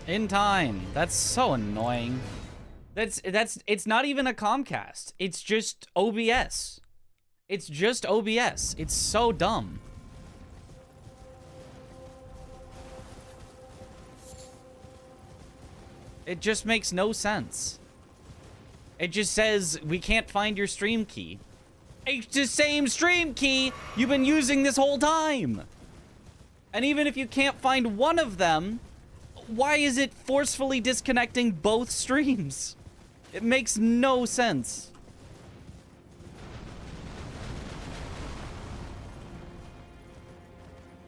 In time. That's so annoying. It's not even a Comcast. It's just OBS. It's just OBS. It's so dumb. It just makes no sense. It just says, we can't find your stream key. It's the same stream key you've been using this whole time. And even if you can't find one of them, why is it forcefully disconnecting both streams? It makes no sense.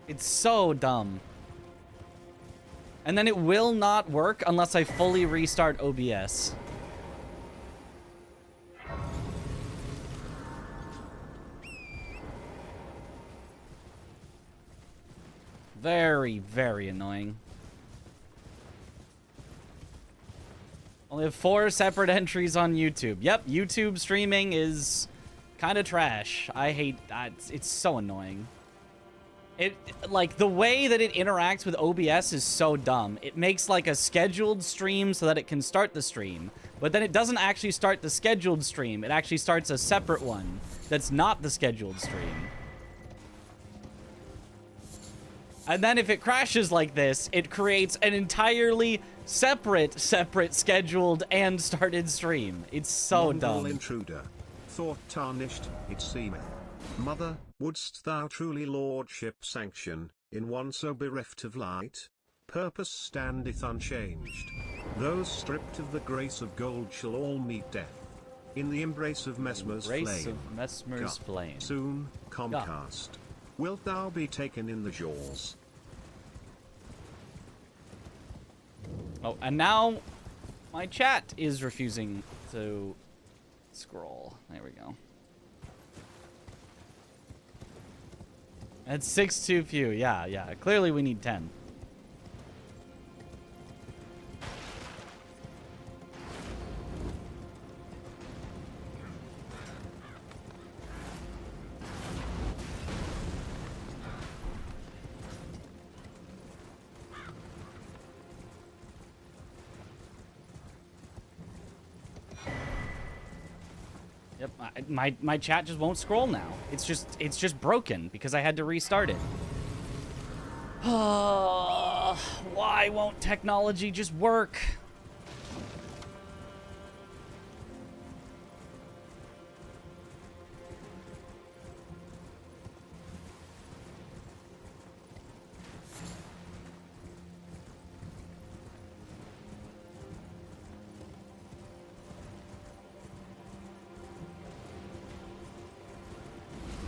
It's so dumb. And then it will not work unless I fully restart OBS. Very, very annoying. Only have 4 separate entries on YouTube. Yep, YouTube streaming is kind of trash. I hate that. It's so annoying. Like, the way that it interacts with OBS is so dumb. It makes, like, a scheduled stream so that it can start the stream. But then it doesn't actually start the scheduled stream. It actually starts a separate one that's not the scheduled stream. And then if it crashes like this, it creates an entirely separate scheduled and started stream. It's so dumb. Intruder. Thought tarnished, it seemeth. Mother, wouldst thou truly lordship sanction, in one so bereft of light? Purpose standeth unchanged. Those stripped of the grace of gold shall all meet death. In the embrace of Mesmer's flame. Soon, Comcast. Wilt thou be taken in the jaws? Oh, and now my chat is refusing to scroll. There we go. That's 6 too few. Yeah. Clearly we need 10. Yep, my chat just won't scroll now. It's just broken because I had to restart it. Why won't technology just work?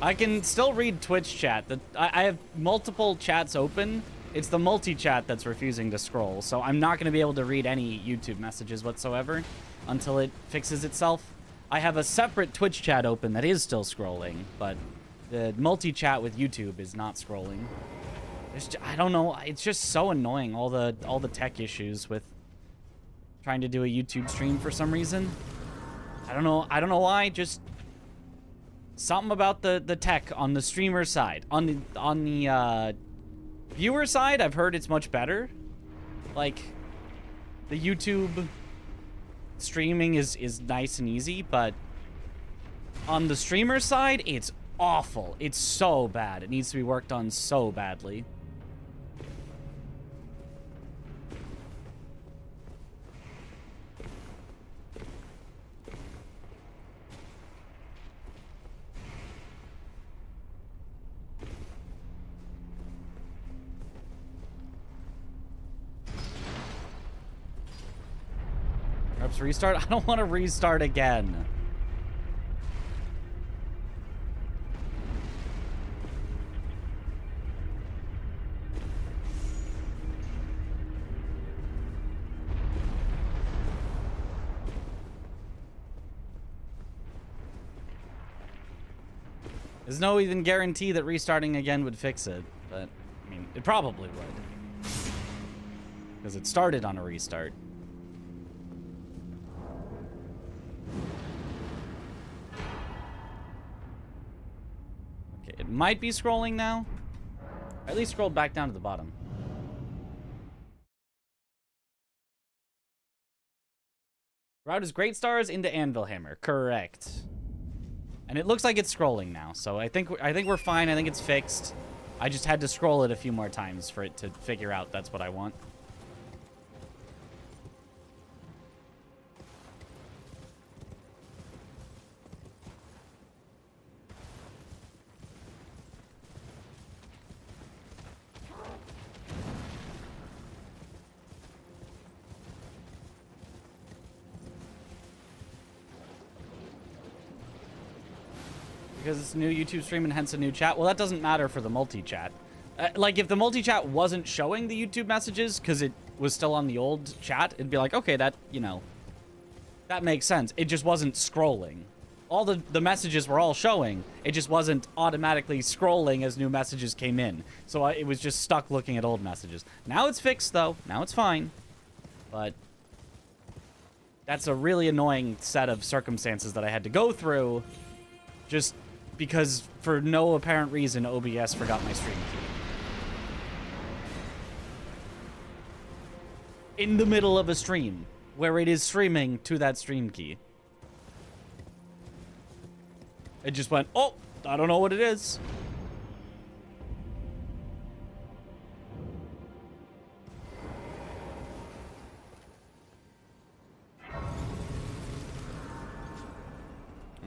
I can still read Twitch chat. I have multiple chats open. It's the multi-chat that's refusing to scroll, so I'm not going to be able to read any YouTube messages whatsoever until it fixes itself. I have a separate Twitch chat open that is still scrolling, but the multi-chat with YouTube is not scrolling. I don't know. It's just so annoying, all the tech issues with trying to do a YouTube stream for some reason. I don't know why. Just something about the tech on the streamer side. On the viewer side, I've heard it's much better. Like, the YouTube streaming is nice and easy, but on the streamer side, it's awful. It's so bad. It needs to be worked on so badly. Perhaps restart? I don't want to restart again. There's no even guarantee that restarting again would fix it, but, I mean, it probably would. Because it started on a restart. It might be scrolling now. At least scroll back down to the bottom. Route is Great Stars into Anvil Hammer. Correct. And it looks like it's scrolling now, so I think we're fine. I think it's fixed. I just had to scroll it a few more times for it to figure out that's what I want. Because it's a new YouTube stream and hence a new chat. Well, that doesn't matter for the multi-chat. Like, if the multi-chat wasn't showing the YouTube messages because it was still on the old chat, it'd be like, okay, that, you know, that makes sense. It just wasn't scrolling. All the messages were all showing. It just wasn't automatically scrolling as new messages came in. So it was just stuck looking at old messages. Now it's fixed, though. Now it's fine. But that's a really annoying set of circumstances that I had to go through just because for no apparent reason OBS forgot my stream key. In the middle of a stream where it is streaming to that stream key. It just went, oh, I don't know what it is.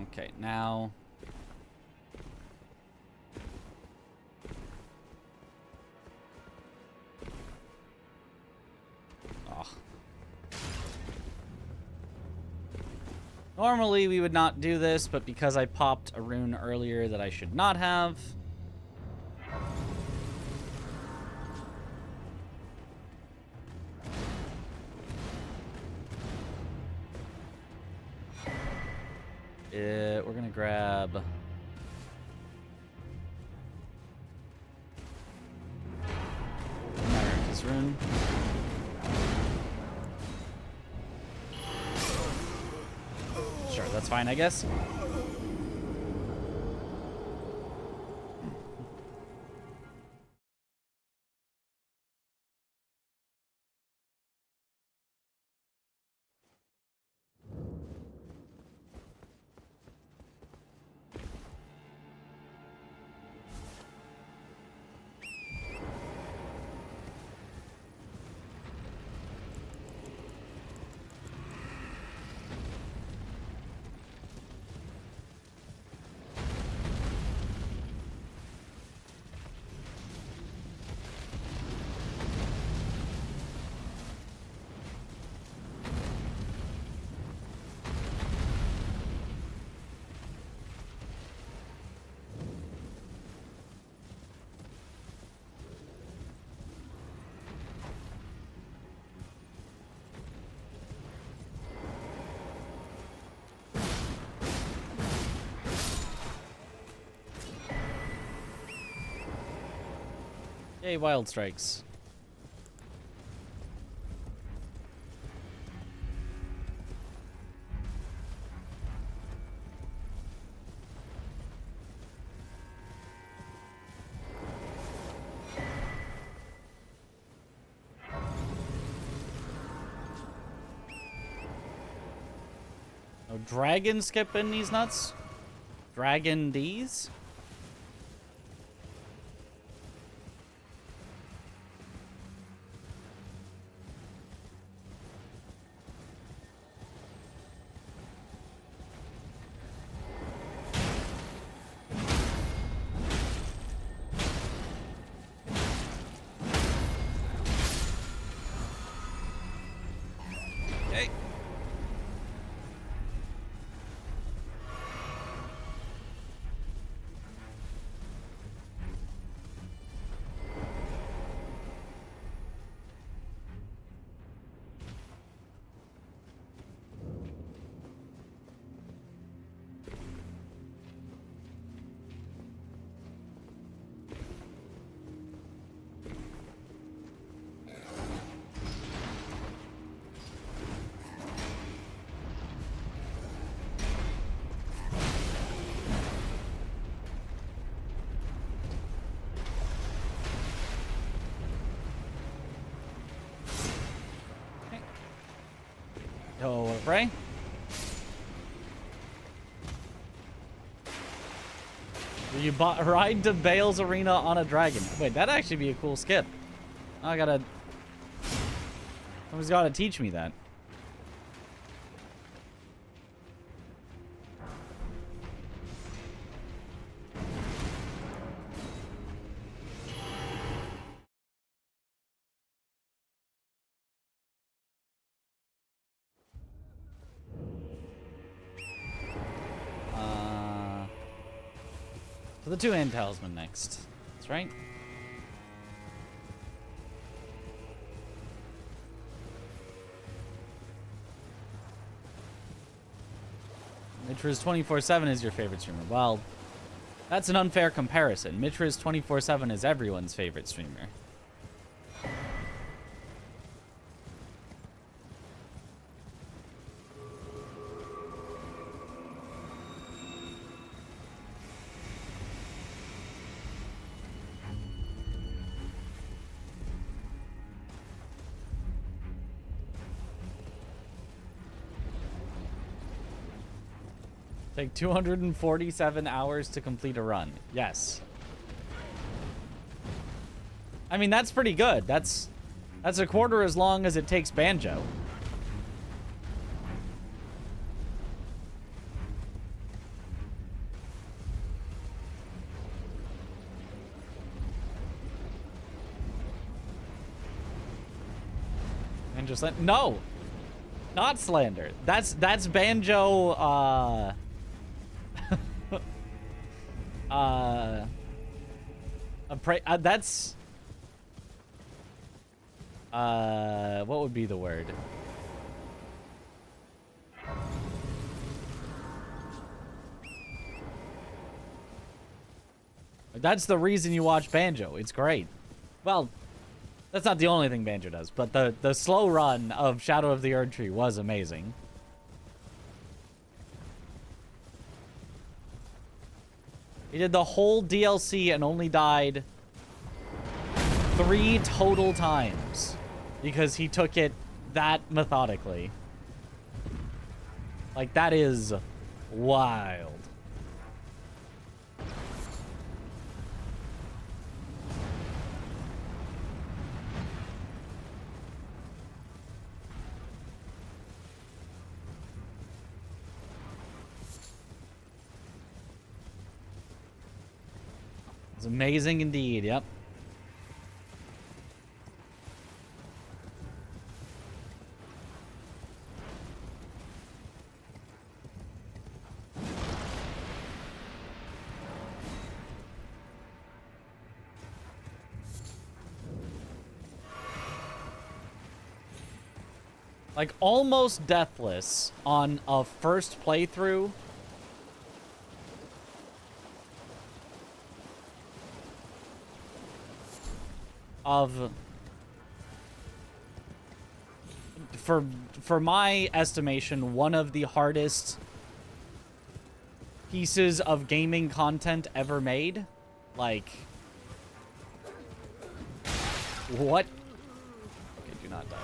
Okay, now... Normally, we would not do this, but because I popped a rune earlier that I should not have... we're gonna grab... America's rune. Sure, that's fine, I guess. Yay, Wild Strikes. No dragon skipping these nuts? Dragon D's? Yo, pray. You ride to Bale's Arena on a dragon. Wait, that'd actually be a cool skip. I gotta... Someone's gotta teach me that. So the two-hand talisman next. That's right. Mitra's 24/7 is your favorite streamer. Well, that's an unfair comparison. Mitra's 24/7 is everyone's favorite streamer. Take 247 hours to complete a run. Yes. I mean, that's pretty good. That's a quarter as long as it takes Banjo. And just let... No! Not slander. That's Banjo, that's what would be the word? That's the reason you watch Banjo. It's great. Well, that's not the only thing Banjo does, but the slow run of Shadow of the Erdtree was amazing. He did the whole DLC and only died 3 total times because he took it that methodically. Like, that is wild. It's amazing indeed, yep. Like, almost deathless on a first playthrough. Of... For my estimation, one of the hardest pieces of gaming content ever made. Like... What? Okay, do not die.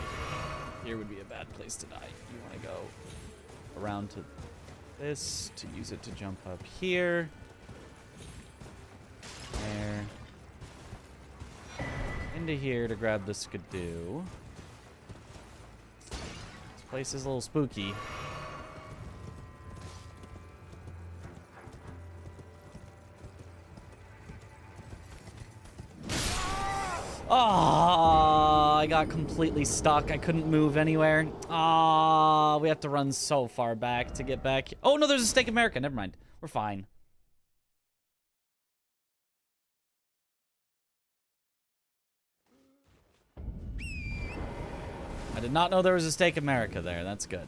Here would be a bad place to die. You want to go around to this to use it to jump up here. There. Into here to grab the skidoo. This place is a little spooky. Oh, I got completely stuck. I couldn't move anywhere. Oh, we have to run so far back to get back. Oh, no, there's a Stake America. Never mind. We're fine. I did not know there was a Stake America there. That's good.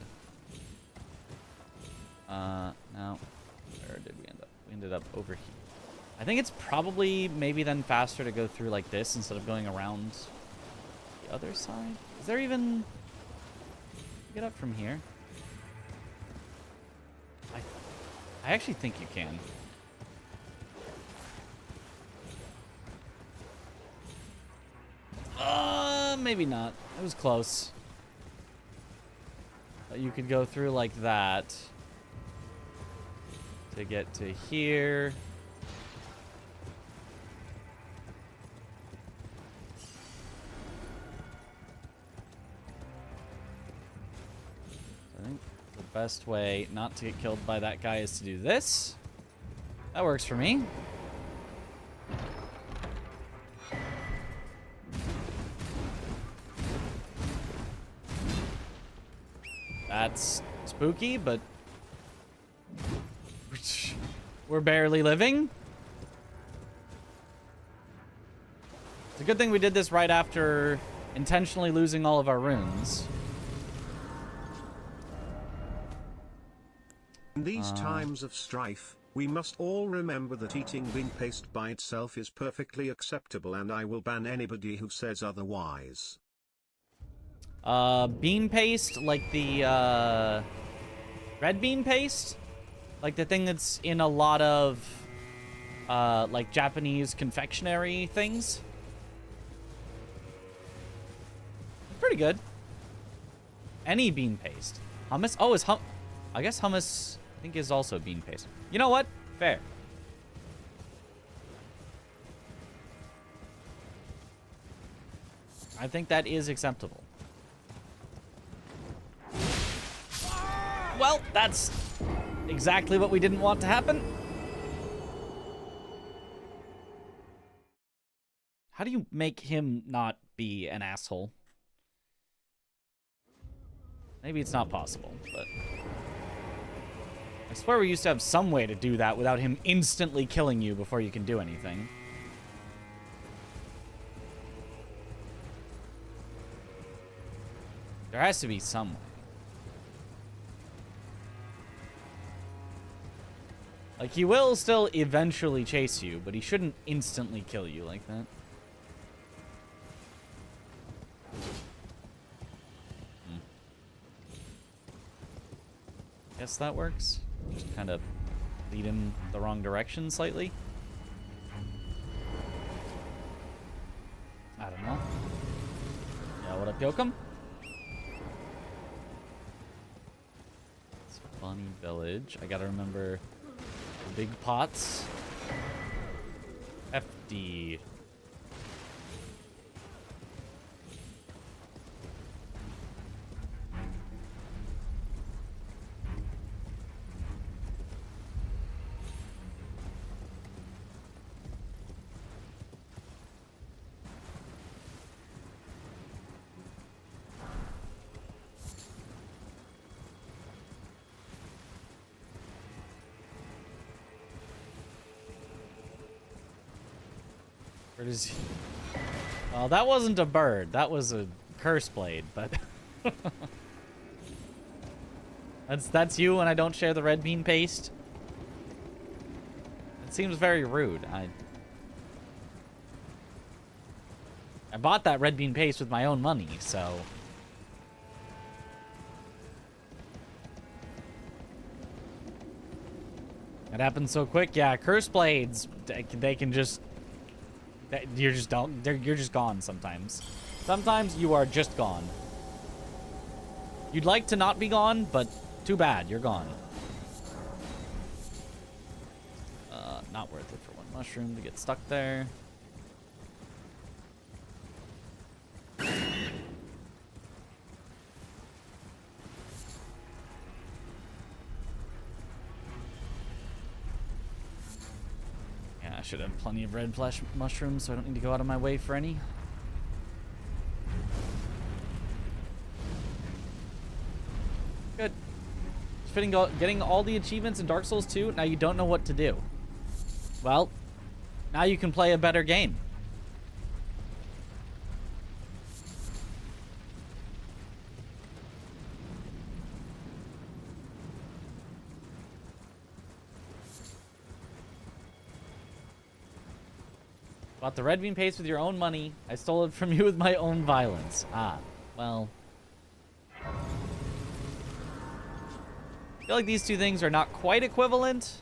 Now, where did we end up? We ended up over here. I think it's probably maybe then faster to go through like this instead of going around the other side. Is there even... Get up from here? I actually think you can. Maybe not. It was close. you could go through like that to get to here. I think the best way not to get killed by that guy is to do this. That works for me. That's spooky, but we're barely living. It's a good thing we did this right after intentionally losing all of our runes. In these times of strife, we must all remember that eating bean paste by itself is perfectly acceptable, and I will ban anybody who says otherwise. Bean paste, like the, red bean paste? Like the thing that's in a lot of, like Japanese confectionery things? Pretty good. Any bean paste. Hummus? Oh, I guess hummus, I think, is also bean paste. You know what? Fair. I think that is acceptable. Well, that's exactly what we didn't want to happen. How do you make him not be an asshole? Maybe it's not possible, but I swear we used to have some way to do that without him instantly killing you before you can do anything. There has to be some way. Like, he will still eventually chase you, but he shouldn't instantly kill you like that. Guess that works. Just kind of lead him the wrong direction slightly. I don't know. Yeah, what up, Yokum? It's a funny village. I gotta remember the big pots. FD. Where does he... Well, that wasn't a bird. That was a curse blade, but... That's you when I don't share the red bean paste? It seems very rude. I bought that red bean paste with my own money, so... It happened so quick. Yeah, curse blades, they can just... You're just gone sometimes. Sometimes you are just gone. You'd like to not be gone, but too bad, you're gone. Not worth it for one mushroom to get stuck there. I should have plenty of red flesh mushrooms, so I don't need to go out of my way for any. Good. Getting all the achievements in Dark Souls 2, now you don't know what to do. Well, now you can play a better game. Bought the red bean paste with your own money. I stole it from you with my own violence. Ah, well. I feel like these two things are not quite equivalent.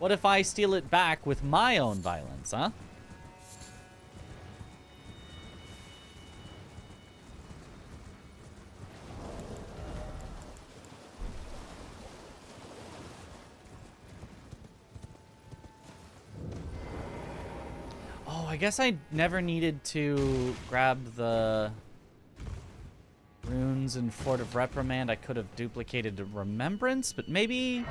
What if I steal it back with my own violence, huh? Oh, I guess I never needed to grab the runes in Fort of Reprimand. I could have duplicated the Remembrance, but maybe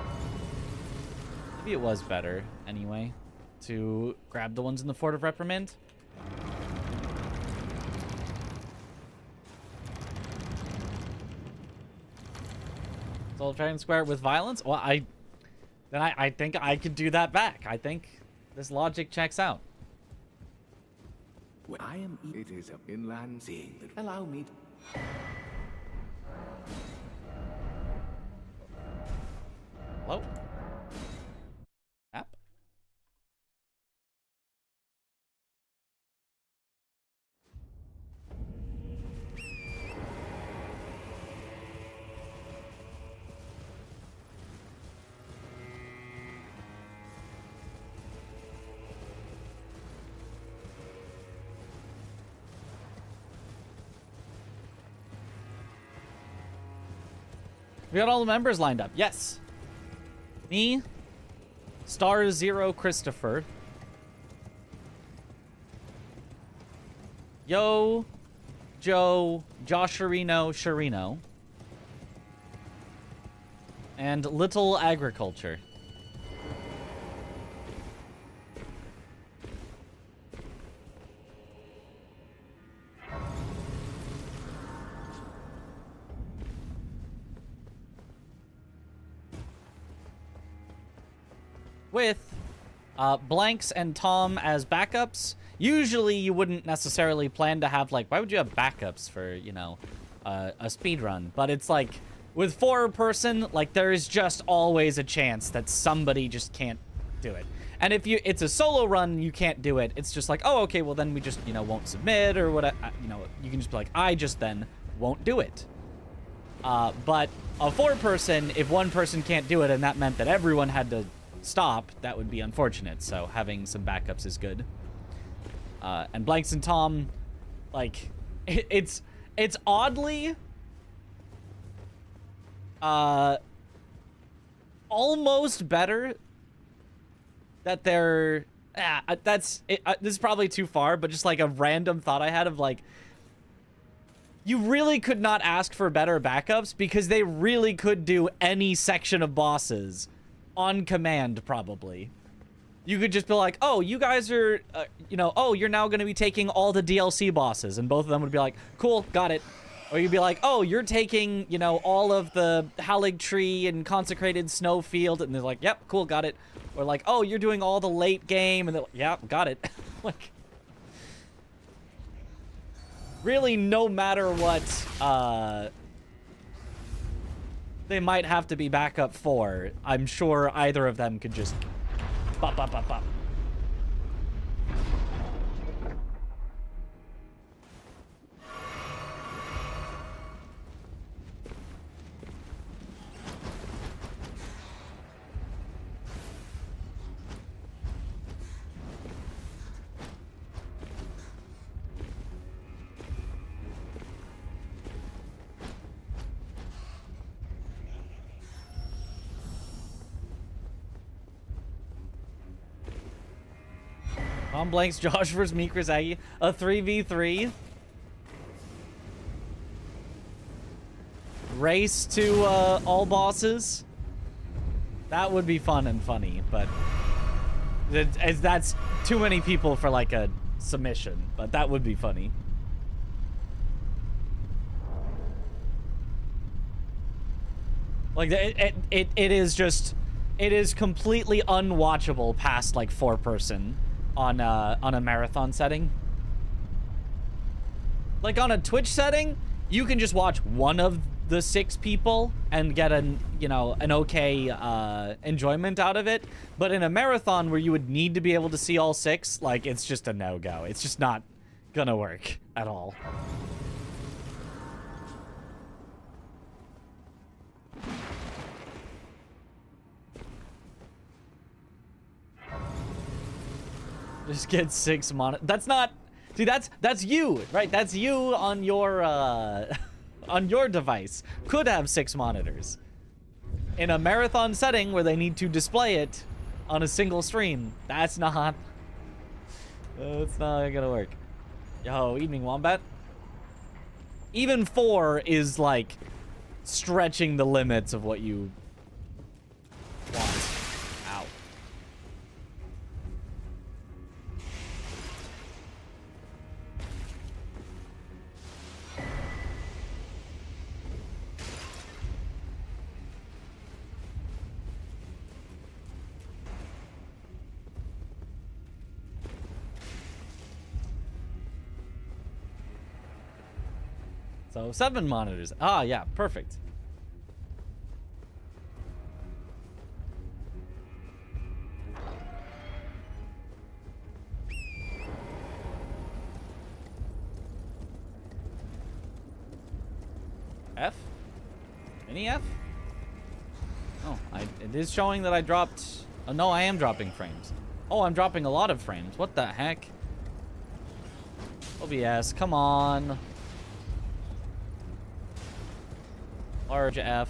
it was better anyway to grab the ones in the Fort of Reprimand. Soul Dragon Square with violence? Well, I think I could do that back. I think this logic checks out. Where I am, it is an inland sea that allow me to... Hello? App? We got all the members lined up. Yes. Me, Star Zero Christopher, Yo, Joe, Josharino, and Little Agriculture. With Blanks and Tom as backups. Usually you wouldn't necessarily plan to have, like, why would you have backups for, you know, a speed run? But it's like, with 4-person, like, there is just always a chance that somebody just can't do it. And if it's a solo run, you can't do it. It's just like, oh, okay, well then we just, you know, won't submit or whatever. You know, you can just be like, I just then won't do it. But a 4-person, if one person can't do it and that meant that everyone had to stop, that would be unfortunate. So having some backups is good. And Blanks and Tom, like, it's oddly almost better that they're this is probably too far, but just like a random thought I had of, like, you really could not ask for better backups because they really could do any section of bosses on command, probably. You could just be like, oh, you guys are, you know, oh, you're now going to be taking all the DLC bosses. And both of them would be like, cool, got it. Or you'd be like, oh, you're taking, you know, all of the Halig Tree and Consecrated Snowfield. And they're like, yep, cool, got it. Or like, oh, you're doing all the late game. And they're like, yeah, got it. Like, really, no matter what, they might have to be backup for, I'm sure either of them could just bop, bop, bop, bop. Tom Blanks, Josh versus Mikras Aggie, a 3v3. Race to all bosses. That would be fun and funny, but that's too many people for like a submission, but that would be funny. Like, it is just, it is completely unwatchable past like 4-person. On a marathon setting. Like on a Twitch setting, you can just watch one of the 6 people and get an okay enjoyment out of it. But in a marathon where you would need to be able to see all 6, like, it's just a no-go. It's just not gonna work at all. Just get 6 monitors. That's not... See, that's you, right? That's you on your, on your device. Could have 6 monitors. In a marathon setting where they need to display it on a single stream. That's not... It's not gonna work. Yo, evening, Wombat. Even 4 is, like, stretching the limits of what you want. Ow. So 7 monitors. Ah, yeah, perfect. F? Any F? Oh, it is showing that I dropped... Oh, no, I am dropping frames. Oh, I'm dropping a lot of frames. What the heck? OBS, come on. Large F.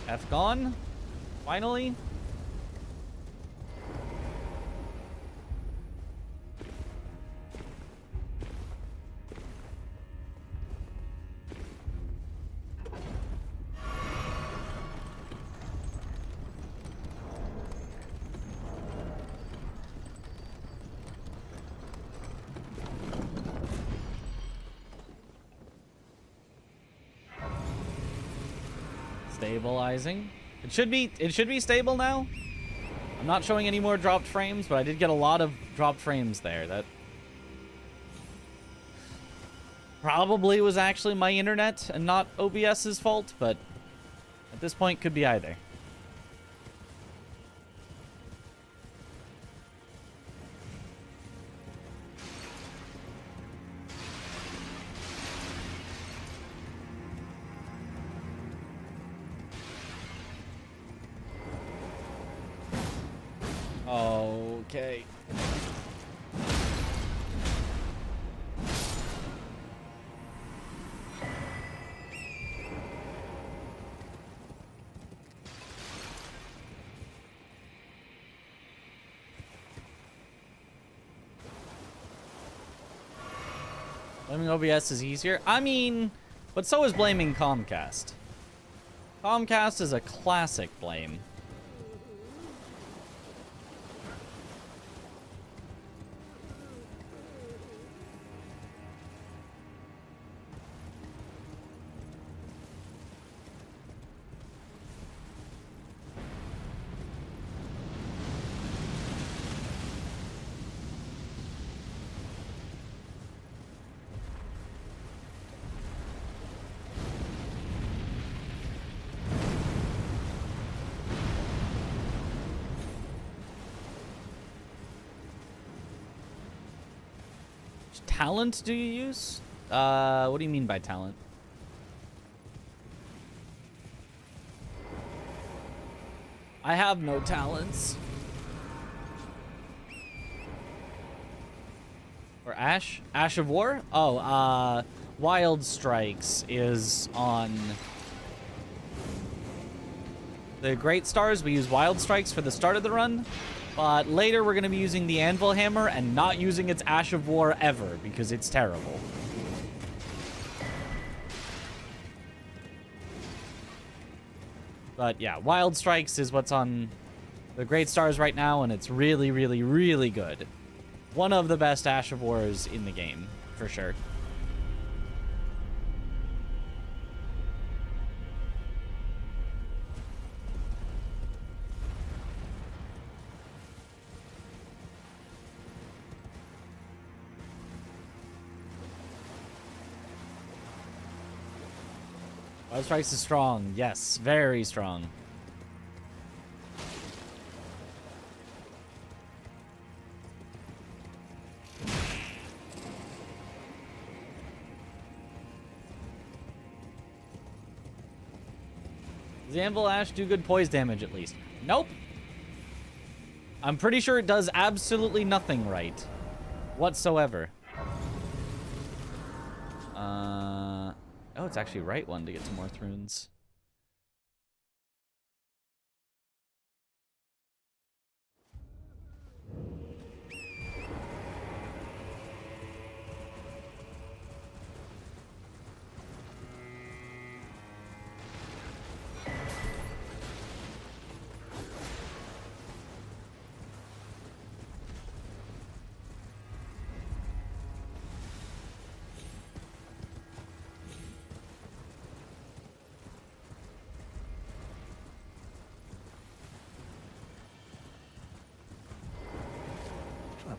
F gone? Finally? Stabilizing. It should be stable now. I'm not showing any more dropped frames, but I did get a lot of dropped frames there. That probably was actually my internet and not OBS's fault, but at this point could be either. Okay. Blaming OBS is easier. I mean, but so is blaming Comcast. Comcast is a classic blame. Talent do you use? What do you mean by talent? I have no talents. Or Ash? Ash of War? Oh, Wild Strikes is on the Great Stars. We use Wild Strikes for the start of the run. But later we're going to be using the Anvil Hammer and not using its Ash of War ever because it's terrible. But yeah, Wild Strikes is what's on the Great Stars right now, and it's really, really, really good. One of the best Ash of Wars in the game, for sure. Wild Strikes is strong. Yes, very strong. Does the Anvil Ash do good poise damage at least? Nope. I'm pretty sure it does absolutely nothing right. Whatsoever. Oh, it's actually right one to get to Morth runes.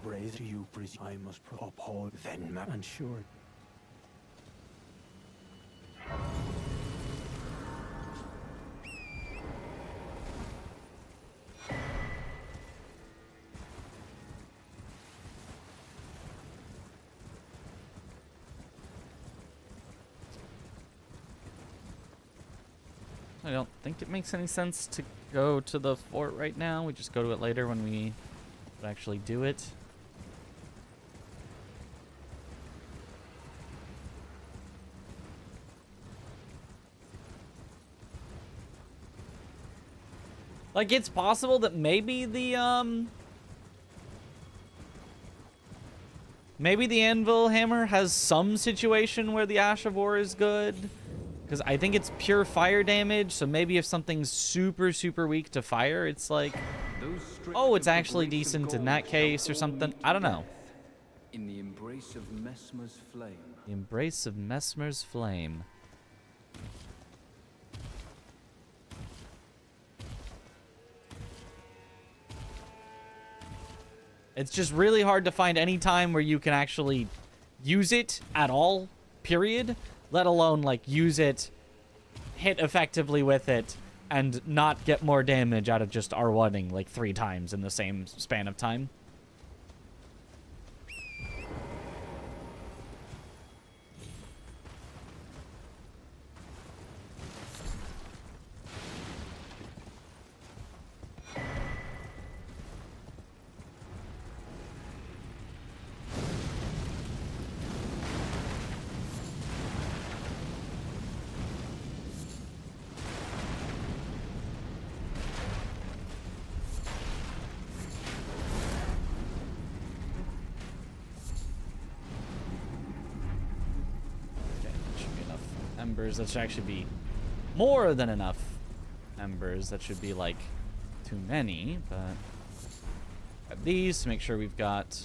Praise to you, I must uphold then and sure. I don't think it makes any sense to go to the fort right now. We just go to it later when we would actually do it. Like, it's possible that maybe the Anvil Hammer has some situation where the Ash of War is good. Because I think it's pure fire damage, so maybe if something's super, super weak to fire, it's like, oh, it's actually decent in that case or something. I don't know. In the embrace of Mesmer's flame. The embrace of Mesmer's flame. It's just really hard to find any time where you can actually use it at all, period. Let alone, like, use it, hit effectively with it, and not get more damage out of just R1ing, like, 3 times in the same span of time. Embers. That should actually be more than enough embers. That should be like too many, but grab these to make sure we've got,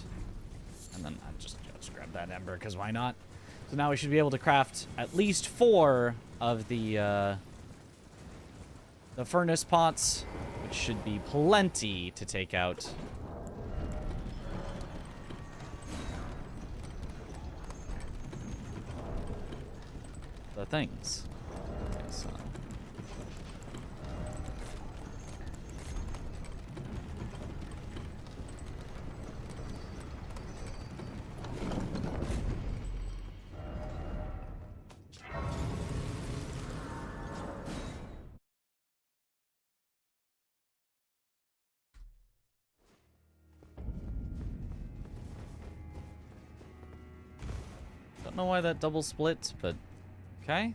and then I'll just grab that ember because why not? So now we should be able to craft at least 4 of the furnace pots, which should be plenty to take out the things. Okay, so don't know why that double split, but okay.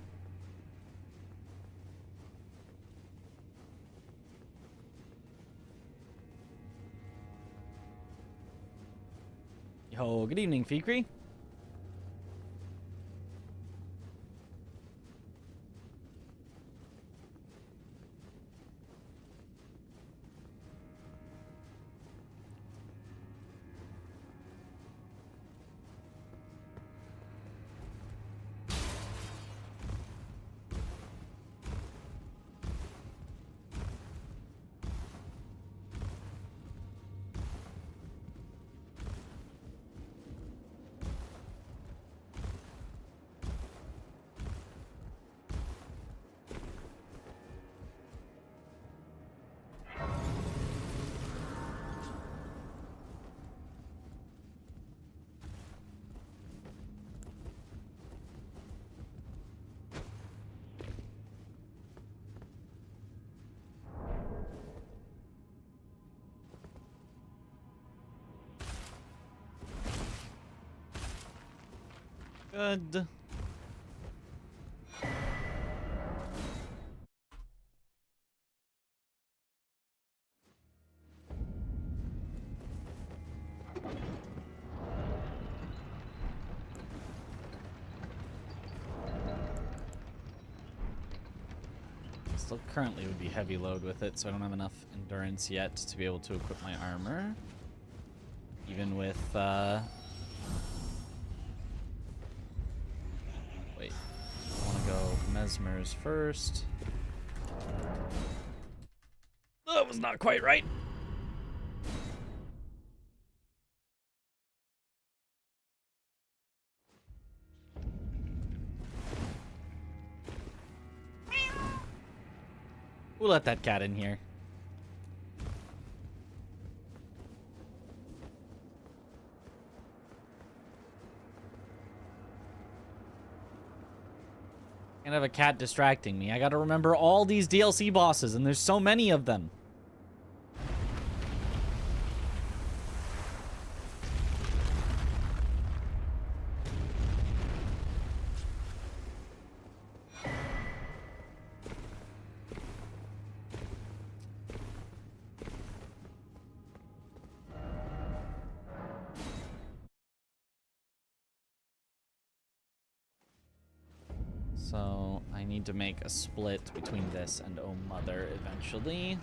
Yo, good evening, Fikri. Good. Still currently would be heavy load with it, so I don't have enough endurance yet to be able to equip my armor. Even with, wait. I want to go Mesmer's first. That was not quite right. We'll let that cat in here. Can't have a cat distracting me. I gotta remember all these DLC bosses, and there's so many of them. So I need to make a split between this and Oh Mother eventually.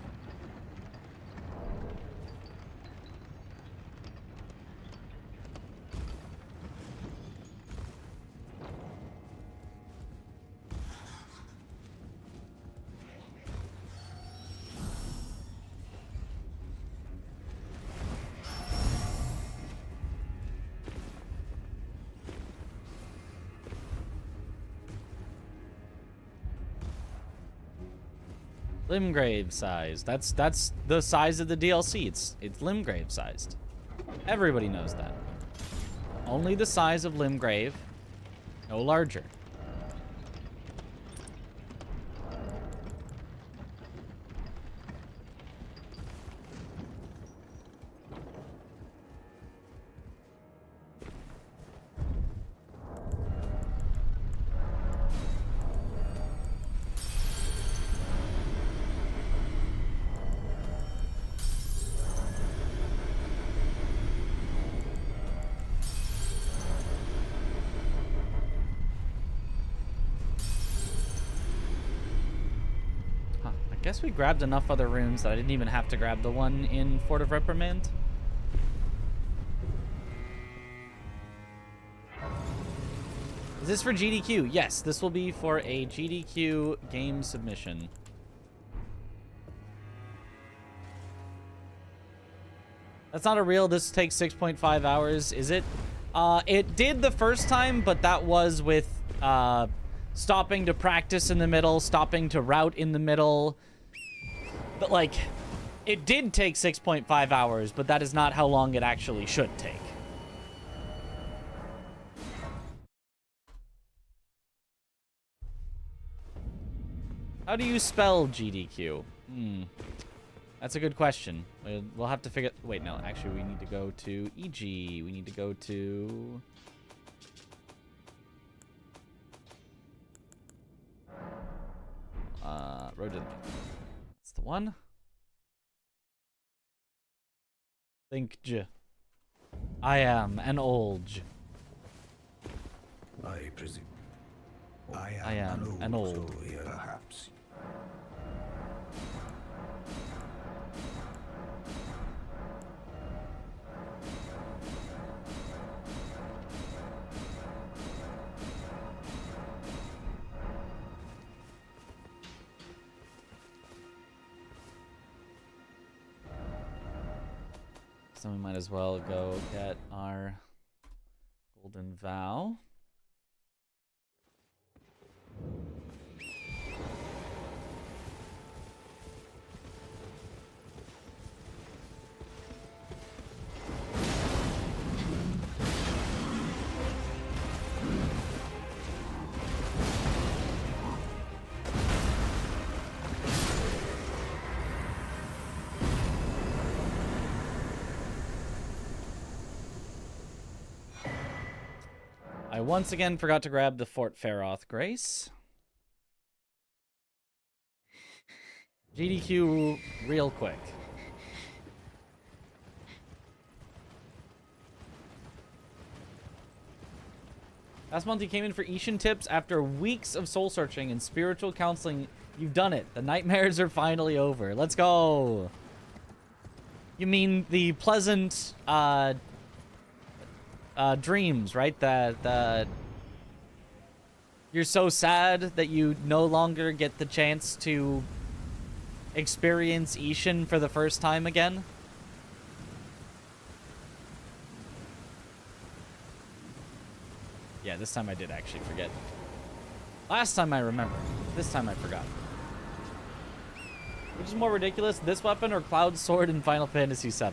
Limgrave size. That's the size of the DLC. It's Limgrave sized. Everybody knows that. Only the size of Limgrave, no larger. I guess we grabbed enough other runes that I didn't even have to grab the one in Fort of Reprimand. Is this for GDQ? Yes, this will be for a GDQ game submission. That's not a real, this takes 6.5 hours, is it? It did the first time, but that was with stopping to practice in the middle, stopping to route in the middle. But, like, it did take 6.5 hours, but that is not how long it actually should take. How do you spell GDQ? That's a good question. We'll have to figure... Wait, no. Actually, we need to go to EG. We need to go to... Road to the... That's the one. Think J. I am an old J. I presume. I am an old. Perhaps. So we might as well go get our golden vow. I once again forgot to grab the Fort Faroth Grace. GDQ real quick. Last month you came in for Ishin tips after weeks of soul searching and spiritual counseling. You've done it. The nightmares are finally over. Let's go. You mean the pleasant dreams, right? That you're so sad that you no longer get the chance to experience Ishin for the first time again. Yeah, this time I did actually forget. Last time I remember. This time I forgot. Which is more ridiculous, this weapon or Cloud Sword in Final Fantasy VII?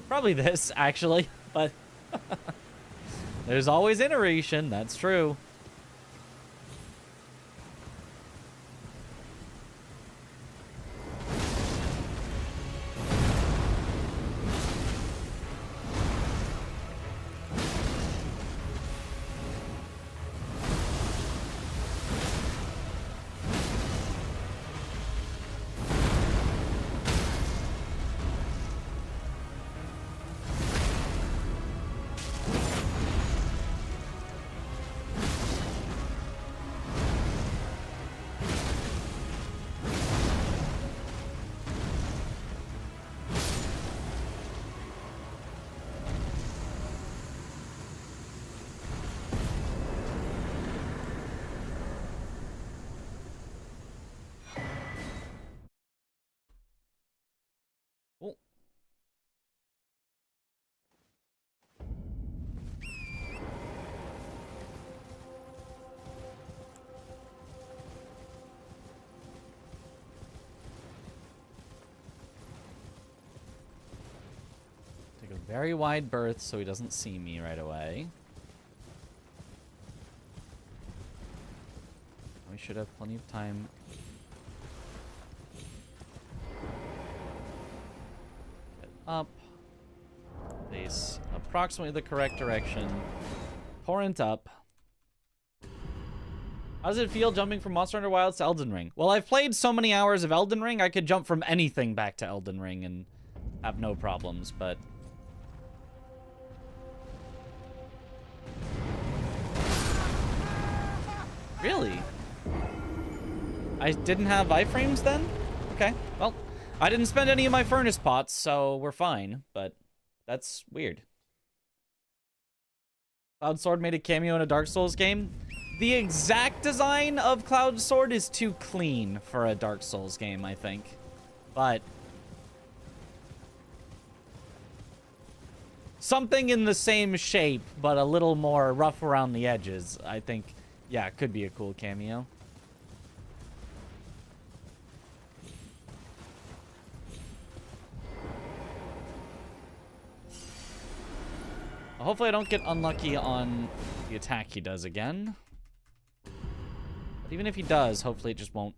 Probably this, actually, but there's always iteration, that's true. Very wide berth so he doesn't see me right away. We should have plenty of time. Get up. Face approximately the correct direction. Torrent up. How does it feel jumping from Monster Hunter Wilds to Elden Ring? Well, I've played so many hours of Elden Ring, I could jump from anything back to Elden Ring and have no problems, but... Really? I didn't have iframes then? Okay, well, I didn't spend any of my furnace pots, so we're fine, but that's weird. Cloud Sword made a cameo in a Dark Souls game? The exact design of Cloud Sword is too clean for a Dark Souls game, I think. But... something in the same shape, but a little more rough around the edges, I think... yeah, it could be a cool cameo. Hopefully I don't get unlucky on the attack he does again. But even if he does, hopefully it just won't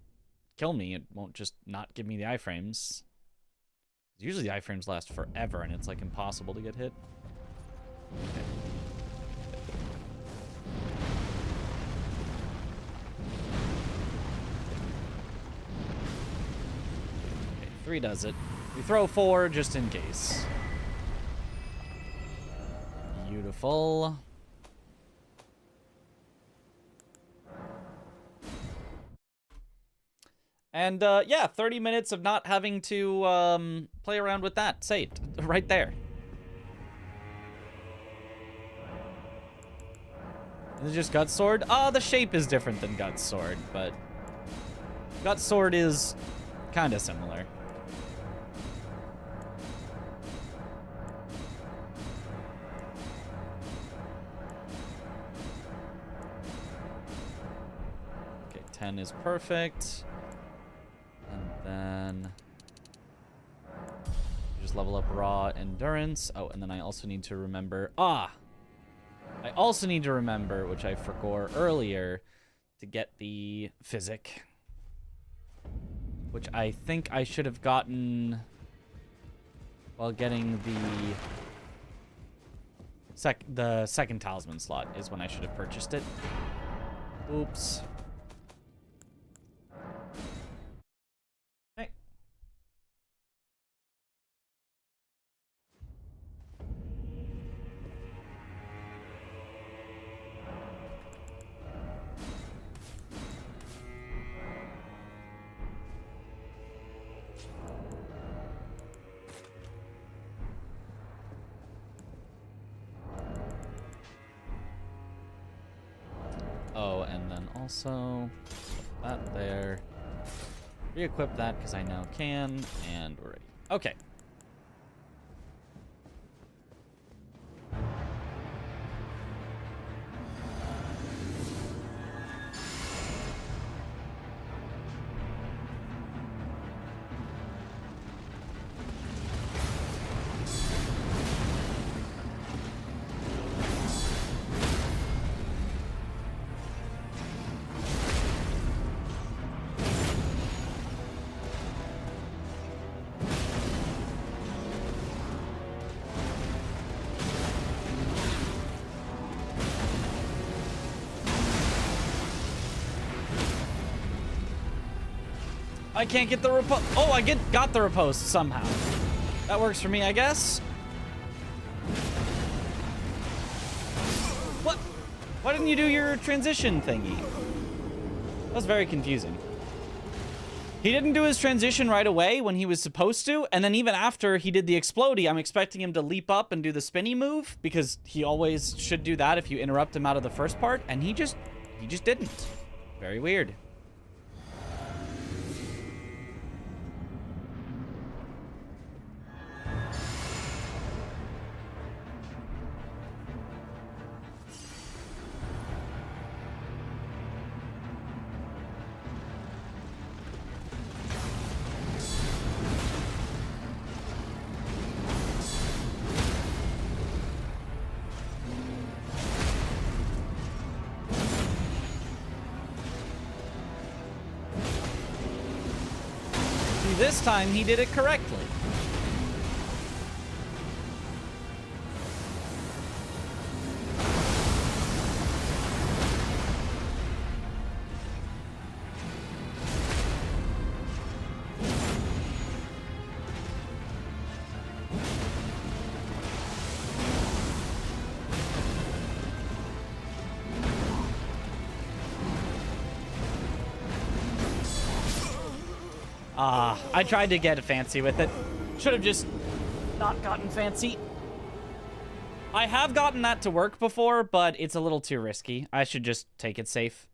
kill me. It won't just not give me the iframes. Usually the iframes last forever and it's like impossible to get hit. Okay. 3 does it. We throw 4 just in case. Beautiful. And, yeah, 30 minutes of not having to, play around with that. Saved. Right there. Is it just Gut Sword? The shape is different than Gut Sword, but... Gut Sword is kind of similar. Okay, 10 is perfect. And then... just level up raw endurance. Oh, and then I also need to remember... I also need to remember, which I forgot earlier, to get the physic. which I think I should have gotten while getting the second talisman slot is when I should have purchased it. Oops. Okay. Oh, and then also put that there. Re-equip that because I now can, and we're ready. Okay. I can't get the riposte. Oh, I got the riposte somehow. That works for me, I guess. What? Why didn't you do your transition thingy? That was very confusing. He didn't do his transition right away when he was supposed to, and then even after he did the explodey, I'm expecting him to leap up and do the spinny move, because he always should do that if you interrupt him out of the first part, and he just didn't. Very weird. This time he did it correctly. I tried to get fancy with it. Should have just not gotten fancy. I have gotten that to work before, but it's a little too risky. I should just take it safe.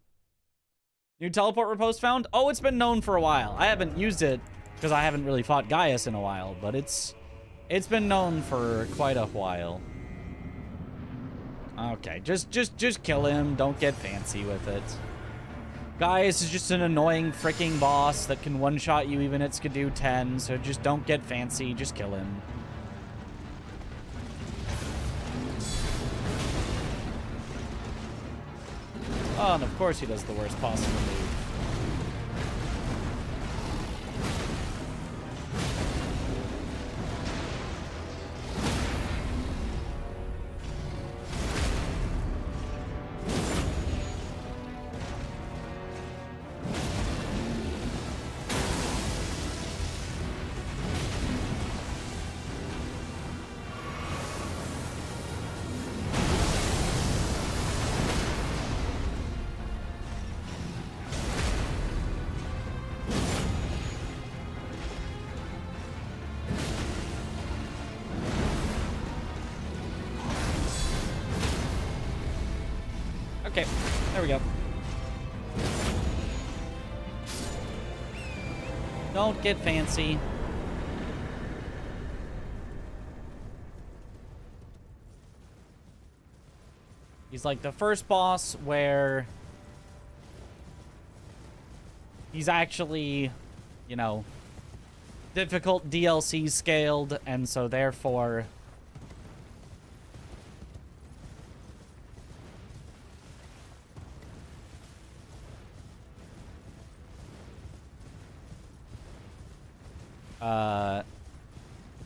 New teleport riposte found? Oh, it's been known for a while. I haven't used it because I haven't really fought Gaius in a while, but it's been known for quite a while. Okay, just kill him. Don't get fancy with it. Gaius is just an annoying freaking boss that can one-shot you even at Skidoo 10, so just don't get fancy, just kill him. Oh, and of course he does the worst possible move. Okay, there we go. Don't get fancy. He's like the first boss where he's actually, you know, difficult DLC scaled, and so therefore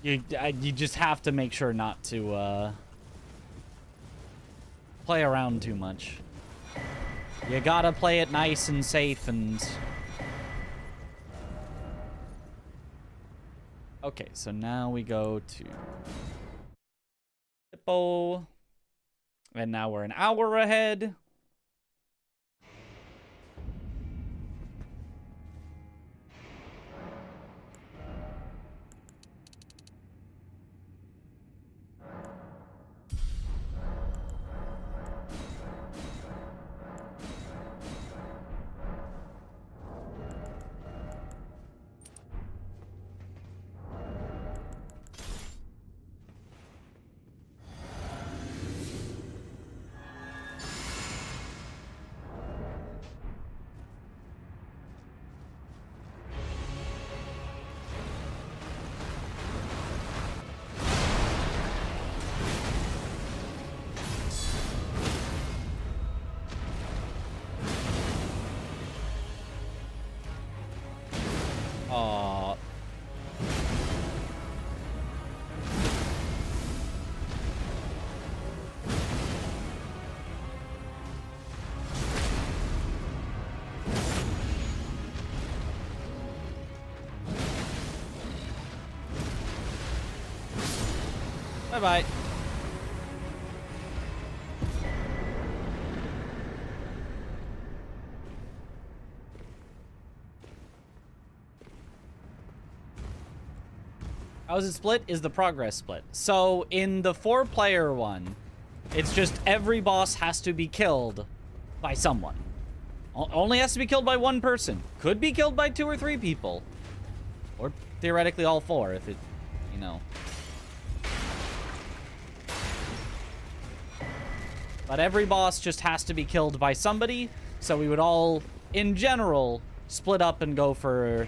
You just have to make sure not to play around too much. You gotta play it nice and safe and... Okay, so now we go to Hippo. And now we're an hour ahead. Aw. Bye-bye. How's it split? Is the progress split. So in the 4-player one, it's just every boss has to be killed by someone. Only has to be killed by one person. Could be killed by 2 or 3 people. Or theoretically all 4 if it, you know. But every boss just has to be killed by somebody. So we would all, in general, split up and go for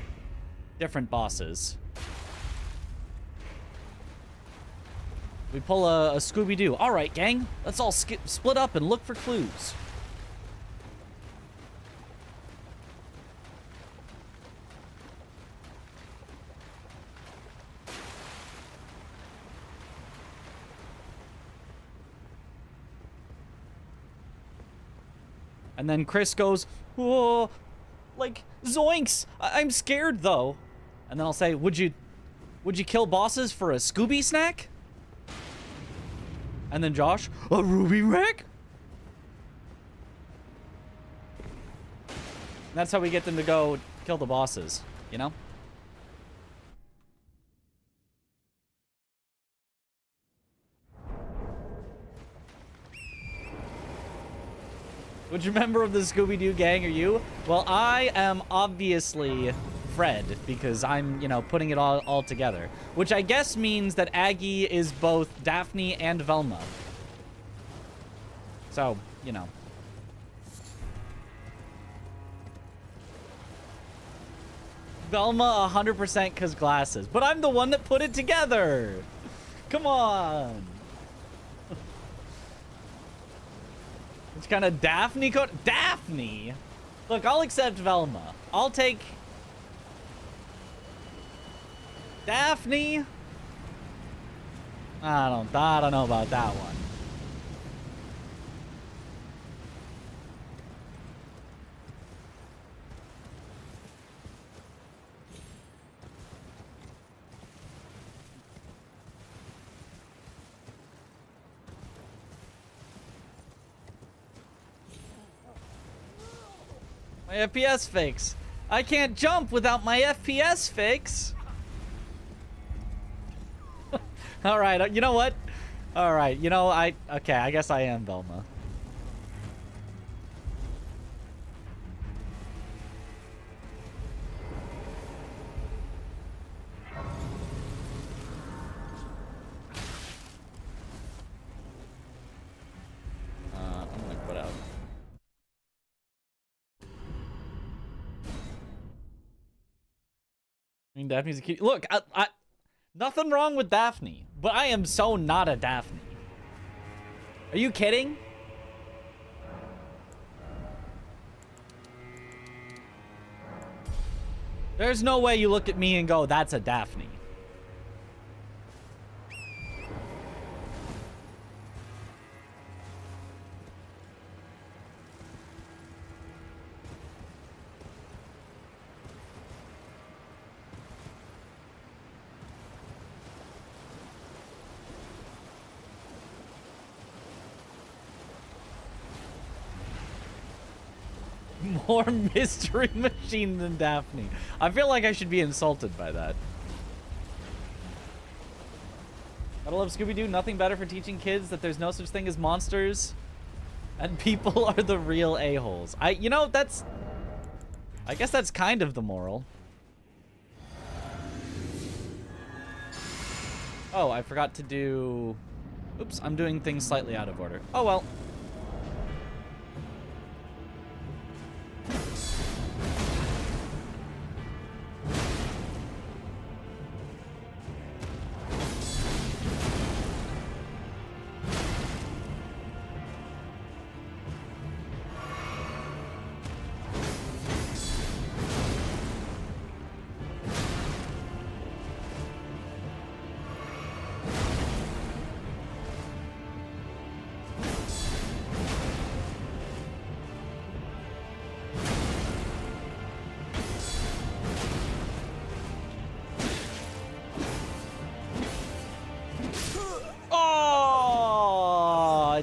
different bosses. We pull a Scooby-Doo. All right, gang. Let's all split up and look for clues. And then Chris goes, whoa, like, zoinks. I'm scared, though. And then I'll say, would you kill bosses for a Scooby snack? And then Josh, a ruby wreck? That's how we get them to go kill the bosses, you know? Which member of the Scooby-Doo gang are you? Well, I am obviously Fred, because I'm, you know, putting it all together. Which I guess means that Aggie is both Daphne and Velma. So, you know. Velma 100% because glasses. But I'm the one that put it together! Come on! It's kind of Daphne code. Daphne? Look, I'll accept Velma. I'll take Daphne. I don't know about that one. My FPS fix. I can't jump without my FPS fix. All right, you know what? All right, you know, okay, I guess I am Velma. I'm gonna quit out. I mean, Daphne's a cute. Look, nothing wrong with Daphne, but I am so not a Daphne. Are you kidding? There's no way you look at me and go, that's a Daphne. More mystery machine than Daphne. I feel like I should be insulted by that. Gotta love Scooby-Doo. Nothing better for teaching kids that there's no such thing as monsters. And people are the real a-holes. You know, that's... I guess that's kind of the moral. Oh, I forgot to do... Oops, I'm doing things slightly out of order. Oh, well.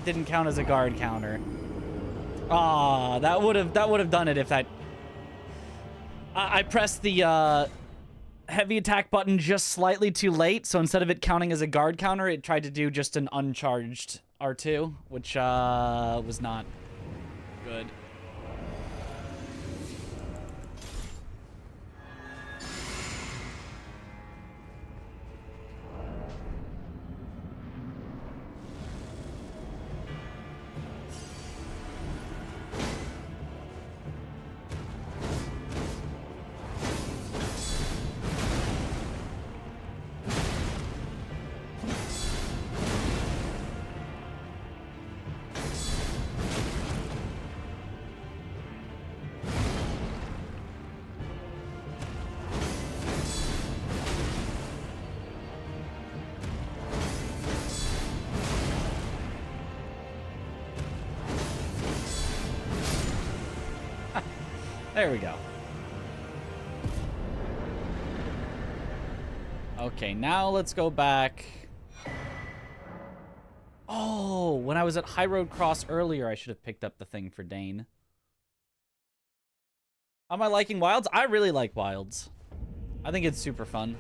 Didn't count as a guard counter. Ah, that would have done it if that. I pressed the heavy attack button just slightly too late, so instead of it counting as a guard counter, it tried to do just an uncharged R2, which was not good. There we go. Okay, now let's go back. Oh, when I was at High Road Cross earlier, I should have picked up the thing for Dane. Am I liking Wilds? I really like Wilds. I think it's super fun.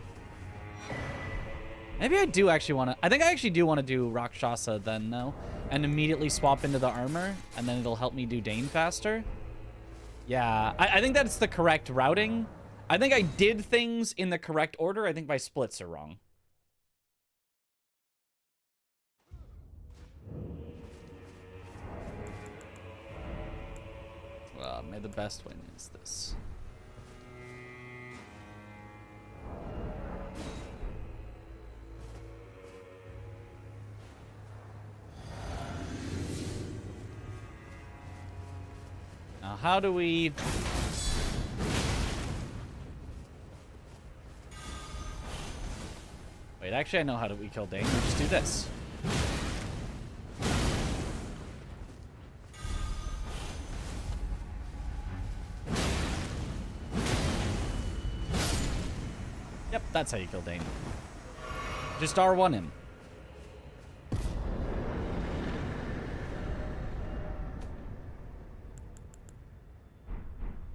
Maybe I do actually want to... I think I actually do want to do Rakshasa then, though. And immediately swap into the armor, and then it'll help me do Dane faster. Yeah, I think that's the correct routing. I think I did things in the correct order. I think my splits are wrong. Well, may the best win is this. Now, how do we... Wait, actually, I know how we kill Dane. We just do this. Yep, that's how you kill Dane. Just R1 him.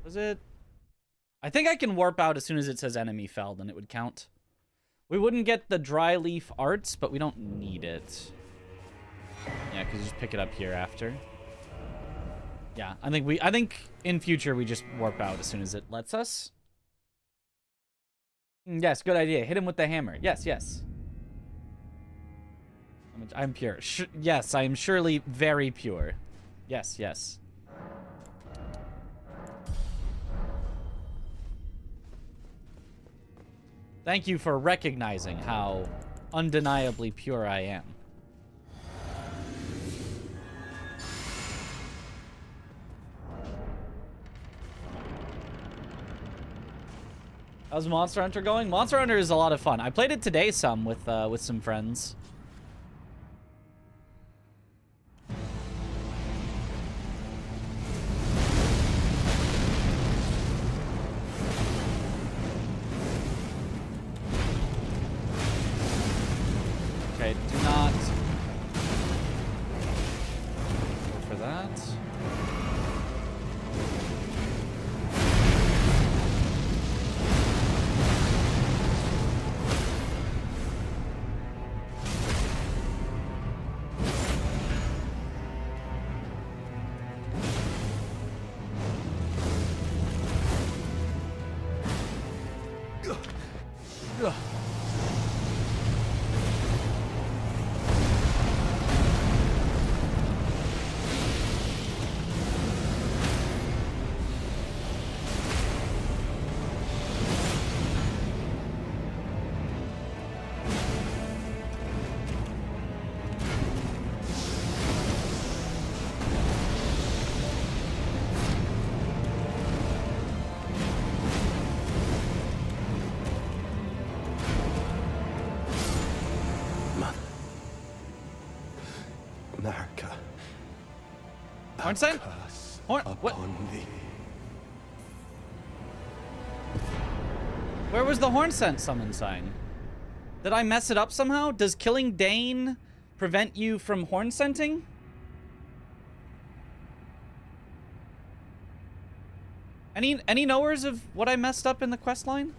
Was it? I think I can warp out as soon as it says enemy felled, and it would count. We wouldn't get the dry leaf arts, but we don't need it. Yeah, because you just pick it up here after. Yeah, I think in future we just warp out as soon as it lets us. Yes, good idea. Hit him with the hammer. Yes, yes. I'm pure. Yes, I am surely very pure. Yes, yes. Thank you for recognizing how undeniably pure I am. How's Monster Hunter going? Monster Hunter is a lot of fun. I played it today some with some friends. Okay, do not go for that. Ugh. America. Horn sign? Horn? What? Thee. Where was the horn scent summon sign? Did I mess it up somehow? Does killing Dane prevent you from horn scenting? Any knowers of what I messed up in the quest line?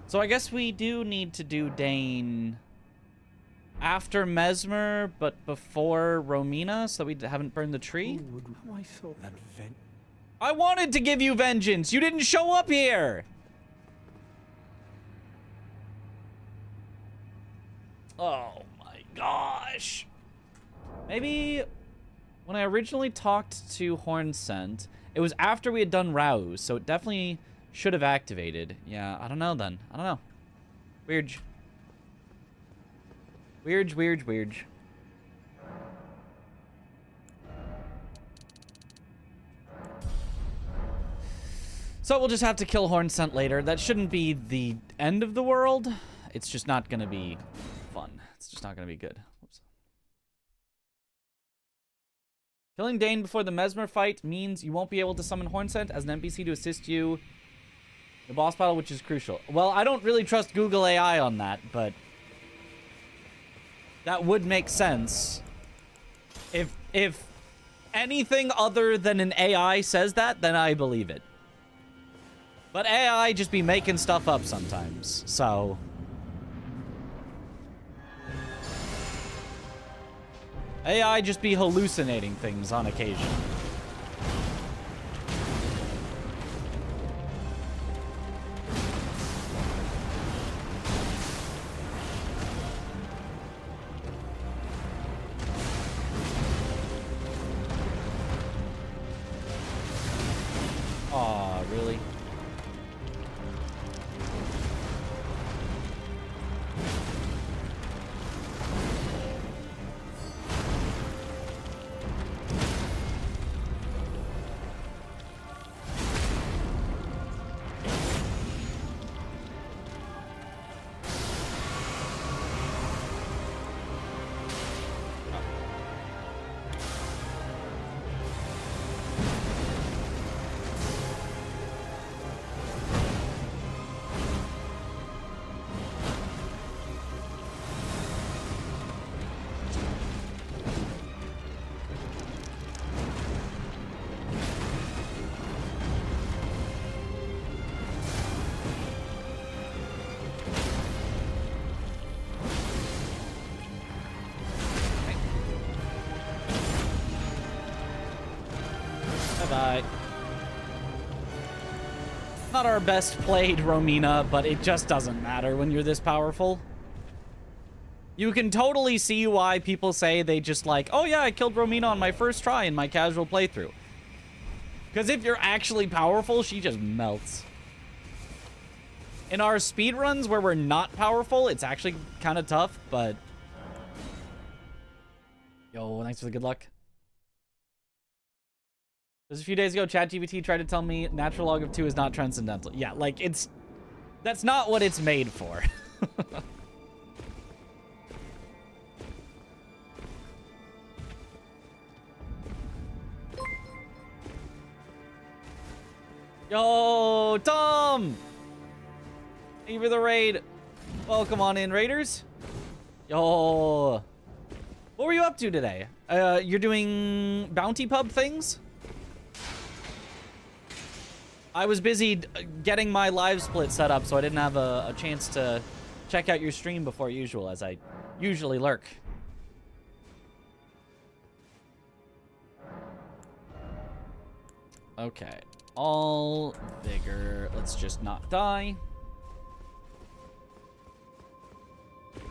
So I guess we do need to do Dane after Mesmer, but before Romina, so that we haven't burned the tree. How I saw that vent. I wanted to give you vengeance. You didn't show up here. Oh my gosh. Maybe when I originally talked to Hornscent, it was after we had done Rouse, so it definitely should have activated. Yeah, I don't know then. I don't know. Weird. Weird. So we'll just have to kill Hornscent later. That shouldn't be the end of the world. It's just not going to be fun. It's just not going to be good. Whoops. Killing Dane before the Mesmer fight means you won't be able to summon Hornscent as an NPC to assist you in the boss battle, which is crucial. Well, I don't really trust Google AI on that, but that would make sense. If anything other than an AI says that, then I believe it. But AI just be making stuff up sometimes, so AI just be hallucinating things on occasion. Aw, really? Bye-bye. Not our best played, Romina, but it just doesn't matter when you're this powerful. You can totally see why people say they just like, oh yeah, I killed Romina on my first try in my casual playthrough. Because if you're actually powerful, she just melts. In our speedruns where we're not powerful, it's actually kind of tough, but Yo, thanks for the good luck. Just a few days ago, ChatGPT tried to tell me natural log of 2 is not transcendental. Yeah, like, that's not what it's made for. Yo, Tom! Thank you for the raid. Welcome on in, raiders. Yo. What were you up to today? You're doing bounty pub things? I was busy getting my live split set up, so I didn't have a chance to check out your stream before usual, as I usually lurk. Okay. All vigor. Let's just not die.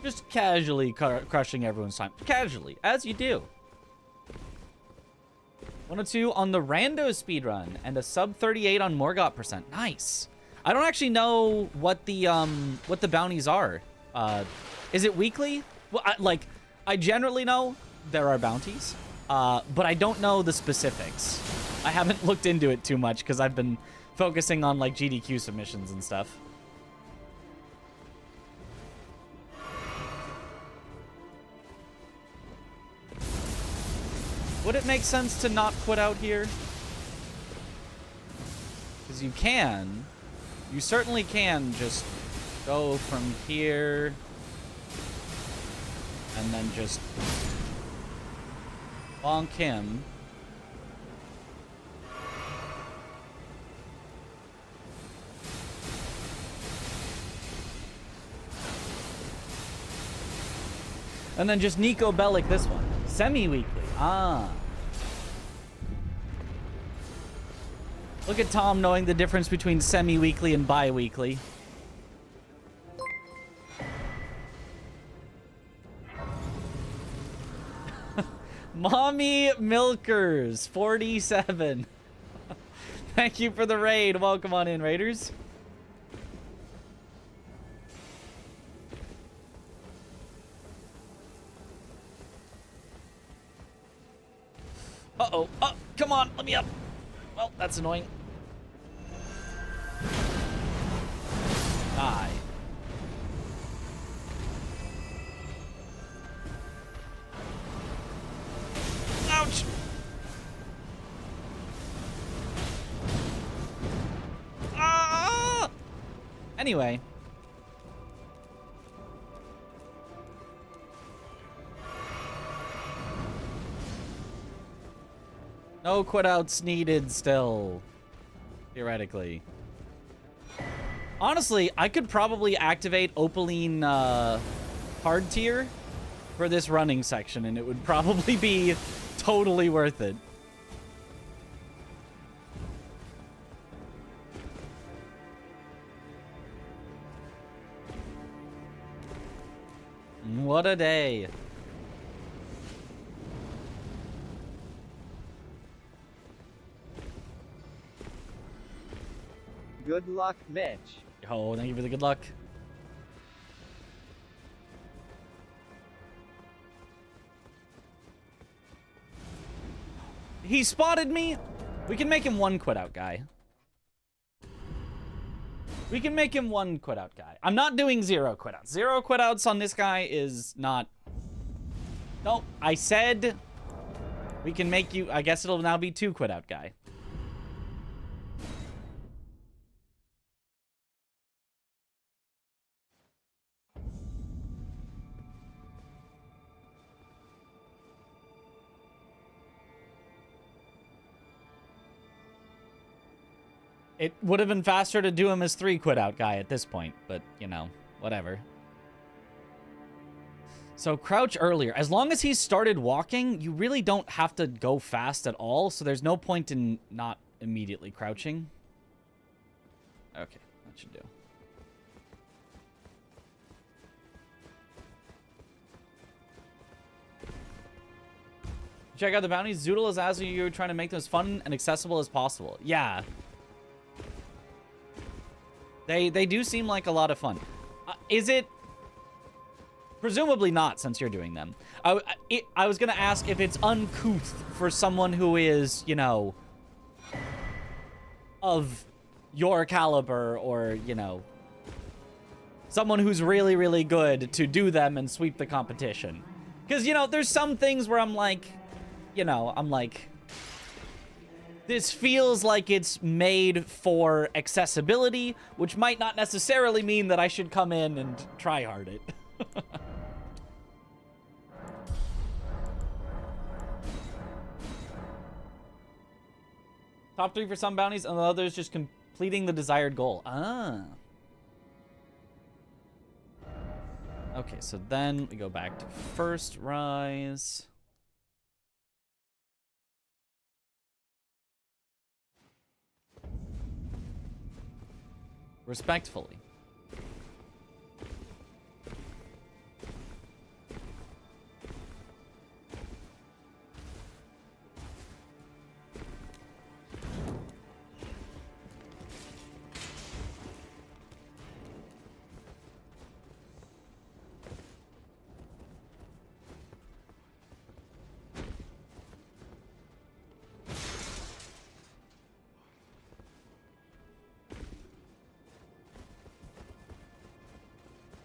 Just casually crushing everyone's time. Casually, as you do. 102 on the rando speedrun and a sub 38 on Morgott percent. Nice. I don't actually know what the bounties are. Is it weekly? Well, I generally know there are bounties, but I don't know the specifics. I haven't looked into it too much because I've been focusing on like GDQ submissions and stuff. Would it make sense to not quit out here? Because you can. You certainly can just go from here and then just bonk him. And then just Nico Bellic this one. Semi-weekly. Ah. Look at Tom knowing the difference between semi-weekly and bi-weekly. Mommy Milkers 47. Thank you for the raid. Welcome on in, raiders. Uh-oh. Oh, come on. Let me up. Well, that's annoying. Die. Ouch. Ah! Anyway. No quit outs needed still. Theoretically. Honestly, I could probably activate Opaline hard tier for this running section, and it would probably be totally worth it. What a day. Good luck, Mitch. Oh, thank you for the good luck. He spotted me. We can make him one quit out guy. We can make him one quit out guy. I'm not doing 0 quit outs. 0 quit outs on this guy is not. No, I said we can make you. I guess it'll now be 2 quit out guy. It would have been faster to do him as 3 quit out guy at this point, but, you know, whatever. So crouch earlier. As long as he's started walking, you really don't have to go fast at all, so there's no point in not immediately crouching. Okay, that should do. Check out the bounties. Zoodle is asking you trying to make them as fun and accessible as possible. Yeah. They do seem like a lot of fun. Is it... Presumably not, since you're doing them. I was gonna ask if it's uncouth for someone who is, you know, of your caliber, or, you know, someone who's really, really good to do them and sweep the competition. Because, you know, there's some things where I'm like, you know, I'm like, this feels like it's made for accessibility, which might not necessarily mean that I should come in and try hard it. Top 3 for some bounties, and the others just completing the desired goal. Ah. Okay, so then we go back to first rise. Respectfully.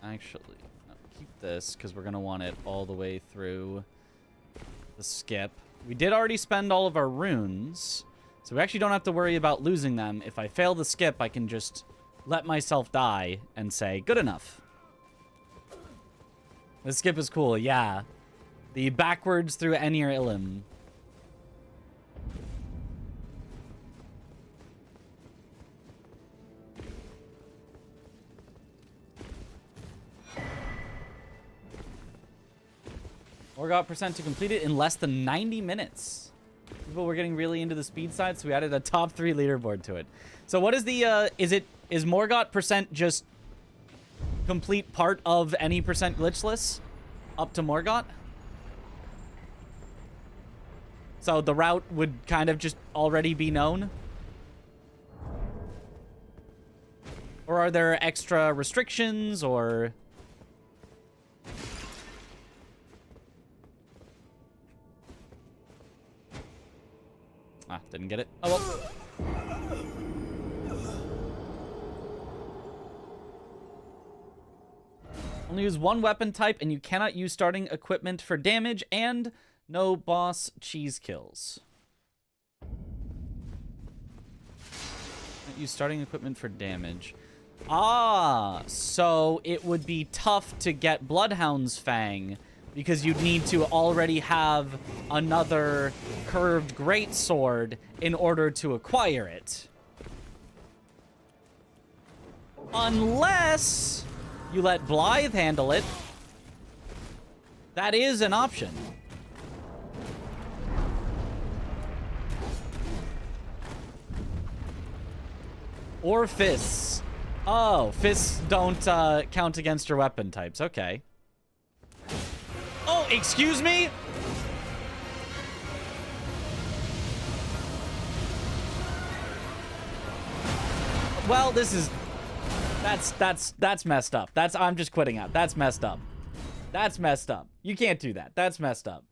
Actually, no, keep this, because we're going to want it all the way through the skip. We did already spend all of our runes, so we actually don't have to worry about losing them. If I fail the skip, I can just let myself die and say, good enough. The skip is cool, yeah. The backwards through Enir Illim. Or got percent to complete it in less than 90 minutes. People were getting really into the speed side, so we added a top 3 leaderboard to it. So what is the, is Morgott percent just complete part of any percent glitchless up to Morgott? So the route would kind of just already be known? Or are there extra restrictions, or... Ah, didn't get it. Oh, well. Only use one weapon type, and you cannot use starting equipment for damage, and no boss cheese kills. Can't use starting equipment for damage. Ah, so it would be tough to get Bloodhound's Fang, because you'd need to already have another curved greatsword in order to acquire it. Unless you let Blythe handle it. That is an option. Or fists. Oh, fists don't count against your weapon types. Okay. Oh, excuse me? Well, this is... That's messed up. I'm just quitting out. That's messed up. That's messed up. You can't do that. That's messed up.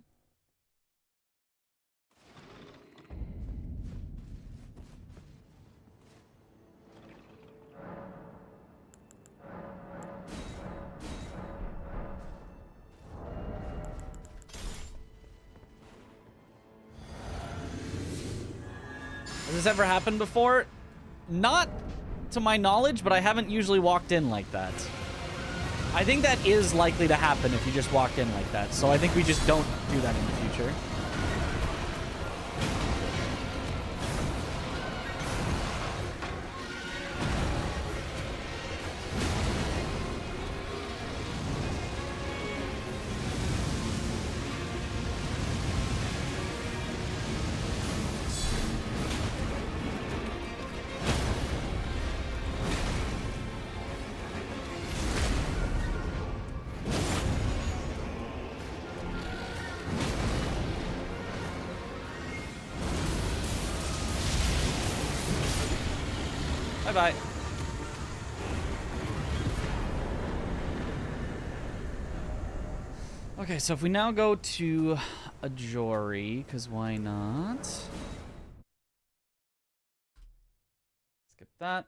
Has this ever happened before? Not to my knowledge, but I haven't usually walked in like that. I think that is likely to happen if you just walk in like that, so I think we just don't do that in the future. Bye-bye. Okay, so if we now go to Ajori, because why not? Skip that.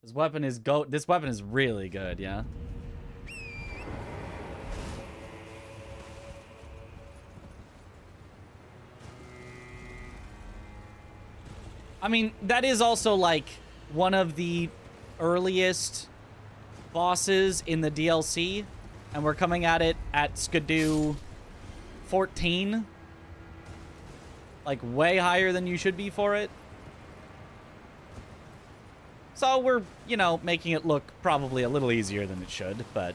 This weapon is This weapon is really good, yeah. I mean, that is also like one of the earliest bosses in the DLC, and we're coming at it at Skidoo 14. Like, way higher than you should be for it. So we're, you know, making it look probably a little easier than it should, but...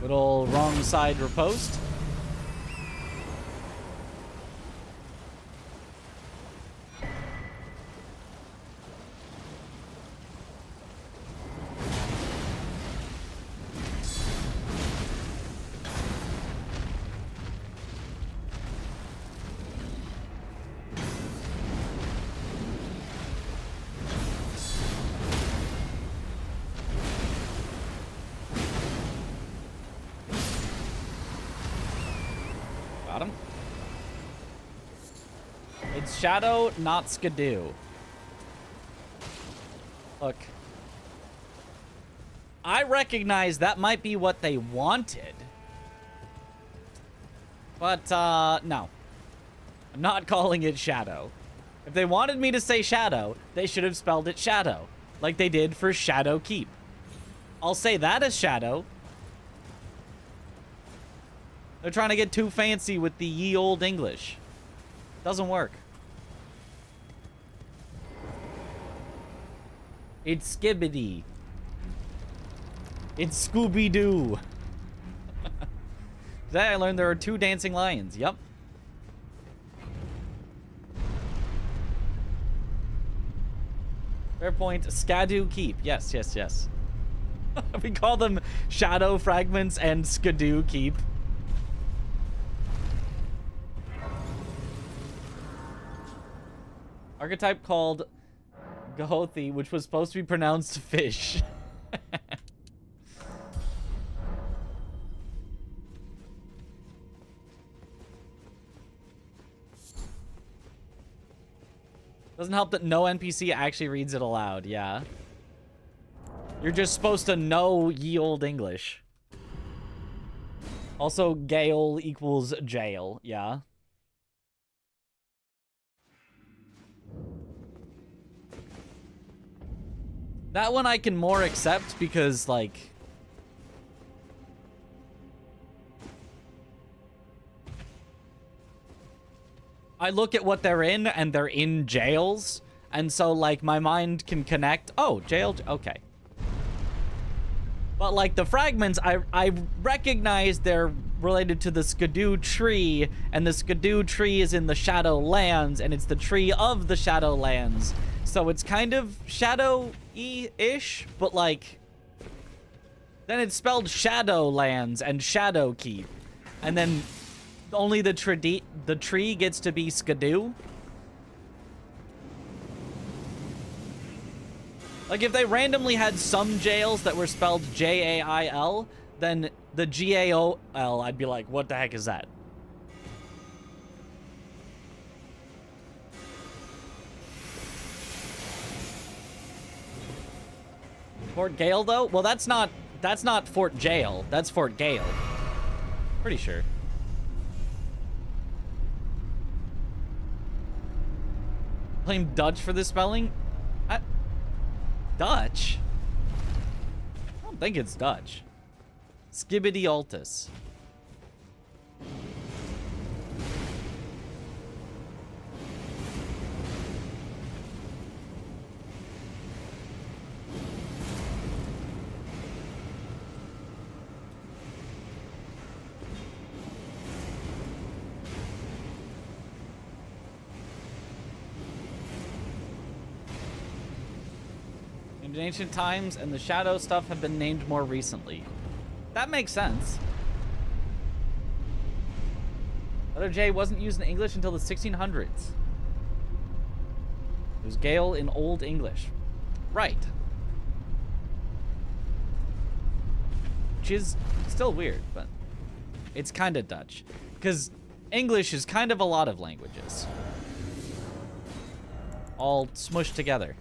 Little wrong side riposte. Got him. It's Shadow, not Skidoo. Look. I recognize that might be what they wanted. But, no. I'm not calling it Shadow. If they wanted me to say Shadow, they should have spelled it Shadow. Like they did for Shadow Keep. I'll say that as Shadow. They're trying to get too fancy with the ye old English. Doesn't work. It's Skibbity. It's Scooby-Doo. Today I learned there are 2 dancing lions. Yep. Fair point. Skadoo Keep. Yes, yes, yes. We call them Shadow Fragments and Skadoo Keep. Archetype called Gahothi, which was supposed to be pronounced fish. Doesn't help that no NPC actually reads it aloud, yeah. You're just supposed to know ye old English. Also, Gale equals jail, yeah. That one I can more accept because, like... I look at what they're in, and they're in jails. And so, like, my mind can connect. Oh, jail, okay. But, like, the fragments, I recognize they're related to the Skidoo tree. And the Skidoo tree is in the Shadowlands, and it's the tree of the Shadowlands. So it's kind of Shadow-y-ish, but, like... Then it's spelled Shadowlands and Shadowkeep. And then only the tree gets to be Skidoo. Like, if they randomly had some jails that were spelled J-A-I-L, then the G-A-O-L, I'd be like, what the heck is that? Fort Gale, though? Well, that's not Fort Jail. That's Fort Gale. Pretty sure. Blame Dutch for this spelling? Dutch? I don't think it's Dutch. Skibbity Altus. named in ancient times, and the shadow stuff have been named more recently. That makes sense. Letter J wasn't used in English until the 1600s. It was Gale in Old English. Right. Which is still weird, but it's kind of Dutch. Because English is kind of a lot of languages. All smushed together.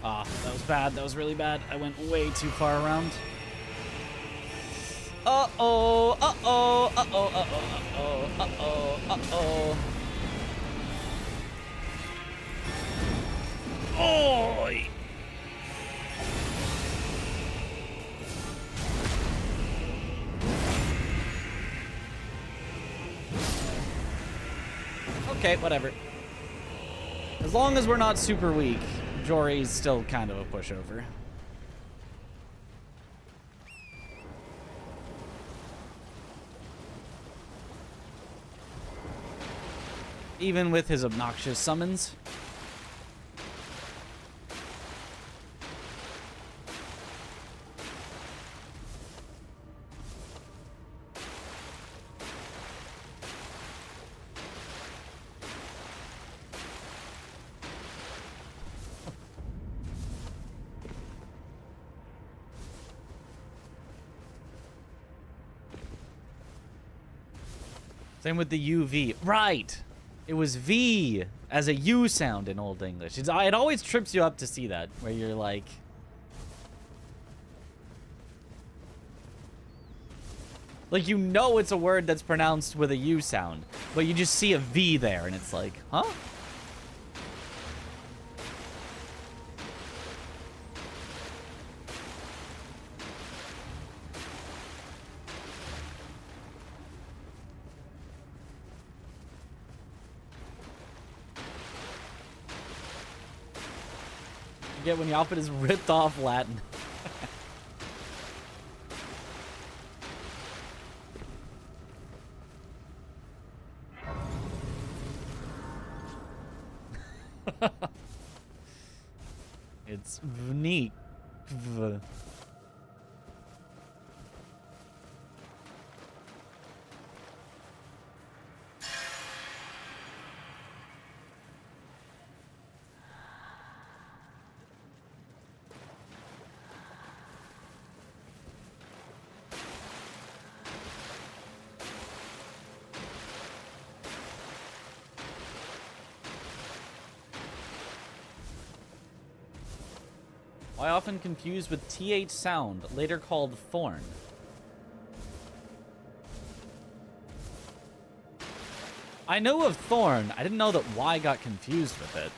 Ah, that was bad. That was really bad. I went way too far around. Uh-oh, uh-oh, uh-oh, uh-oh, uh-oh, uh-oh, uh-oh. Oy! Okay, whatever. As long as we're not super weak, Jory's still kind of a pushover. Even with his obnoxious summons. Same with the UV. Right! It was V as a U sound in Old English. It always trips you up to see that, where you're like... Like, you know it's a word that's pronounced with a U sound, but you just see a V there, and it's like, huh? Get when Yapit is ripped off Latin. It's neat. Why often confused with TH sound, later called thorn? I know of thorn. I didn't know that Y got confused with it.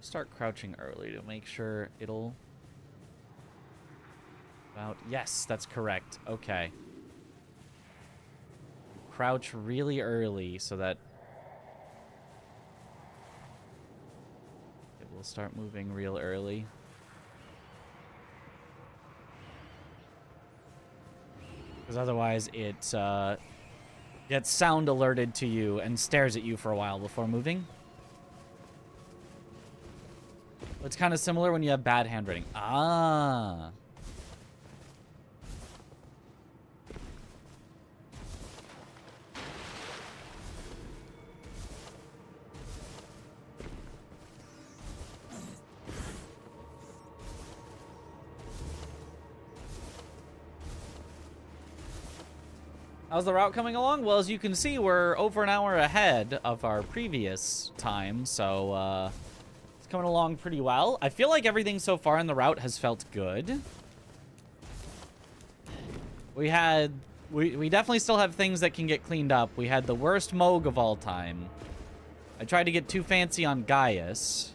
Start crouching early to make sure it'll... Yes, that's correct. Okay. Crouch really early so that it will start moving real early. Because otherwise it gets sound alerted to you and stares at you for a while before moving. It's kind of similar when you have bad handwriting. Ah. How's the route coming along? Well, as you can see, we're over an hour ahead of our previous time, so it's coming along pretty well. I feel like everything so far in the route has felt good. We definitely still have things that can get cleaned up. We had the worst Moog of all time. I tried to get too fancy on Gaius.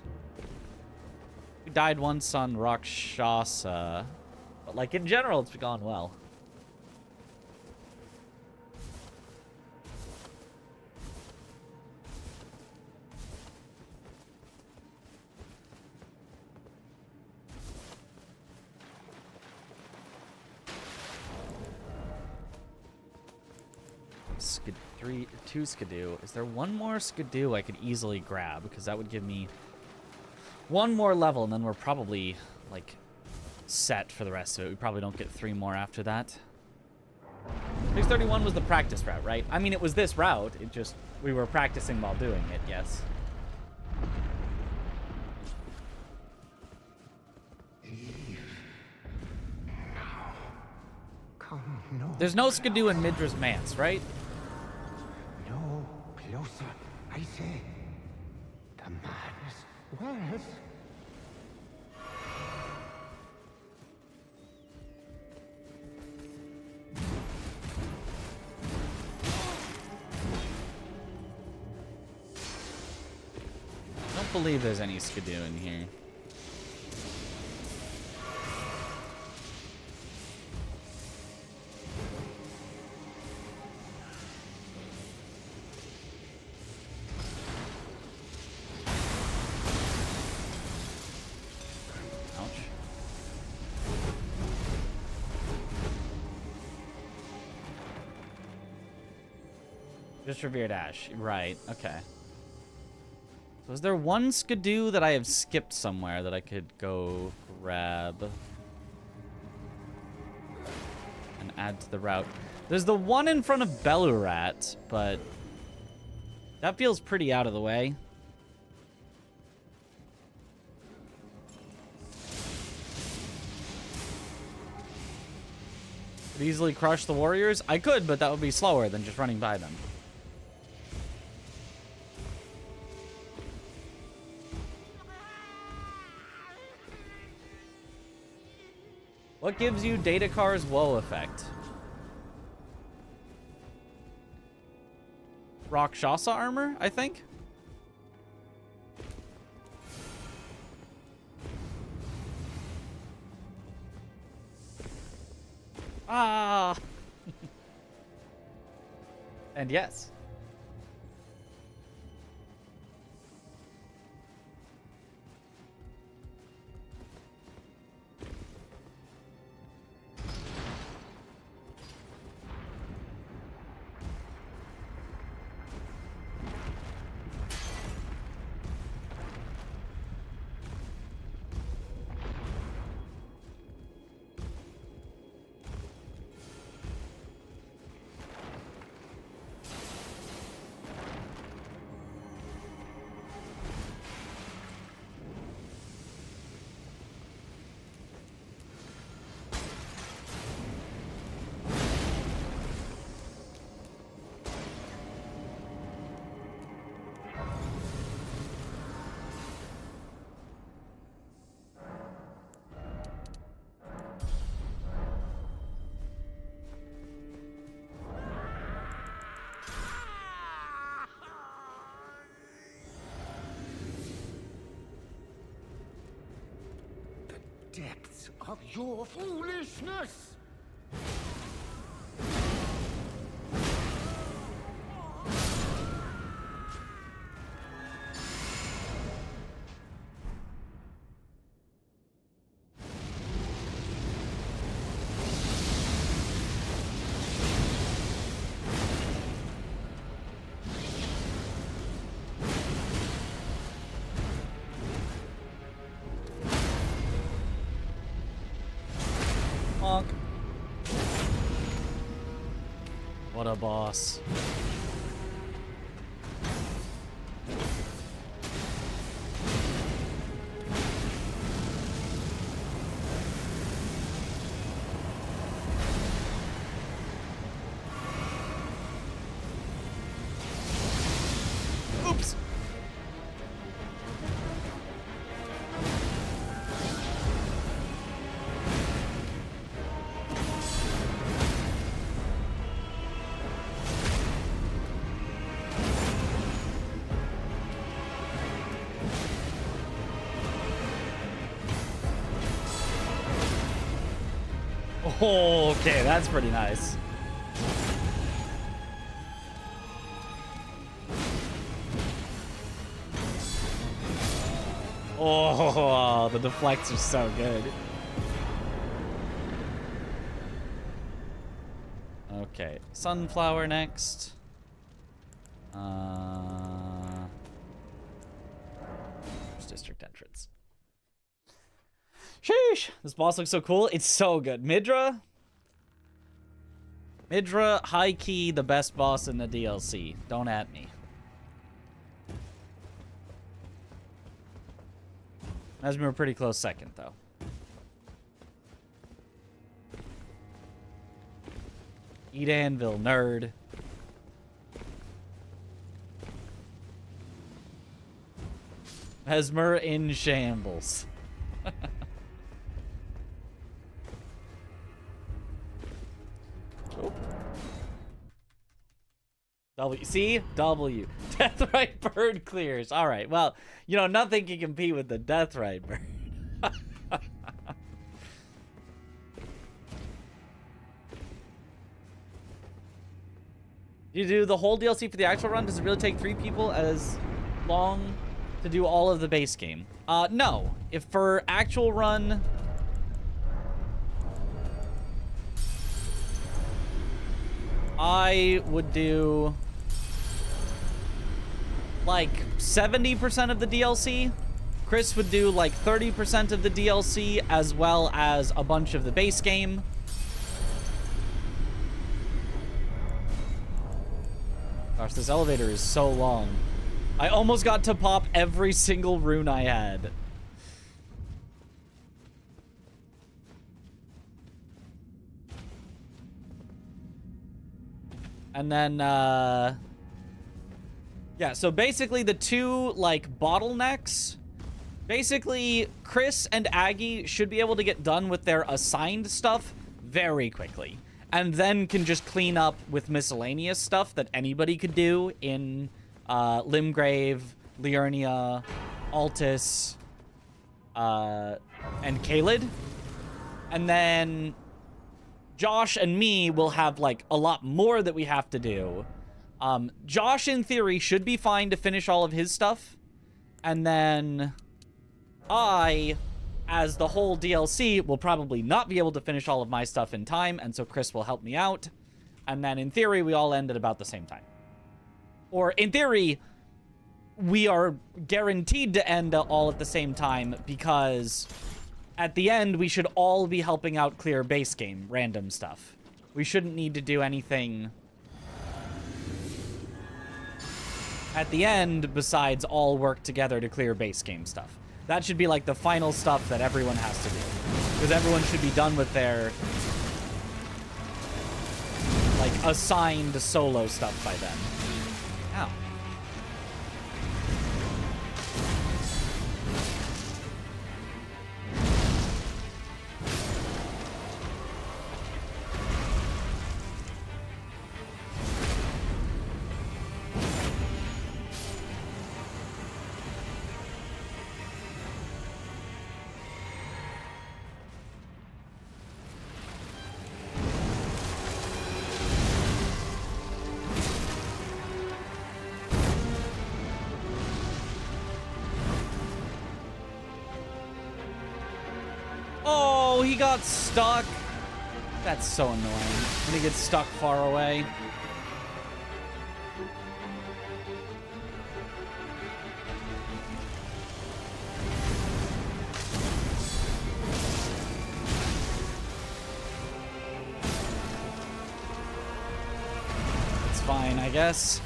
We died once on Rakshasa. But, like, in general, it's gone well. Two Skidoo. Is there one more Skidoo I could easily grab? Because that would give me one more level, and then we're probably, like, set for the rest of it. We probably don't get 3 more after that. 631 was the practice route, right? I mean, it was this route. It just, we were practicing while doing it, yes. Come no. There's no Skidoo in Midra's Manse, right? No closer, I say. The man's words. I don't believe there's any Skidoo in here. Just revered ash. Right, okay. So is there one Skidoo that I have skipped somewhere that I could go grab and add to the route? There's the one in front of Belurat, but that feels pretty out of the way. Could easily crush the warriors? I could, but that would be slower than just running by them. What gives you Datakar's woe effect? Rakshasa armor, I think? Ah! And yes. Depths of your foolishness! Honk. What a boss. Oh, okay, that's pretty nice. Oh, the deflects are so good. Okay, sunflower next. There's district entrance. Sheesh, this boss looks so cool. It's so good. Midra, high key, the best boss in the DLC. Don't at me. Mesmer, pretty close second, though. Eat anvil, nerd. Mesmer in shambles. Oh. W. See? W. Deathrite bird clears. All right. Well, you know, nothing can compete with the Deathrite bird. You do the whole DLC for the actual run? Does it really take 3 people as long to do all of the base game? No. If for actual run... I would do... like 70% of the DLC. Chris would do like 30% of the DLC as well as a bunch of the base game. Gosh, this elevator is so long. I almost got to pop every single rune I had. And then, yeah, so basically the two, like, bottlenecks. Basically, Chris and Aggie should be able to get done with their assigned stuff very quickly. And then can just clean up with miscellaneous stuff that anybody could do in Limgrave, Liurnia, Altus, and Kaled. And then Josh and me will have, like, a lot more that we have to do. Josh, in theory, should be fine to finish all of his stuff. And then I, as the whole DLC, will probably not be able to finish all of my stuff in time, and so Chris will help me out. And then, in theory, we all end at about the same time. Or, in theory, we are guaranteed to end all at the same time, because at the end, we should all be helping out clear base game, random stuff. We shouldn't need to do anything at the end besides all work together to clear base game stuff. That should be like the final stuff that everyone has to do. Because everyone should be done with their, like, assigned solo stuff by then. Ow. Oh, he got stuck. That's so annoying when he gets stuck far away. It's fine, I guess.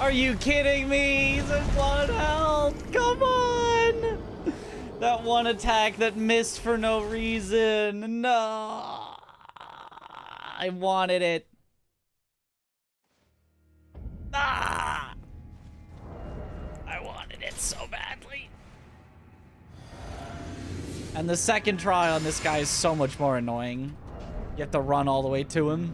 Are you kidding me? He's at 1 health. Come on. That one attack that missed for no reason. No. I wanted it. Ah! I wanted it so badly. And the second try on this guy is so much more annoying. You have to run all the way to him.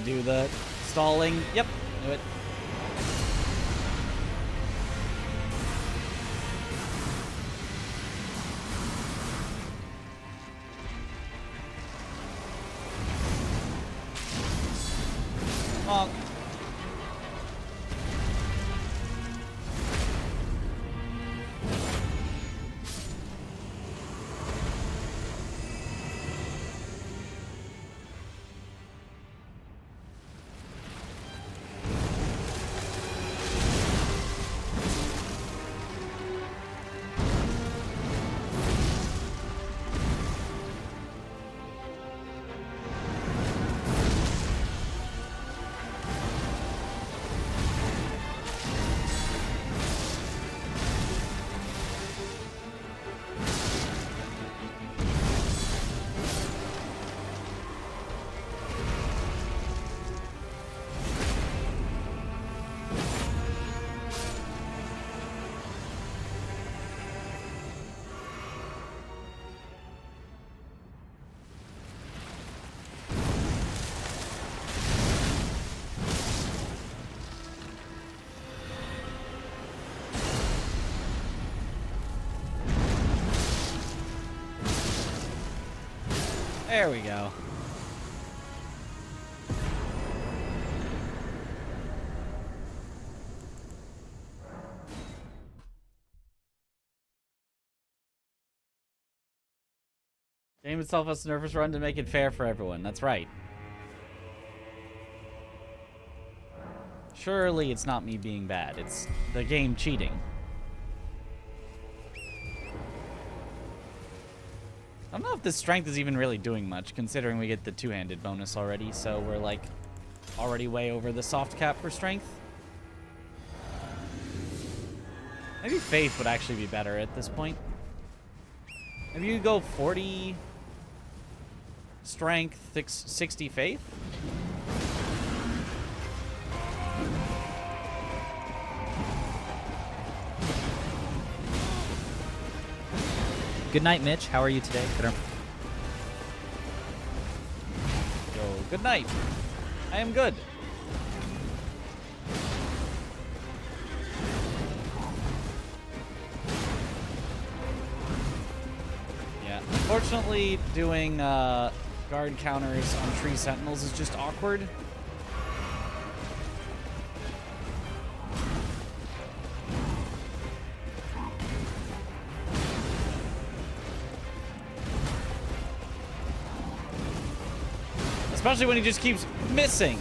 Do the stalling. Yep, knew it. Bonk. There we go. Game itself has a nervous run to make it fair for everyone. That's right. Surely it's not me being bad. It's the game cheating. I don't know if this strength is even really doing much, considering we get the two-handed bonus already, so we're, like, already way over the soft cap for strength. Maybe faith would actually be better at this point. Maybe you go 40 strength, 60 faith? Good night, Mitch. How are you today? Good night. I am good. Yeah, unfortunately, doing guard counters on tree sentinels is just awkward. Especially when he just keeps missing.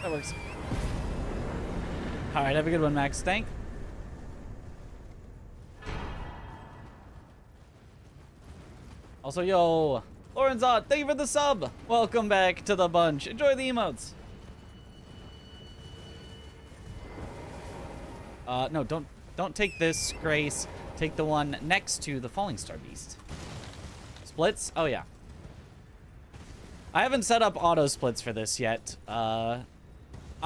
That works. All right, have a good one, Max. Thank. Also, yo, Lorenzot, thank you for the sub. Welcome back to the bunch. Enjoy the emotes. No, don't take this, Grace. Take the one next to the Falling Star Beast. Splits? Oh, yeah. I haven't set up auto splits for this yet. I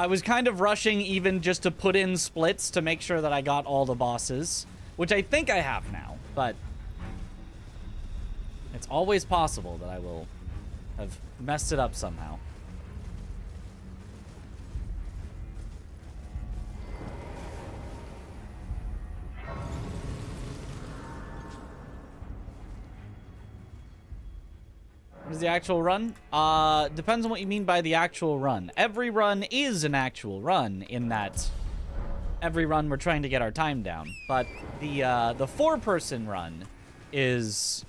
was kind of rushing even just to put in splits to make sure that I got all the bosses, which I think I have now, but it's always possible that I will have messed it up somehow. What is the actual run? Depends on what you mean by the actual run. Every run is an actual run in that every run we're trying to get our time down. But the four-person run is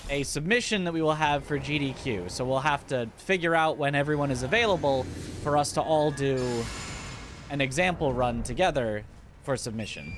a submission that we will have for GDQ. So we'll have to figure out when everyone is available for us to all do an example run together for submission.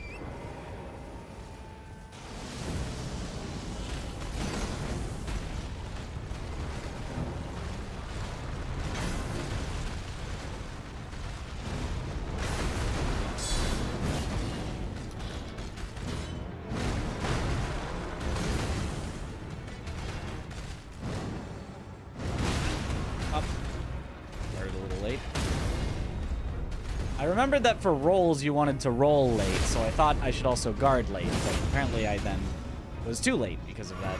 I remembered that for rolls you wanted to roll late, so I thought I should also guard late, but apparently I then was too late because of that.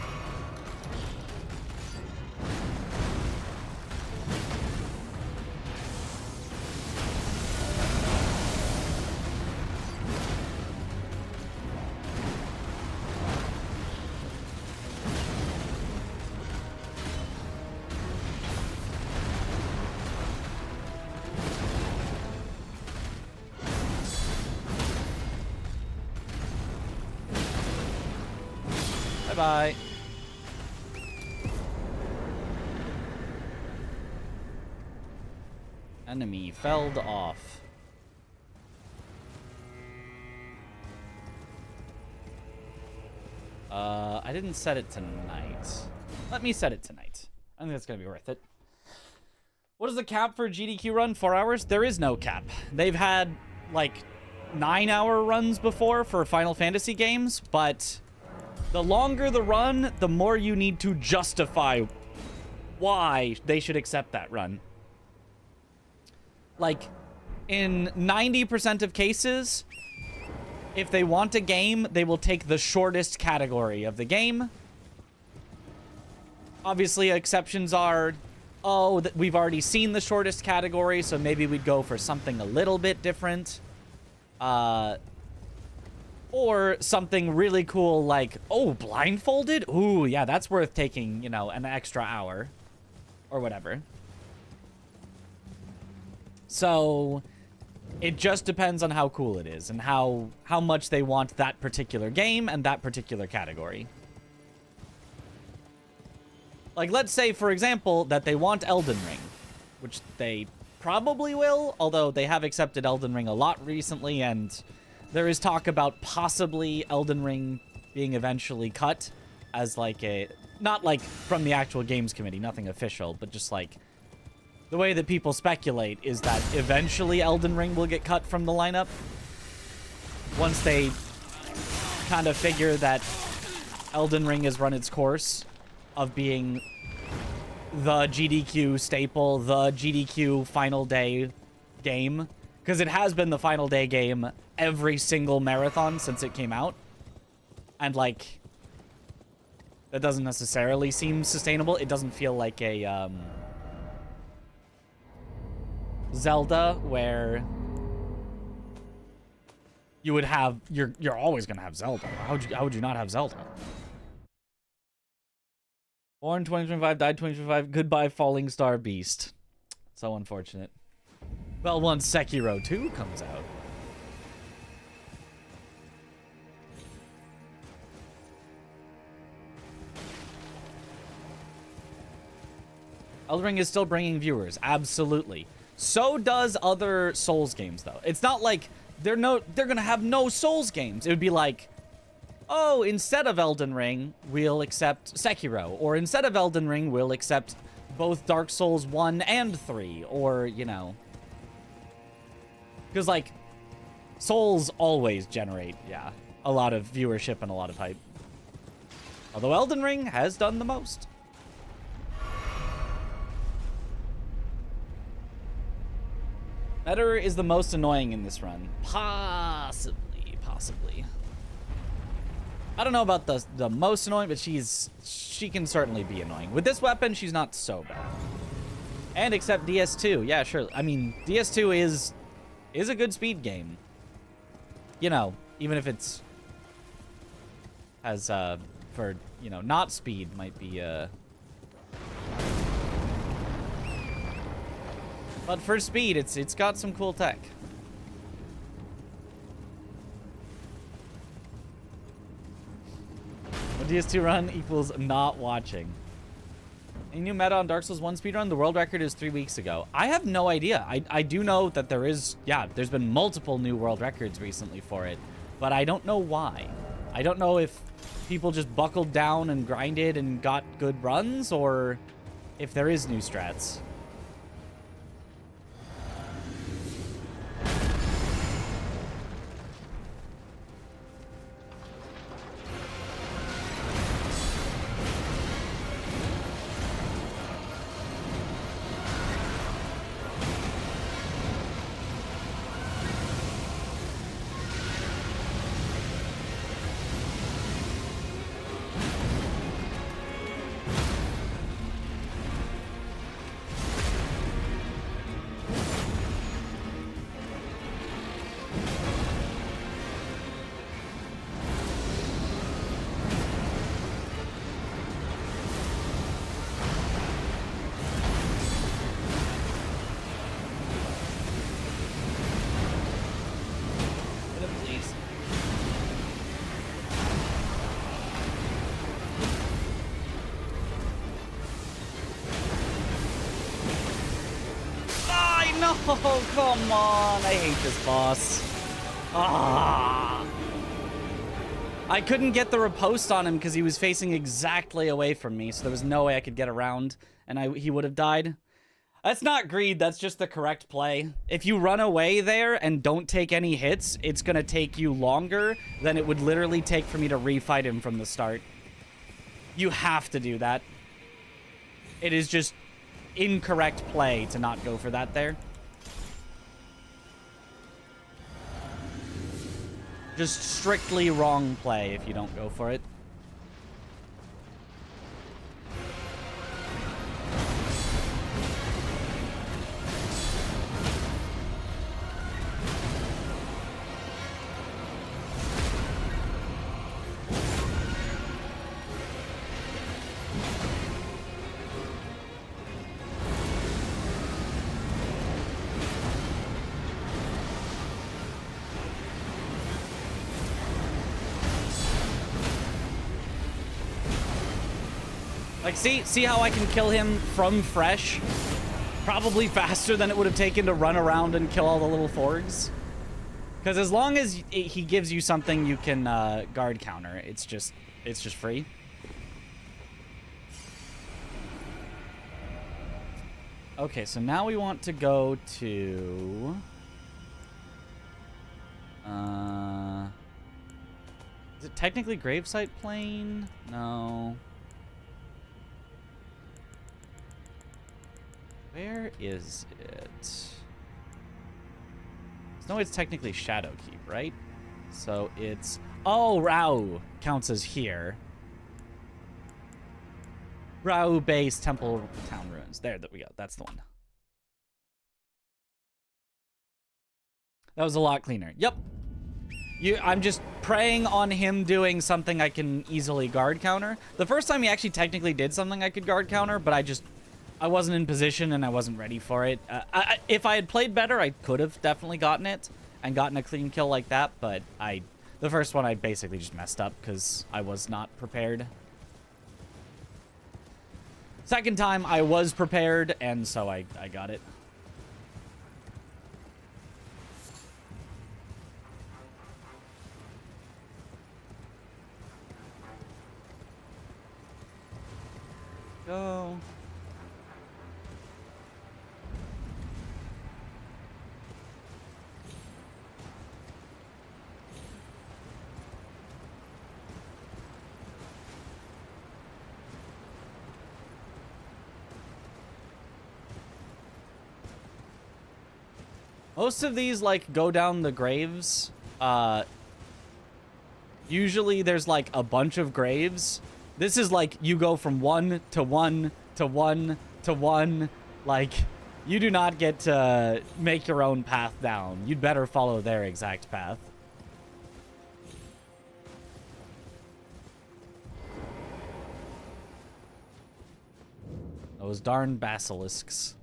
Bye-bye. Enemy felled off. I didn't set it tonight. Let me set it tonight. I think that's gonna be worth it. What is the cap for GDQ run? 4 hours? There is no cap. They've had, like, 9-hour runs before for Final Fantasy games, but the longer the run, the more you need to justify why they should accept that run. Like, in 90% of cases, if they want a game, they will take the shortest category of the game. Obviously, exceptions are, oh, we've already seen the shortest category, so maybe we'd go for something a little bit different. Or something really cool like, oh, blindfolded? Ooh, yeah, that's worth taking, you know, an extra hour. Or whatever. So, it just depends on how cool it is and how much they want that particular game and that particular category. Like, let's say, for example, that they want Elden Ring, which they probably will, although they have accepted Elden Ring a lot recently, and there is talk about possibly Elden Ring being eventually cut as like a, not like from the actual games committee, nothing official, but just like the way that people speculate is that eventually Elden Ring will get cut from the lineup once they kind of figure that Elden Ring has run its course of being the GDQ staple, the GDQ final day game. Because it has been the final day game every single marathon since it came out. And, like, that doesn't necessarily seem sustainable. It doesn't feel like a, Zelda, where you would have, you're always going to have Zelda. How would you not have Zelda? Born 2025, died 2025, goodbye Falling Star Beast. So unfortunate. Well, once Sekiro 2 comes out. Elden Ring is still bringing viewers, absolutely. So does other Souls games, though. It's not like they're gonna have no Souls games. It would be like, oh, instead of Elden Ring, we'll accept Sekiro. Or instead of Elden Ring, we'll accept both Dark Souls 1 and 3. Or, you know. Because, like, Souls always generate, yeah, a lot of viewership and a lot of hype. Although Elden Ring has done the most. Meteor is the most annoying in this run. Possibly. I don't know about the most annoying, but she can certainly be annoying. With this weapon, she's not so bad. And except DS2, yeah, sure. I mean, DS2 is a good speed game. You know, even if it's has for, you know, not speed might be but for speed, it's got some cool tech. A DS2 run equals not watching. A new meta on Dark Souls 1 speedrun? The world record is 3 weeks ago. I have no idea. I do know that there is, yeah, there's been multiple new world records recently for it, but I don't know why. I don't know if people just buckled down and grinded and got good runs, or if there is new strats. Oh, come on. I hate this boss. Ah. I couldn't get the riposte on him because he was facing exactly away from me, so there was no way I could get around, and he would have died. That's not greed, that's just the correct play. If you run away there and don't take any hits, it's going to take you longer than it would literally take for me to refight him from the start. You have to do that. It is just incorrect play to not go for that there. Just strictly wrong play if you don't go for it. Like, see how I can kill him from fresh? Probably faster than it would have taken to run around and kill all the little Thorgs. Because as long as he gives you something you can guard counter, it's just free. Okay, so now we want to go to... is it technically Gravesite Plain? No. Where is it? No, it's technically Shadowkeep, right? So it's... Oh, Rao counts as here. Rao Base Temple Town Ruins. There we go. That's the one. That was a lot cleaner. Yep. I'm just preying on him doing something I can easily guard counter. The first time he actually technically did something I could guard counter, but I wasn't in position and I wasn't ready for it. If I had played better, I could have definitely gotten it and gotten a clean kill like that, but the first one I basically just messed up because I was not prepared. Second time, I was prepared, and so I got it. Go. Most of these, like, go down the graves. Usually there's, like, a bunch of graves. This is, like, you go from 1 to 1 to 1 to 1. Like, you do not get to make your own path down. You'd better follow their exact path. Those darn basilisks.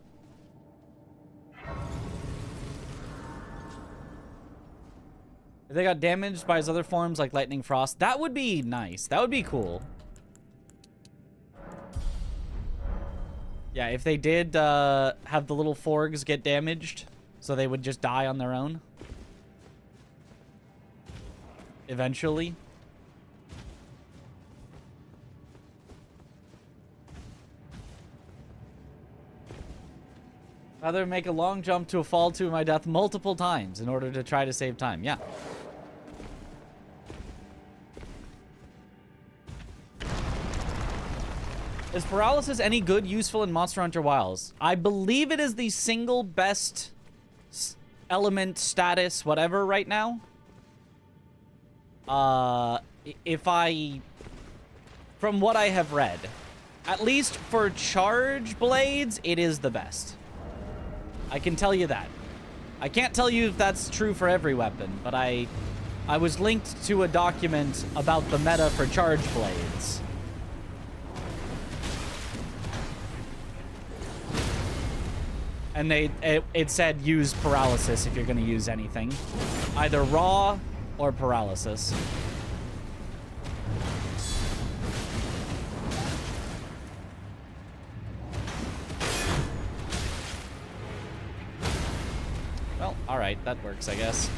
If they got damaged by his other forms like lightning frost, that would be nice. That would be cool. Yeah, if they did have the little forgs get damaged, so they would just die on their own. Eventually. Rather make a long jump to a fall to my death multiple times in order to try to save time. Yeah. Is paralysis any good, useful in Monster Hunter Wilds? I believe it is the single best element, status, whatever right now. From what I have read, at least for charge blades, it is the best. I can tell you that. I can't tell you if that's true for every weapon, but I was linked to a document about the meta for charge blades. And it said use paralysis if you're going to use anything. Either raw or paralysis. Well, alright, that works, I guess.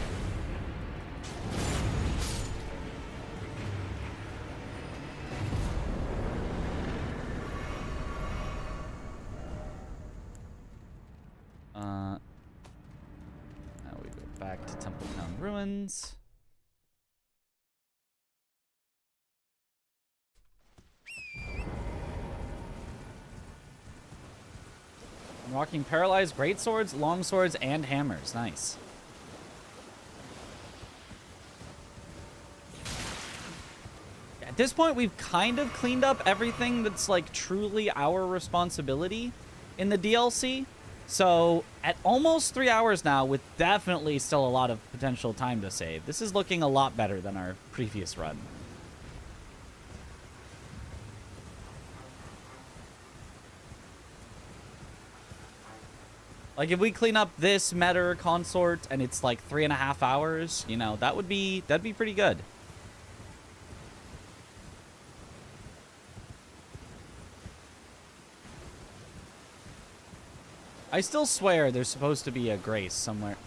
Now we go back to Templetown Ruins. Unlocking paralyzed greatswords, longswords, and hammers. Nice. At this point, we've kind of cleaned up everything that's like truly our responsibility in the DLC. So at almost 3 hours now, with definitely still a lot of potential time to save, this is looking a lot better than our previous run. Like, if we clean up this Metter consort and it's like 3.5 hours, you know, that'd be pretty good. I still swear there's supposed to be a grace somewhere.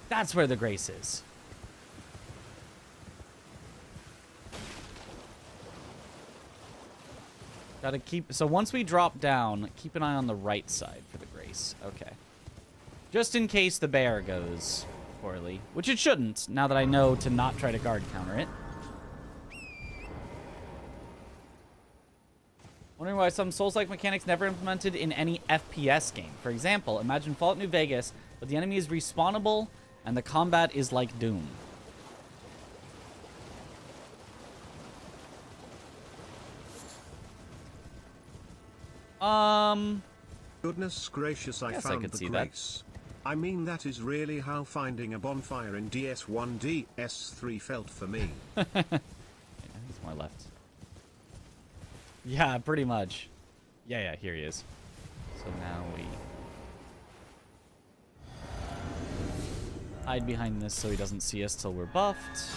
That's where the grace is. Gotta keep... So once we drop down, keep an eye on the right side for the grace. Okay. Just in case the bear goes poorly. Which it shouldn't, now that I know to not try to guard counter it. Wondering why some Souls-like mechanics never implemented in any FPS game. For example, imagine Fallout New Vegas, but the enemy is respawnable and the combat is like Doom. Goodness gracious, I Guess I found could the see that. grace. I mean, that is really how finding a bonfire in DS1 DS3 felt for me. I think it's more left. Yeah, pretty much. Yeah, here he is. So now we hide behind this so he doesn't see us till we're buffed.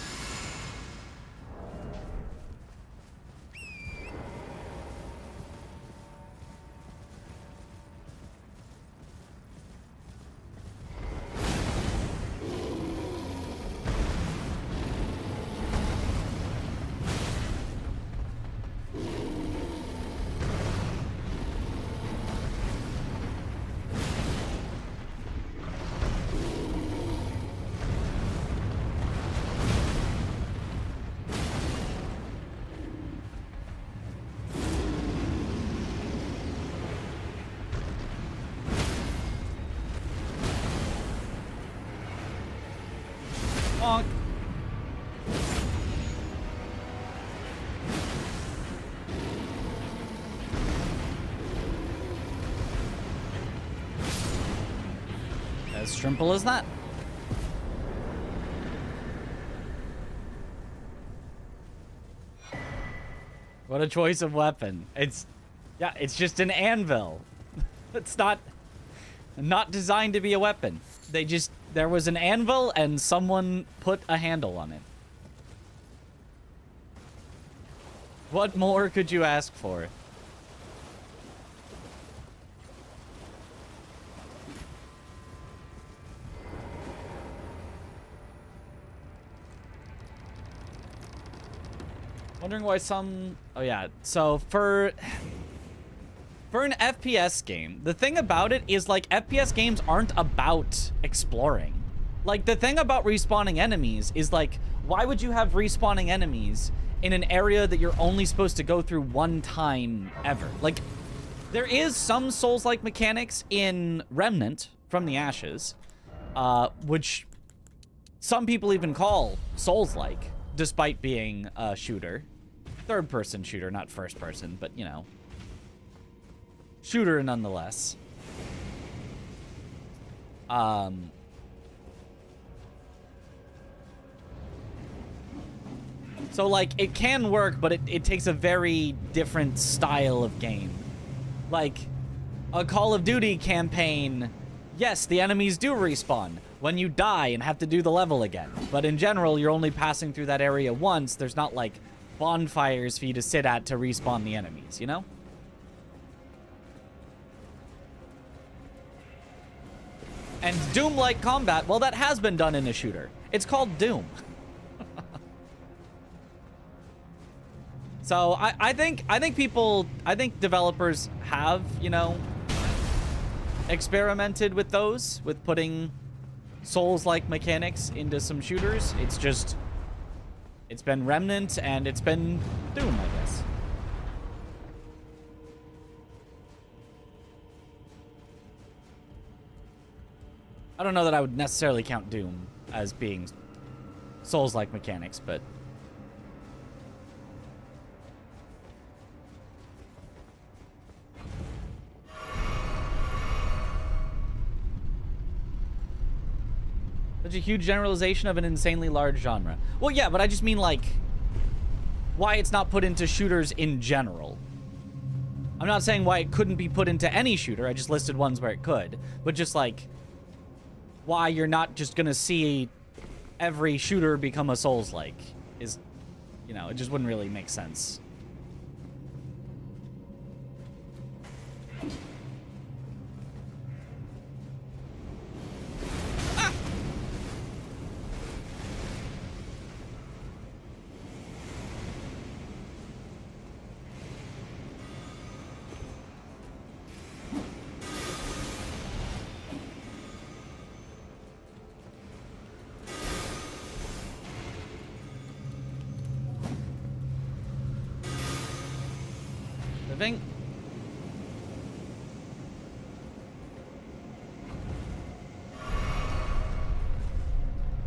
Bonk. As simple as that. What a choice of weapon. Yeah, it's just an anvil. It's not designed to be a weapon. There was an anvil and someone put a handle on it. What more could you ask for? Wondering why some... Oh, yeah. So, for an FPS game, the thing about it is, like, FPS games aren't about exploring. Like, the thing about respawning enemies is, like, why would you have respawning enemies in an area that you're only supposed to go through one time ever? Like, there is some Souls-like mechanics in Remnant from the Ashes, which some people even call Souls-like, despite being a shooter. Third-person shooter, not first-person, but, you know. Shooter nonetheless. So, like, it can work, but it takes a very different style of game. Like, a Call of Duty campaign, yes, the enemies do respawn when you die and have to do the level again. But in general, you're only passing through that area once. There's not, like, bonfires for you to sit at to respawn the enemies, you know? And Doom-like combat, well, that has been done in a shooter. It's called Doom. So I think developers have, you know, experimented with those, with putting Souls-like mechanics into some shooters. It's been Remnant and it's been Doom, I guess. I don't know that I would necessarily count Doom as being Souls-like mechanics, but... Such a huge generalization of an insanely large genre. Well, yeah, but I just mean, like, why it's not put into shooters in general. I'm not saying why it couldn't be put into any shooter. I just listed ones where it could. But just, like, why you're not just gonna see every shooter become a Souls-like is, you know, it just wouldn't really make sense. Living.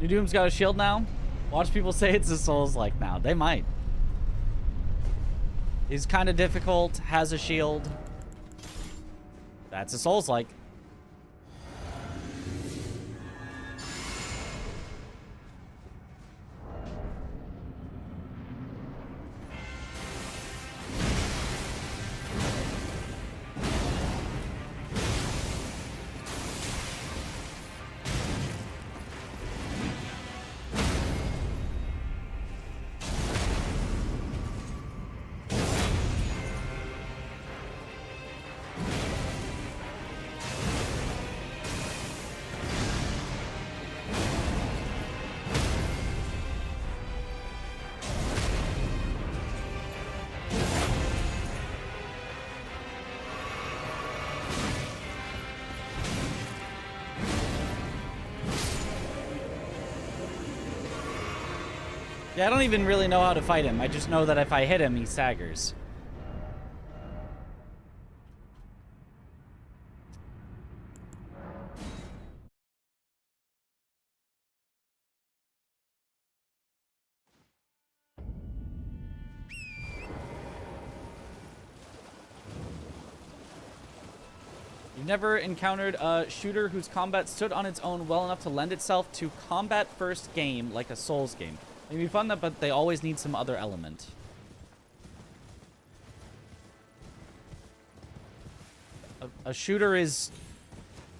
New Doom's got a shield now. Watch people say it's a Souls-like now. They might. He's kind of difficult, has a shield. That's a Souls-like. Yeah, I don't even really know how to fight him. I just know that if I hit him, he staggers. You've never encountered a shooter whose combat stood on its own well enough to lend itself to combat-first game like a Souls game. It can be fun, but they always need some other element. A shooter is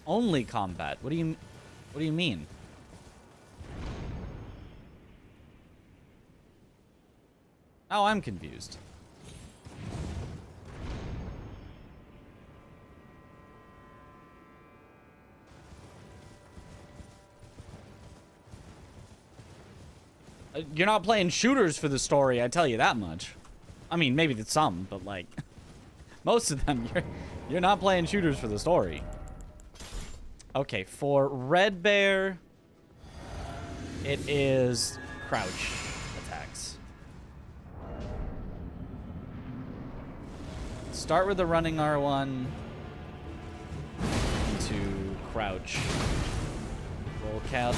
only combat. What do you mean? Oh, I'm confused. You're not playing shooters for the story, I tell you that much. I mean, maybe there's some, but like most of them, you're not playing shooters for the story. Okay, for Red Bear, it is crouch attacks. Start with the running R1 to crouch. Roll couch.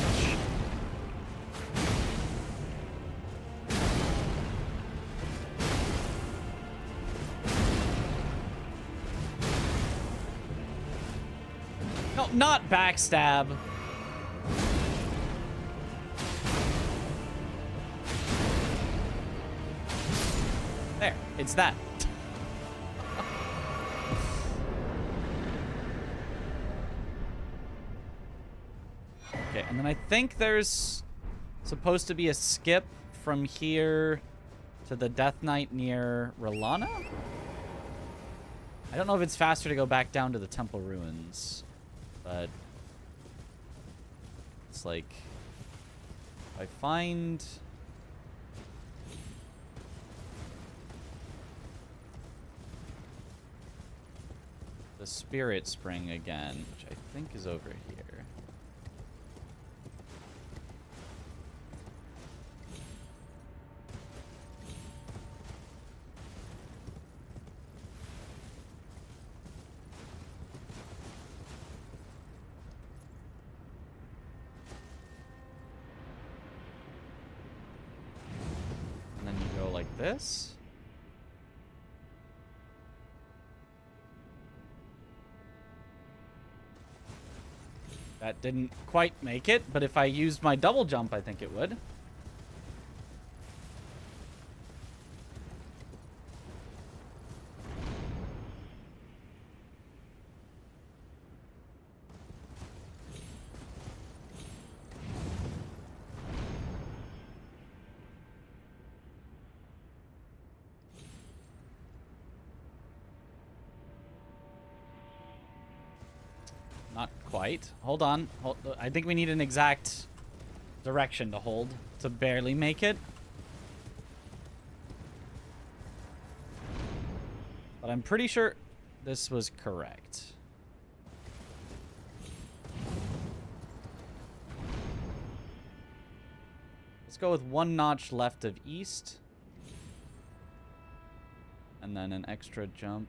No, not backstab. There, it's that. Okay, and then I think there's supposed to be a skip from here to the Death Knight near Rolana? I don't know if it's faster to go back down to the Temple Ruins. But it's like, if I find the Spirit Spring again, which I think is over here. This. That didn't quite make it, but if I used my double jump, I think it would. Not quite. Hold on. I think we need an exact direction to hold to barely make it. But I'm pretty sure this was correct. Let's go with one notch left of east. And then an extra jump.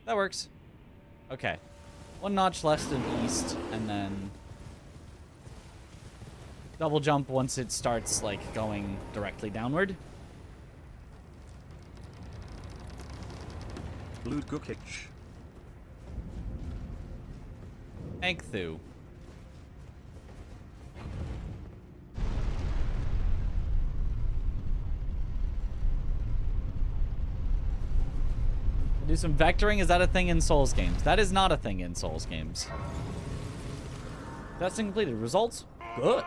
That works. Okay. One notch left of east, and then double jump once it starts, like, going directly downward. Ludgukic. Ankthu. Do some vectoring. Is that a thing in Souls games? That is not a thing in Souls games. Testing completed. Results? Good.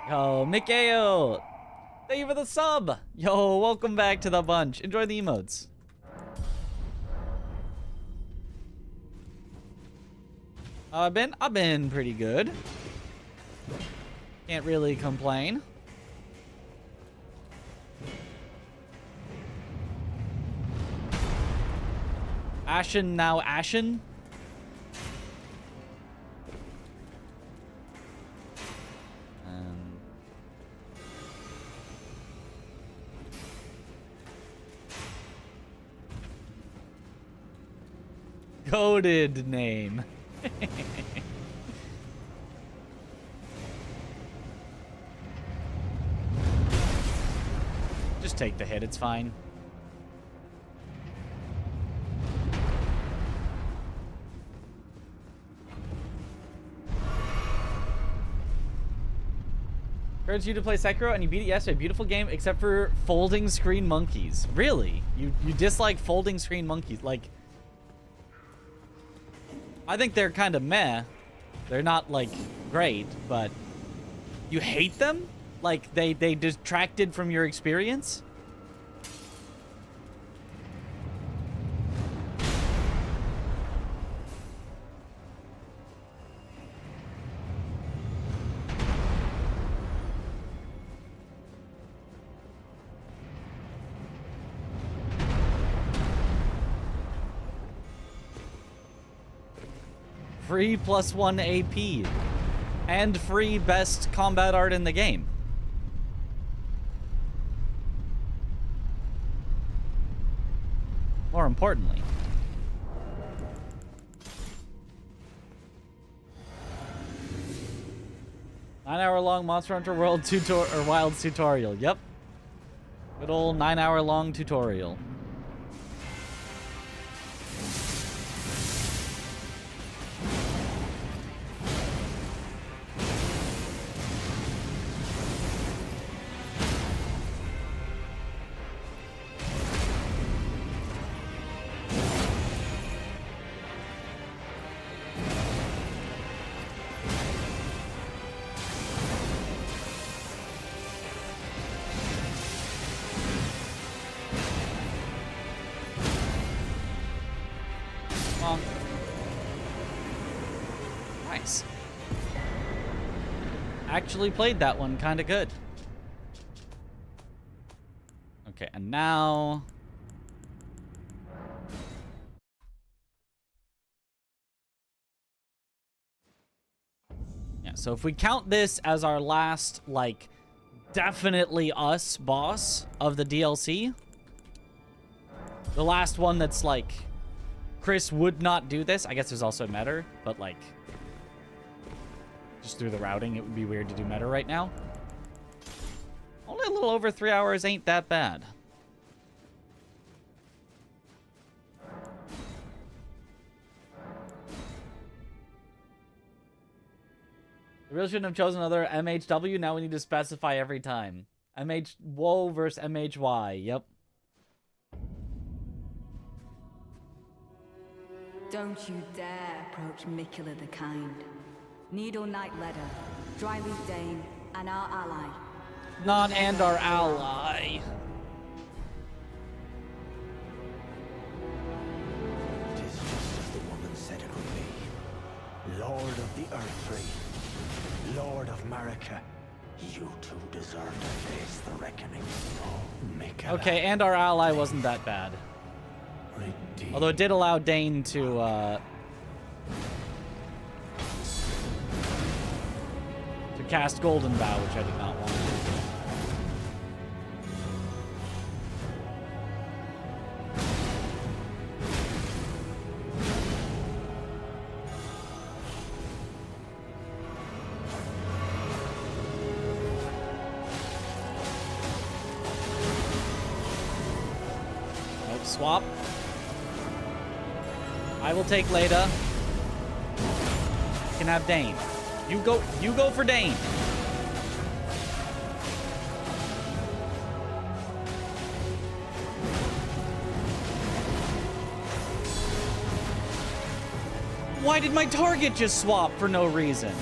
Yo, Mikhail. Thank you for the sub. Yo, welcome back to the bunch. Enjoy the emotes. I've been pretty good. Can't really complain. Ashen now Ashen. Goated name. Just take the hit, it's fine. Encouraged you to play Sekiro and you beat it yesterday. Beautiful game, except for folding screen monkeys. Really? You dislike folding screen monkeys? Like, I think they're kind of meh. They're not, like, great, but you hate them? Like, they detracted from your experience? Free +1 AP. And free best combat art in the game. More importantly. Nine-hour-long Monster Hunter World Wilds tutorial. Yep. Good old 9-hour-long tutorial. Nice. Actually played that one kind of good. Okay, and now... Yeah, so if we count this as our last, like, definitely us boss of the DLC, the last one that's, like, Chris would not do this. I guess there's also meta, but, like, just through the routing, it would be weird to do meta right now. Only a little over 3 hours ain't that bad. We really shouldn't have chosen another MHW. Now we need to specify every time. MH-WO versus MHY. Yep. Don't you dare approach Mikula the Kind. Needle Knight Ledder, Dryleaf Dane, and our ally. Not and our ally. It is just as the woman said it would be. Lord of the Earthtree, Lord of Marika, you two deserve to face the reckoning. Oh, okay, and our ally wasn't that bad. Although it did allow Dane to cast Golden Bow, which I did not want. Nope, swap. I will take Leda. You can have Dane. You go for Dane. Why did my target just swap for no reason?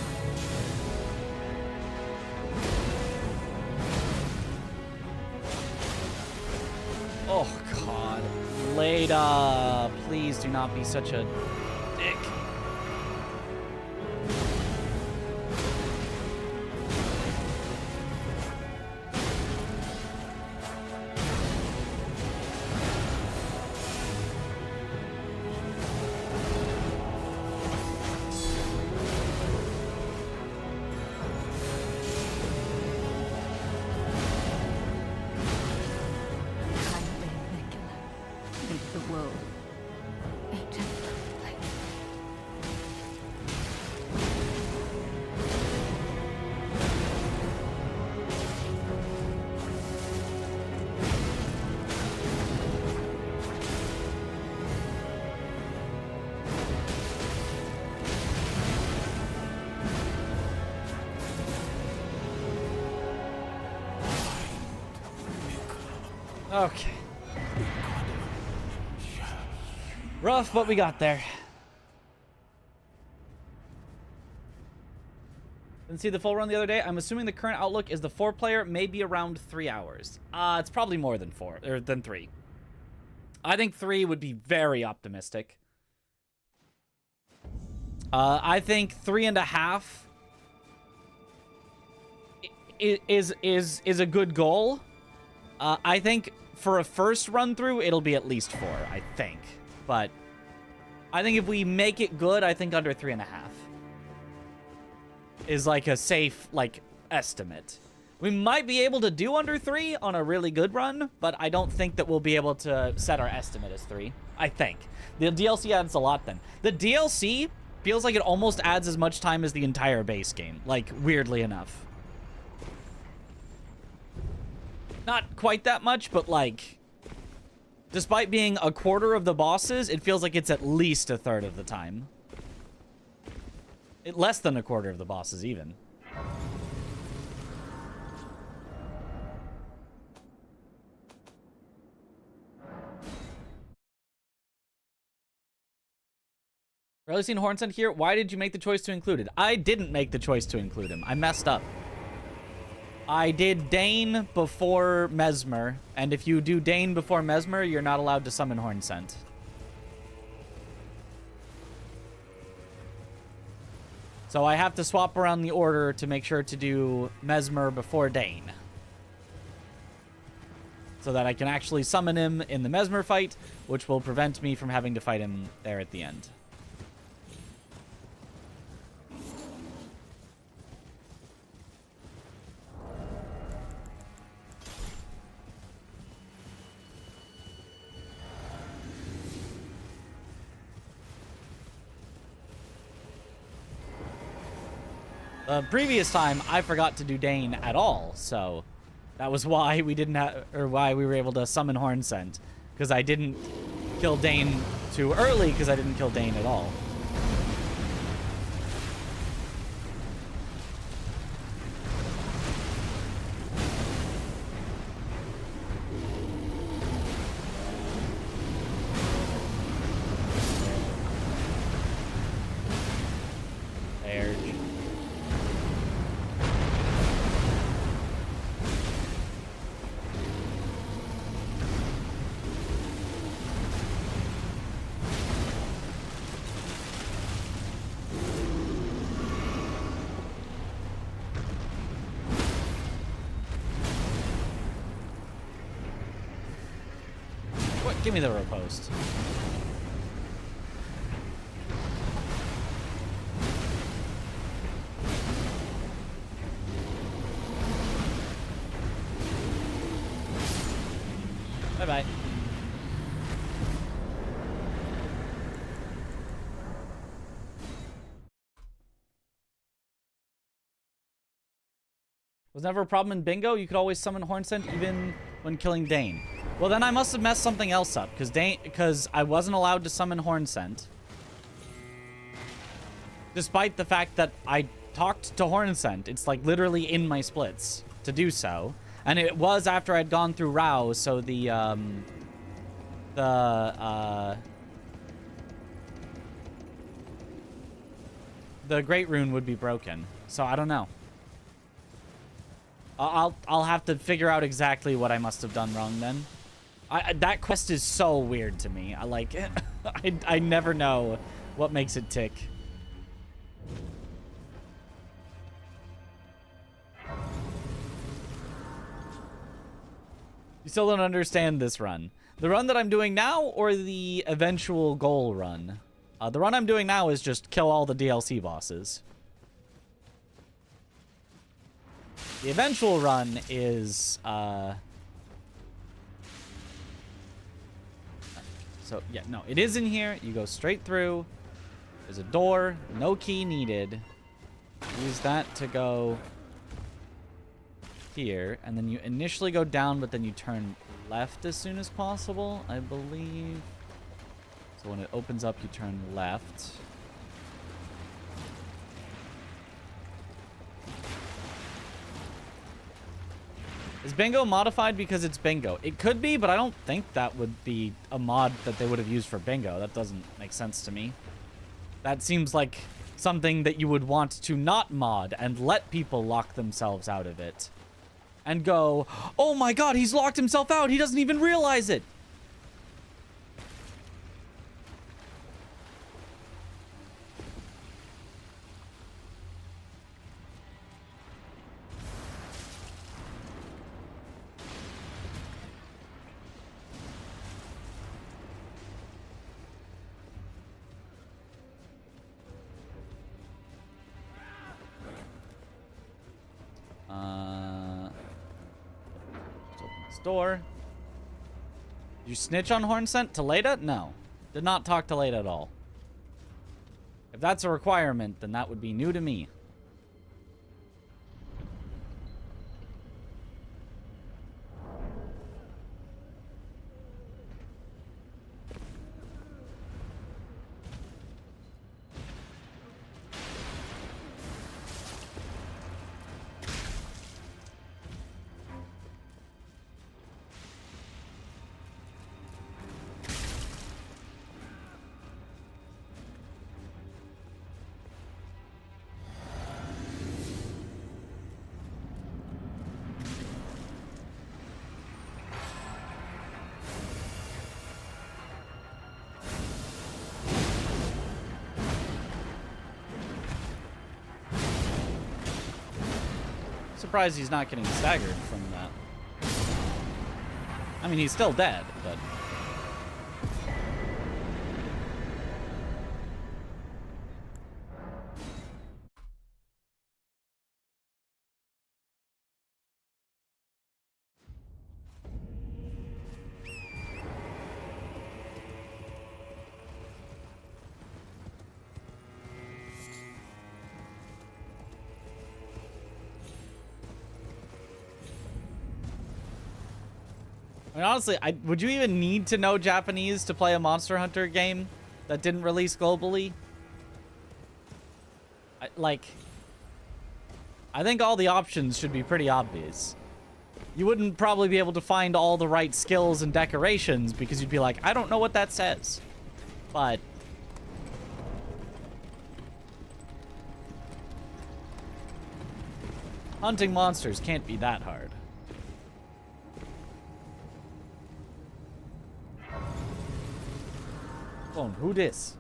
Oh, God. Leda, please do not be such a dick. Okay. Rough, but we got there. Didn't see the full run the other day. I'm assuming the current outlook is the 4-player, maybe around 3 hours. It's probably more than 4, or than 3. I think 3 would be very optimistic. I think 3.5 is a good goal. I think for a first run through, it'll be at least 4, I think. But I think if we make it good, I think under 3.5 is like a safe, like, estimate. We might be able to do under 3 on a really good run, but I don't think that we'll be able to set our estimate as 3. I think. The DLC adds a lot then. The DLC feels like it almost adds as much time as the entire base game, like, weirdly enough. Not quite that much, but, like, despite being a quarter of the bosses, it feels like it's at least a third of the time. Less than a quarter of the bosses, even. Rarely seen Hornsent here. Why did you make the choice to include it? I didn't make the choice to include him. I messed up. I did Dane before Mesmer, and if you do Dane before Mesmer, you're not allowed to summon Hornsent. So I have to swap around the order to make sure to do Mesmer before Dane. So that I can actually summon him in the Mesmer fight, which will prevent me from having to fight him there at the end. Previous time, I forgot to do Dane at all, so that was why we didn't have, or why we were able to summon Hornsent, because I didn't kill Dane too early, because I didn't kill Dane at all. Give me the riposte. Bye-bye. Was never a problem in bingo. You could always summon Hornsent even when killing Dane. Well, then I must have messed something else up, because I wasn't allowed to summon Hornsent. Despite the fact that I talked to Hornsent. It's like literally in my splits to do so. And it was after I'd gone through Rao, so the Great Rune would be broken. So I don't know. I'll have to figure out exactly what I must have done wrong then. That quest is so weird to me. I like it. I never know what makes it tick. You still don't understand this run. The run that I'm doing now or the eventual goal run? The run I'm doing now is just kill all the DLC bosses. The eventual run is, so, yeah, no, it is in here. You go straight through. There's a door. No key needed. Use that to go here. And then you initially go down, but then you turn left as soon as possible, I believe. So when it opens up, you turn left. Is bingo modified because it's bingo? It could be, but I don't think that would be a mod that they would have used for bingo. That doesn't make sense to me. That seems like something that you would want to not mod and let people lock themselves out of it. And go, oh my god, he's locked himself out. He doesn't even realize it. Let's open this door. Did you snitch on Hornsent to Leda? No. Did not talk to Leda at all. If that's a requirement, then that would be new to me. Surprised he's not getting staggered from that. I mean, he's still dead, but... I mean, honestly, would you even need to know Japanese to play a Monster Hunter game that didn't release globally? I think all the options should be pretty obvious. You wouldn't probably be able to find all the right skills and decorations because you'd be like, I don't know what that says. But... hunting monsters can't be that hard. Phone, who this?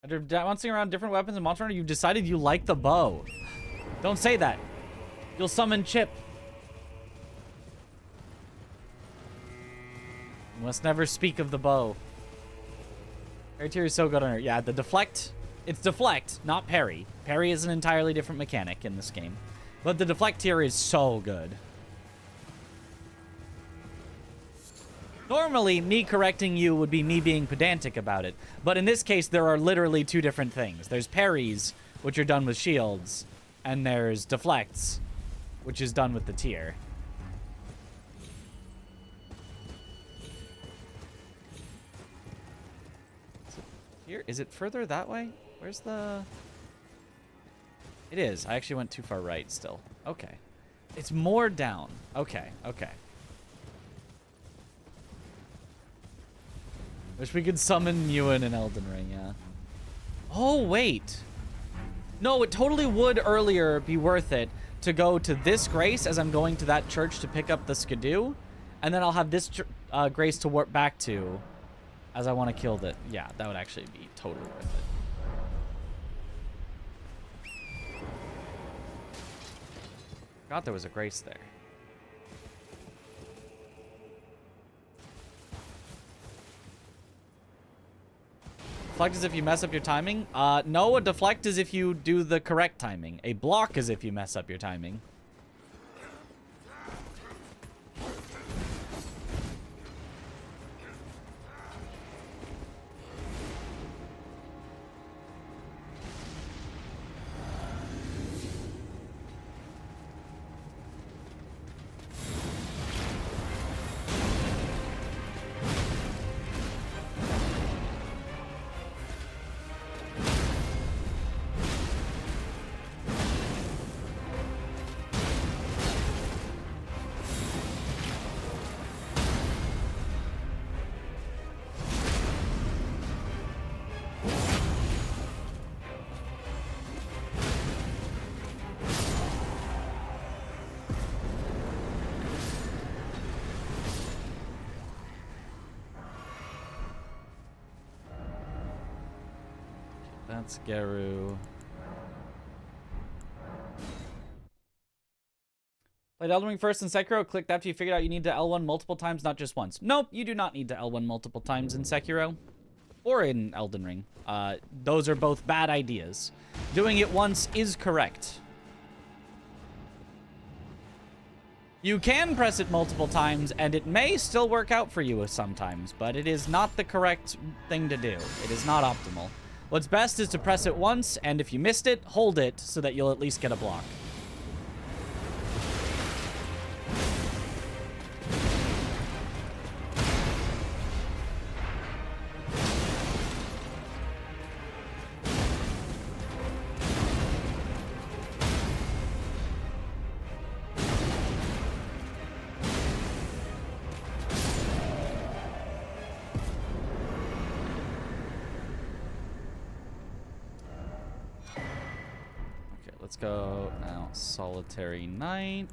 After bouncing around different weapons in Monster Hunter, you've decided you like the bow. Don't say that. You'll summon Chip. You must never speak of the bow. Parry tier is so good on her. Yeah, the deflect. It's deflect, not parry. Parry is an entirely different mechanic in this game. But the deflect tier is so good. Normally, me correcting you would be me being pedantic about it. But in this case, there are literally two different things. There's parries, which are done with shields. And there's deflects, which is done with the tier. Here? Is it further that way? Where's the... It is. I actually went too far right still. Okay. It's more down. Okay, okay. Wish we could summon Ewan in Elden Ring, yeah. Oh, wait. No, it totally would earlier be worth it to go to this grace as I'm going to that church to pick up the skidoo. And then I'll have this grace to warp back to as I want to kill the... Yeah, that would actually be totally worth it. Forgot there was a grace there. Deflect is if you mess up your timing. No, a deflect is if you do the correct timing. A block is if you mess up your timing. That's Geru. Played Elden Ring first in Sekiro. Clicked after you figured out you need to L1 multiple times, not just once. Nope, you do not need to L1 multiple times in Sekiro. Or in Elden Ring. Those are both bad ideas. Doing it once is correct. You can press it multiple times, and it may still work out for you sometimes, but it is not the correct thing to do. It is not optimal. What's best is to press it once, and if you missed it, hold it so that you'll at least get a block. Let's go now. Solitary Night.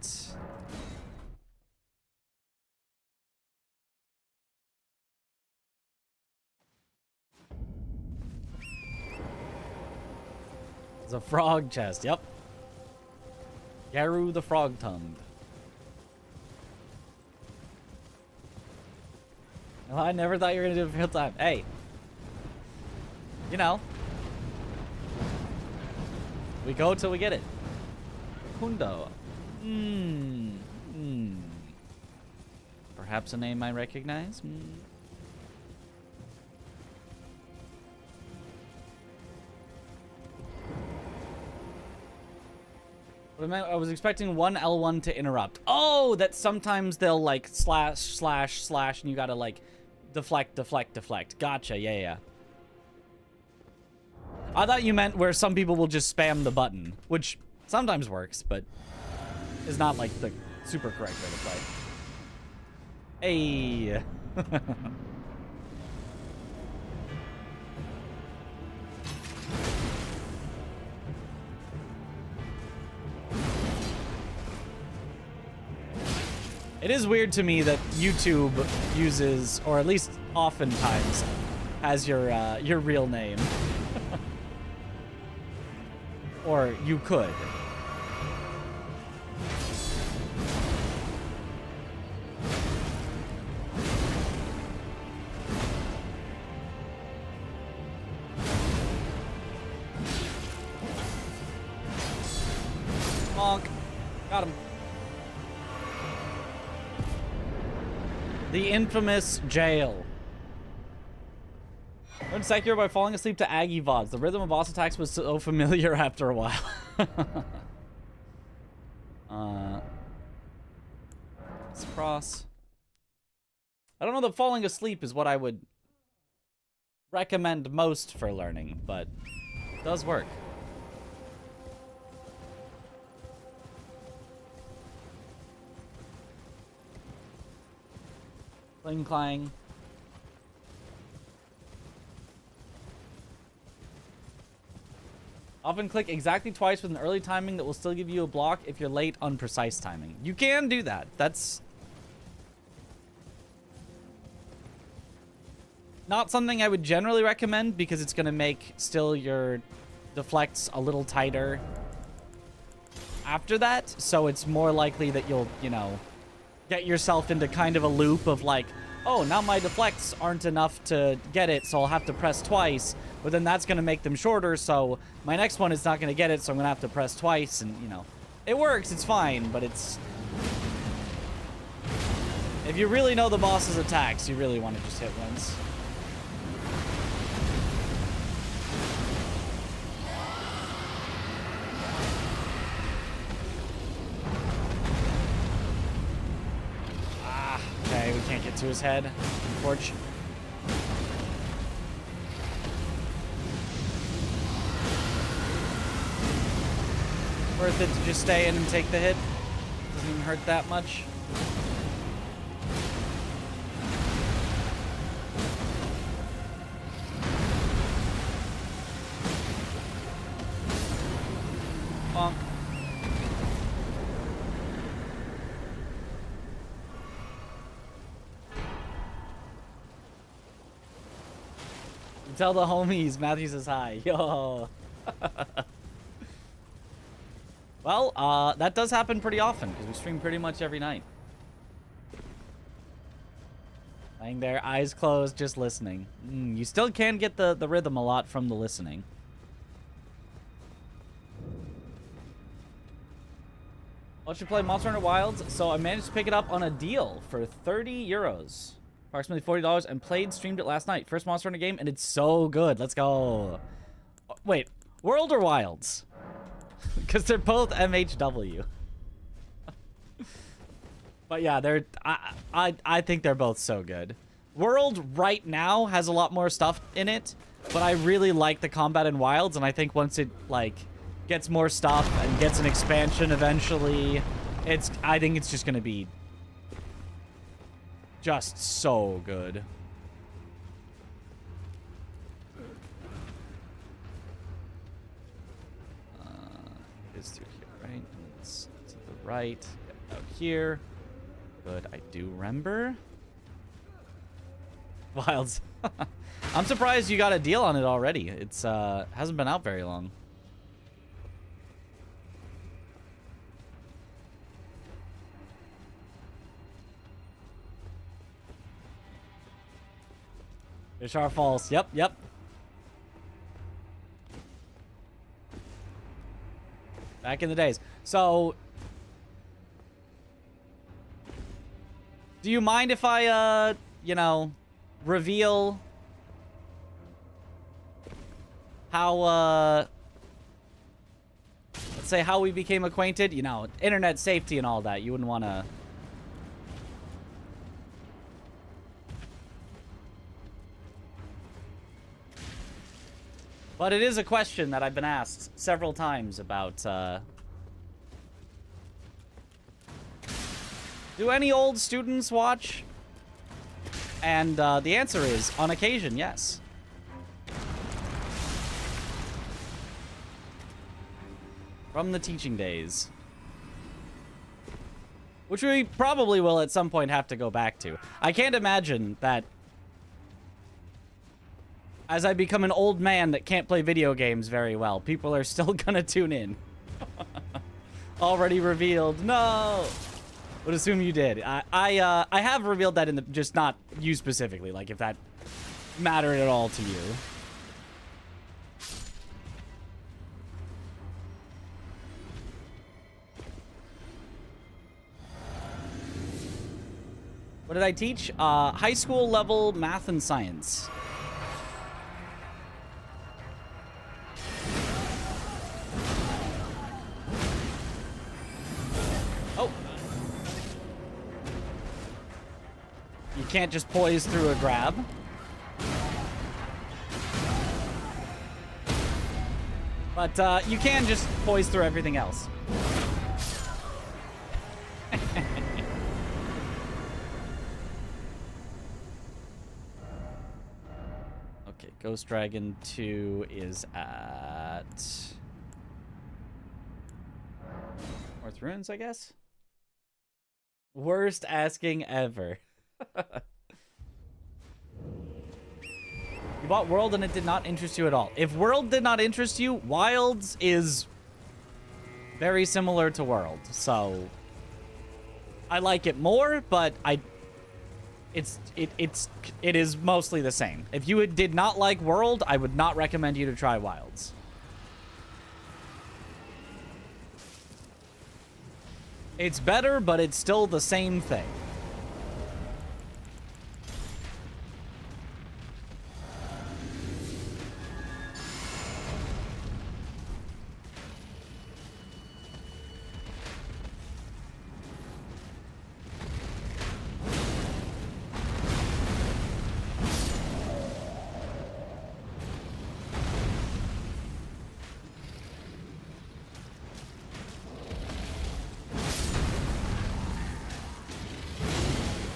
It's a frog chest. Yep. Garu the Frog-Tongued. Well, I never thought you were gonna do it field time. Hey. You know. We go till we get it. Hundo. Perhaps a name I recognize? I was expecting one L1 to interrupt. Oh, that sometimes they'll like slash, and you gotta like deflect. Gotcha, yeah. I thought you meant where some people will just spam the button, which sometimes works, but is not like the super correct way to play. Hey. It is weird to me that YouTube uses, or at least oftentimes, has your real name. Or you could. Bonk. Got him. The infamous jail. Learned Sekiro by falling asleep to Aggie VODs. The rhythm of boss attacks was so familiar after a while. Let's cross. I don't know that falling asleep is what I would recommend most for learning, but it does work. Cling clang. Often click exactly twice with an early timing that will still give you a block if you're late on precise timing. You can do that. That's not something I would generally recommend because it's going to make still your deflects a little tighter after that. So it's more likely that you'll, you know, get yourself into kind of a loop of like, oh, now my deflects aren't enough to get it, so I'll have to press twice. But then that's going to make them shorter, so my next one is not going to get it, so I'm going to have to press twice. And, you know, it works. It's fine, but it's... If you really know the boss's attacks, you really want to just hit once. Ah, okay, we can't get to his head, unfortunately. Worth it to just stay in and take the hit. Doesn't even hurt that much. Bonk. Tell the homies Matthew says hi. Yo. Well, that does happen pretty often because we stream pretty much every night. Laying there, eyes closed, just listening. You still can get the rhythm a lot from the listening. What should play Monster Hunter Wilds? So I managed to pick it up on a deal for 30 euros. Approximately $40 and streamed it last night. First Monster Hunter game and it's so good. Let's go. Wait, World or Wilds? Because they're both MHW. But yeah, they're I think they're both so good. World right now has a lot more stuff in it, but I really like the combat in Wilds, and I think once it like gets more stuff and gets an expansion eventually, I think it's just gonna be just so good. Is through here, right? It's to the right. Out here. Good, I do remember. Wilds. I'm surprised you got a deal on it already. It's hasn't been out very long. Ishar Falls. Yep, yep. Back in the days. So, do you mind if I, you know, reveal how, let's say how we became acquainted? You know, internet safety and all that. You wouldn't want to... But it is a question that I've been asked several times about, do any old students watch? And the answer is, on occasion, yes. From the teaching days. Which we probably will at some point have to go back to. I can't imagine that as I become an old man that can't play video games very well, people are still gonna tune in. Already revealed. No! Would assume you did. I have revealed that in the... Just not you specifically. Like, if that mattered at all to you. What did I teach? High school level math and science. Oh. You can't just poise through a grab. But you can just poise through everything else. Okay, Ghost Dragon 2 is at... North Ruins, I guess? Worst asking ever. You bought World and it did not interest you at all. If World did not interest you, Wilds is very similar to World. So I like it more, but it is mostly the same. If you did not like World, I would not recommend you to try Wilds. It's better, but it's still the same thing.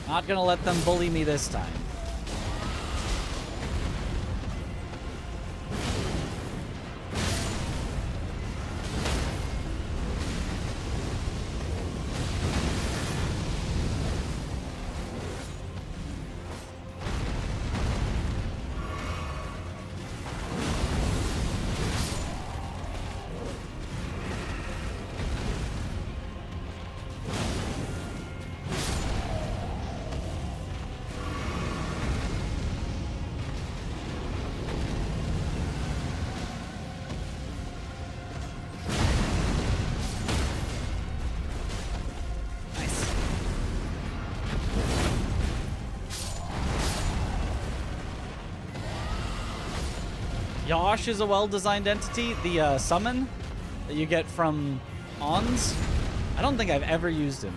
Not gonna let them bully me this time. Yosh is a well-designed entity. The summon that you get from Ons. I don't think I've ever used him.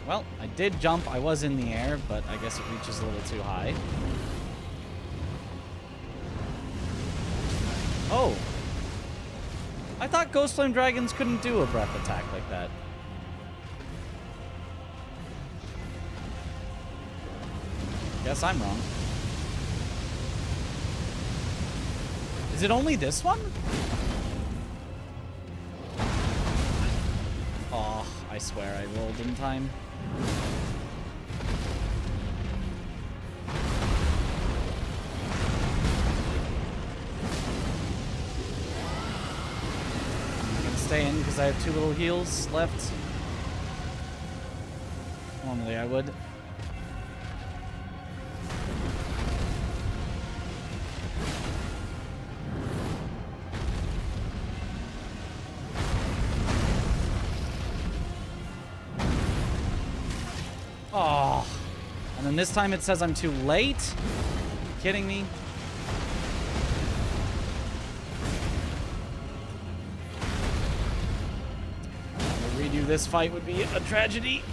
Well, I did jump. I was in the air, but I guess it reaches a little too high. Oh. I thought Ghost Flame Dragons couldn't do a breath attack like that. Guess I'm wrong. Is it only this one? Oh, I swear I rolled in time. Stay in because I have 2 little heals left. Normally I would. Oh. And then this time it says I'm too late? Are you kidding me? This fight would be a tragedy.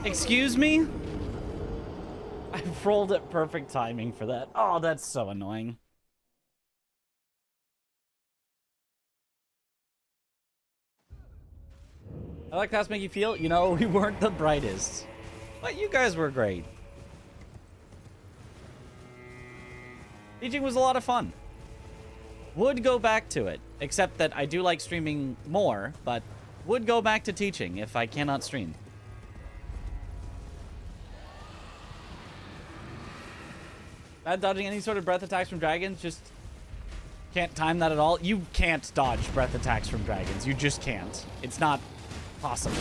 Excuse me? I've rolled at perfect timing for that. Oh, that's so annoying. I like how this make you feel. You know, we weren't the brightest, but you guys were great. Teaching was a lot of fun. Would go back to it, except that I do like streaming more, but would go back to teaching if I cannot stream. Bad dodging any sort of breath attacks from dragons, just can't time that at all. You can't dodge breath attacks from dragons. You just can't. It's not possible.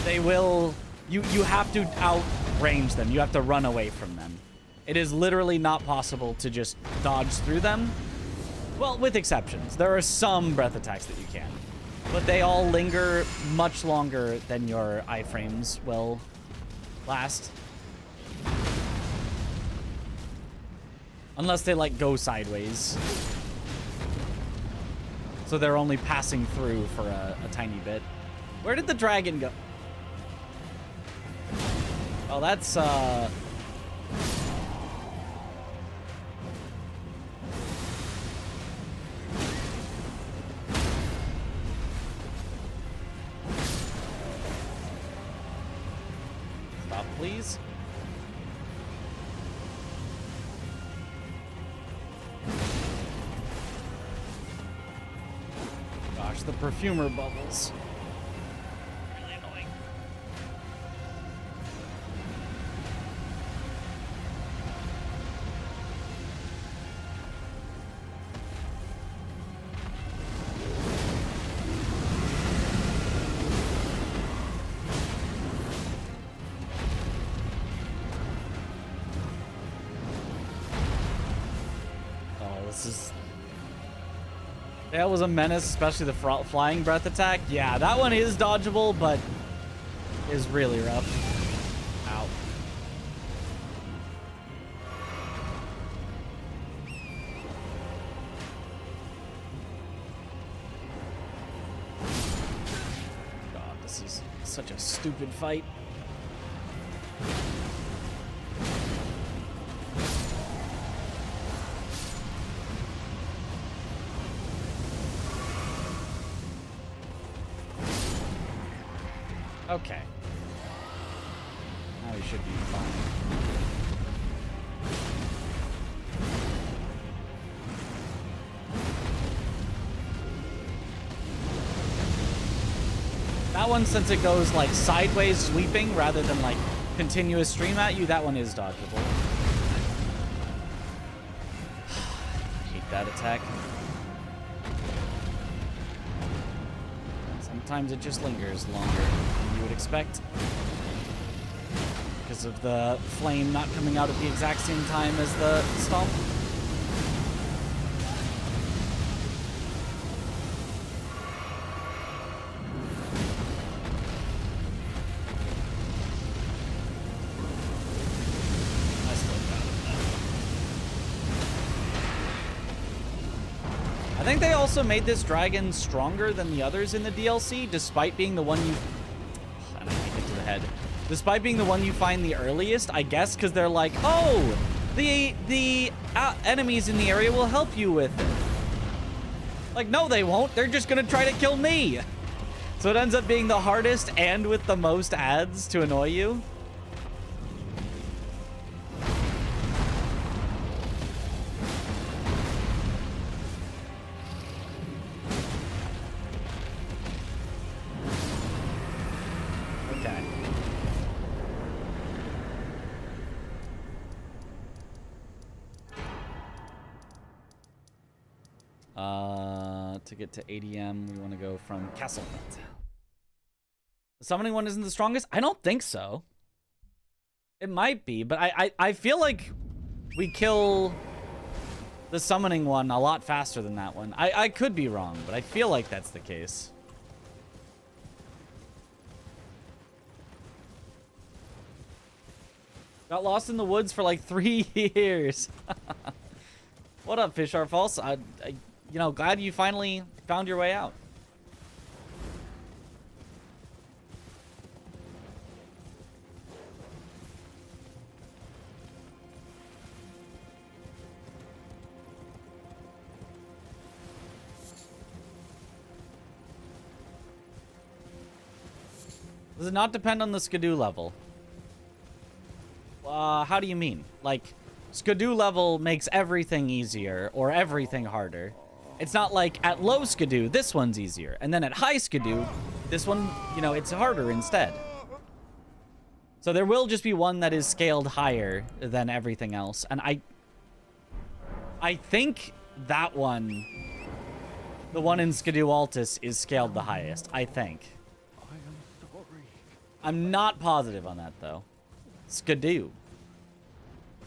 They will... You have to outrange them. You have to run away from them. It is literally not possible to just dodge through them. Well, with exceptions. There are some breath attacks that you can. But they all linger much longer than your iframes will last. Unless they, like, go sideways. So they're only passing through for a tiny bit. Where did the dragon go? Oh, that's, Stop, please. Gosh, the perfumer bubbles. Really annoying. Oh, this is... That was a menace, especially the flying breath attack. Yeah, that one is dodgeable, but is really rough. Ow. God, this is such a stupid fight. Okay. Now we should be fine. That one, since it goes like sideways sweeping rather than like continuous stream at you, that one is dodgeable. I hate that attack. Sometimes it just lingers longer than you would expect. Because of the flame not coming out at the exact same time as the stomp. I still got it though. I think they also made this dragon stronger than the others in the DLC, despite being the one you... I don't know, hit to the head. Despite being the one you find the earliest, I guess, because they're like, oh, the enemies in the area will help you with it. Like, no, they won't. They're just going to try to kill me. So it ends up being the hardest and with the most ads to annoy you. To get to ADM, we want to go from Castlefront. The summoning one isn't the strongest? I don't think so. It might be, but I feel like we kill the summoning one a lot faster than that one. I could be wrong, but I feel like that's the case. Got lost in the woods for like 3 years. What up, Fish Are False? You know, glad you finally found your way out. Does it not depend on the Skidoo level? How do you mean? Like, Skidoo level makes everything easier or everything harder. It's not like at low Skidoo, this one's easier. And then at high Skidoo, this one, you know, it's harder instead. So there will just be one that is scaled higher than everything else. And I think that one, the one in Skidoo Altus, is scaled the highest. I think. I am sorry. I'm not positive on that, though. Skidoo.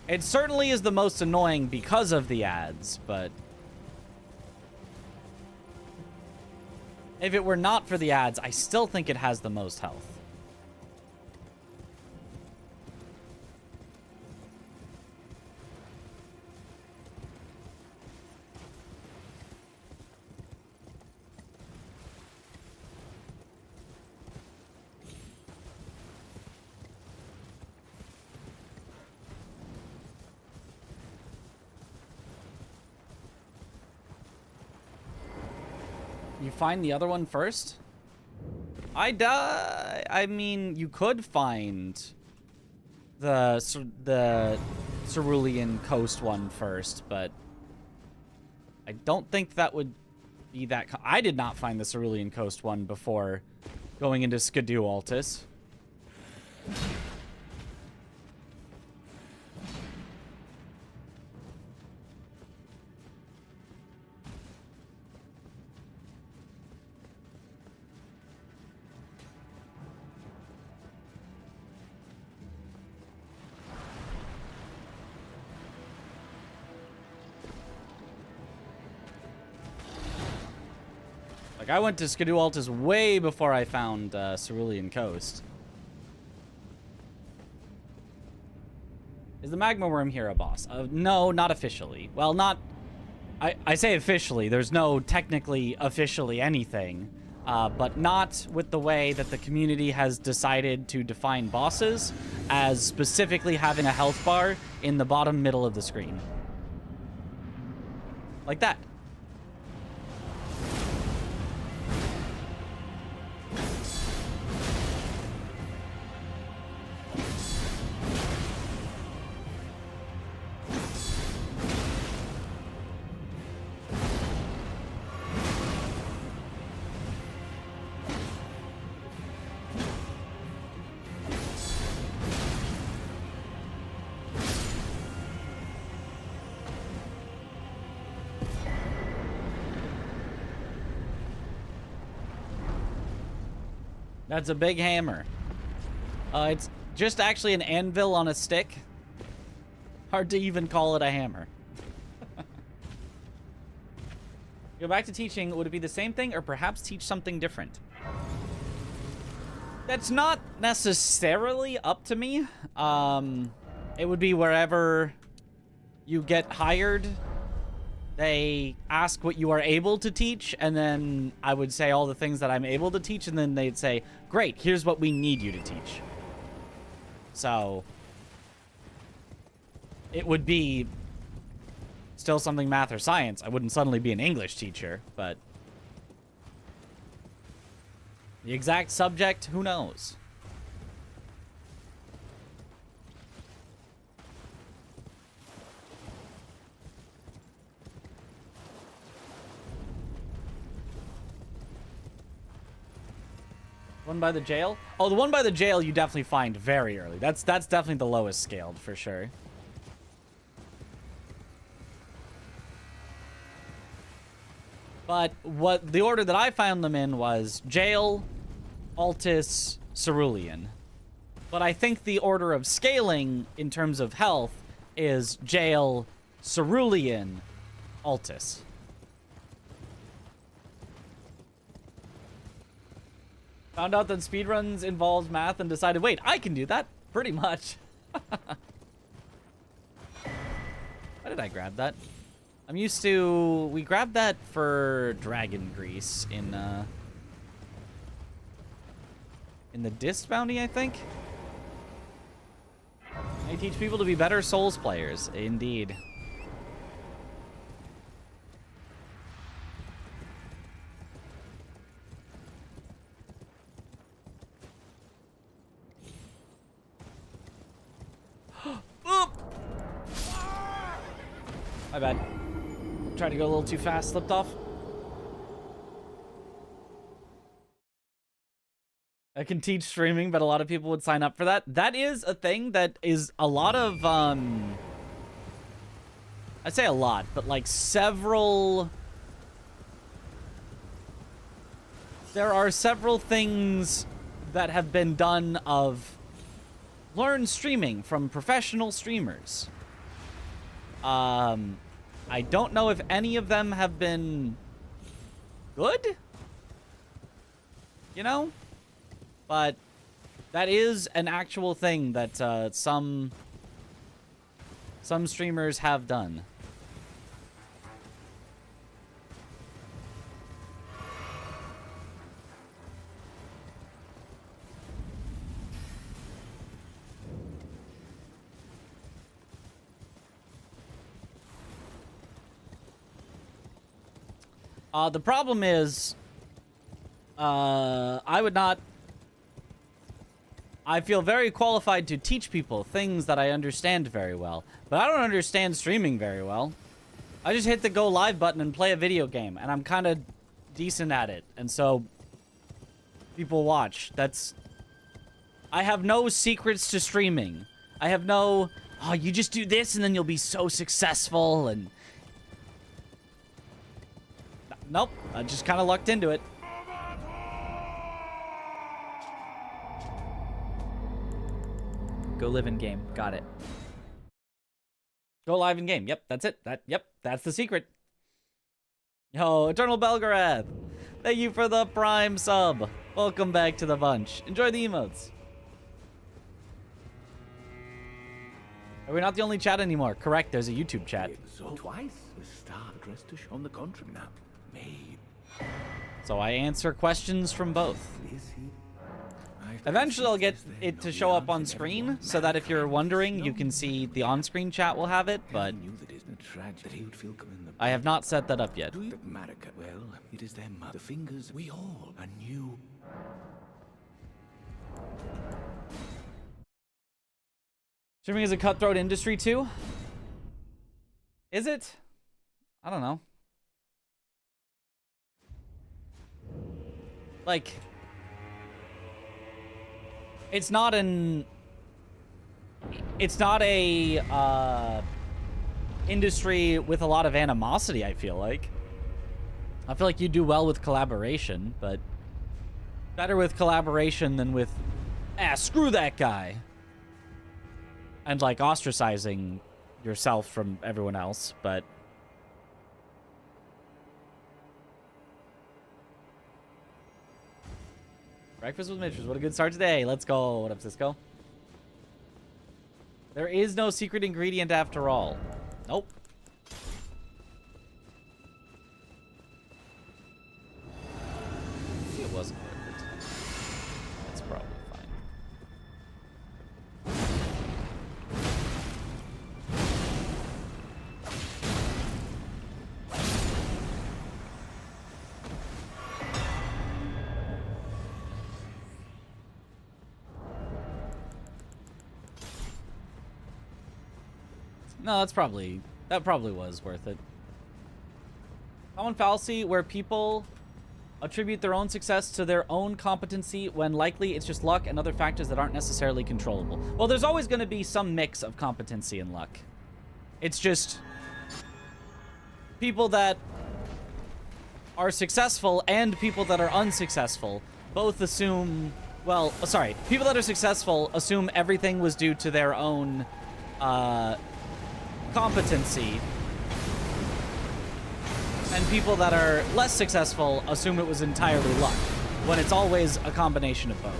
It certainly is the most annoying because of the ads, but... if it were not for the ads, I still think it has the most health. You find the other one first? I mean, you could find the Cerulean Coast one first, but I don't think that would be that. I did not find the Cerulean Coast one before going into Skidoo Altus. Like, I went to Skidoo Altus way before I found Cerulean Coast. Is the Magma Worm here a boss? No, not officially. Well, not... I say officially. There's no technically officially anything. But not with the way that the community has decided to define bosses as specifically having a health bar in the bottom middle of the screen. Like that. That's a big hammer. It's just actually an anvil on a stick. Hard to even call it a hammer. Go back to teaching. Would it be the same thing or perhaps teach something different? That's not necessarily up to me. It would be wherever you get hired. They ask what you are able to teach, and then I would say all the things that I'm able to teach, and then they'd say, great, here's what we need you to teach. So, it would be still something math or science. I wouldn't suddenly be an English teacher, but the exact subject, who knows? One by the jail? Oh, the one by the jail you definitely find very early. That's definitely the lowest scaled for sure. But what the order that I found them in was jail, Altus, Cerulean. But I think the order of scaling in terms of health is jail, Cerulean, Altus. Found out that speedruns involves math and decided, wait, I can do that. Pretty much. Why did I grab that? I'm used to... We grabbed that for Dragon Grease in the Disc Bounty, I think? I teach people to be better Souls players. Indeed. My bad. Tried to go a little too fast, slipped off. I can teach streaming, but a lot of people would sign up for that. That is a thing that is a lot of, I'd say a lot, but like several... There are several things that have been done of learn streaming from professional streamers. I don't know if any of them have been good, you know, but that is an actual thing that some streamers have done. The problem is I would not... I feel very qualified to teach people things that I understand very well. But I don't understand streaming very well. I just hit the go live button and play a video game. And I'm kind of decent at it. And so... people watch. That's... I have no secrets to streaming. I have no... oh, you just do this and then you'll be so successful and... nope. I just kind of lucked into it. Go live in game. Got it. Go live in game. Yep, that's it. Yep, that's the secret. Yo, Eternal Belgarath. Thank you for the Prime sub. Welcome back to the bunch. Enjoy the emotes. Are we not the only chat anymore? Correct, there's a YouTube chat. So twice the star dressed to show the country now. Made. So I answer questions from both. Is he? Eventually I'll get it to show up on screen, so that if you're wondering, you can see the on-screen chat will have it, but I have not set that up yet. America, well, it is them, the fingers, we all, a new... Streaming is a cutthroat industry too? Is it? I don't know. Like... it's not a industry with a lot of animosity, I feel like. I feel like you do well with collaboration, but better with collaboration than with, screw that guy. And like ostracizing yourself from everyone else, but Breakfast with Mitchers. What a good start today. Let's go. What up, Cisco? There is no secret ingredient after all. Nope. It wasn't worth it. That's probably fine. No, that probably was worth it. Common fallacy where people attribute their own success to their own competency when likely it's just luck and other factors that aren't necessarily controllable. Well, there's always going to be some mix of competency and luck. It's just people that are successful and people that are unsuccessful both assume, well, sorry, people that are successful assume everything was due to their own competency, and people that are less successful assume it was entirely luck, when it's always a combination of both.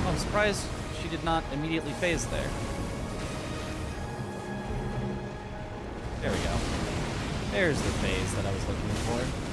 Oh, I'm surprised she did not immediately phase there. There we go. There's the phase that I was looking for.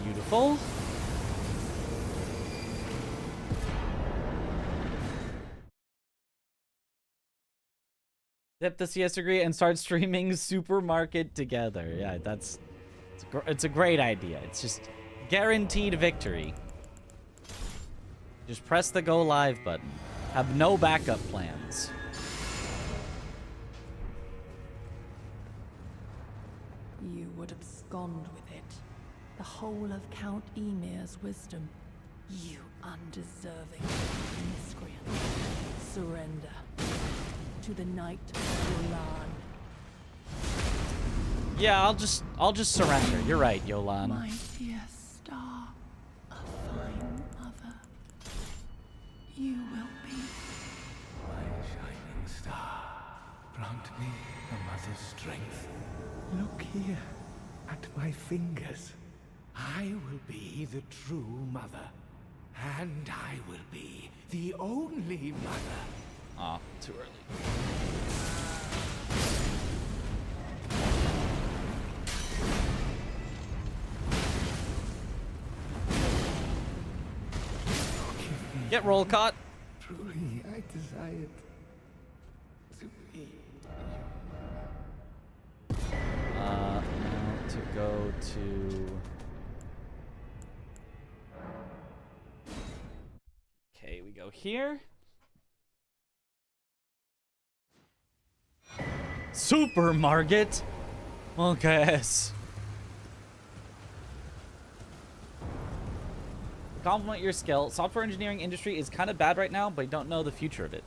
Beautiful. Zip the CS degree and start streaming Supermarket together. Yeah, it's a great idea. It's just guaranteed victory. Just press the go live button. Have no backup plans. You would abscond with it. The whole of Count Emir's wisdom. You undeserving miscreant. Surrender to the Knight of Yolan. Yeah, I'll just surrender. You're right, Yolan. My dear star, a fine mother. You will be. My shining star, grant me a mother's strength. Look here at my fingers. I will be the true mother. And I will be the only mother. Aw, too early. Get roll caught. Truly, I desired to be. Now to go to. Okay, we go here. Supermarket. Okay. Compliment your skill. Software engineering industry is kind of bad right now, but I don't know the future of it.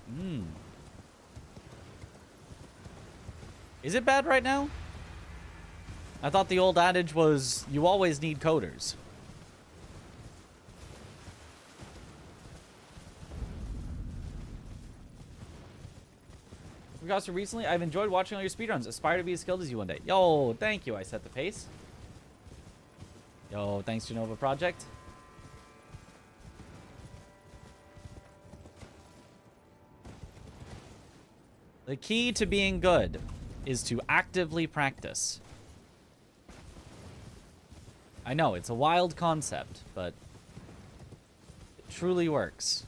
Is it bad right now? I thought the old adage was you always need coders. Because recently, I've enjoyed watching all your speedruns. Aspire to be as skilled as you one day. Yo, thank you. I set the pace. Yo, thanks Genova Project. The key to being good is to actively practice. I know, it's a wild concept, but it truly works.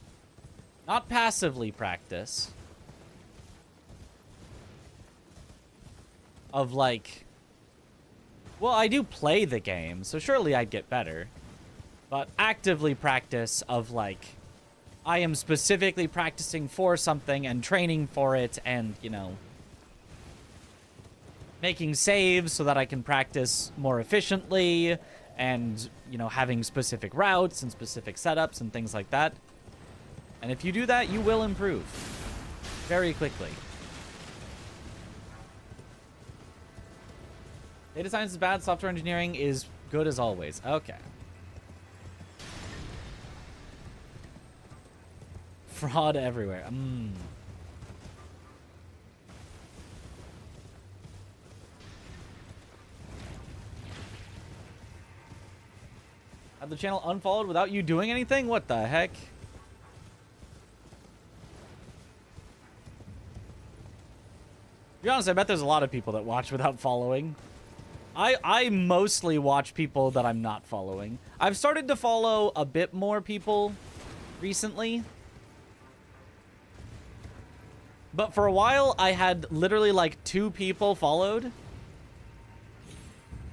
Not passively practice. Of like, well, I do play the game, so surely I'd get better. But actively practice of like, I am specifically practicing for something and training for it and, you know, making saves so that I can practice more efficiently and, you know, having specific routes and specific setups and things like that. And if you do that, you will improve very quickly. Data science is bad, software engineering is good as always. Okay. Fraud everywhere. Have the channel unfollowed without you doing anything? What the heck? To be honest, I bet there's a lot of people that watch without following. I mostly watch people that I'm not following. I've started to follow a bit more people recently. But for a while, I had literally like 2 people followed.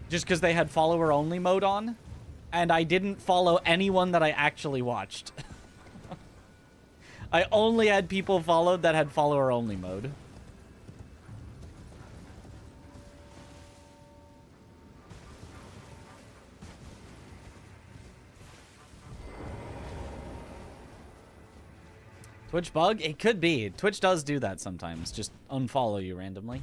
Just because they had follower-only mode on. And I didn't follow anyone that I actually watched. I only had people followed that had follower-only mode. Twitch bug? It could be. Twitch does do that sometimes. Just unfollow you randomly.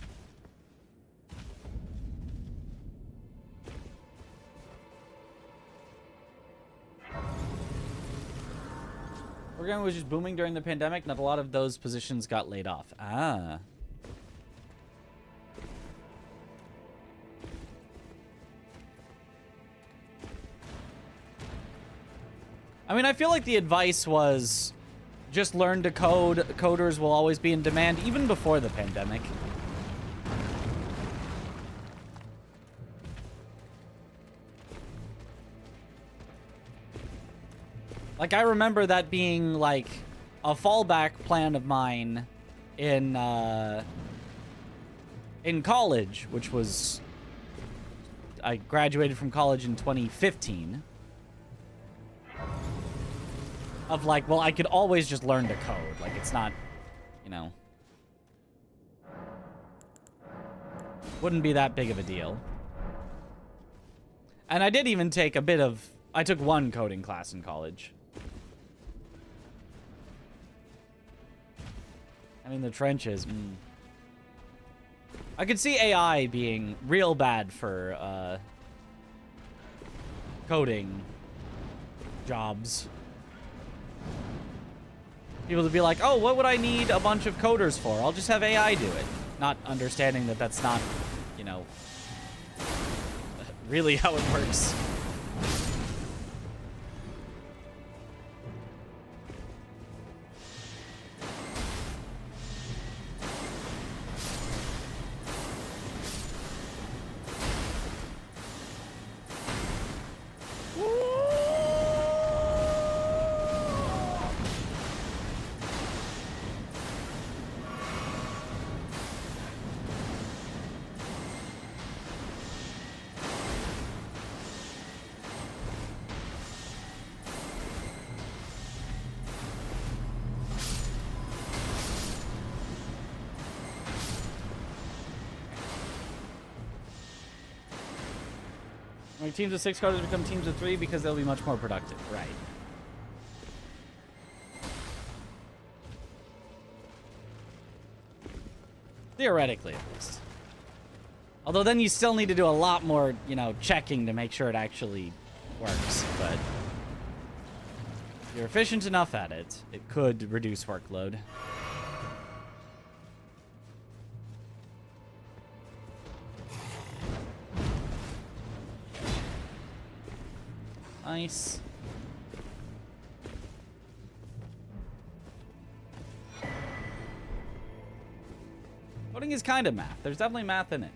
Programming was just booming during the pandemic. Not a lot of those positions got laid off. Ah. I mean, I feel like the advice was just learn to code. Coders will always be in demand, even before the pandemic. Like, I remember that being, like, a fallback plan of mine in college, which was... I graduated from college in 2015. Of like, well, I could always just learn to code. Like, it's not, you know. Wouldn't be that big of a deal. And I did even take a bit of... I took 1 coding class in college. I mean, the trenches. I could see AI being real bad for coding jobs. People would be like, oh, what would I need a bunch of coders for? I'll just have AI do it. Not understanding that that's not, you know, really how it works. Like teams of 6 carders become teams of 3 because they'll be much more productive. Right. Theoretically, at least. Although then you still need to do a lot more, you know, checking to make sure it actually works. But if you're efficient enough at it, it could reduce workload. Nice. Coding is kind of math. There's definitely math in it.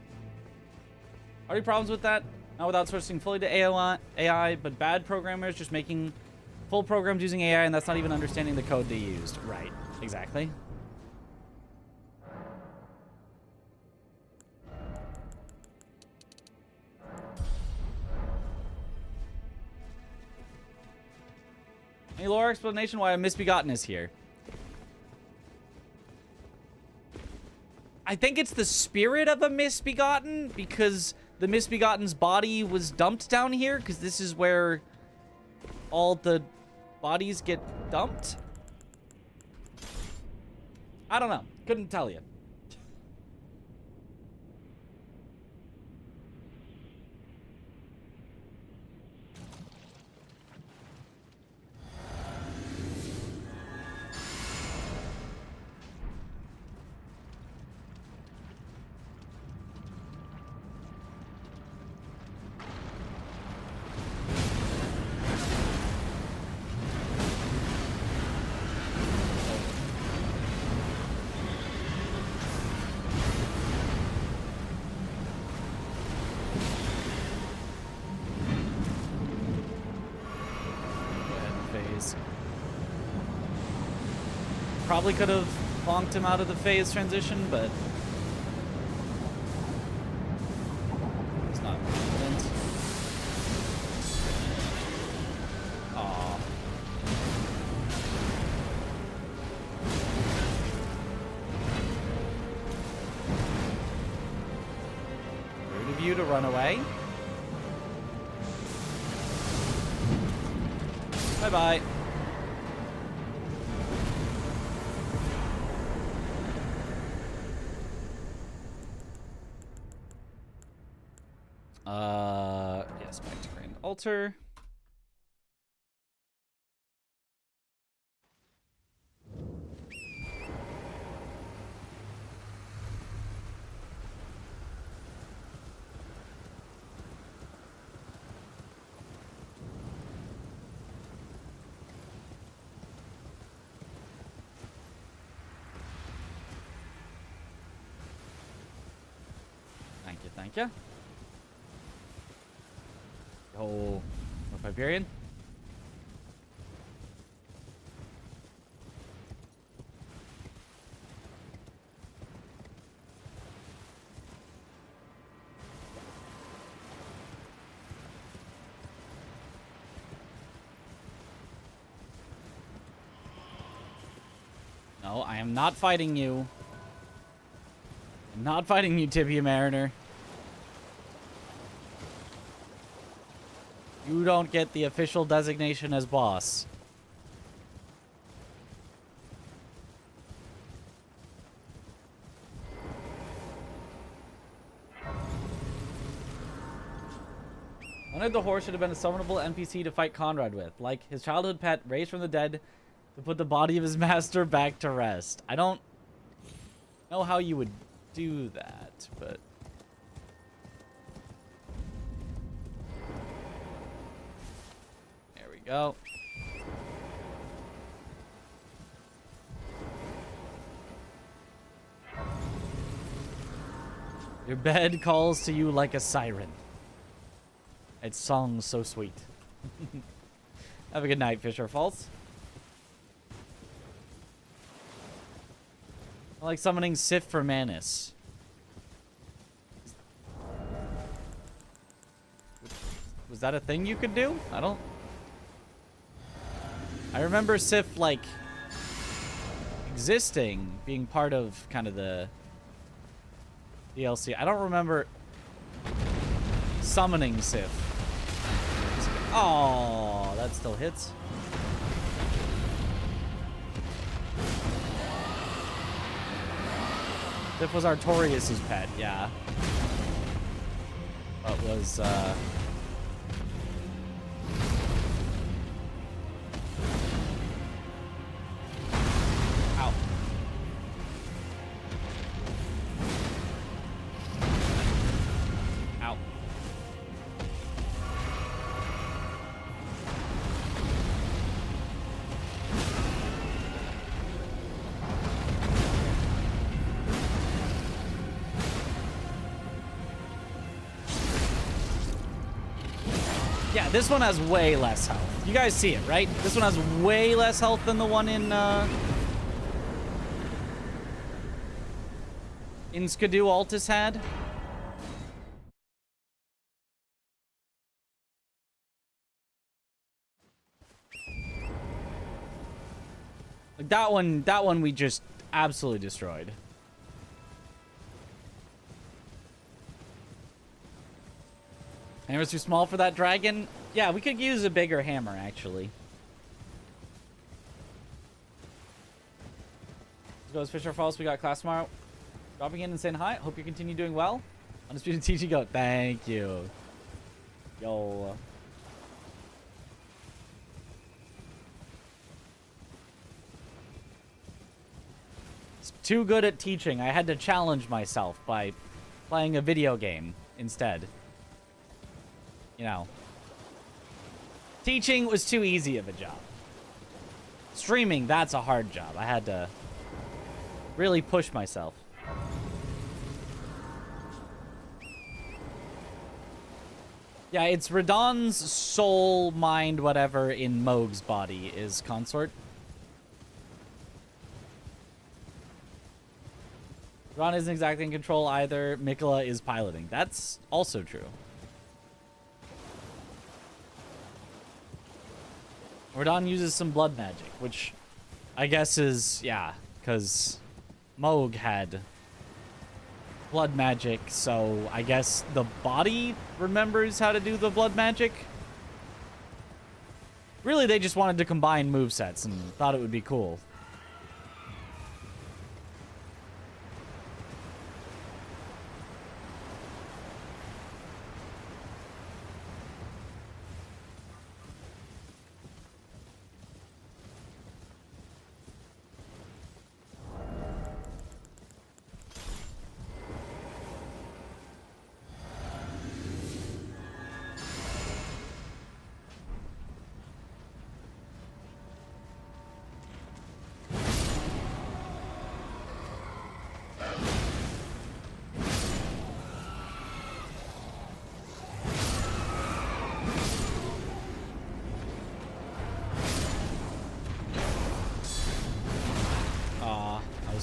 Already problems with that? Not with outsourcing fully to AI, but bad programmers just making full programs using AI, and that's not even understanding the code they used. Right. Exactly. Any lore explanation why a misbegotten is here? I think it's the spirit of a misbegotten, because the misbegotten's body was dumped down here, because this is where all the bodies get dumped. I don't know. Couldn't tell you. Probably could have bonked him out of the phase transition, but it's not relevant. Aww. Rude of you to run away. Bye-bye. Yes, back to Grand Altar. Thank you, thank you. Oh, Hyperion. No, I am not fighting you. I'm not fighting you, Tibia Mariner. You don't get the official designation as boss. Wanted the horse should have been a summonable NPC to fight Conrad with, like his childhood pet raised from the dead to put the body of his master back to rest. I don't know how you would do that, but... There we go. Your bed calls to you like a siren. Its song's so sweet. Have a good night, Fisher Falls. I like summoning Sif for Manus. Was that a thing you could do? I don't... I remember Sif, like, existing, being part of kind of the DLC. I don't remember summoning Sif. Oh, that still hits. This was Artorias' pet, yeah. What was, Ow. Ow. Yeah, this one has way less health. You guys see it, right? This one has way less health than the one in Skidoo Altus had. Like that one we just absolutely destroyed. Hammer's too small for that dragon? Yeah, we could use a bigger hammer, actually. Let's go, Fisher Falls. We got class tomorrow. Dropping in and saying hi. Hope you continue doing well. Undisputed TG Goat. Thank you. Yo. It's too good at teaching. I had to challenge myself by playing a video game instead. You know, teaching was too easy of a job. Streaming, that's a hard job. I had to really push myself. Yeah, it's Radahn's soul, mind, whatever in Mohg's body is consort. Radahn isn't exactly in control either. Miquella is piloting. That's also true. Radahn uses some blood magic, which I guess is, yeah, because Mohg had blood magic, so I guess the body remembers how to do the blood magic. Really, they just wanted to combine movesets and thought it would be cool.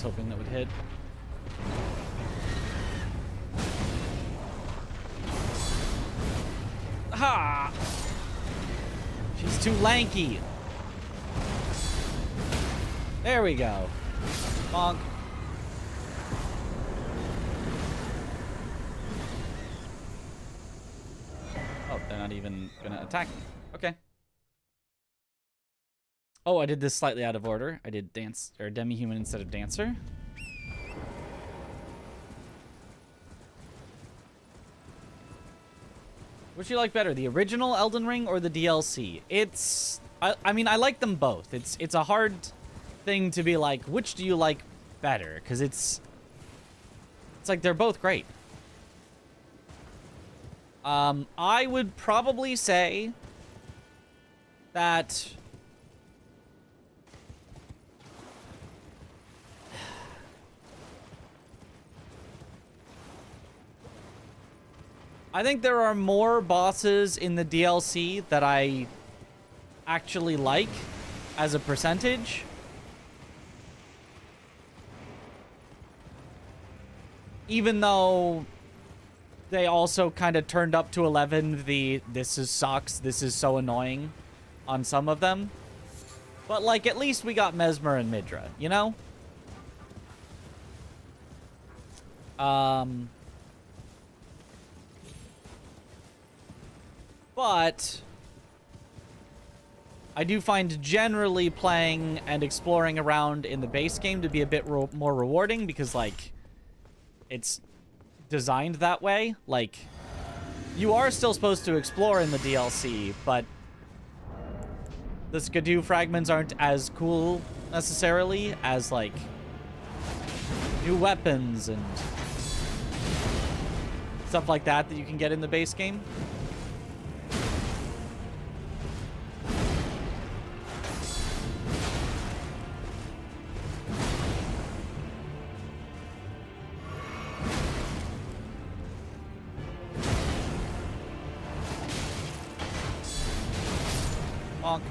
Hoping that would hit. Ha! She's too lanky. There we go. Bonk. Oh, they're not even gonna attack me. Okay. Oh, I did this slightly out of order. I did dance or demi-human instead of dancer. Which do you like better, the original Elden Ring or the DLC? It's, I mean, I like them both. It's a hard thing to be like, which do you like better? Because it's like they're both great. I would probably say that I think there are more bosses in the DLC that I actually like as a percentage. Even though they also kind of turned up to 11 the this is sucks, this is so annoying on some of them. But like at least we got Mesmer and Midra, you know? But I do find generally playing and exploring around in the base game to be a bit more rewarding because, like, it's designed that way. Like, you are still supposed to explore in the DLC, but the Skidoo fragments aren't as cool necessarily as, like, new weapons and stuff like that you can get in the base game. Bonk.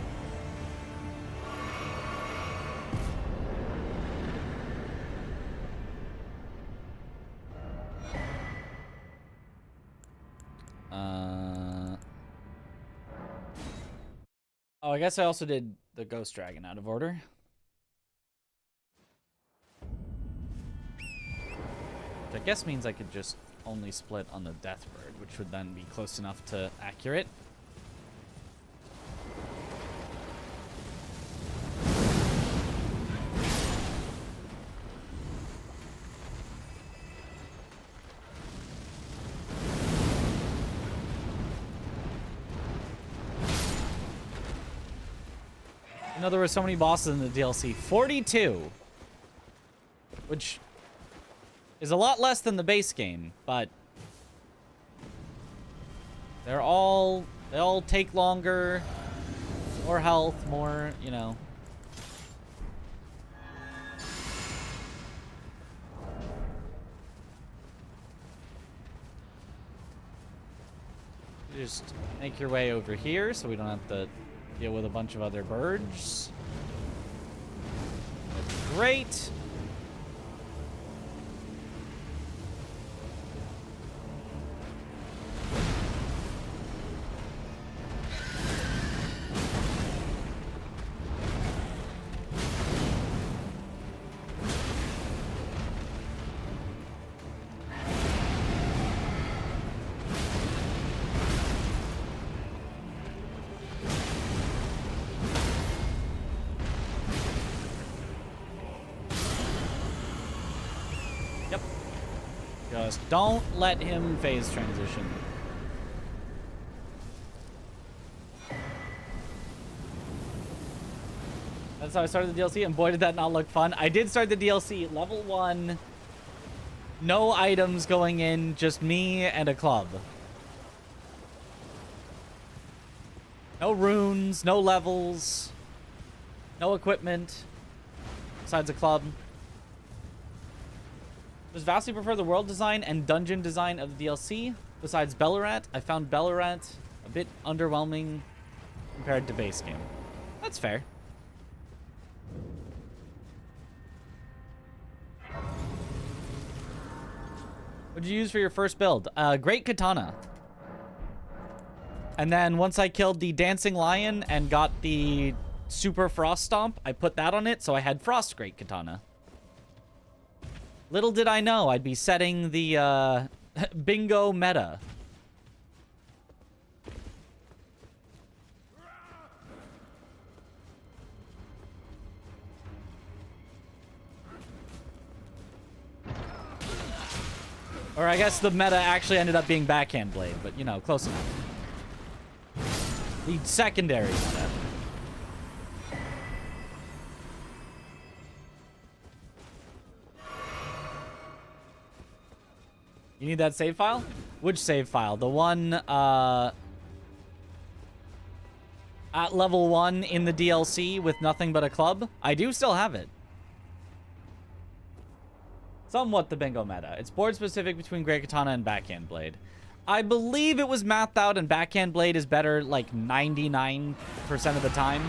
Oh, I guess I also did the Ghost Dragon out of order. Which I guess means I could just only split on the Deathbird, which would then be close enough to accurate. You know, there were so many bosses in the DLC. 42! Which is a lot less than the base game, but they all take longer, more health, more, you know. Just make your way over here so we don't have to deal with a bunch of other birds. That's great. Just don't let him phase transition. That's how I started the DLC, and boy, did that not look fun. I did start the DLC, level 1, no items going in, just me and a club. No runes, no levels, no equipment, besides a club. Does vastly prefer the world design and dungeon design of the DLC. Besides Bellarat, I found Bellarat a bit underwhelming compared to base game. That's fair. What did you use for your first build? Great Katana. And then once I killed the Dancing Lion and got the Super Frost Stomp, I put that on it, so I had Frost Great Katana. Little did I know I'd be setting the bingo meta. Or I guess the meta actually ended up being Backhand Blade, but you know, close enough. The secondary meta. You need that save file? Which save file? The one at level 1 in the DLC with nothing but a club? I do still have it. Somewhat the bingo meta. It's board specific between Great Katana and Backhand Blade. I believe it was mathed out and Backhand Blade is better like 99% of the time.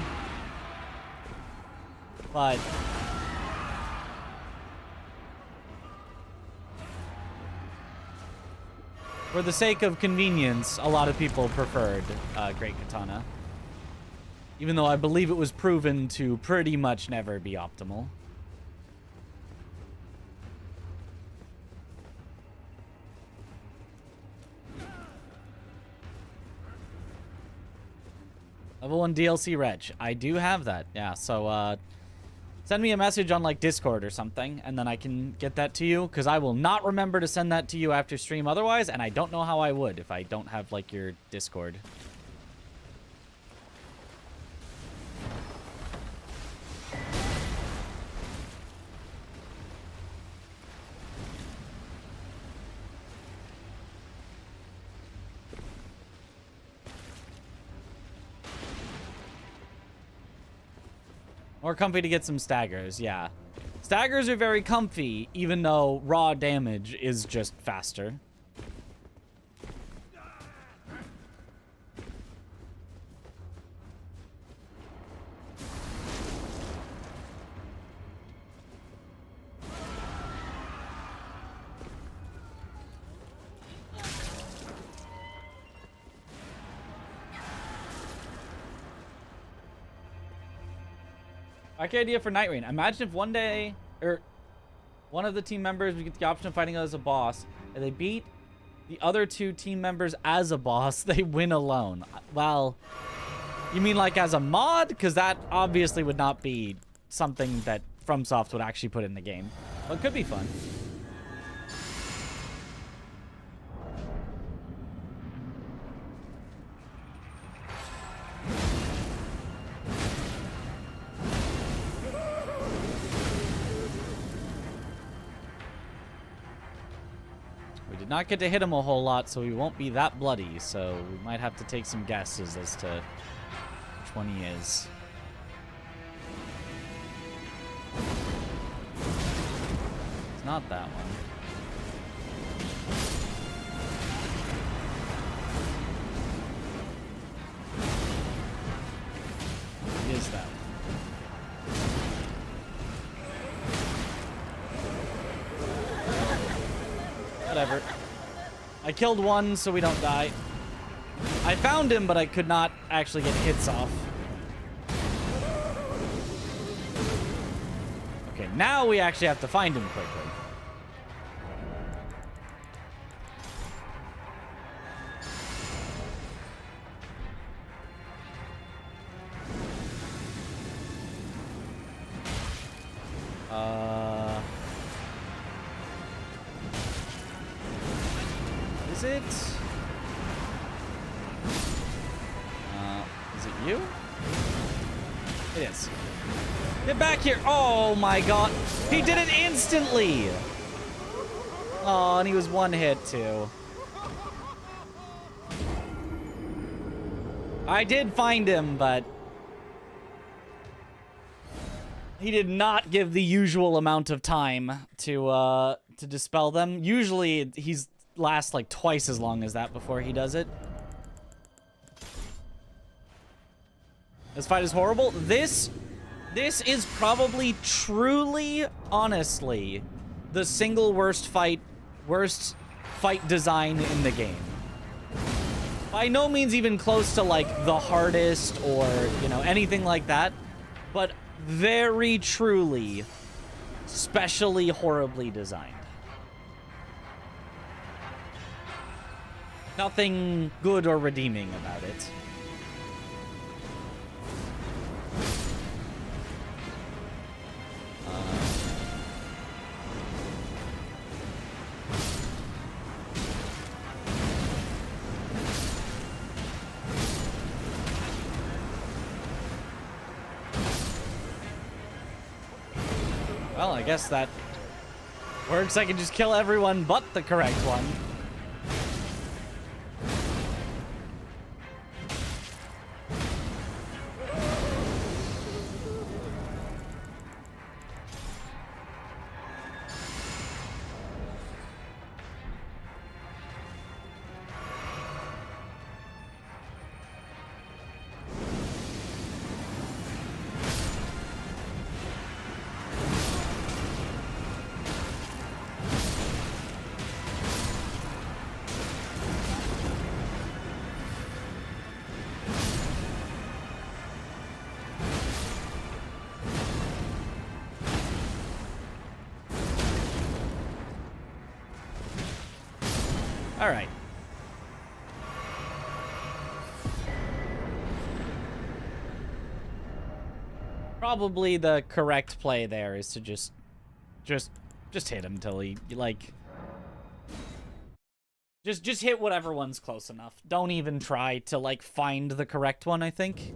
But for the sake of convenience, a lot of people preferred Great Katana. Even though I believe it was proven to pretty much never be optimal. Level 1 DLC reg. I do have that. Yeah, so send me a message on like Discord or something, and then I can get that to you, because I will not remember to send that to you after stream otherwise, and I don't know how I would if I don't have like your Discord. More comfy to get some staggers, yeah. Staggers are very comfy, even though raw damage is just faster. Okay, idea for Night Rain. Imagine if one day, or one of the team members, we get the option of fighting as a boss, and they beat the other two team members as a boss, they win alone. Well, you mean like as a mod? Because that obviously would not be something that FromSoft would actually put in the game. But it could be fun. Not get to hit him a whole lot, so he won't be that bloody, so we might have to take some guesses as to which one he is. It's not that one. It is that one. Whatever. I killed one so we don't die. I found him, but I could not actually get hits off. Okay, now we actually have to find him quickly. Is it? Is it you? It is. Get back here! Oh my god! He did it instantly! Oh, and he was one hit too. I did find him, but he did not give the usual amount of time to dispel them. Usually he's lasts like twice as long as that before he does it. This fight is horrible. This is probably truly, honestly, the single worst fight design in the game. By no means even close to like the hardest or, you know, anything like that, but very truly, specially horribly designed. Nothing good or redeeming about it. Well, I guess that works. I can just kill everyone but the correct one. All right. Probably the correct play there is to just hit him till he, like... Just hit whatever one's close enough. Don't even try to, like, find the correct one, I think.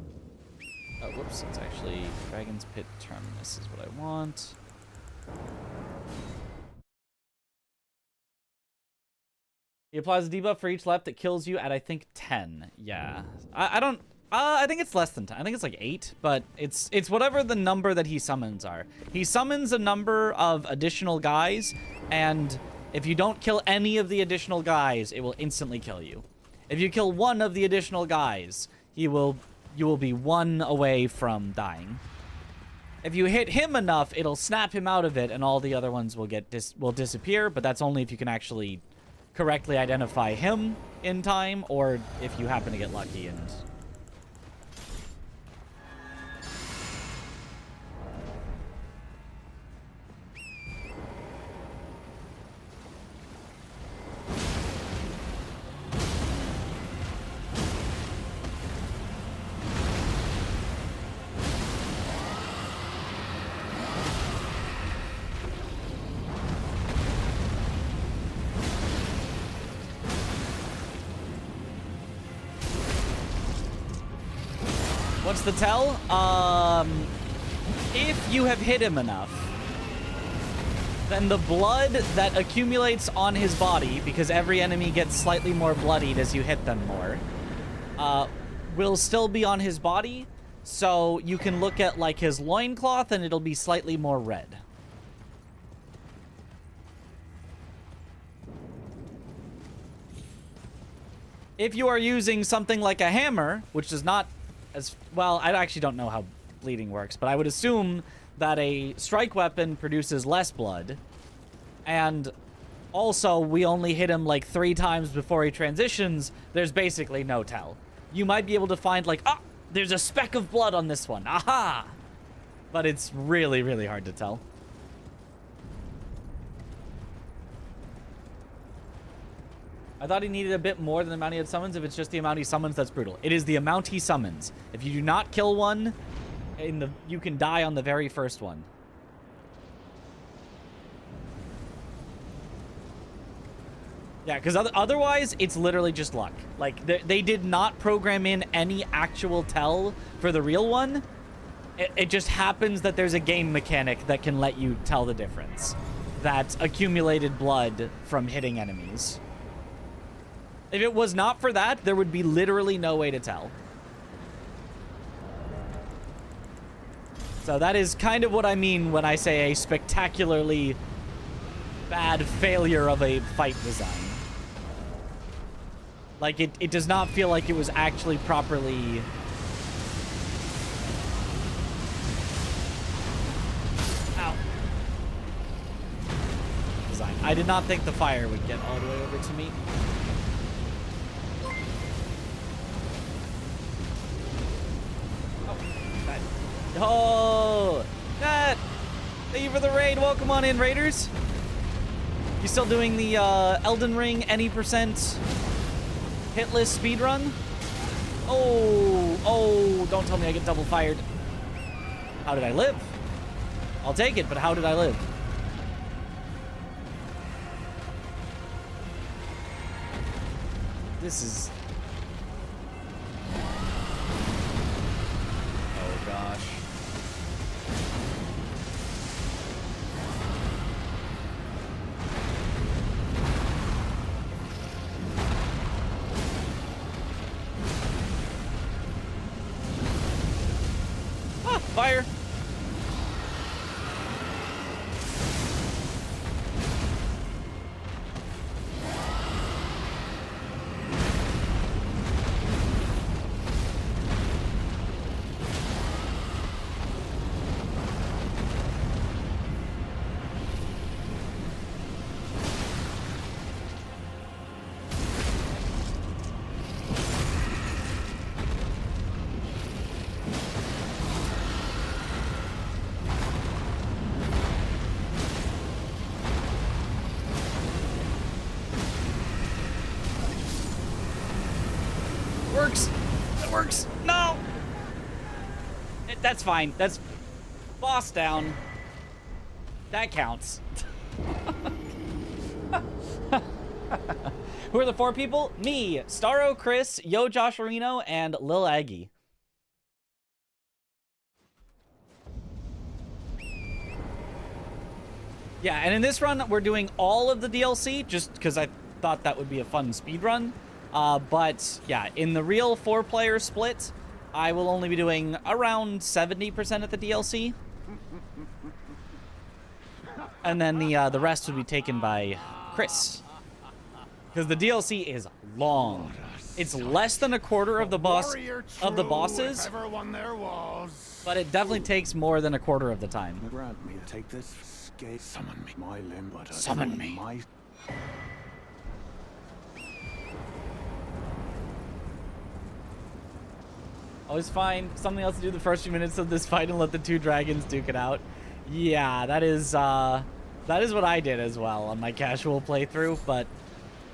Oh, whoops. It's actually Dragon's Pit Terminus is what I want. He applies a debuff for each left that kills you at, I think, 10. Yeah. I don't... I think it's less than 10. I think it's like 8, but it's whatever the number that he summons are. He summons a number of additional guys, and if you don't kill any of the additional guys, it will instantly kill you. If you kill one of the additional guys, you will be 1 away from dying. If you hit him enough, it'll snap him out of it, and all the other ones will disappear, but that's only if you can actually correctly identify him in time, or if you happen to get lucky and... What's the tell? If you have hit him enough, then the blood that accumulates on his body, because every enemy gets slightly more bloodied as you hit them more, will still be on his body. So you can look at, like, his loincloth and it'll be slightly more red. If you are using something like a hammer, which does not... as well, I actually don't know how bleeding works, but I would assume that a strike weapon produces less blood. And also, we only hit him like 3 times before he transitions. There's basically no tell. You might be able to find like, ah, there's a speck of blood on this one. Aha! But it's really, really hard to tell. I thought he needed a bit more than the amount he had summons. If it's just the amount he summons, that's brutal. It is the amount he summons. If you do not kill one, you can die on the very first one. Yeah, because otherwise, it's literally just luck. Like, they did not program in any actual tell for the real one. It just happens that there's a game mechanic that can let you tell the difference. That's accumulated blood from hitting enemies. If it was not for that, there would be literally no way to tell. So that is kind of what I mean when I say a spectacularly bad failure of a fight design. Like, it does not feel like it was actually properly... Ow. Design. I did not think the fire would get all the way over to me. Oh, Nat! Thank you for the raid. Welcome on in, Raiders. You still doing the Elden Ring any percent hitless speedrun? Oh, don't tell me I get double fired. How did I live? I'll take it, but how did I live? This is... Oh, gosh. Ah, fire! Works. It works. No. That's fine. Boss down. That counts. Who are the 4 people? Me, Starro, Chris, Yo Josh Reno, and Lil Aggie. Yeah, and in this run, we're doing all of the DLC, just because I thought that would be a fun speed run. But yeah, in the real 4-player split, I will only be doing around 70% of the DLC. And then the rest would be taken by Chris. Because the DLC is long. It's less than a quarter of the bosses, but it definitely takes more than a quarter of the time. Grant me, take this. Summon me, my limb, but Summon me. Always find something else to do the first few minutes of this fight and let the 2 dragons duke it out. Yeah, that is what I did as well on my casual playthrough, but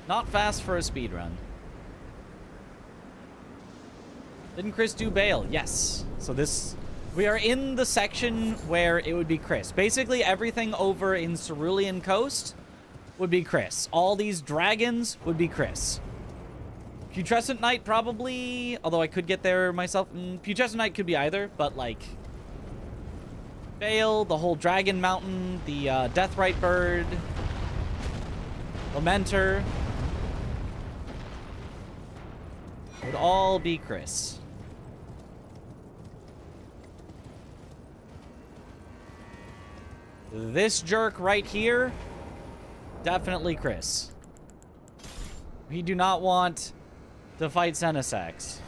not fast for a speedrun. Didn't Chris do Bale? Yes. So we are in the section where it would be Chris. Basically, everything over in Cerulean Coast would be Chris. All these dragons would be Chris. Putrescent Knight probably, although I could get there myself. Putrescent Knight could be either, but like Bale, the whole Dragon Mountain, the Deathrite Bird, Lamenter would all be Chris. This jerk right here, definitely Chris. We do not want to fight Senesax.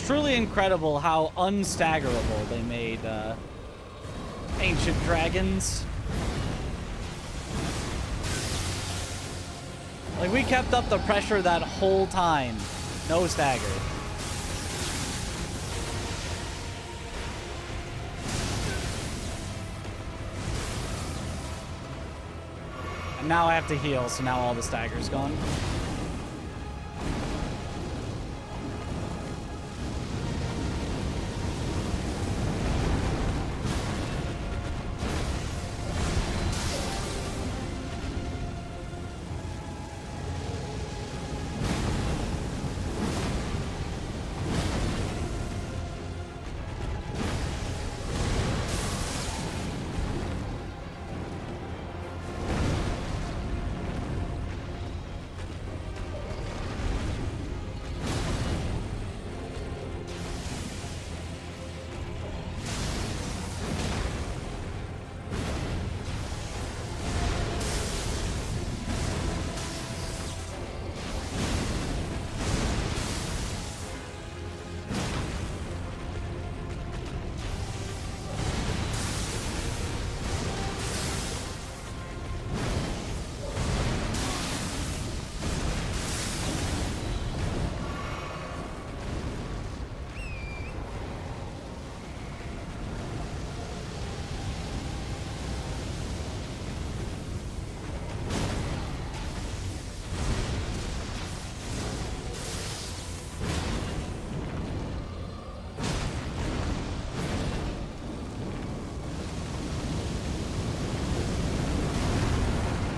Truly incredible how unstaggerable they made ancient dragons. Like, we kept up the pressure that whole time. No stagger. And now I have to heal, so now all the stagger's gone.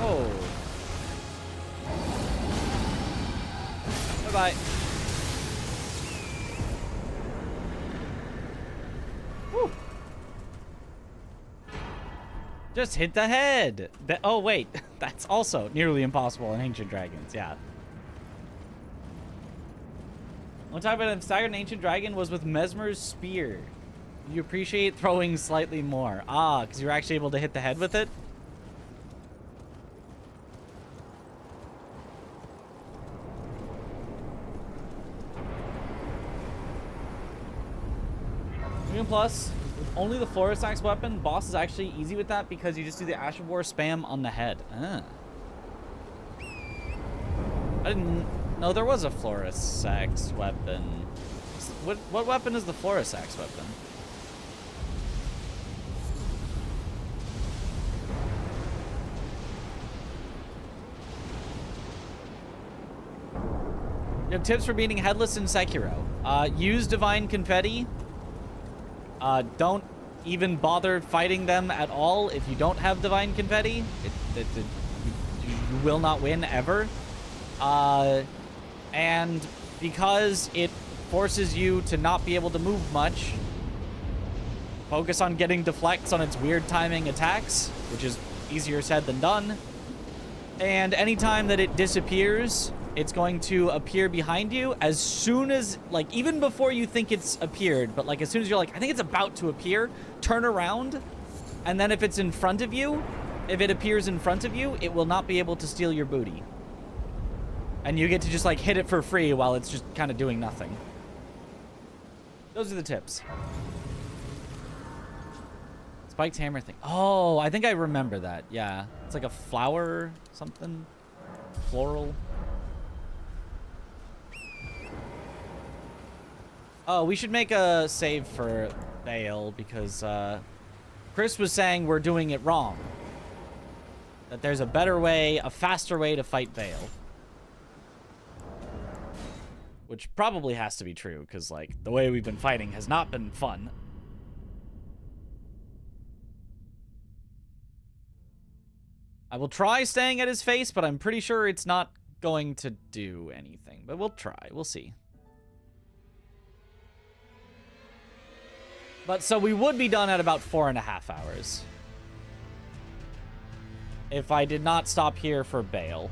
Oh. Bye-bye. Woo. Just hit the head. Oh, wait. That's also nearly impossible in Ancient Dragons. Yeah. One time I staggered an Ancient Dragon was with Mesmer's Spear. You appreciate throwing slightly more. Ah, because you're actually able to hit the head with it? Even plus, with only the Florus Axe weapon, boss is actually easy with that because you just do the Ash of War spam on the head. Ah. I didn't know there was a Florus Axe weapon. What weapon is the Florus Axe weapon? You have tips for beating headless in Sekiro. Use Divine Confetti. Don't even bother fighting them at all if you don't have Divine Confetti. You will not win ever. And because it forces you to not be able to move much, focus on getting deflects on its weird timing attacks, which is easier said than done. And anytime that it disappears, it's going to appear behind you as soon as, like, even before you think it's appeared, but like as soon as you're like, I think it's about to appear, turn around, and then if it's in front of you, if it appears in front of you, it will not be able to steal your booty. And you get to just like hit it for free while it's just kind of doing nothing. Those are the tips. Spiked hammer thing. Oh, I think I remember that. Yeah. It's like a flower something. Floral. Oh, we should make a save for Bale because Chris was saying we're doing it wrong. That there's a better way, a faster way to fight Bale. Which probably has to be true because, like, the way we've been fighting has not been fun. I will try staying at his face, but I'm pretty sure it's not going to do anything. But we'll try. We'll see. But so we would be done at about 4.5 hours. If I did not stop here for Bale.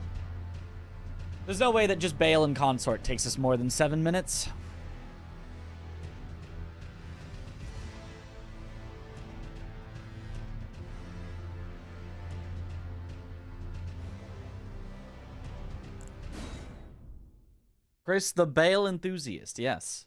There's no way that just Bale and Consort takes us more than 7 minutes. Chris, the Bale enthusiast, yes.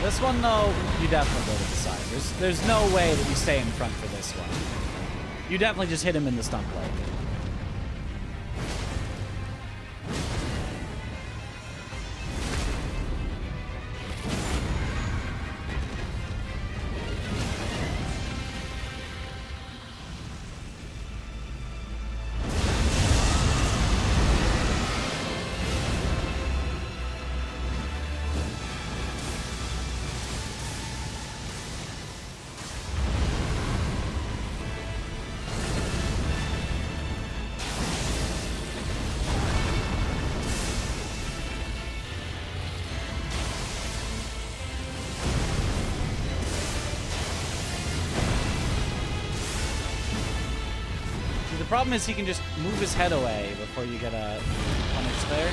This one, though, you definitely go to the side. There's no way that you stay in front for this one. You definitely just hit him in the stump leg. The problem is he can just move his head away before you get a punish there.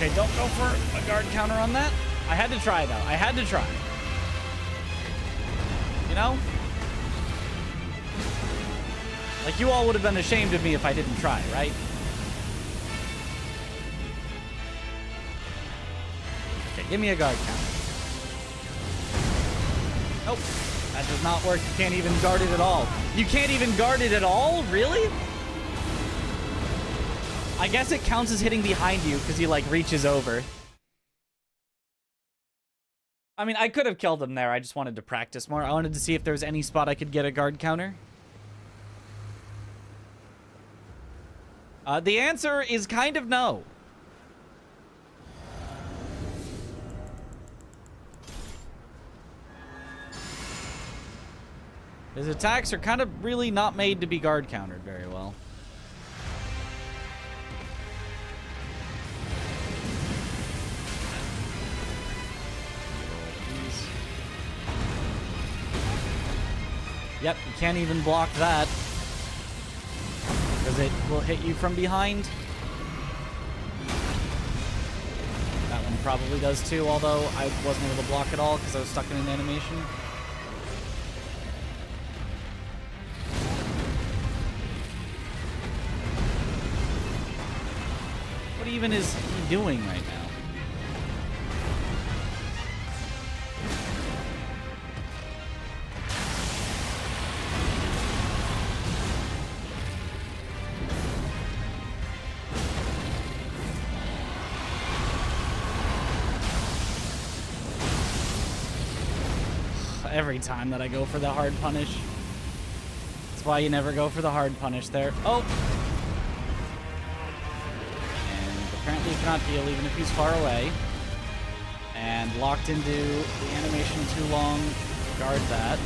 Okay, don't go for a guard counter on that. I had to try, though. I had to try. You know? Like, you all would have been ashamed of me if I didn't try, right? Okay, give me a guard counter. Nope. That does not work. You can't even guard it at all. You can't even guard it at all? Really? I guess it counts as hitting behind you because he, like, reaches over. I mean, I could have killed him there. I just wanted to practice more. I wanted to see if there was any spot I could get a guard counter. The answer is kind of no. His attacks are kind of really not made to be guard countered very well. Yep, you can't even block that. Because it will hit you from behind. That one probably does too, although I wasn't able to block it all because I was stuck in an animation. What even is he doing right now? Every time that I go for the hard punish. That's why you never go for the hard punish there. Oh! And apparently he cannot heal even if he's far away. And locked into the animation too long. Guard that.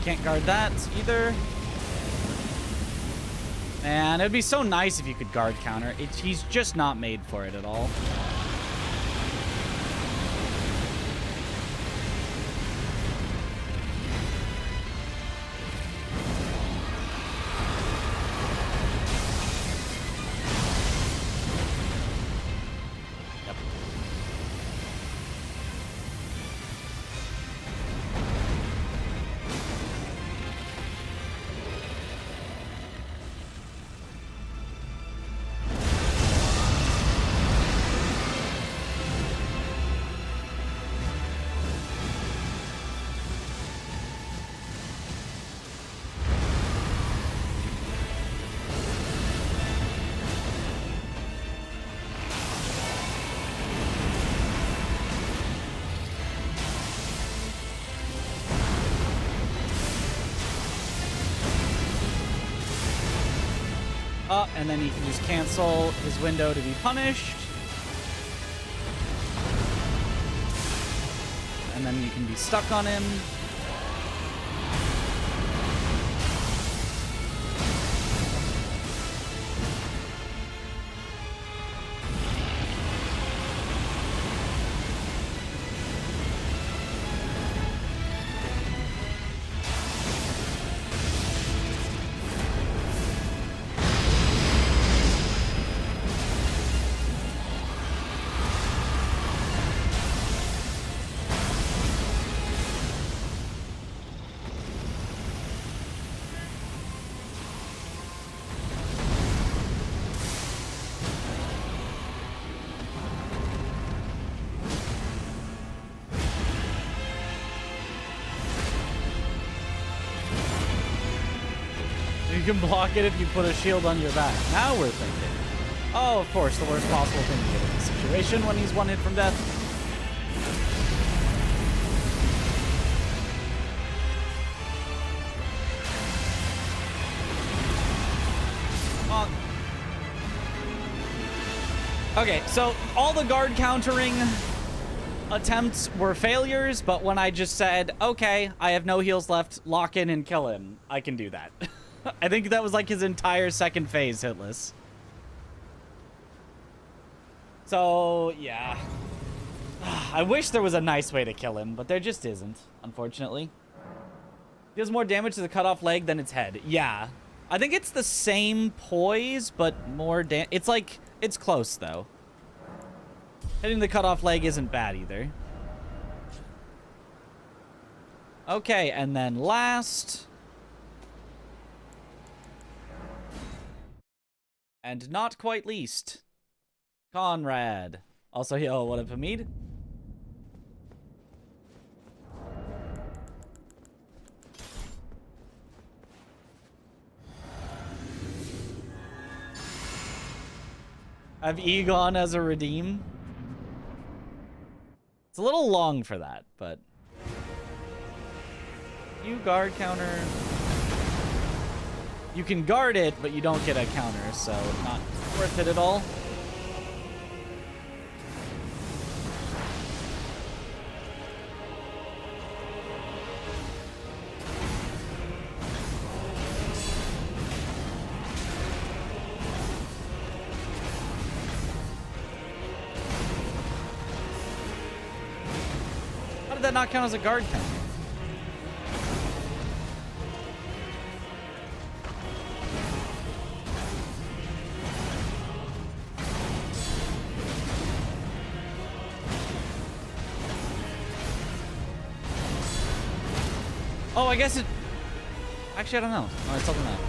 Can't guard that either. Man, it'd be so nice if you could guard counter. He's just not made for it at all. And then he can just cancel his window to be punished. And then you can be stuck on him. You can block it if you put a shield on your back. Now we're thinking. Oh, of course, the worst possible thing to get in this situation when he's one hit from death. Okay, so all the guard countering attempts were failures, but when I just said, okay, I have no heals left, lock in and kill him, I can do that. I think that was like his entire second phase hitless. So, yeah. I wish there was a nice way to kill him, but there just isn't, unfortunately. He does more damage to the cut-off leg than its head. Yeah. I think it's the same poise, but more damage. It's like, it's close, though. Hitting the cut-off leg isn't bad, either. Okay, and then last... and not quite least, Conrad. Also, yo, what up, Hamid? I have Egon as a redeem. It's a little long for that, but... You guard counter... You can guard it, but you don't get a counter, so not worth it at all. How did that not count as a guard counter? Oh, I guess it... Actually, I don't know. Oh, it's something that.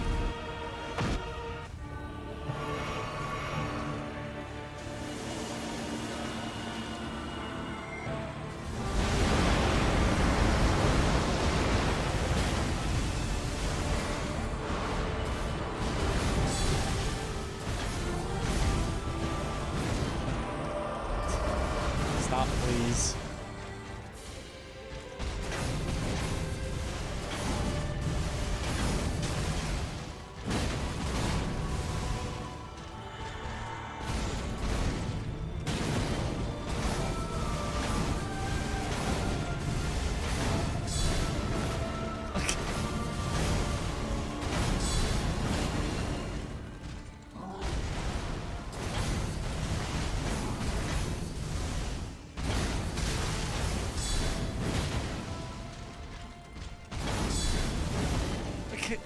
Stop, please.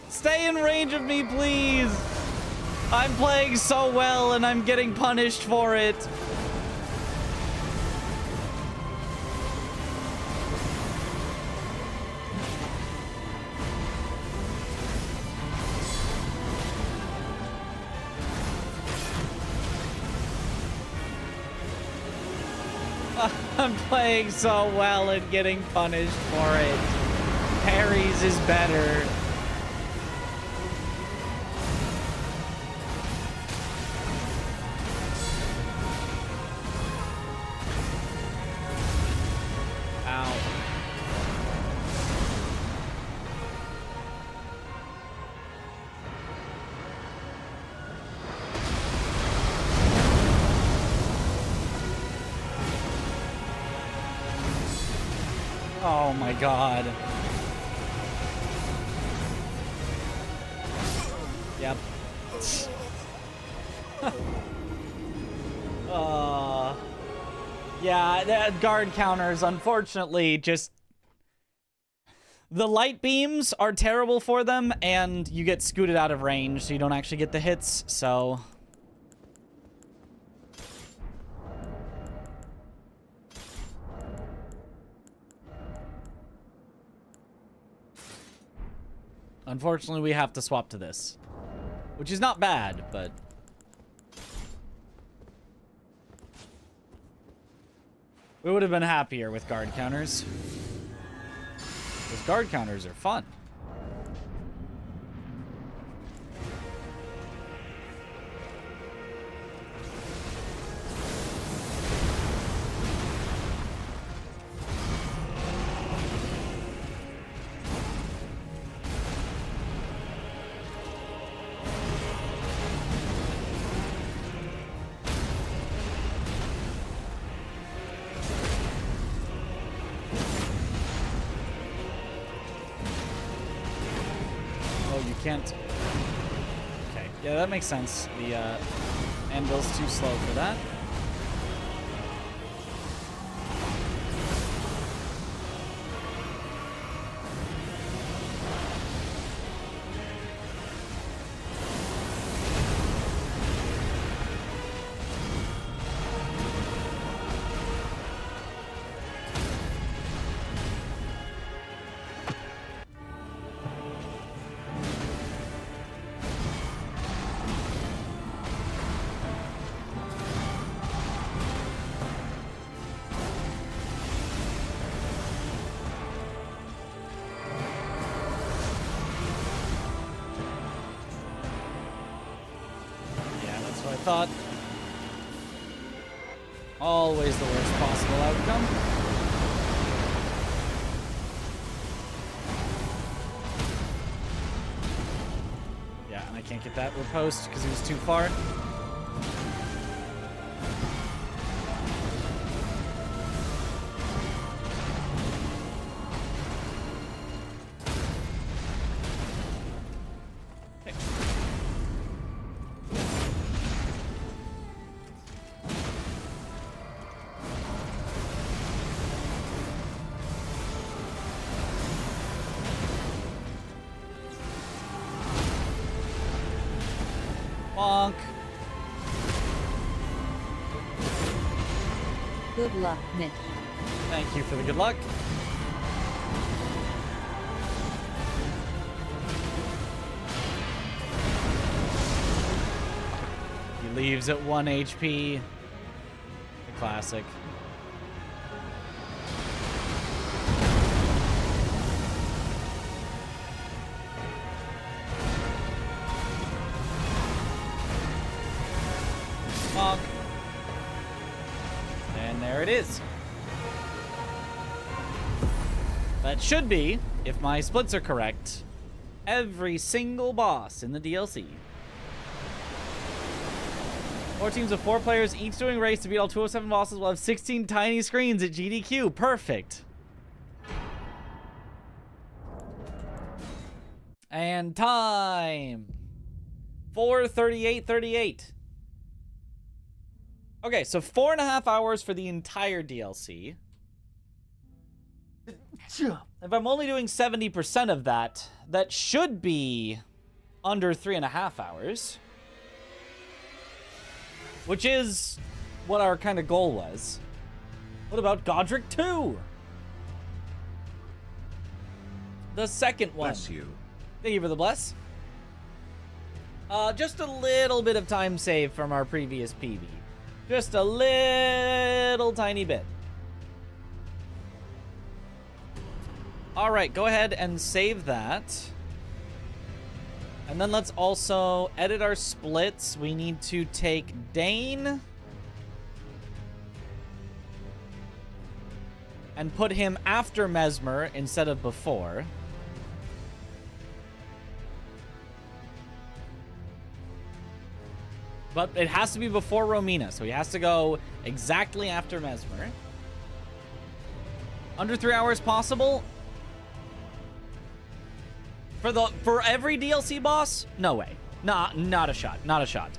Stay in range of me, please! I'm playing so well and I'm getting punished for it. I'm playing so well and getting punished for it. Parries is better. Oh my god. Yep. Yeah, guard counters, unfortunately, just... The light beams are terrible for them, and you get scooted out of range, so you don't actually get the hits, so... Unfortunately, we have to swap to this. Which is not bad, but... We would have been happier with guard counters. Because guard counters are fun. can't... Okay, yeah, that makes sense. The anvil's too slow for that. Thought. Always the worst possible outcome. Yeah, and I can't get that riposte because he was too far. Bonk. Good luck, Mitch. Thank you for the good luck. He leaves at 1 HP. The classic. Bonk. And there it is. That should be, if my splits are correct, every single boss in the DLC. 4 teams of 4 players, each doing a race to beat all 207 bosses. Will have 16 tiny screens at GDQ. Perfect. And time. 4:38:38. Okay, so 4.5 hours for the entire DLC. If I'm only doing 70% of that, that should be under 3.5 hours. Which is what our kind of goal was. What about Godric 2? The second one. Bless you. Thank you for the bless. Just a little bit of time saved from our previous PB. Just a little tiny bit. All right, go ahead and save that. And then let's also edit our splits. We need to take Dane and put him after Mesmer instead of before. But it has to be before Romina, so he has to go exactly after Mesmer. Under 3 hours possible? For every DLC boss? No way. Not a shot. Not a shot.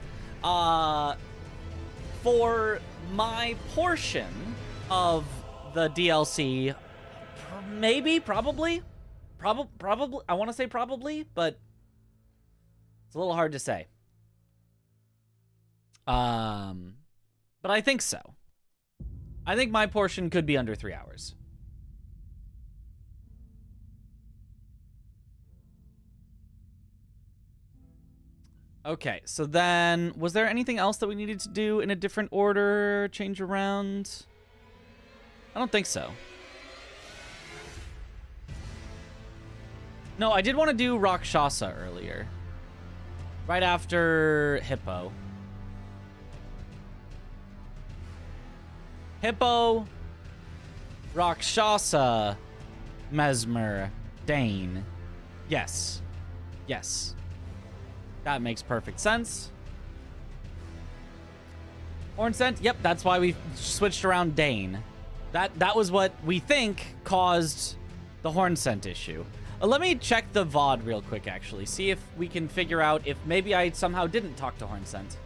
For my portion of the DLC, maybe, probably. Probably. I want to say probably, but it's a little hard to say. But I think so. I think my portion could be under 3 hours. Okay, so then, was there anything else that we needed to do in a different order, change around? I don't think so. No, I did want to do Rakshasa earlier. Right after Hippo. Hippo, Rakshasa, Mesmer, Dane. Yes. Yes. That makes perfect sense. Horn Scent, yep, that's why we switched around Dane. That was what we think caused the Horn Scent issue. Let me check the VOD real quick, actually. See if we can figure out if maybe I somehow didn't talk to Hornsent.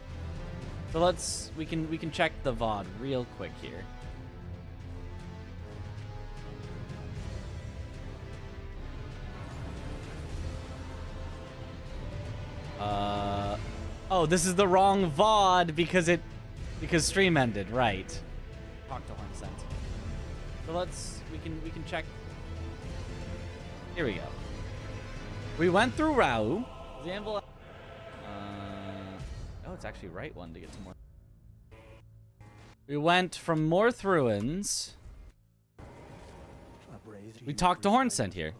So we can check the VOD real quick here. Oh, this is the wrong VOD because stream ended, right. Talk to Hornsent. So we can check. Here we go. We went through Rau. The anvil. Oh, it's actually right one to get to more. We went from Morth Ruins. We talked to Hornsent here.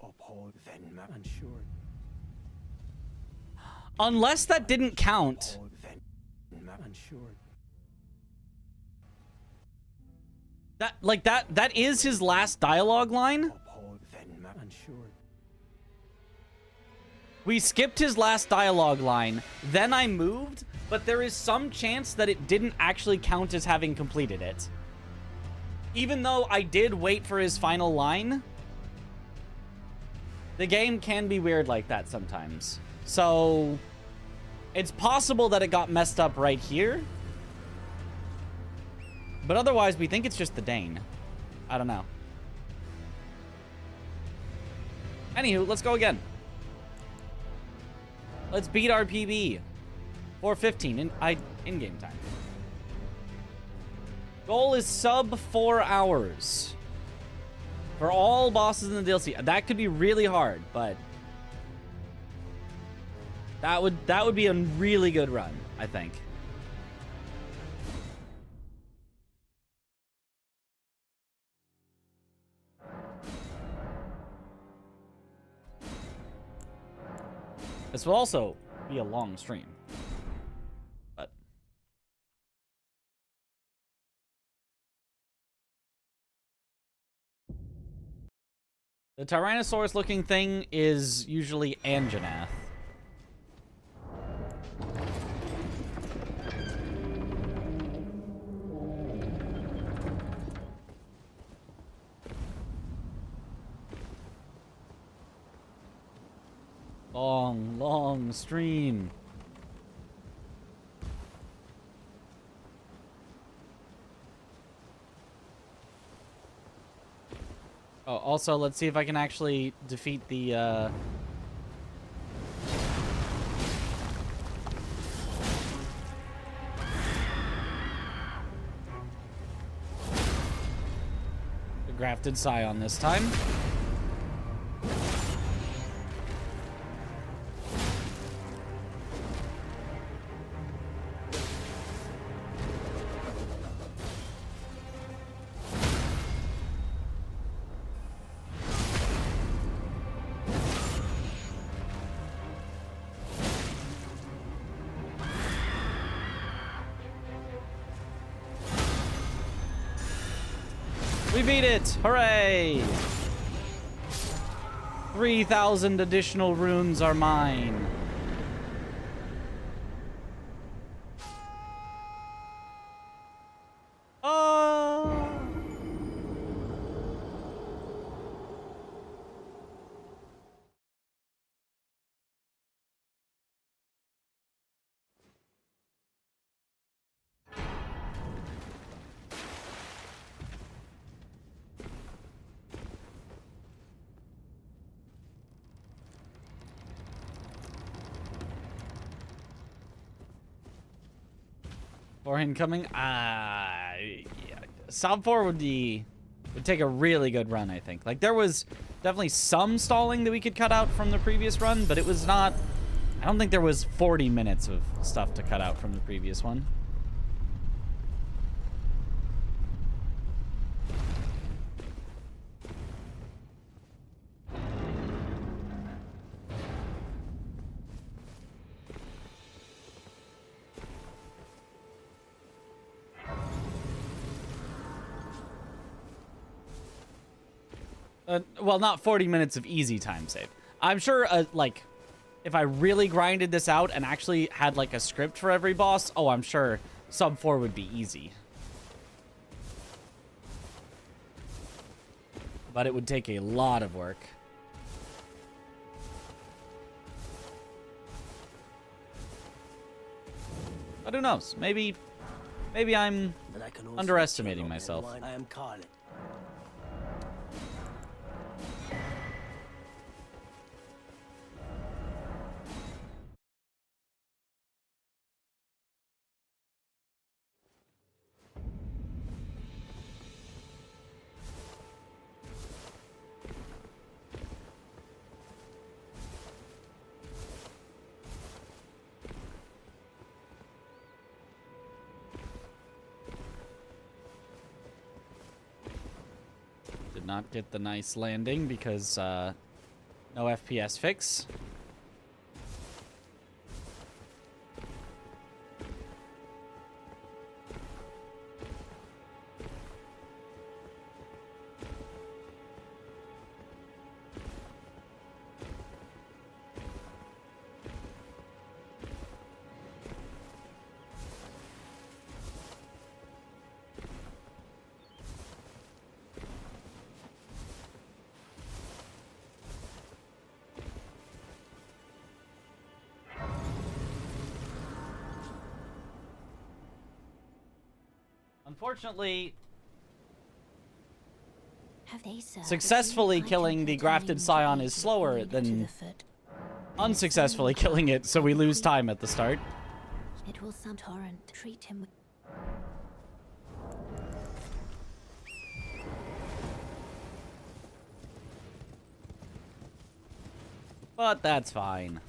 Unless that didn't count. That is his last dialogue line. We skipped his last dialogue line, then I moved, but there is some chance that it didn't actually count as having completed it. Even though I did wait for his final line, the game can be weird like that sometimes. So, it's possible that it got messed up right here. But otherwise, we think it's just the Dane. I don't know. Anywho, let's go again. Let's beat our PB. 4:15 in-game time. Goal is sub 4 hours. For all bosses in the DLC. That could be really hard, but that would be a really good run, I think. This will also be a long stream. But the Tyrannosaurus looking thing is usually Anjanath. Long stream. Oh, also, let's see if I can actually defeat the, Grafted Scion this time. We beat it! Hooray! 3,000 additional runes are mine. Oh! For incoming, yeah. Sub 4 would take a really good run, I think. Like, there was definitely some stalling that we could cut out from the previous run, but it was not... I don't think there was 40 minutes of stuff to cut out from the previous one. Well, not 40 minutes of easy time save. I'm sure, like, if I really grinded this out and actually had, like, a script for every boss, oh, I'm sure sub 4 would be easy. But it would take a lot of work. But who knows? Maybe I'm And I can also underestimating kill myself. anyone I am calling. Did not get the nice landing because no FPS fix. Unfortunately, successfully killing the grafted scion is slower than unsuccessfully killing it, so we lose time at the start. It will some torrent treat him with. But that's fine.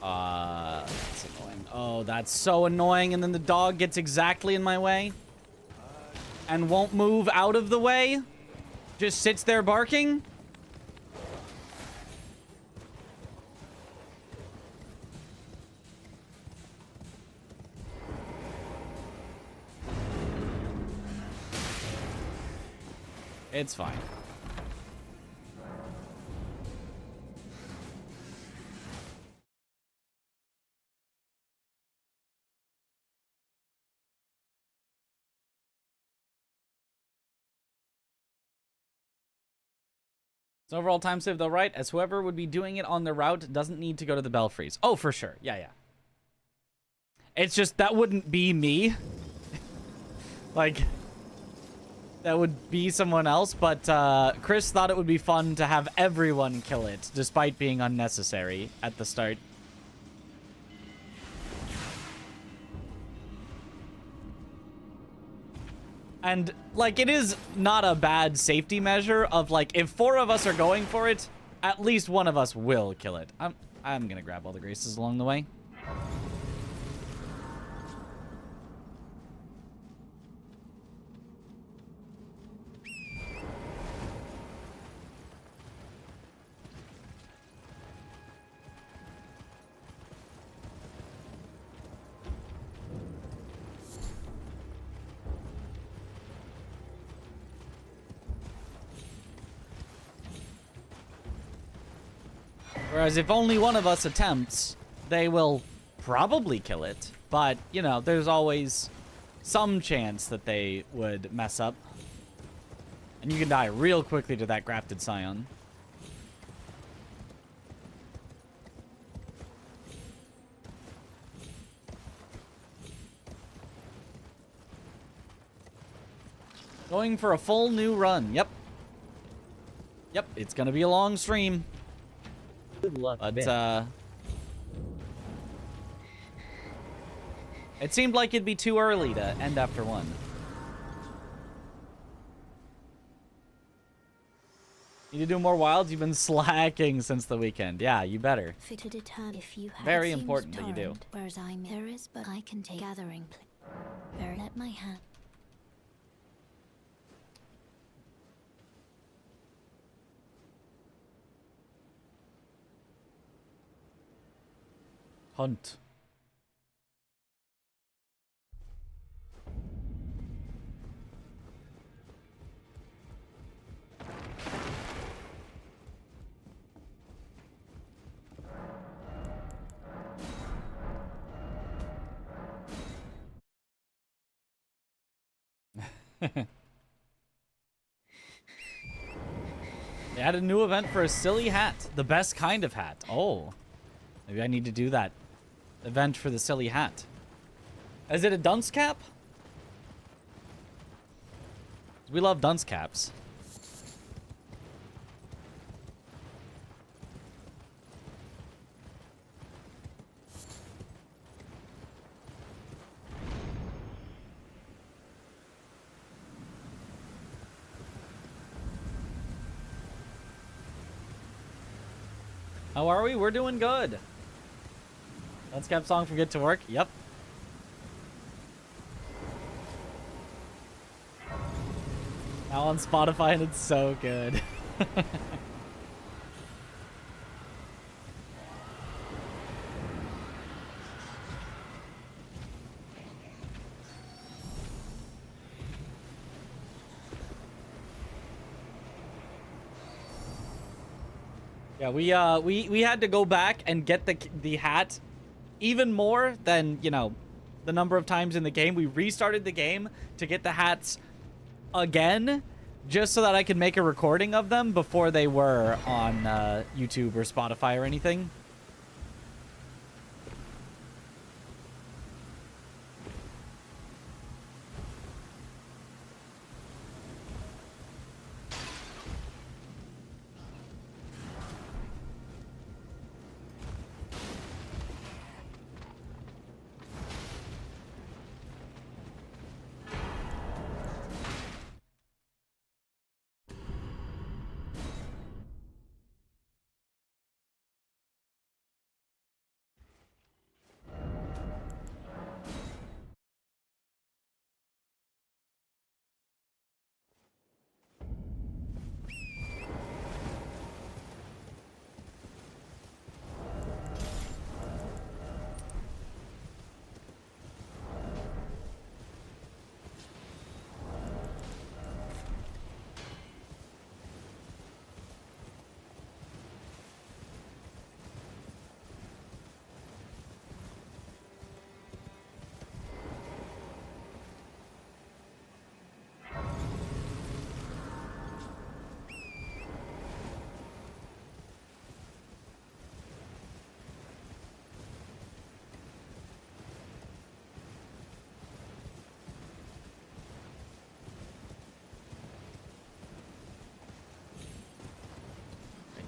That's annoying. Oh, that's so annoying. And then the dog gets exactly in my way and won't move out of the way. Just sits there barking. It's fine. So overall time save though, right? As whoever would be doing it on the route doesn't need to go to the belfries. Oh, for sure. Yeah, yeah. It's just that wouldn't be me. Like, that would be someone else, but Chris thought it would be fun to have everyone kill it, despite being unnecessary at the start. And, like, it is not a bad safety measure of, like, if 4 of us are going for it, at least one of us will kill it. I'm gonna grab all the graces along the way. Whereas if only one of us attempts, they will probably kill it. But, you know, there's always some chance that they would mess up. And you can die real quickly to that grafted scion. Going for a full new run. Yep. Yep, it's gonna be a long stream. Good luck, But, man. it seemed like it'd be too early to end after 1. Need to do more wilds? You've been slacking since the weekend. Yeah, you better. Fit to determine if you have Very important that you do. Whereas there is, but I can take gathering. Very let my hand. Hunt. They added a new event for a silly hat. The best kind of hat. Oh. Maybe I need to do that event for the silly hat. Is it a dunce cap? We love dunce caps. How are we? We're doing good. Dunce cap song from Get to Work? Yep. Now on Spotify, and it's so good. Yeah, we had to go back and get the hat even more than, you know, the number of times in the game. We restarted the game to get the hats again, just so that I could make a recording of them before they were on YouTube or Spotify or anything.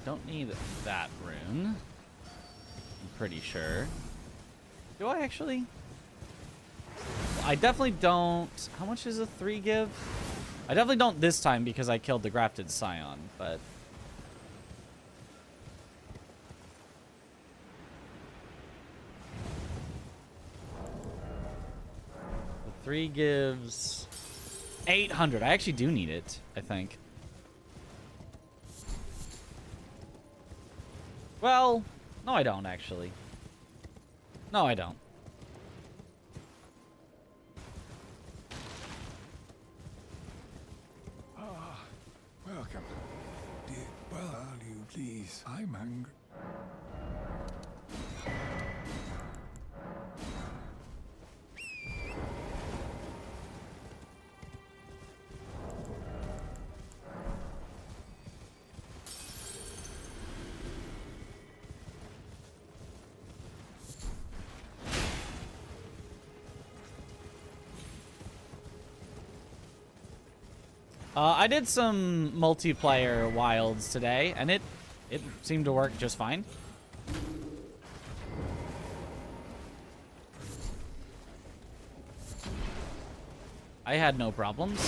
Don't need that rune. I'm pretty sure. Do I actually? I definitely don't. How much does a 3 give? I definitely don't this time because I killed the grafted scion, but... The 3 gives 800. I actually do need it, I think. Well, no I don't, actually. No, I don't. Ah, welcome. Well, you please. I'm hungry. I did some multiplayer wilds today, and it seemed to work just fine. I had no problems.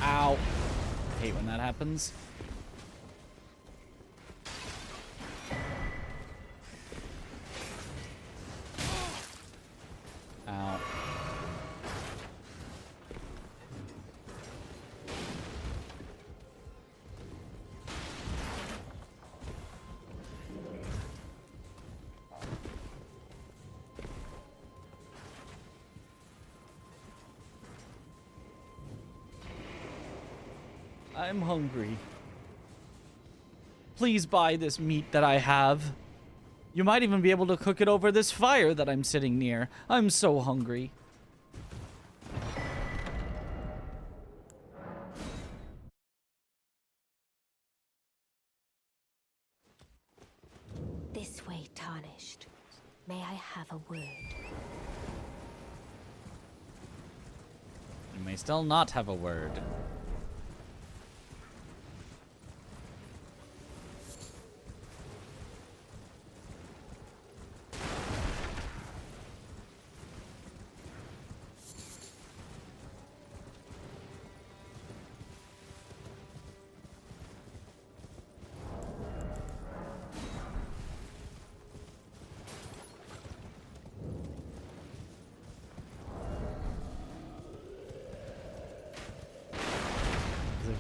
Ow. I hate when that happens. Ow. I'm hungry. Please buy this meat that I have. You might even be able to cook it over this fire that I'm sitting near. I'm so hungry. This way, Tarnished. May I have a word? You may still not have a word.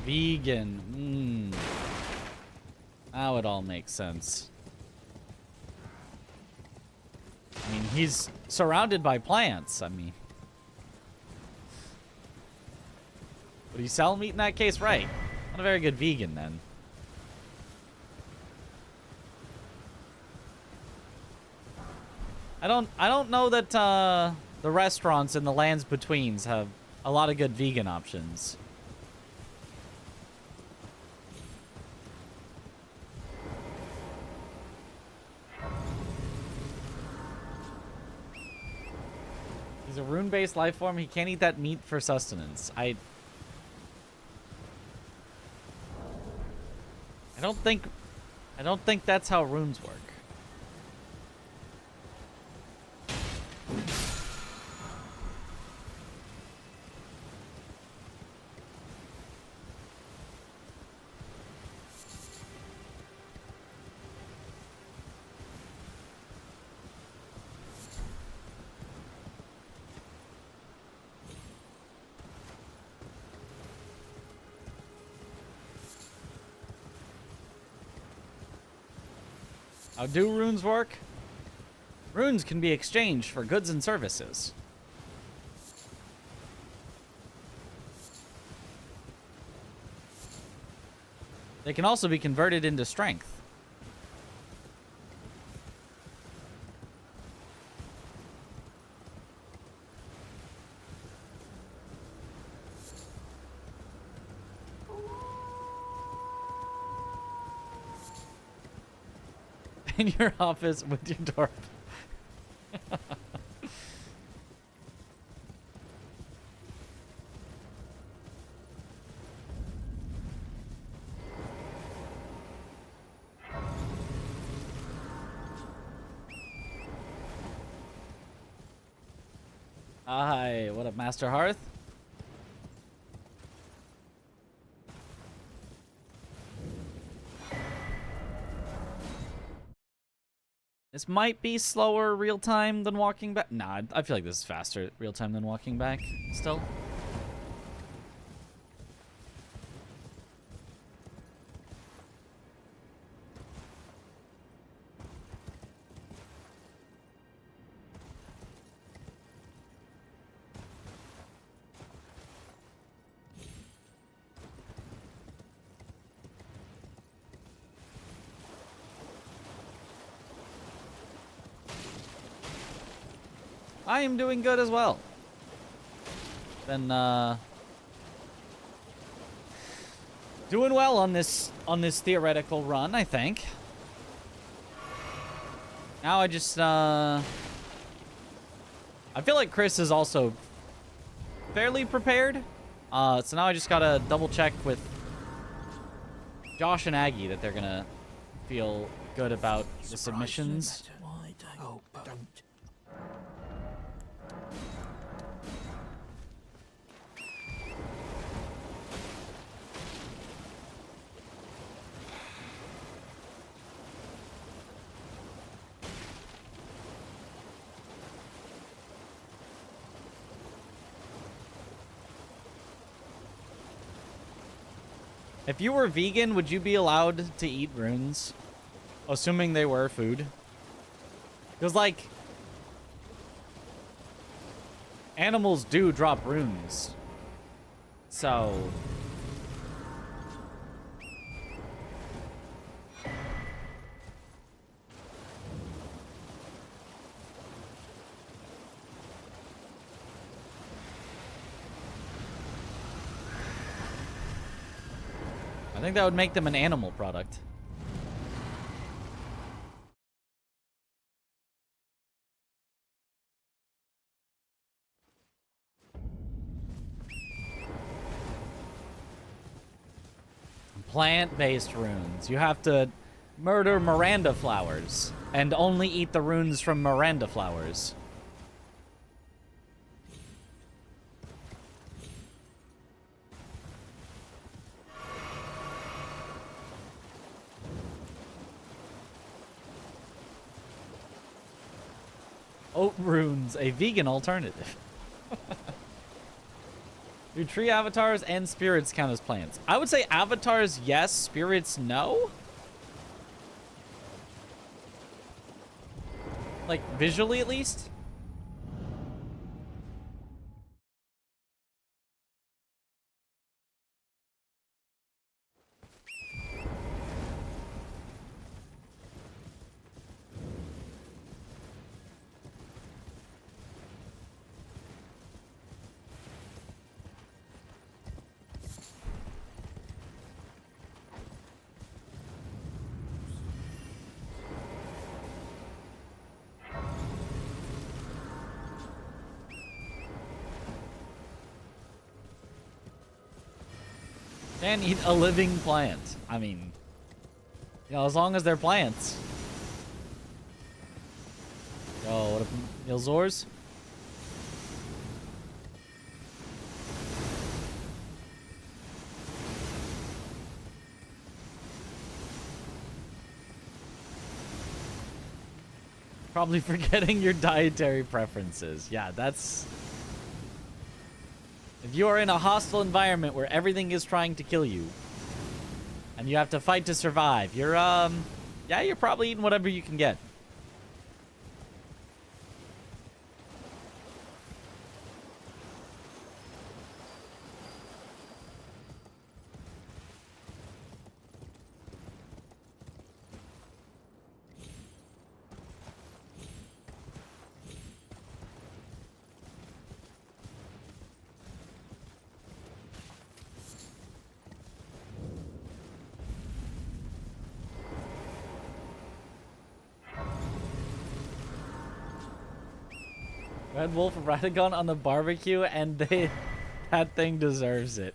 Vegan. Now it all makes sense. I mean, he's surrounded by plants. I mean, would he sell meat in that case? Right. Not a very good vegan then. I don't know that the restaurants in the lands betweens have a lot of good vegan options. He's a rune-based life form. He can't eat that meat for sustenance. I don't think that's how runes work. How do runes work? Runes can be exchanged for goods and services. They can also be converted into strength. In your office with your door. Hi, what up, Master Hearth? This might be slower real time than walking back. Nah, I feel like this is faster real time than walking back still. I am doing good as well. Been doing well on this theoretical run, I think. Now I just I feel like Chris is also fairly prepared. So now I just gotta double check with Josh and Aggie that they're gonna feel good about the submissions. Oh, don't. If you were vegan, would you be allowed to eat runes? Assuming they were food. Because, like, animals do drop runes. So... I think that would make them an animal product. plant-based runes. You have to murder Miranda flowers and only eat the runes from Miranda flowers. Oat runes, a vegan alternative. Do tree avatars and spirits count as plants? I would say avatars, yes. Spirits, no. Like, visually at least. Can eat a living plant. I mean, you know, as long as they're plants. Yo, what up, Ilzors? Probably forgetting your dietary preferences. Yeah, that's... If you are in a hostile environment where everything is trying to kill you, and you have to fight to survive, you're, yeah, you're probably eating whatever you can get. Red Wolf Radagon on the barbecue, and that thing deserves it.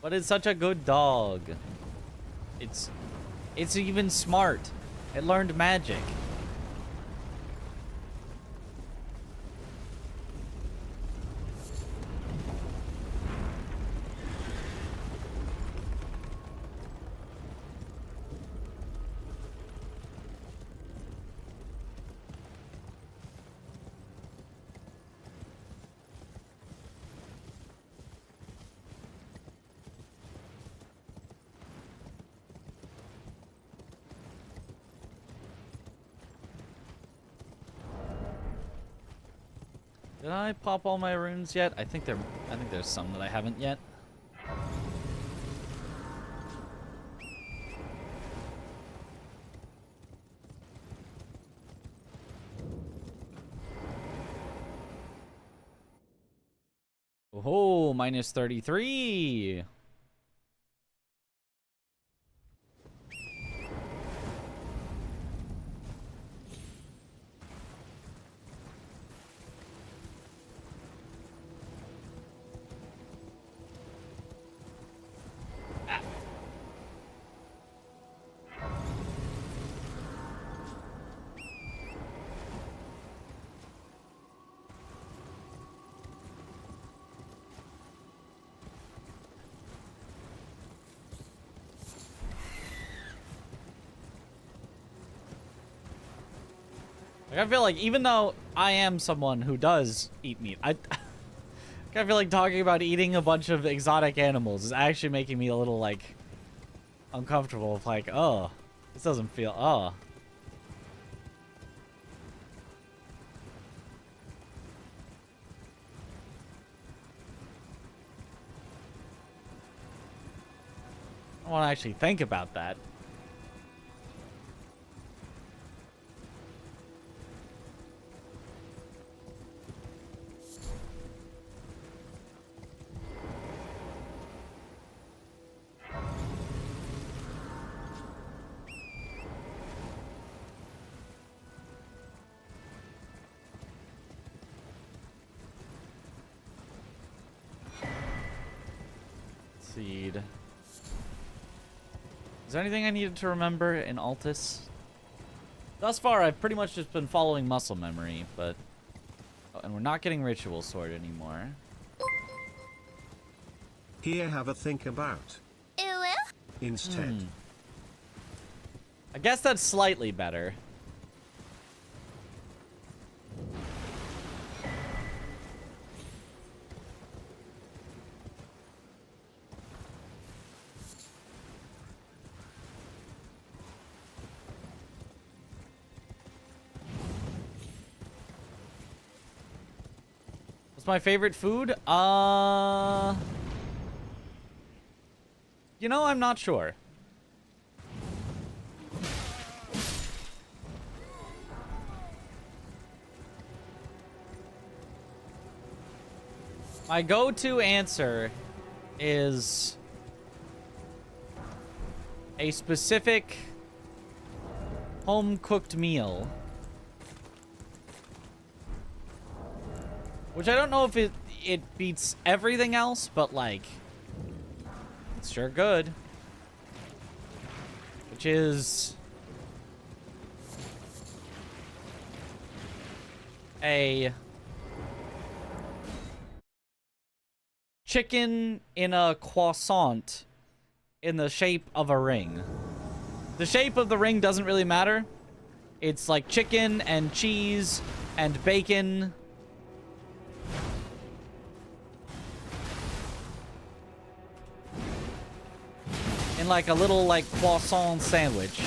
But it's such a good dog. It's even smart. It learned magic. Did I pop all my runes yet? I think there's some that I haven't yet. Oh, minus 33. Like, I feel like even though I am someone who does eat meat, I feel like talking about eating a bunch of exotic animals is actually making me a little, like, uncomfortable. With like, oh, this doesn't feel, oh. I want to actually think about that. Seed. Is there anything I needed to remember in Altus? Thus far, I've pretty much just been following muscle memory, but... Oh, and we're not getting Ritual Sword anymore. Here, have a think about. Instead. I guess that's slightly better. What's my favorite food? You know, I'm not sure. My go-to answer is a specific home-cooked meal. Which I don't know if it beats everything else, but like, it's sure good. Which is a chicken in a croissant in the shape of a ring. The shape of the ring doesn't really matter. It's like chicken and cheese and bacon. In like a little like croissant sandwich.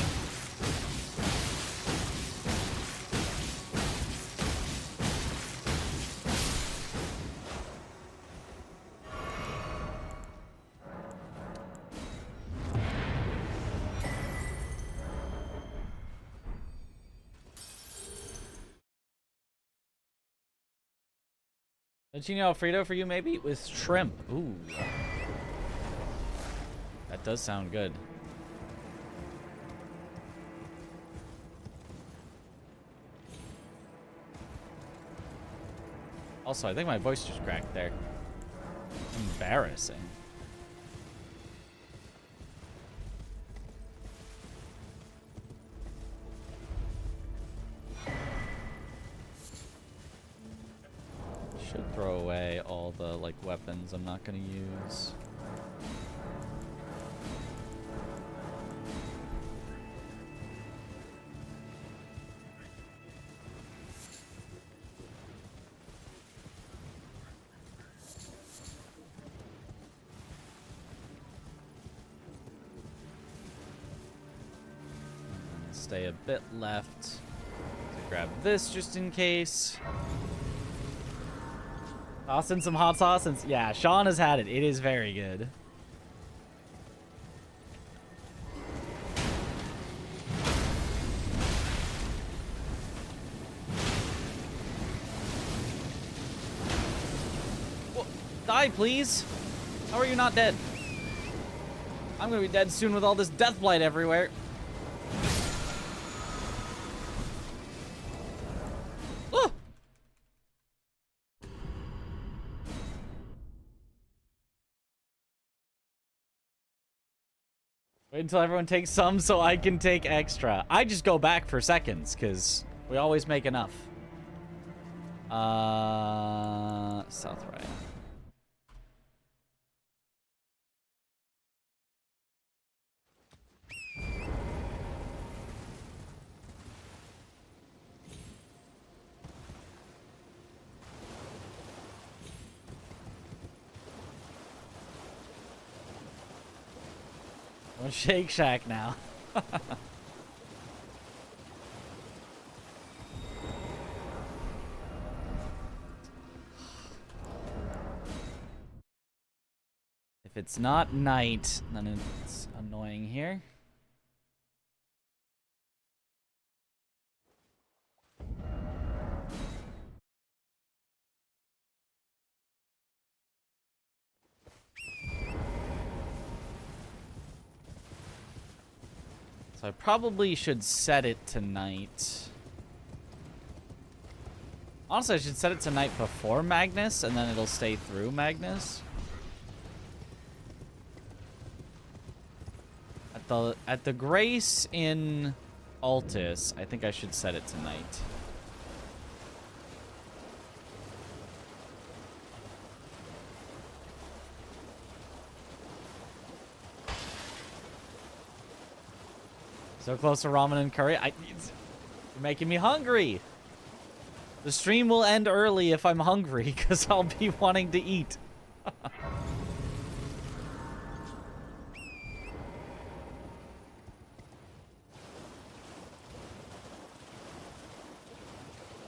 Fettuccine Alfredo for you, maybe? With shrimp. Ooh. That does sound good. Also, I think my voice just cracked there. Embarrassing. Should throw away all the, like, weapons I'm not gonna use. Stay a bit left to grab this just in case. Toss in some hot sauce and yeah, Sean has had it. It is very good. Well, die, please. How are you not dead? I'm gonna be dead soon with all this death blight everywhere. Wait until everyone takes some so I can take extra. I just go back for seconds, because we always make enough. South right. On Shake Shack now. If it's not night, then it's annoying here. So I probably should set it to night. Honestly, I should set it to night before Magnus, and then it'll stay through Magnus. at the Grace in Altus, I think I should set it to night. So close to ramen and curry. You're making me hungry. The stream will end early if I'm hungry, because I'll be wanting to eat.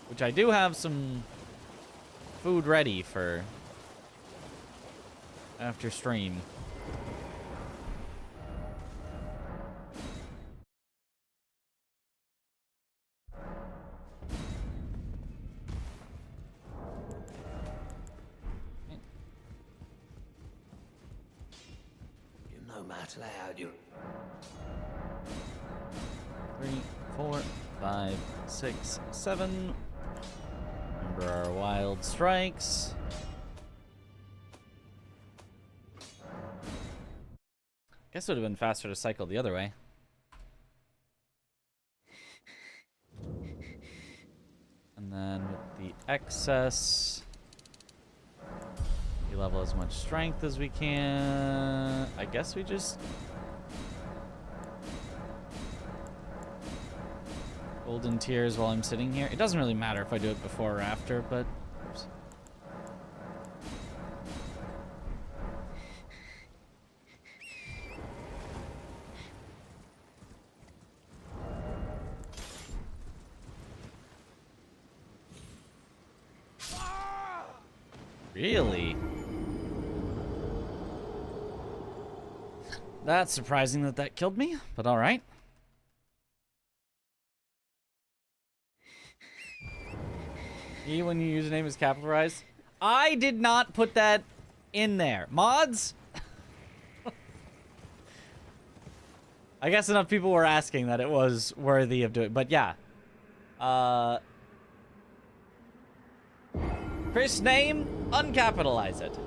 Which I do have some food ready for after stream. No matter how you... 3, 4, 5, 6, 7. Remember our wild strikes. Guess it would have been faster to cycle the other way. And then with the excess, we level as much strength as we can. I guess we just golden tears while I'm sitting here. It doesn't really matter if I do it before or after, but oops. Really? That's surprising that that killed me, but all right. E when your username is capitalized. I did not put that in there. Mods? I guess enough people were asking that it was worthy of doing, but yeah. Chris name, uncapitalize it.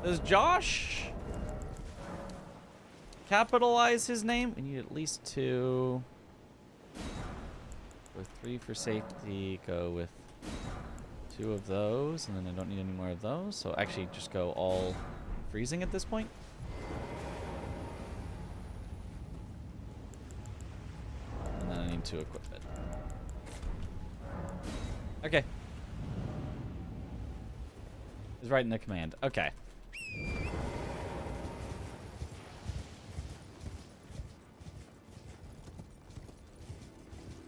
Does Josh capitalize his name? We need at least 2. Go 3 for safety. Go with 2 of those, and then I don't need any more of those. So actually just go all freezing at this point. And then I need to equip it. Okay. He's writing the command. Okay.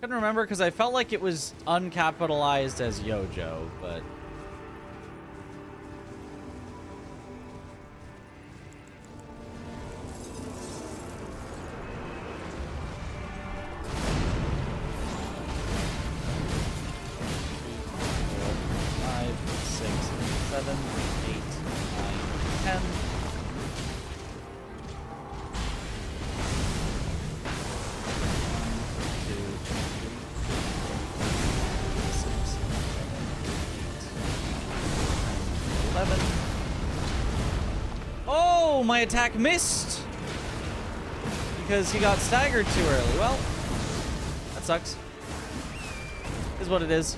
Couldn't remember because I felt like it was uncapitalized as Yojo, but my attack missed because he got staggered too early. Well, that sucks. Is what it is.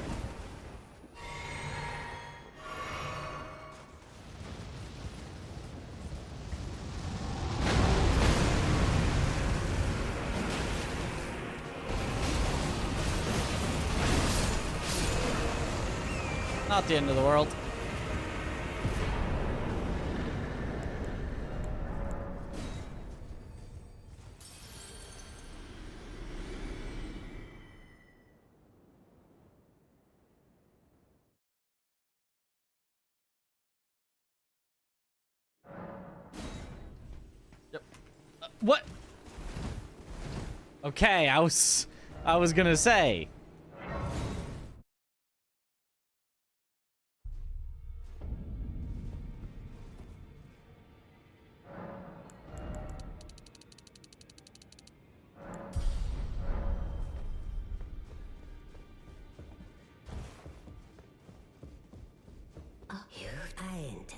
Not the end of the world. What? Okay, I was gonna say. kind.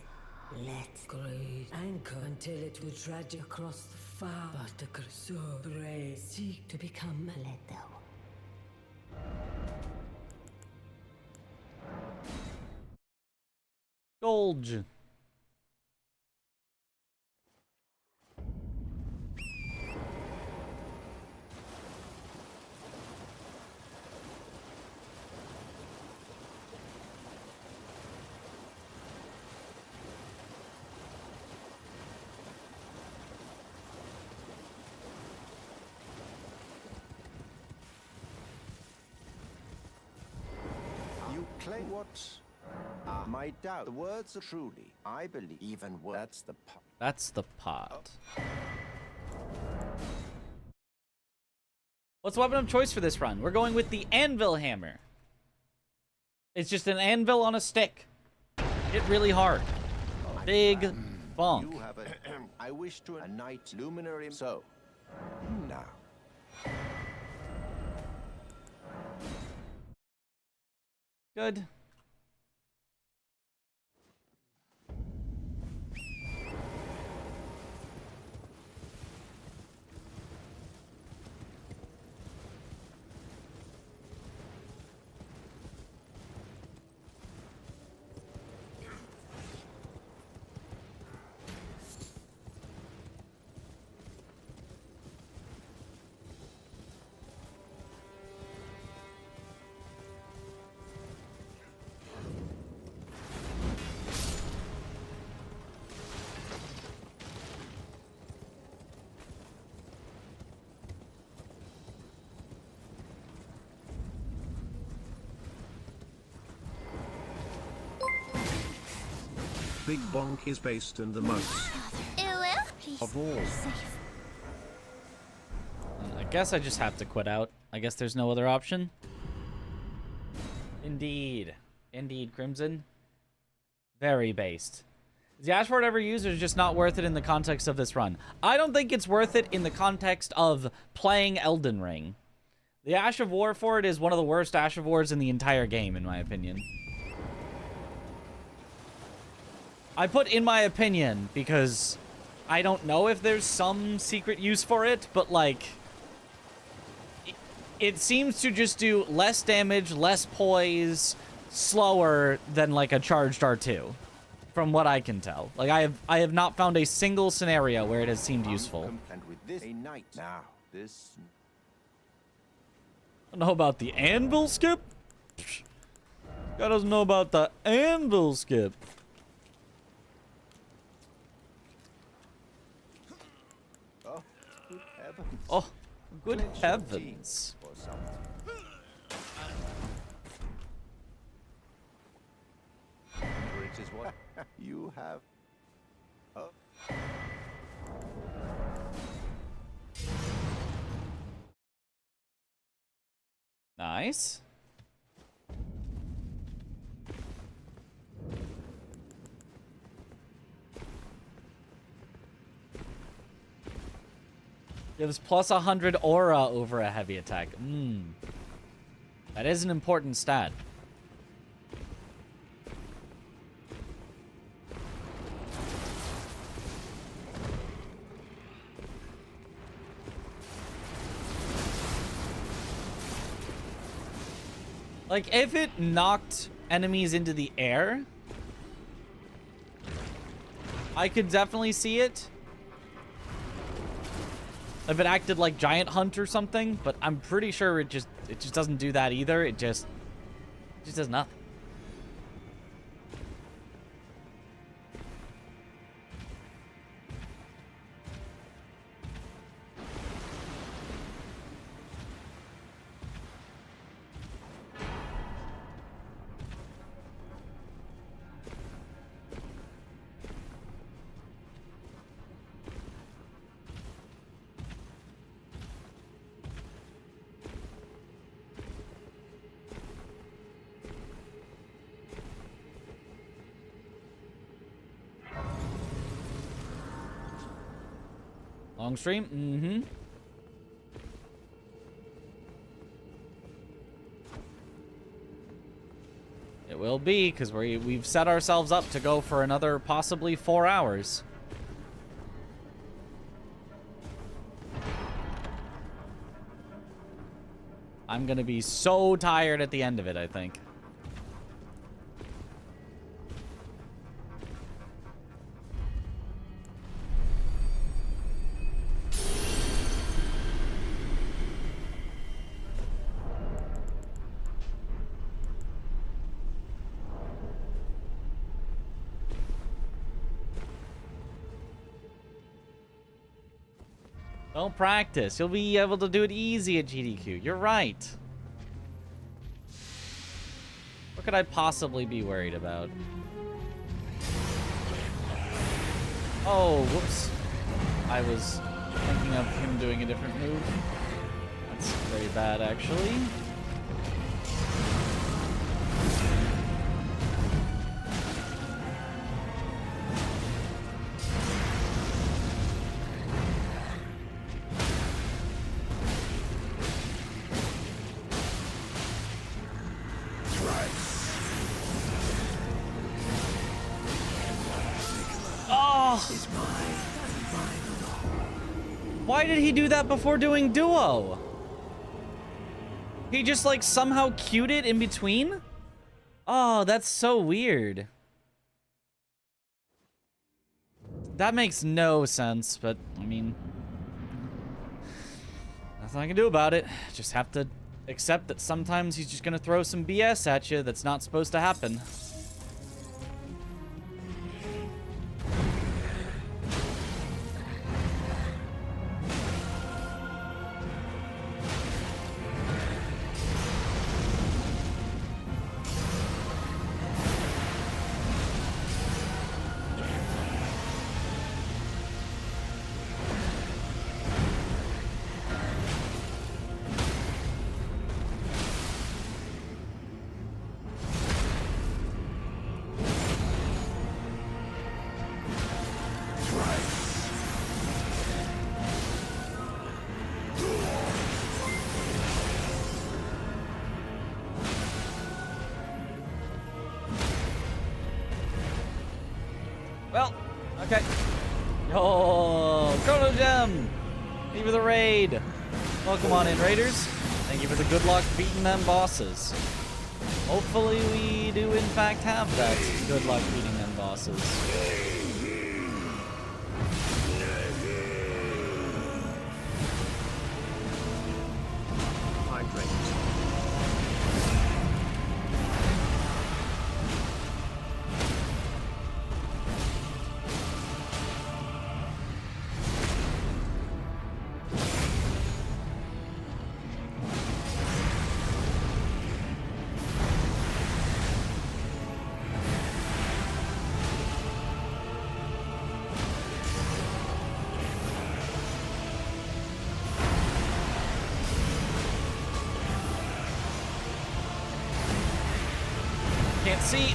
Let's great anchor until it will drag you across the far. But the Crusade brave seek to become Leto. Golge. You claim what? My doubt. The words are truly, I believe, even worse. That's the part. That's the pot. What's the weapon of choice for this run? We're going with the anvil hammer. It's just an anvil on a stick. Hit really hard. Big bonk. You have a I wish to a knight luminary. So now. Good. Big Bonk is based and the most of all. I guess I just have to quit out. I guess there's no other option. Indeed. Indeed, Crimson. Very based. Is the Ash Ward ever used, or is it just not worth it in the context of this run? I don't think it's worth it in the context of playing Elden Ring. The Ash of War for it is one of the worst Ash of Wars in the entire game, in my opinion. I put in my opinion because I don't know if there's some secret use for it, but like it seems to just do less damage, less poise, slower than like a charged R2 from what I can tell. Like I have not found a single scenario where it has seemed useful. And with this a knight. Now, this I don't know about the anvil skip? Guy doesn't know about the anvil skip. Oh, good heavens. Which is what you have. Oh. Nice. Gives plus 100 aura over a heavy attack. That is an important stat. Like, if it knocked enemies into the air, I could definitely see it. If it acted like Giant Hunt or something, but I'm pretty sure it just doesn't do that either. It just does nothing. Long stream? Mm-hmm. It will will be, because we've set ourselves up to go for another possibly 4 hours. I'm gonna be so tired at the end of it, I think. Don't practice. You'll be able to do it easy at GDQ. You're right. What could I possibly be worried about? Oh, whoops. I was thinking of him doing a different move. That's very bad, actually. Why did he do that before doing duo? He just like somehow queued it in between? Oh, that's so weird. That makes no sense, but I mean, nothing I can do about it. Just have to accept that sometimes he's just gonna throw some BS at you that's not supposed to happen. Well, okay. Yo, Chrono Gem! Thank you for the raid. Welcome on in, raiders. Thank you for the good luck beating them bosses. Hopefully we do in fact have that good luck beating them bosses. Can't see.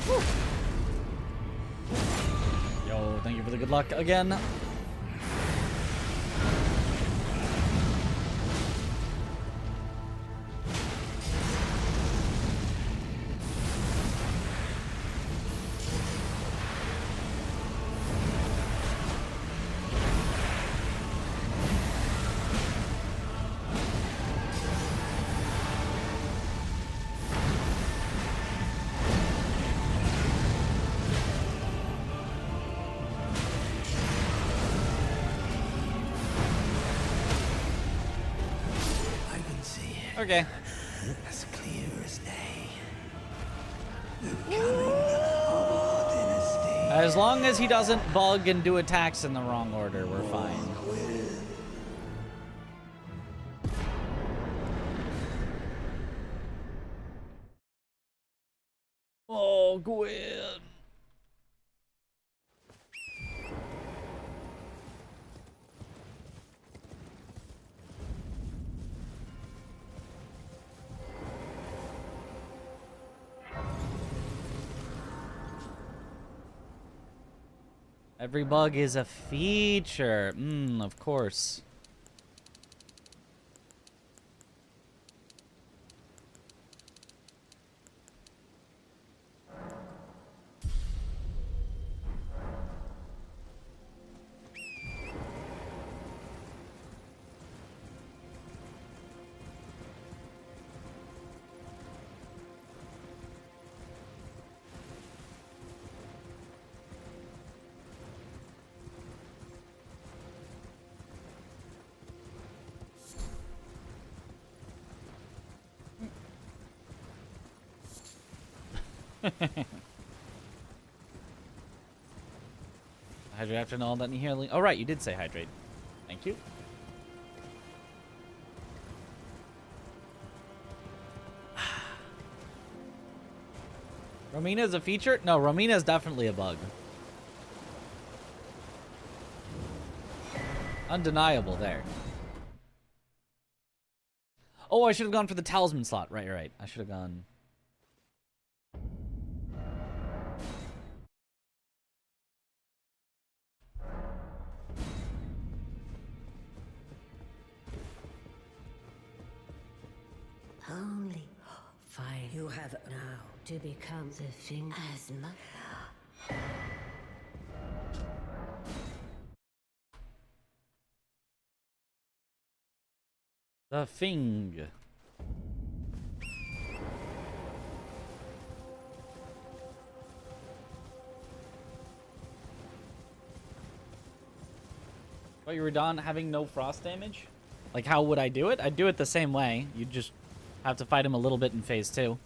Whew. Yo, thank you for the good luck again. Okay. As clear as day. The coming of our dynasty. As long as he doesn't bug and do attacks in the wrong order, we're fine. Oh, Gwen. Every bug is a feature. Of course. Hydrate after and all that healing. Oh, right, you did say hydrate. Thank you. Romina's a feature? No, Romina's definitely a bug. Undeniable there. Oh, I should have gone for the talisman slot. Right, right. I should have gone. Only fine. You have now to become the thing as much. The thing. But you were done having no frost damage? Like, how would I do it? I'd do it the same way. You'd just have to fight him a little bit in phase 2.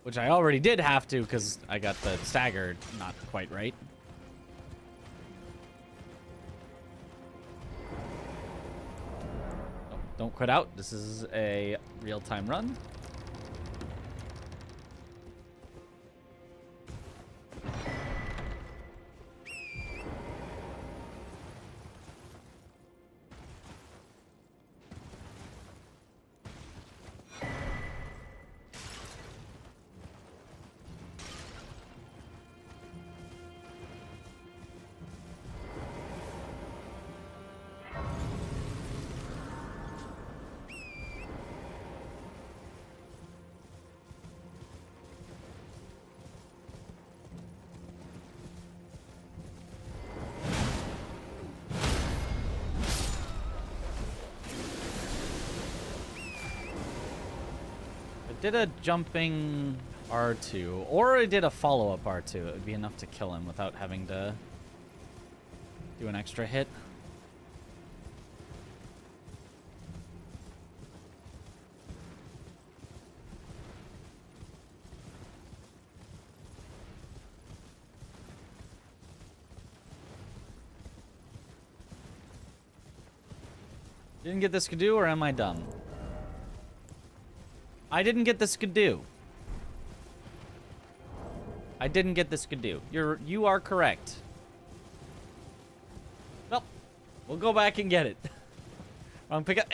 Which I already did have to, because I got the stagger not quite right. Oh, don't quit out. This is a real-time run. Did a jumping R2, or I did a follow-up R2. It would be enough to kill him without having to do an extra hit. Didn't get the skidoo, or am I dumb? I didn't get the skidoo. I didn't get the skidoo. You are correct. Well, we'll go back and get it. Wrong pick up.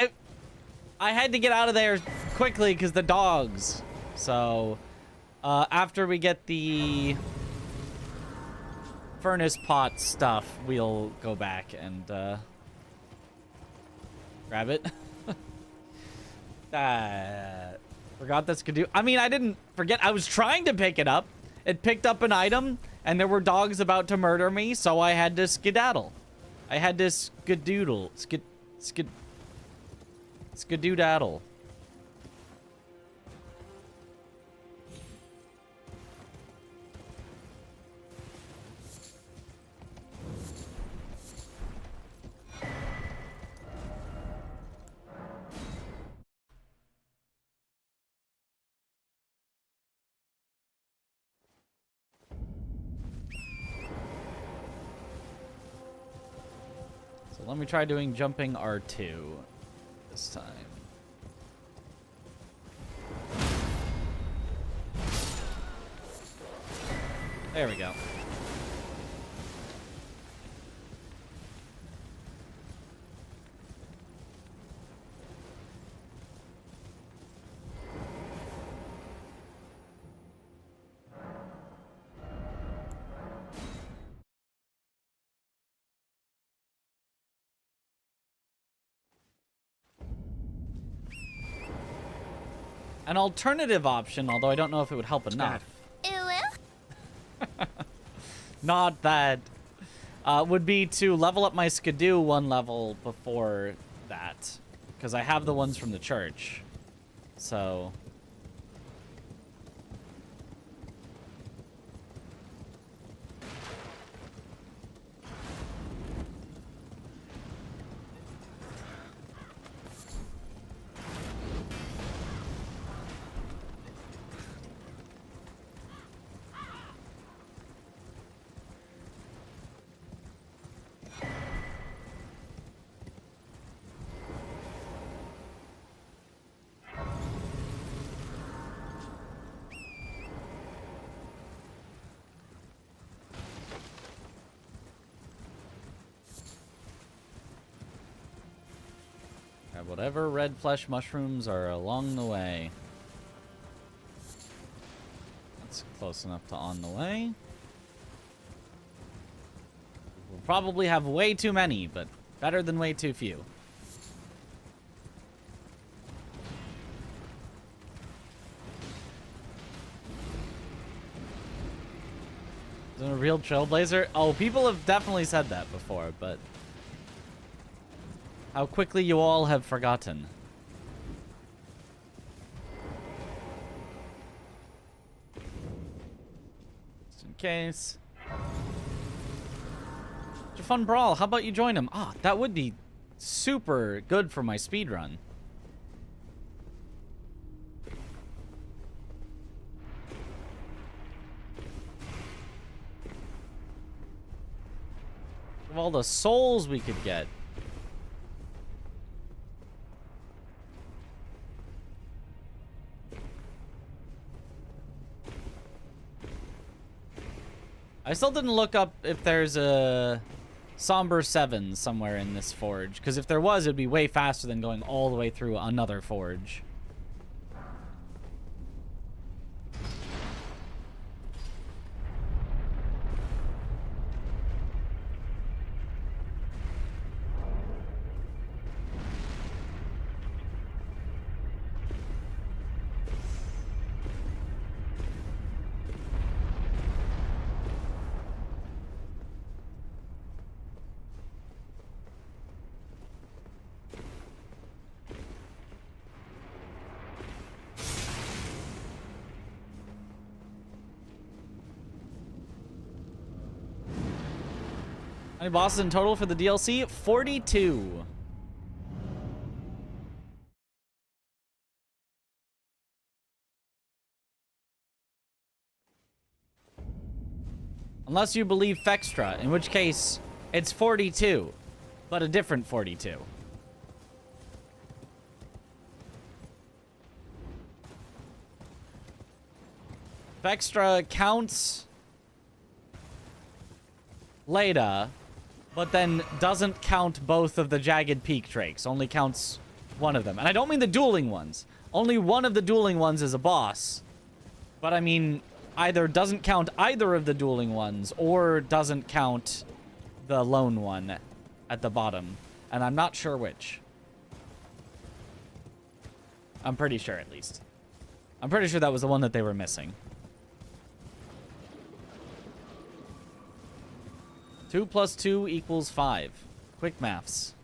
I had to get out of there quickly because the dogs. So, after we get the furnace pot stuff, we'll go back and grab it. Forgot this could do. I mean, I didn't forget. I was trying to pick it up. It picked up an item, and there were dogs about to murder me, so I had to skedaddle. I had to skedoodle. Skadoodaddle. So let me try doing jumping R2 this time. There we go. An alternative option, although I don't know if it would help enough. Not that. Would be to level up my Skidoo 1 level before that. Because I have the ones from the church. So... whatever red flesh mushrooms are along the way. That's close enough to on the way. We'll probably have way too many, but better than way too few. Is it a real trailblazer? Oh, people have definitely said that before, but... how quickly you all have forgotten. Just in case. It's a fun brawl. How about you join him? Ah, that would be super good for my speedrun. Of all the souls we could get. I still didn't look up if there's a Somber 7 somewhere in this forge. Because if there was, it'd be way faster than going all the way through another forge. How many bosses in total for the DLC? 42. Unless you believe Fextra, in which case it's 42, but a different 42. Fextra counts Leda, but then doesn't count both of the Jagged Peak Drakes. Only counts one of them. And I don't mean the dueling ones. Only one of the dueling ones is a boss. But I mean, either doesn't count either of the dueling ones, or doesn't count the lone one at the bottom. And I'm not sure which. I'm pretty sure, at least. I'm pretty sure that was the one that they were missing. 2 + 2 = 5. Quick maths.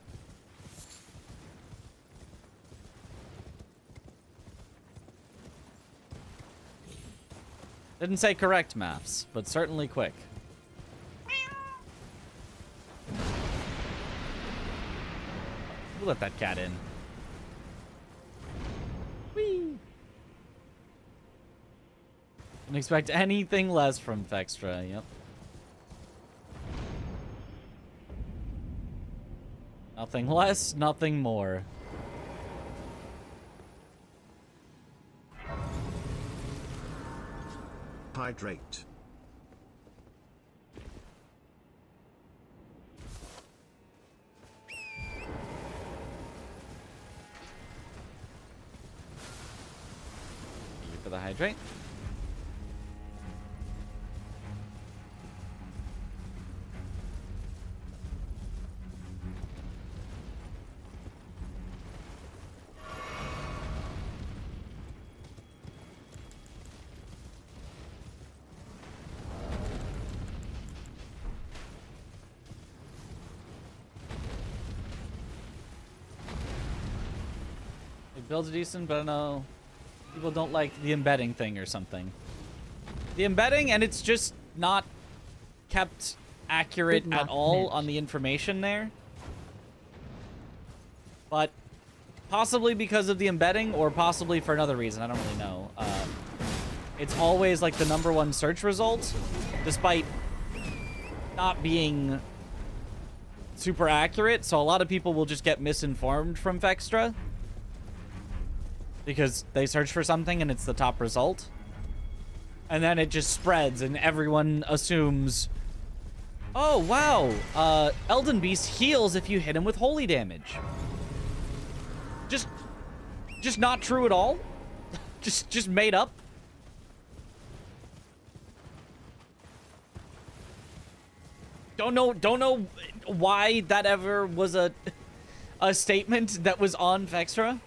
Didn't say correct maths, but certainly quick. We'll let that cat in. Whee! Didn't expect anything less from Fextra, yep. Nothing less, nothing more. Hydrate. Thank you for the hydrate. It builds decent, but I don't know. People don't like the embedding thing or something. The embedding, and it's just not kept accurate at all on the information there. But possibly because of the embedding, or possibly for another reason. I don't really know. It's always like the #1 search result, despite not being super accurate. So a lot of people will just get misinformed from Vextra because they search for something and it's the top result. And then it just spreads and everyone assumes, oh, wow, Elden Beast heals if you hit him with holy damage. Just not true at all. just made up. Don't know why that ever was a statement that was on Vextra.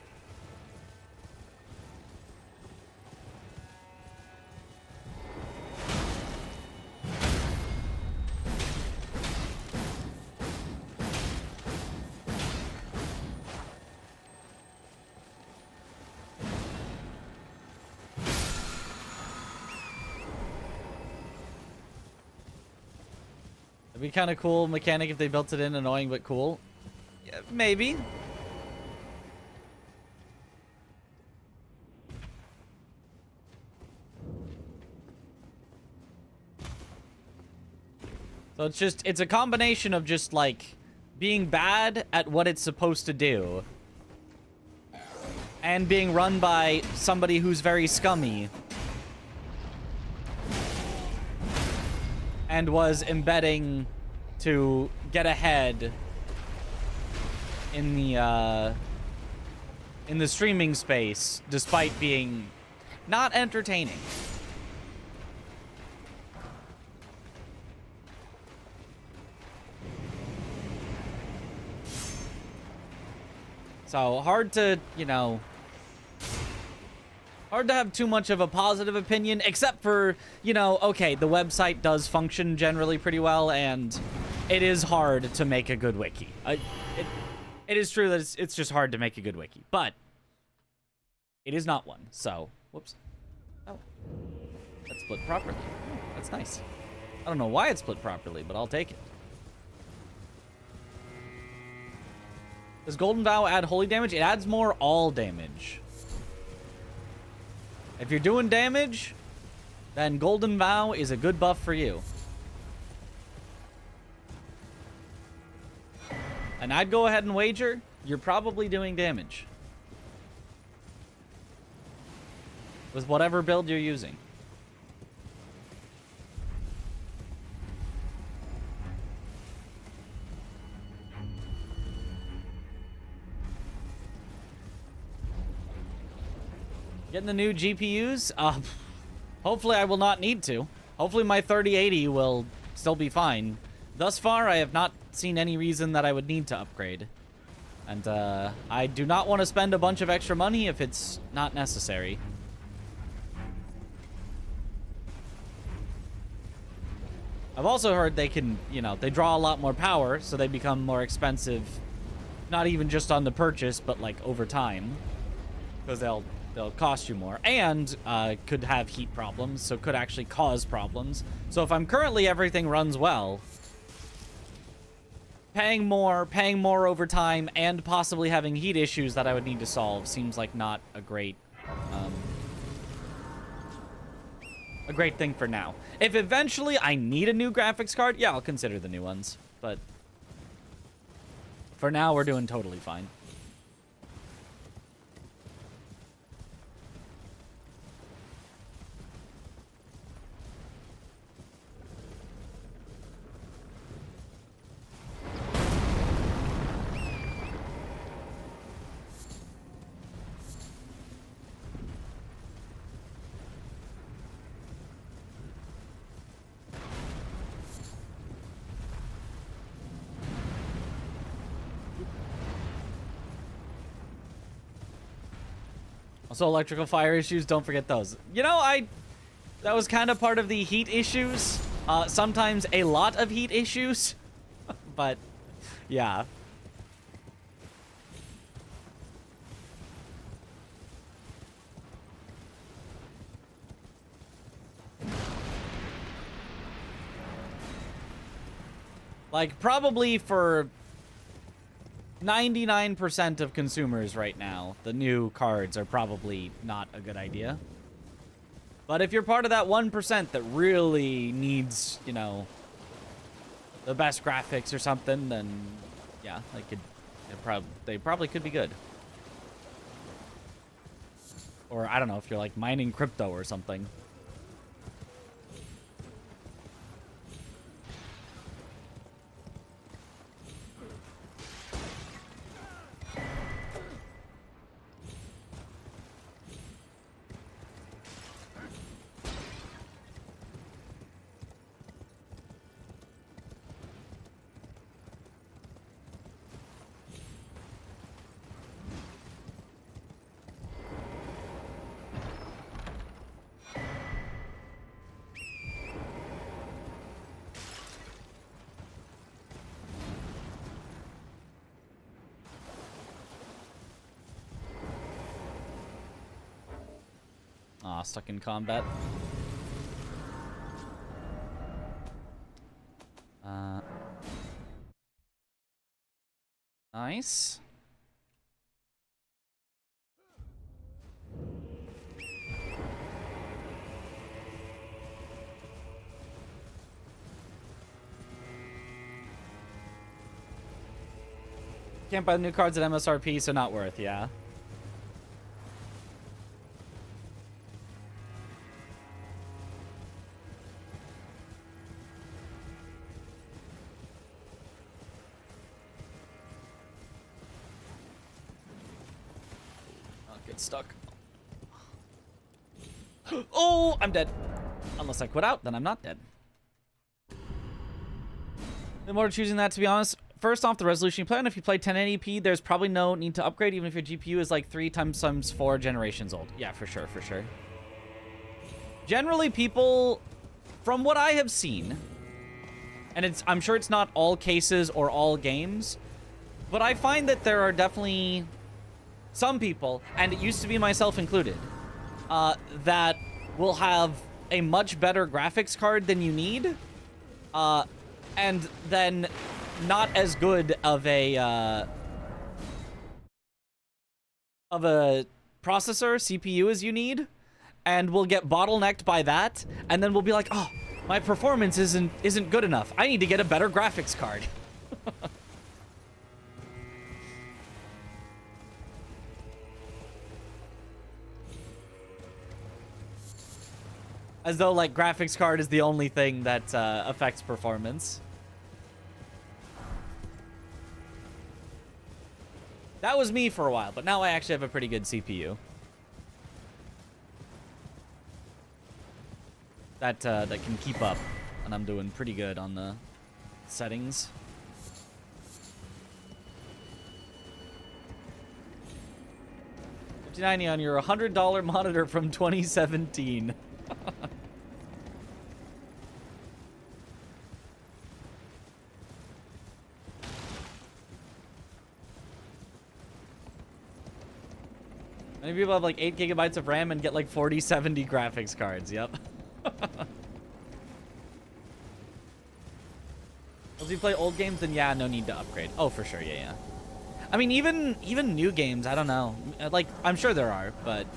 It'd be kind of cool mechanic if they built it in, annoying but cool. Yeah, maybe. So it's a combination of just like being bad at what it's supposed to do and being run by somebody who's very scummy and was embedding to get ahead in the streaming space, despite being not entertaining. So hard to, you know, hard to have too much of a positive opinion, except for, you know, okay, the website does function generally pretty well, and it is hard to make a good wiki. It is true that it's just hard to make a good wiki, but it is not one, so, whoops. Oh, that's split properly. Oh, that's nice. I don't know why it's split properly, but I'll take it. Does Golden Vow add holy damage? It adds more all damage. If you're doing damage, then Golden Vow is a good buff for you. And I'd go ahead and wager you're probably doing damage with whatever build you're using. Getting the new GPUs? Hopefully I will not need to. Hopefully my 3080 will still be fine. Thus far, I have not seen any reason that I would need to upgrade. And I do not want to spend a bunch of extra money if it's not necessary. I've also heard they can, you know, they draw a lot more power, so they become more expensive. Not even just on the purchase, but like over time. Because they'll cost you more, and could have heat problems, so could actually cause problems. So if I'm currently everything runs well, paying more over time and possibly having heat issues that I would need to solve seems like not a great thing for now. If eventually I need a new graphics card, yeah, I'll consider the new ones, but for now we're doing totally fine. Also, electrical fire issues, don't forget those. You know, that was kind of part of the heat issues. Sometimes a lot of heat issues. But, yeah. Like, probably for 99% of consumers right now, the new cards are probably not a good idea. But if you're part of that 1% that really needs, you know, the best graphics or something, then yeah, they probably could be good. Or I don't know, if you're like mining crypto or something. Aw, stuck in combat. Nice. Can't buy the new cards at MSRP, so not worth, yeah. Get stuck. Oh, I'm dead. Unless I quit out, then I'm not dead. The more choosing that, to be honest. First off, the resolution you play on, if you play 1080p, there's probably no need to upgrade, even if your GPU is like 3 times 4 generations old. Yeah, for sure, for sure. Generally, people, from what I have seen, and I'm sure it's not all cases or all games, but I find that there are definitely some people, and it used to be myself included, that will have a much better graphics card than you need, and then not as good of a processor, CPU as you need, and will get bottlenecked by that, and then we'll be like, oh, my performance isn't good enough. I need to get a better graphics card. As though, like, graphics card is the only thing that affects performance. That was me for a while, but now I actually have a pretty good CPU. That can keep up, and I'm doing pretty good on the settings. $59 on your $100 monitor from 2017. Many people have like 8 gigabytes of RAM and get like 4070 graphics cards. Yep. If you play old games, then yeah, no need to upgrade. Oh, for sure, yeah. I mean, even new games, I don't know. Like, I'm sure there are, but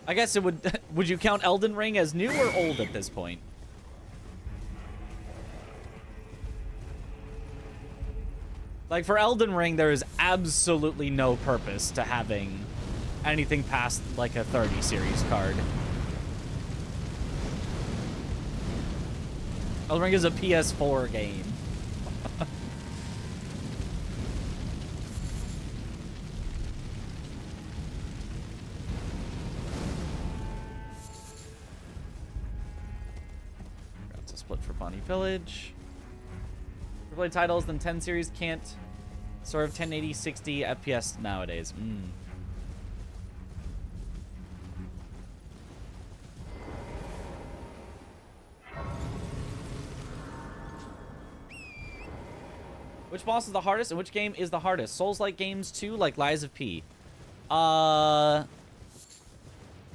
I guess it would. Would you count Elden Ring as new or old at this point? Like, for Elden Ring, there is absolutely no purpose to having anything past, like, a 30 series card. Elden Ring is a PS4 game. That's a split for Bonnie Village. Play titles, then 10 series can't serve 1080 60 FPS nowadays. Which boss is the hardest and which game is the hardest? Souls-like games too, like Lies of P. The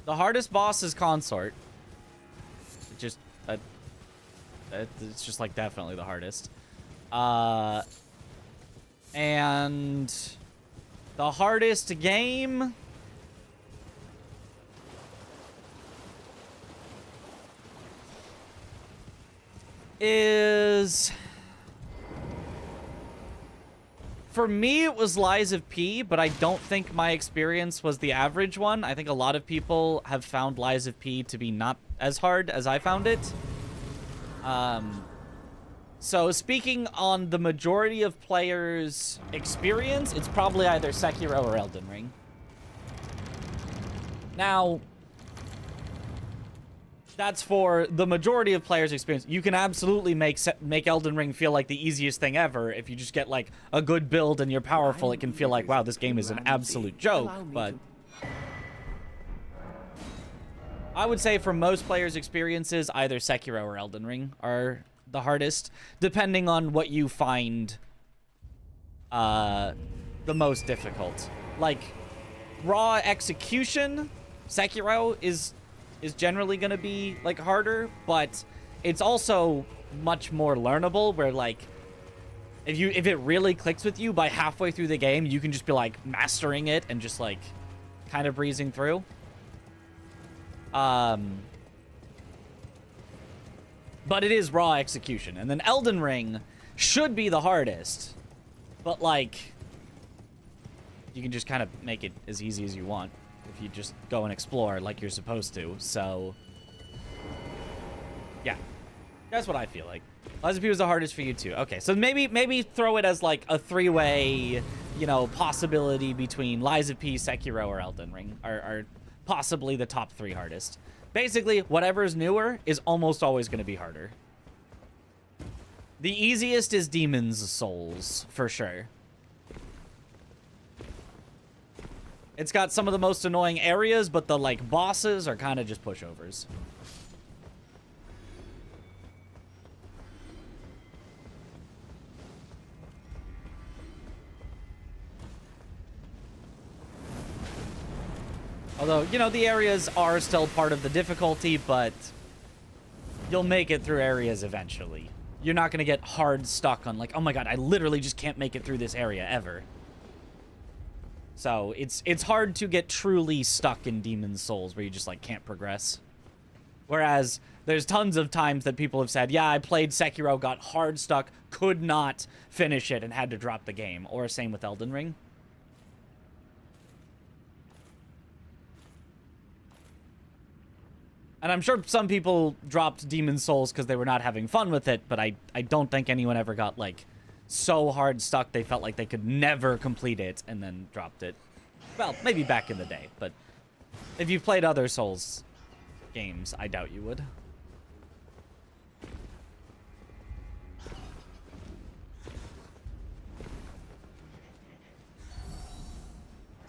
hardest boss is Consort. It's just like definitely the hardest. And the hardest game is, for me, it was Lies of P, but I don't think my experience was the average one. I think a lot of people have found Lies of P to be not as hard as I found it. So speaking on the majority of players' experience, it's probably either Sekiro or Elden Ring. Now, that's for the majority of players' experience. You can absolutely make Elden Ring feel like the easiest thing ever. If you just get, like, a good build and you're powerful, it can feel like, wow, this game is an absolute joke. But I would say for most players' experiences, either Sekiro or Elden Ring are the hardest, depending on what you find the most difficult. Like, raw execution, Sekiro is generally going to be, like, harder, but it's also much more learnable, where, like, if it really clicks with you, by halfway through the game, you can just be, like, mastering it and just, like, kind of breezing through. But it is raw execution. And then Elden Ring should be the hardest, but, like, you can just kind of make it as easy as you want if you just go and explore like you're supposed to. So, yeah, that's what I feel like. Lies of P was the hardest for you too. Okay, so maybe throw it as like a three-way, you know, possibility between Lies of P, Sekiro, or Elden Ring are possibly the top 3 hardest. Basically, whatever is newer is almost always going to be harder. The easiest is Demon's Souls, for sure. It's got some of the most annoying areas, but the, like, bosses are kind of just pushovers. Although, you know, the areas are still part of the difficulty, but you'll make it through areas eventually. You're not going to get hard stuck on, like, oh my god, I literally just can't make it through this area ever. So, it's hard to get truly stuck in Demon's Souls where you just, like, can't progress. Whereas, there's tons of times that people have said, yeah, I played Sekiro, got hard stuck, could not finish it, and had to drop the game. Or same with Elden Ring. And I'm sure some people dropped Demon's Souls because they were not having fun with it, but I don't think anyone ever got, like, so hard stuck they felt like they could never complete it and then dropped it. Well, maybe back in the day, but if you've played other Souls games, I doubt you would.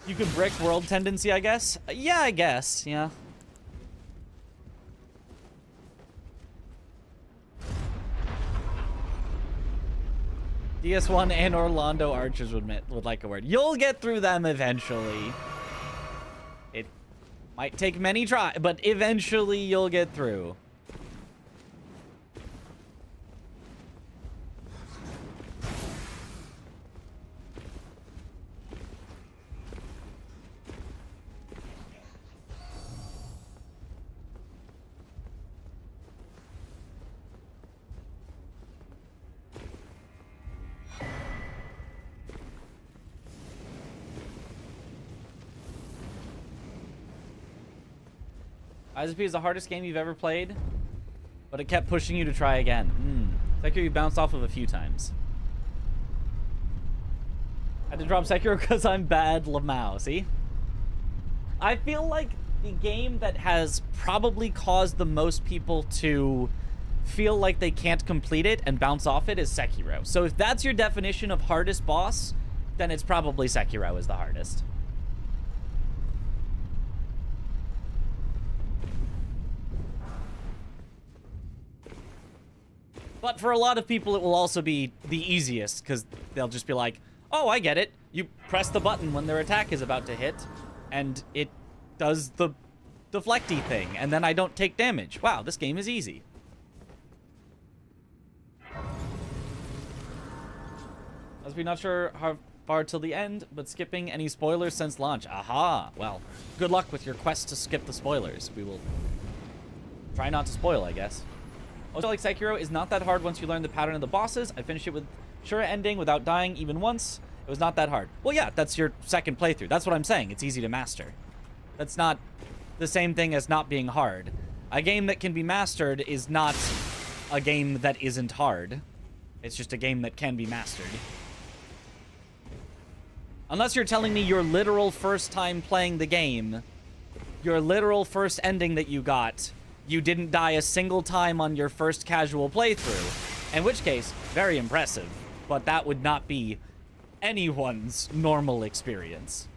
You can brick World Tendency, I guess? Yeah, I guess, yeah. DS1 and Orlando Archers would like a word. You'll get through them eventually. It might take many tries, but eventually you'll get through. Lies of P is the hardest game you've ever played, but it kept pushing you to try again. Sekiro you bounced off of a few times. I had to drop Sekiro because I'm bad Lamau, see? I feel like the game that has probably caused the most people to feel like they can't complete it and bounce off it is Sekiro. So if that's your definition of hardest boss, then it's probably Sekiro is the hardest. But for a lot of people, it will also be the easiest, because they'll just be like, oh, I get it. You press the button when their attack is about to hit, and it does the deflecty thing, and then I don't take damage. Wow, this game is easy. Must be not sure how far till the end, but skipping any spoilers since launch. Aha! Well, good luck with your quest to skip the spoilers. We will try not to spoil, I guess. Also, like Sekiro is not that hard once you learn the pattern of the bosses. I finished it with sure ending without dying even once. It was not that hard. Well, yeah, that's your second playthrough. That's what I'm saying. It's easy to master. That's not the same thing as not being hard. A game that can be mastered is not a game that isn't hard. It's just a game that can be mastered. Unless you're telling me your literal first time playing the game, your literal first ending that you got, you didn't die a single time on your first casual playthrough. In which case, very impressive. But that would not be anyone's normal experience.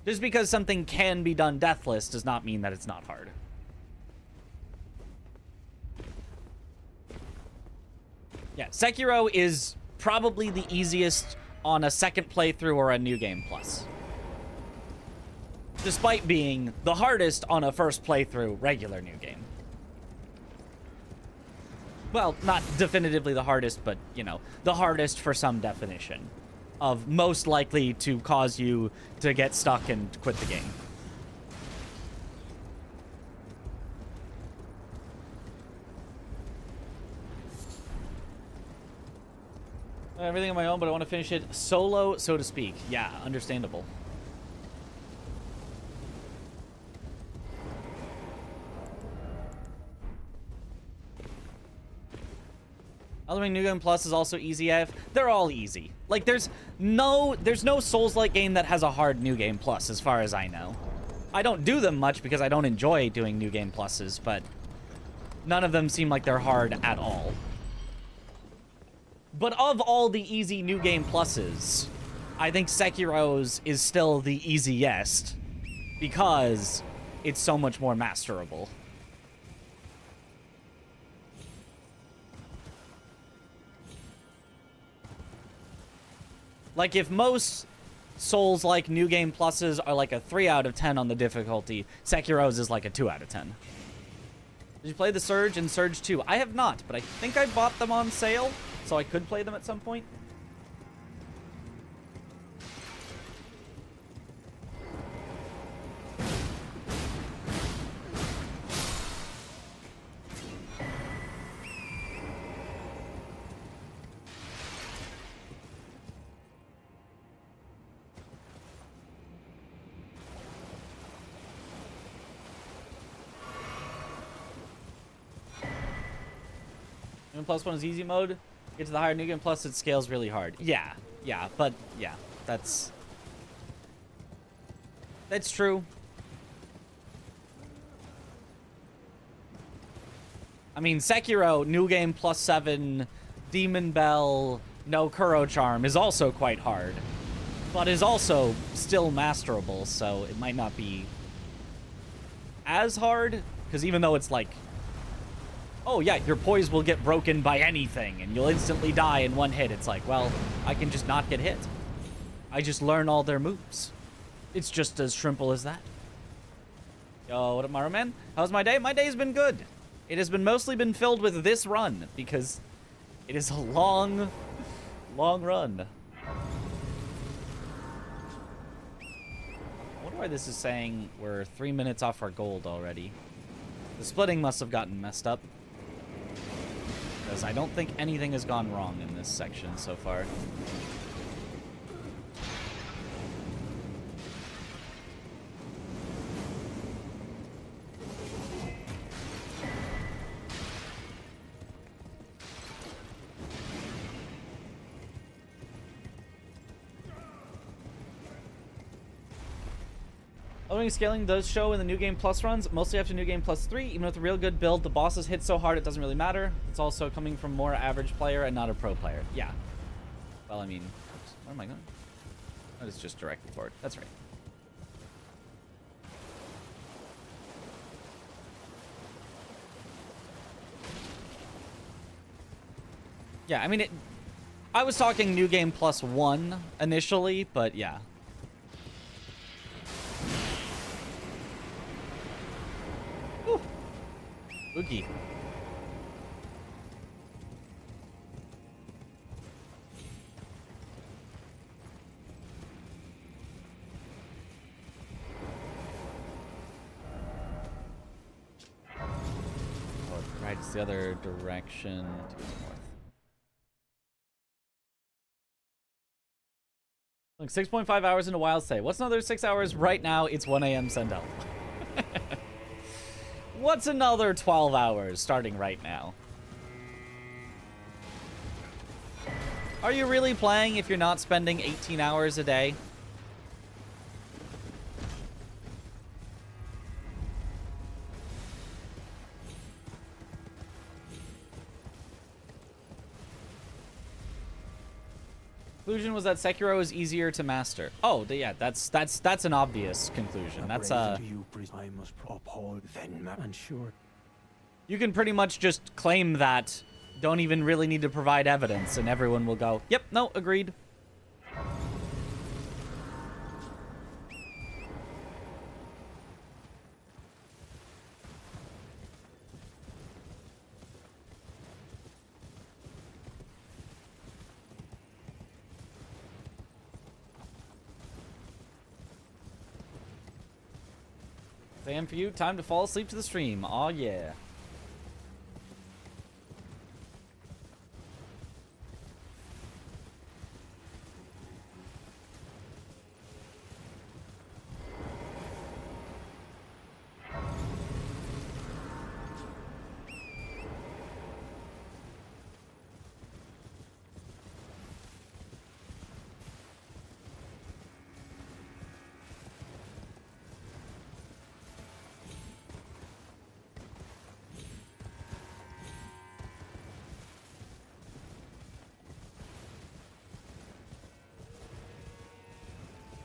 Just because something can be done deathless does not mean that it's not hard. Yeah, Sekiro is probably the easiest on a second playthrough or a New Game Plus. Despite being the hardest on a first playthrough regular New Game. Well, not definitively the hardest, but, you know, the hardest for some definition of most likely to cause you to get stuck and quit the game. Everything on my own, but I want to finish it solo, so to speak. Yeah, understandable. Elden Ring New Game Plus is also easy AF. They're all easy. Like, there's no Souls-like game that has a hard New Game Plus, as far as I know. I don't do them much because I don't enjoy doing New Game Pluses, but none of them seem like they're hard at all. But of all the easy New Game Pluses, I think Sekiro's is still the easiest because it's so much more masterable. Like, if most Souls-like New Game Pluses are like a 3 out of 10 on the difficulty, Sekiro's is like a 2 out of 10. Did you play the Surge and Surge 2? I have not, but I think I bought them on sale, so I could play them at some point. New Game Plus 1 is easy mode. Get to the higher New Game Plus, it scales really hard. Yeah, but yeah, that's true. I mean, Sekiro, New Game Plus 7, Demon Bell, no Kuro Charm is also quite hard, but is also still masterable, so it might not be as hard, because even though it's like, oh yeah, your poise will get broken by anything, and you'll instantly die in one hit. It's like, well, I can just not get hit. I just learn all their moves. It's just as simple as that. Yo, what up, Mario Man? How's my day? My day's been good. It has been mostly been filled with this run, because it is a long, long run. I wonder why this is saying we're 3 minutes off our gold already. The splitting must have gotten messed up, because I don't think anything has gone wrong in this section so far. Elden Ring scaling does show in the New Game Plus runs, mostly after New Game Plus 3. Even with a real good build, the bosses hit so hard it doesn't really matter. It's also coming from more average player and not a pro player. Yeah. Well, I mean, where am I going? Oh, it's just directed forward. That's right. Yeah, I mean, I was talking New Game Plus 1 initially, but yeah. Oogie. What's the other direction? To its north. Like 6.5 hours into Wild Stay. What's another 6 hours? Right now, it's 1 a.m. Sendell. What's another 12 hours starting right now? Are you really playing if you're not spending 18 hours a day? Conclusion was that Sekiro is easier to master. Oh, yeah, that's an obvious conclusion. That's I must uphold Venma and sure. You can pretty much just claim that, don't even really need to provide evidence, and everyone will go, yep, no, agreed. Sam, for you, time to fall asleep to the stream. Aw, yeah.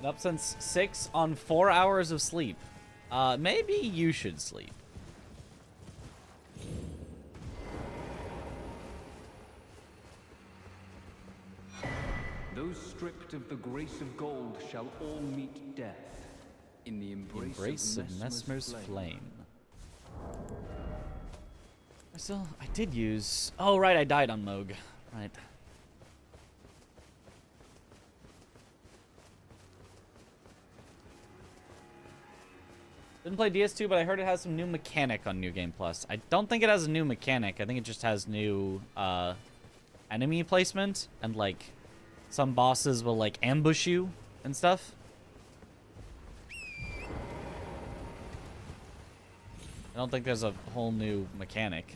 Up since 6 on 4 hours of sleep. Maybe you should sleep. Those stripped of the grace of gold shall all meet death in the embrace of Messmer's flame. I did use... Oh, right, I died on Moog. Right. Didn't play DS2, but I heard it has some new mechanic on New Game Plus. I don't think it has a new mechanic. I think it just has new enemy placement, and like some bosses will like ambush you and stuff. I don't think there's a whole new mechanic.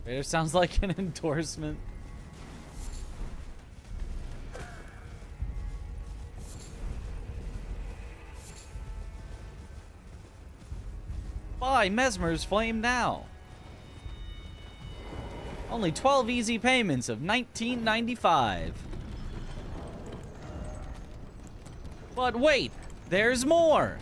It sounds like an endorsement. Buy Messmer's Flame now. Only 12 easy payments of $19.95. But wait, there's more.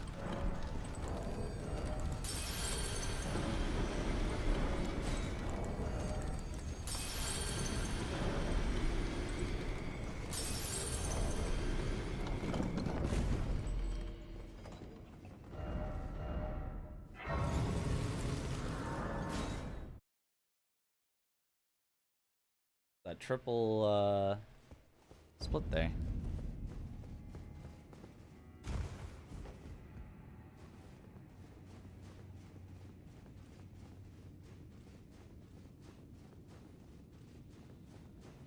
That triple split there.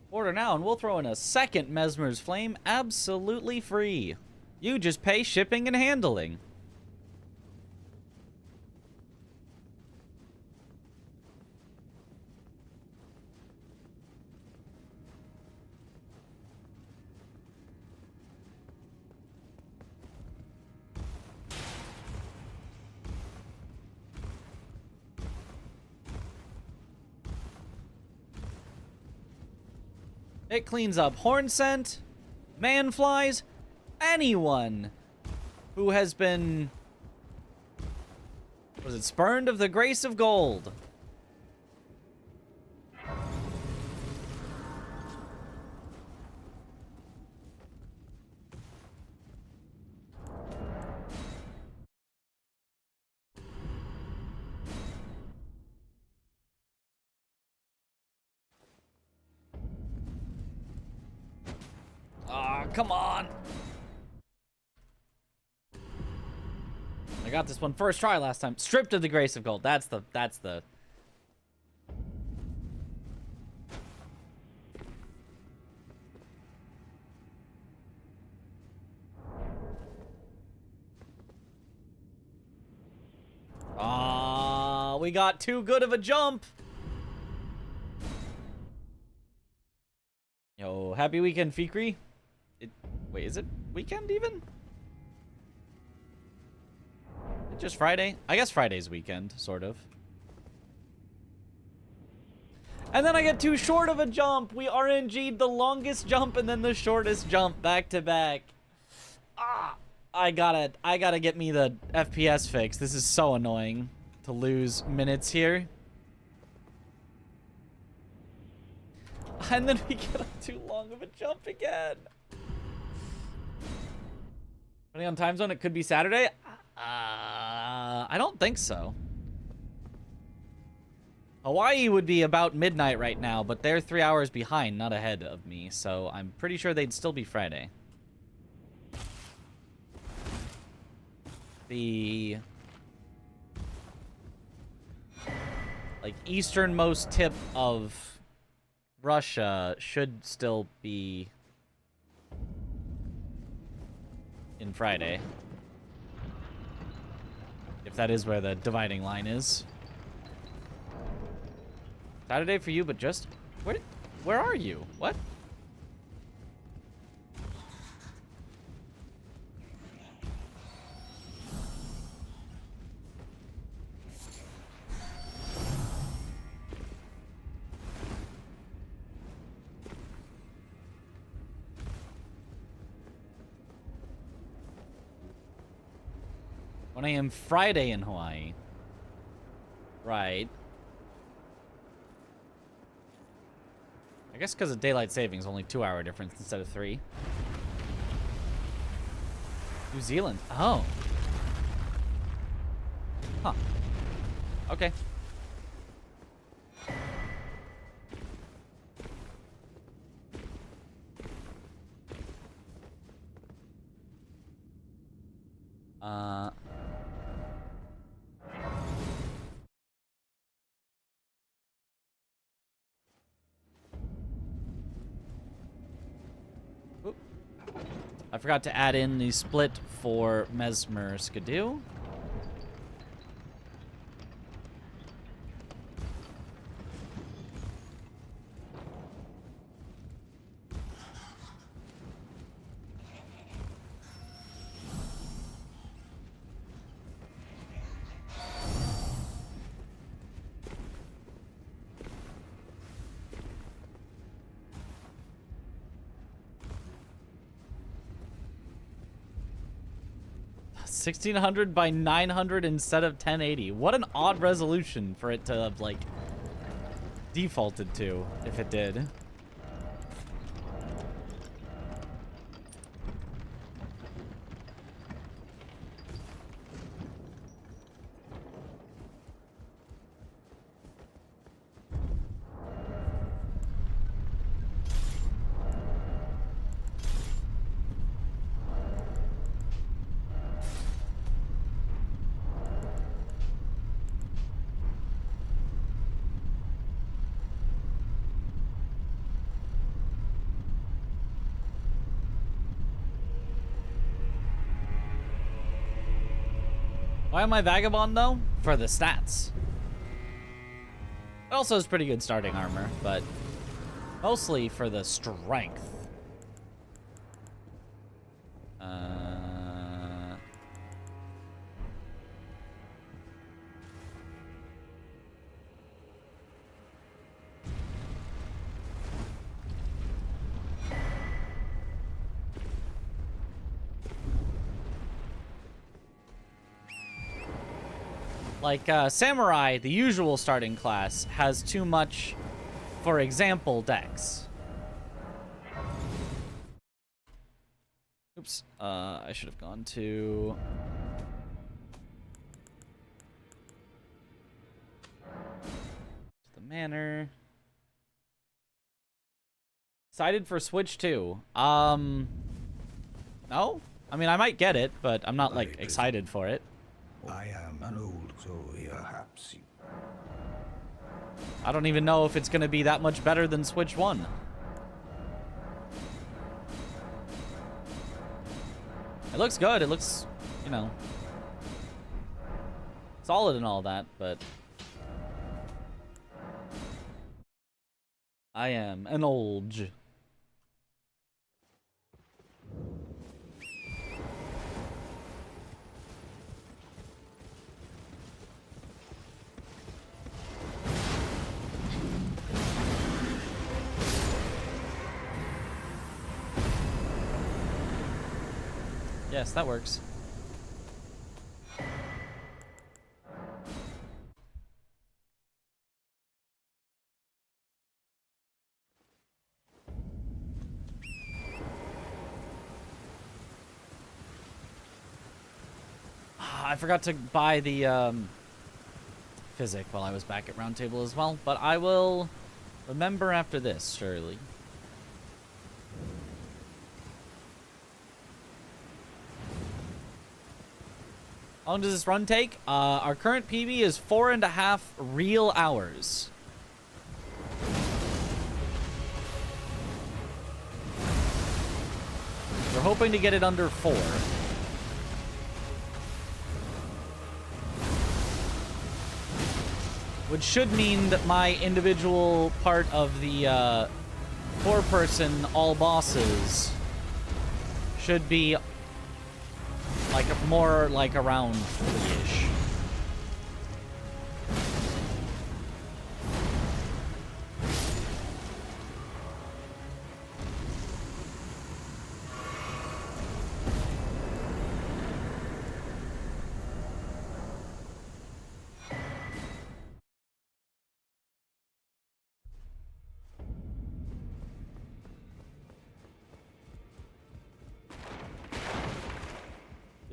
Order now and we'll throw in a second Messmer's Flame absolutely free. You just pay shipping and handling. It cleans up horn scent, man flies, anyone who has been Was it spurned of the grace of gold? Ah, come on. I got this one first try last time. Stripped of the grace of gold. That's the we got too good of a jump. Yo, happy weekend, Fikri. Wait, is it weekend even? Just Friday? I guess Friday's weekend, sort of. And then I get too short of a jump. We RNG'd the longest jump and then the shortest jump back to back. Ah, I gotta get me the FPS fix. This is so annoying to lose minutes here. And then we get on too long of a jump again. Depending on time zone, it could be Saturday. I don't think so. Hawaii would be about midnight right now, but they're 3 hours behind, not ahead of me, so I'm pretty sure they'd still be Friday. The like easternmost tip of Russia should still be in Friday. If that is where the dividing line is. Saturday for you, but just... Where are you? What? When I am Friday in Hawaii. Right. I guess because of daylight savings, only 2-hour difference instead of 3. New Zealand. Oh. Huh. Okay. I forgot to add in the split for Mesmer Skidoo. $1,600 by 900 instead of 1080. What an odd resolution for it to have, like, defaulted to, if it did. Why am I Vagabond, though? For the stats. It also has pretty good starting armor, but mostly for the strength. Like, Samurai, the usual starting class, has too much, for example, dex. Oops. I should have gone to... the manor. Excited for Switch 2. No? I mean, I might get it, but I'm not, like, excited for it. I am an old soul, perhaps. I don't even know if it's going to be that much better than Switch 1. It looks good. It looks, you know, solid and all that, but I am an old. Yes, that works. I forgot to buy the physic while I was back at Roundtable as well, but I will remember after this, surely. How long does this run take? Our current PB is 4.5 real hours. We're hoping to get it under 4. Which should mean that my individual part of the 4-person all bosses should be like more like around 3-ish.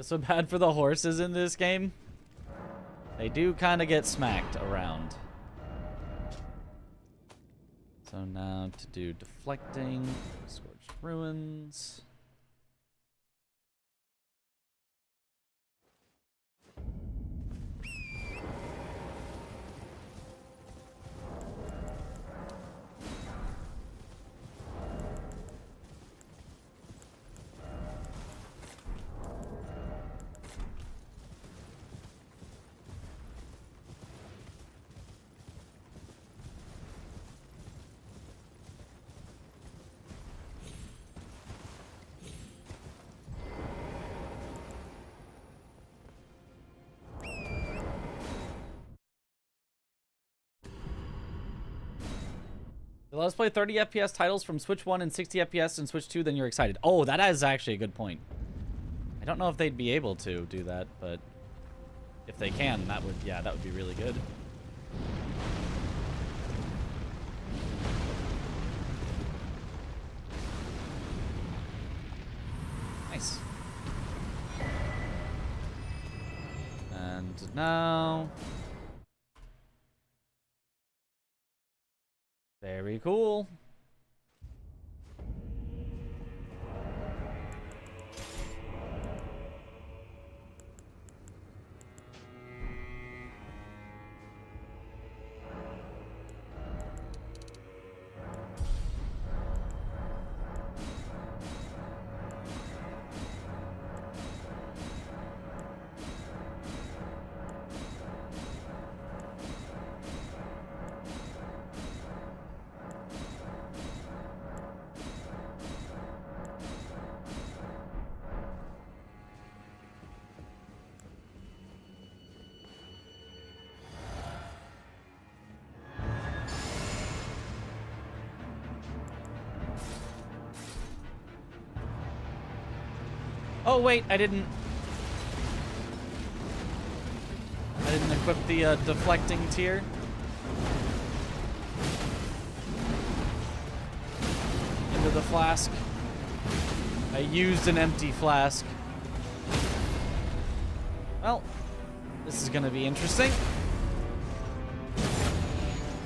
So bad for the horses in this game. They do kind of get smacked around. So now to do deflecting, Scorched Ruins. Let's play 30 FPS titles from Switch 1 and 60 FPS in Switch 2, then you're excited. Oh, that is actually a good point. I don't know if they'd be able to do that, but if they can, that would, yeah, that would be really good. Nice. And now... Very cool. Oh wait, I didn't didn't equip the deflecting tier. Into the flask. I used an empty flask. Well, this is gonna be interesting.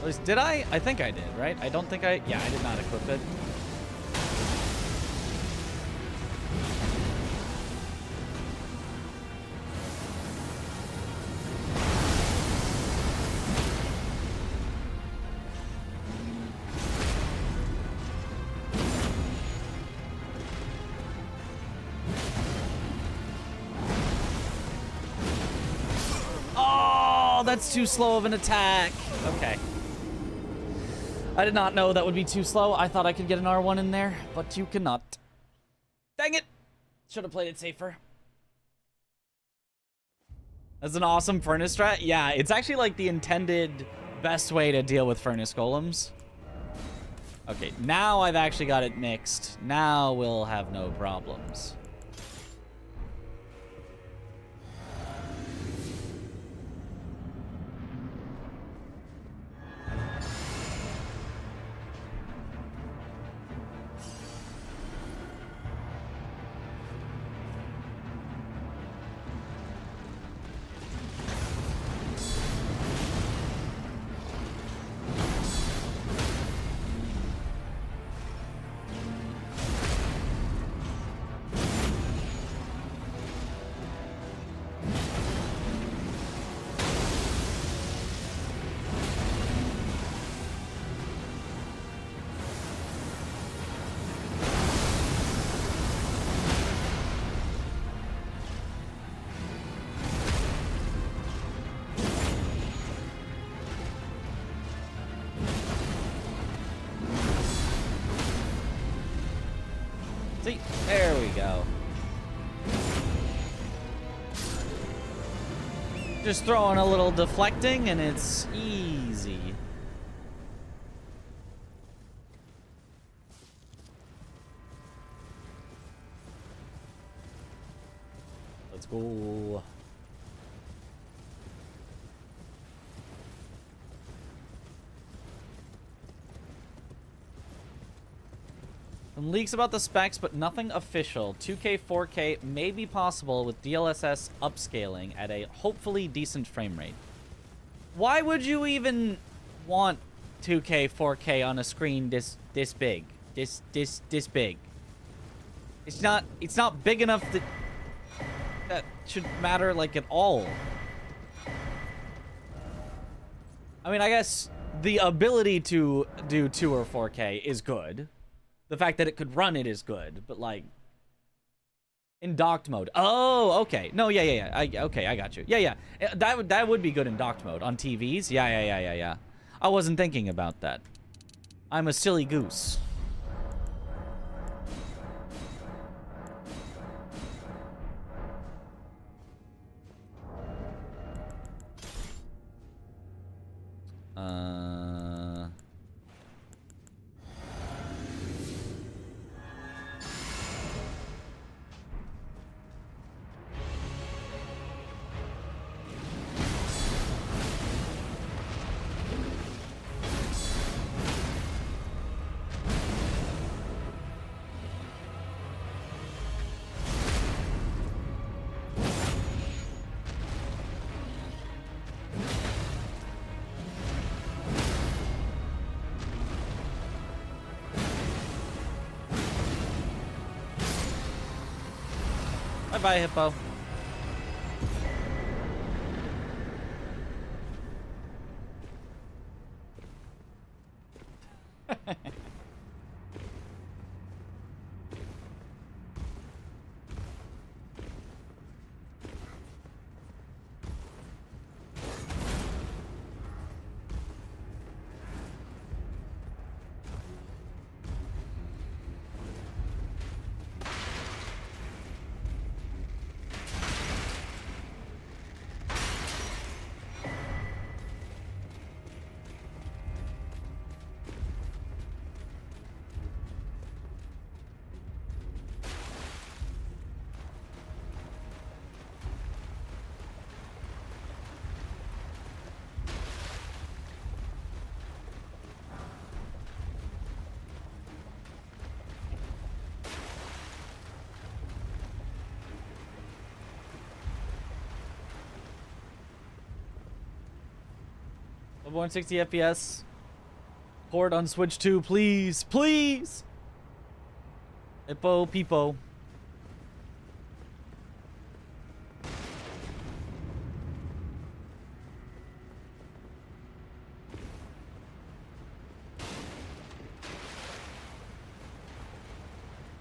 At least, did I? I think I did, right? I don't think I... Yeah, I did not equip it. Oh, that's too slow of an attack. Okay. I did not know that would be too slow. I thought I could get an R1 in there, but you cannot. Dang it! Should have played it safer. That's an awesome furnace strat. Yeah, it's actually like the intended best way to deal with furnace golems. Okay, now I've actually got it mixed. Now we'll have no problems. See, there we go. Just throwing a little deflecting and it's easy. Let's go. Some leaks about the specs, but nothing official. 2K, 4K may be possible with DLSS upscaling at a hopefully decent frame rate. Why would you even want 2K, 4K on a screen this big? This big. It's not big enough that should matter like at all. I mean, I guess the ability to do 2 or 4K is good. The fact that it could run it is good, but like in docked mode. Oh, okay. No, yeah. Okay, I got you. Yeah. That would be good in docked mode on TVs. Yeah. I wasn't thinking about that. I'm a silly goose. Bye-bye, Hippo. Bloodborne 60 FPS. Port on Switch 2, please. Please! Hippo Peepo.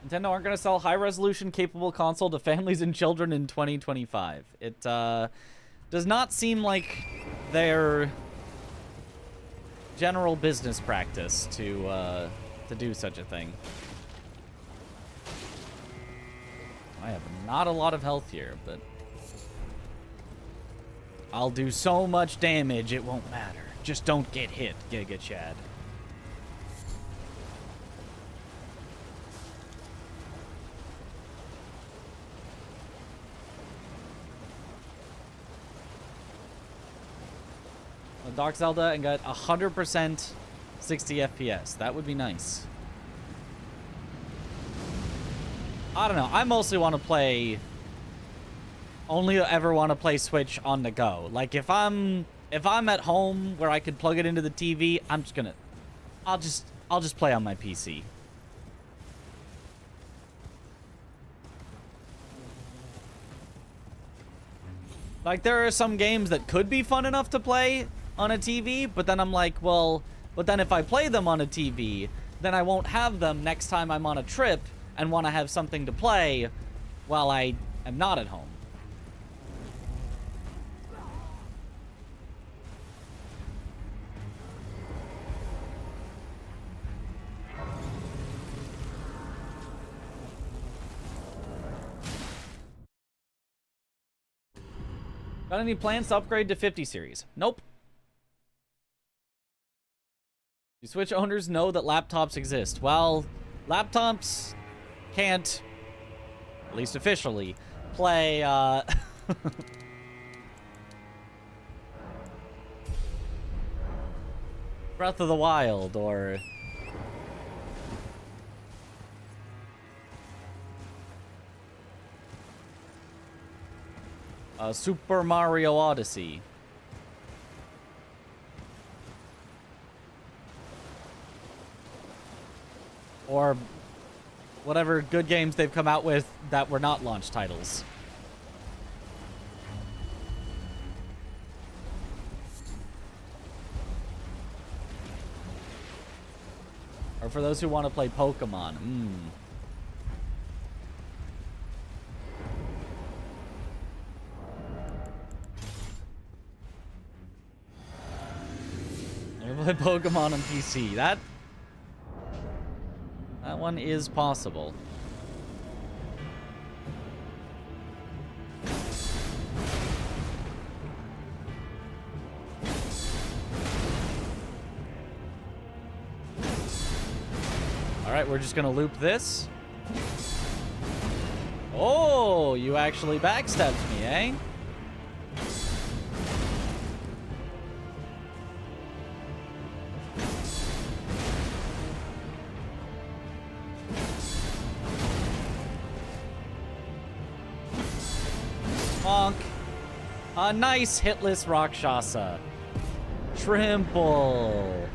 Nintendo aren't going to sell high-resolution capable console to families and children in 2025. It does not seem like their general business practice to do such a thing. I have not a lot of health here, but I'll do so much damage it won't matter. Just don't get hit, Giga Chad. Dark Zelda and got 100% 60 FPS. That would be nice. I don't know. I mostly want to play... Only ever want to play Switch on the go. Like, if I'm at home where I could plug it into the TV, I'm just gonna... I'll just play on my PC. Like, there are some games that could be fun enough to play on a TV, but then I'm like, well, but then if I play them on a TV, then I won't have them next time I'm on a trip and want to have something to play while I am not at home. Got any plans to upgrade to 50 series? Nope. Do Switch owners know that laptops exist? Well, laptops can't, at least officially, play, Breath of the Wild, or... Super Mario Odyssey. Or whatever good games they've come out with that were not launch titles. Or for those who want to play Pokemon. Play Pokemon on PC. That one is possible. All right, we're just gonna loop this. Oh, you actually backstabbed me, eh? A nice hitless Rakshasa. Trimple.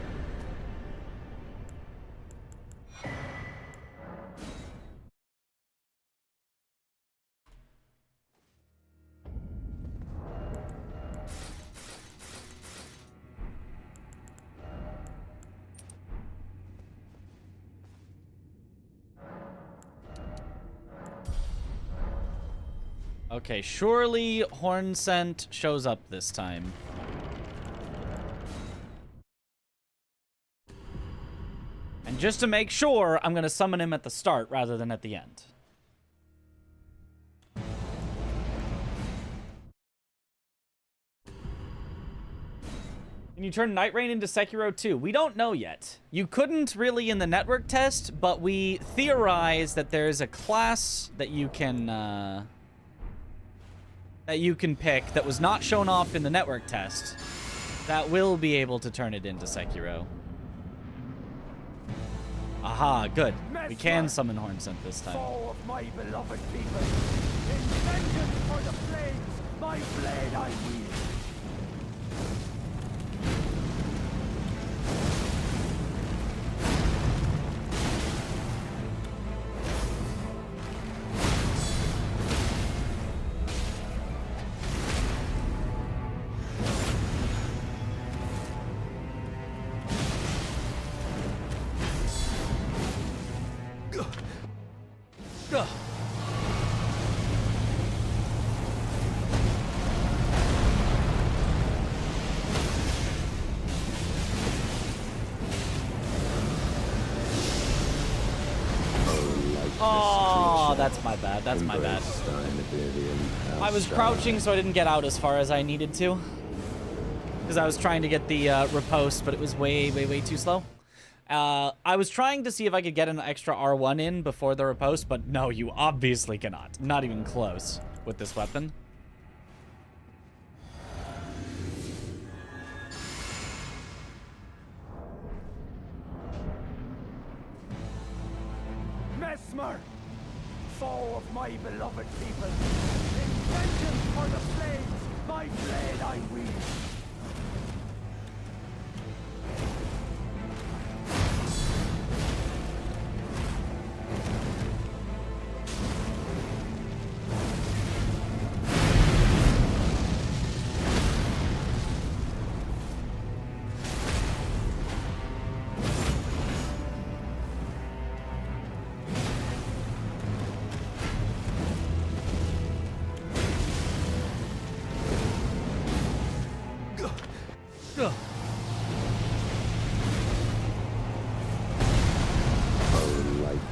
Okay, surely Horn Scent shows up this time. And just to make sure, I'm going to summon him at the start rather than at the end. Can you turn Night Rain into Sekiro 2? We don't know yet. You couldn't really in the network test, but we theorize that there's a class that you can pick that was not shown off in the network test that will be able to turn it into Sekiro. Aha, good. We can summon Horn Scent this time. Foe of my beloved people, in vengeance for the flames, my blade I wield. That's my bad. That's my bad. I was crouching so I didn't get out as far as I needed to. Because I was trying to get the riposte, but it was way too slow. I was trying to see if I could get an extra R1 in before the riposte, but no, you obviously cannot. Not even close with this weapon. Mesmer, foe of my beloved people, in vengeance for the flames, my blade I wield.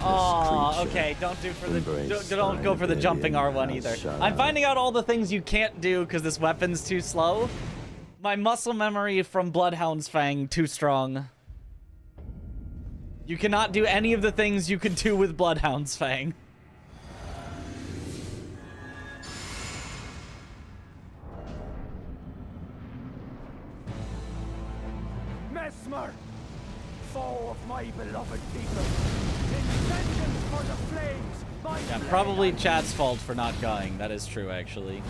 Oh, okay. Don't go for the jumping R1 either. I'm finding out all the things you can't do because this weapon's too slow. My muscle memory from Bloodhound's Fang too strong. You cannot do any of the things you could do with Bloodhound's Fang. Mesmer, foe of my beloved people, in vengeance for the flames, my Yeah, blade probably I chat's fault for not going. That is true, actually.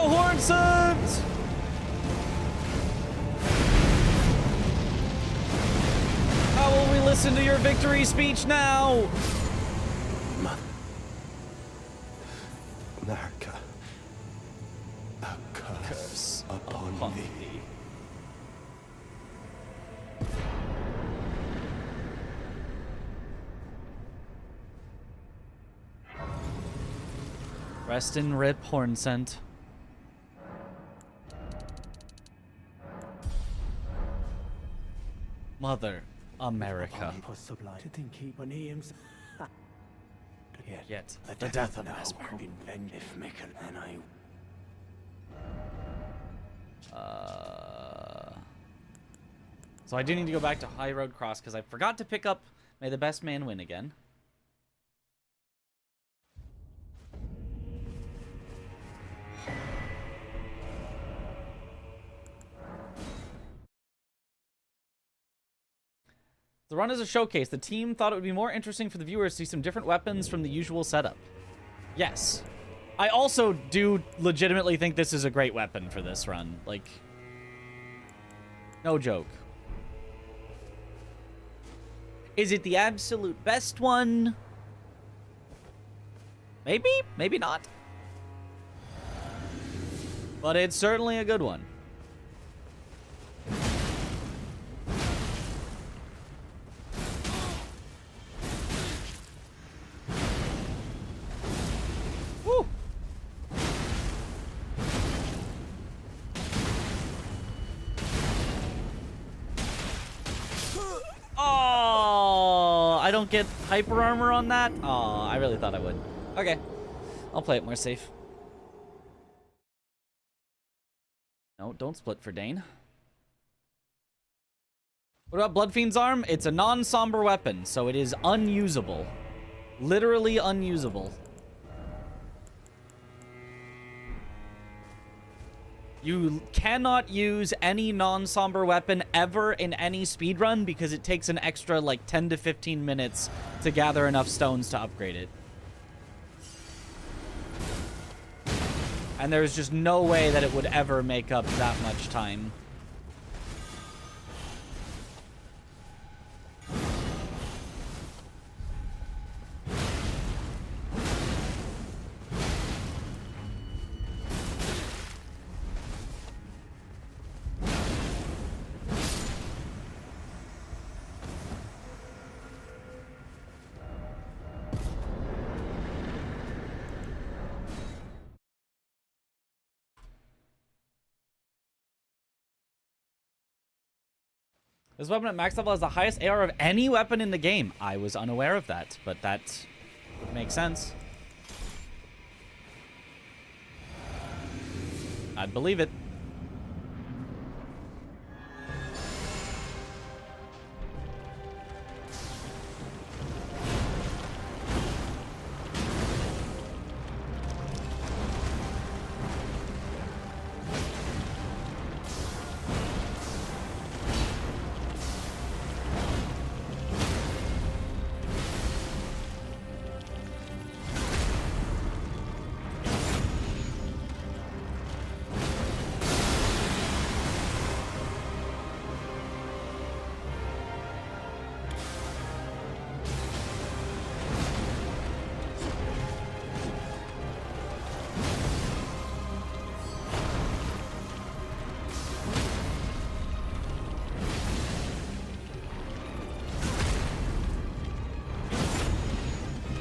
Hornsons! How will we listen to your victory speech now? America, a curse upon thee. Rest in rip, Hornsent. Mother America. Yet the death of Mesmer. So I do need to go back to High Road Cross because I forgot to pick up May the Best Man Win again. The run is a showcase. The team thought it would be more interesting for the viewers to see some different weapons from the usual setup. Yes. I also do legitimately think this is a great weapon for this run. Like, no joke. Is it the absolute best one? Maybe, maybe not. But it's certainly a good one. Woo! Oh, I don't get hyper armor on that? Oh, I really thought I would. Okay, I'll play it more safe. No, don't split for Dane. What about Bloodfiend's arm? It's a non-somber weapon, so it is unusable. Literally unusable. You cannot use any non-somber weapon ever in any speedrun because it takes an extra like 10 to 15 minutes to gather enough stones to upgrade it. And there's just no way that it would ever make up that much time. This weapon at max level has the highest AR of any weapon in the game. I was unaware of that, but that makes sense. I'd believe it.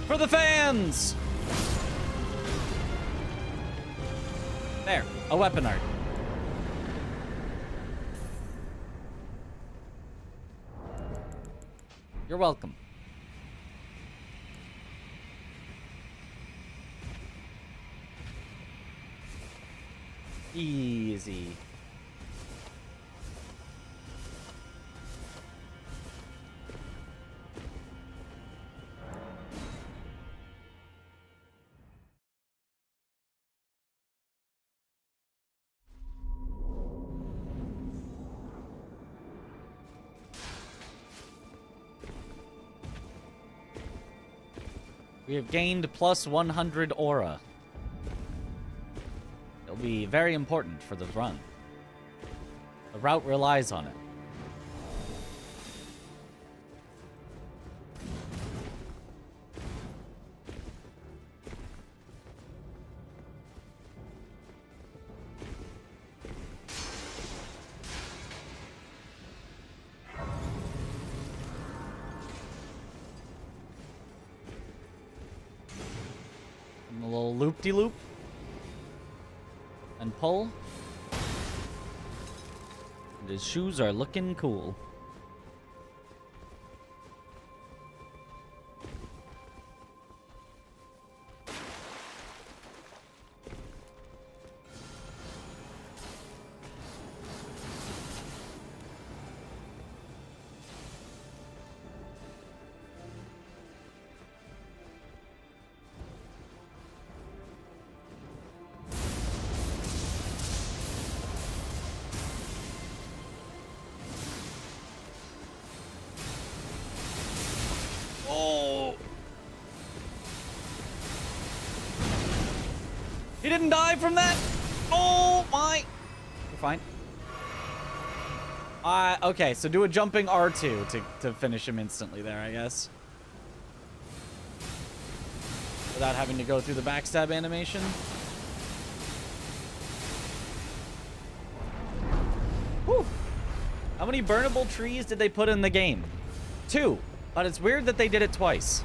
For the fans! There, a weapon art. You're welcome. Easy. We have gained plus 100 aura. It'll be very important for the run. The route relies on it. A little loop-de-loop. And pull. And his shoes are looking cool. He didn't die from that? Oh my. We're fine. Okay, so do a jumping R2 to finish him instantly there, I guess. Without having to go through the backstab animation. Whew. How many burnable trees did they put in the game? 2. But it's weird that they did it twice.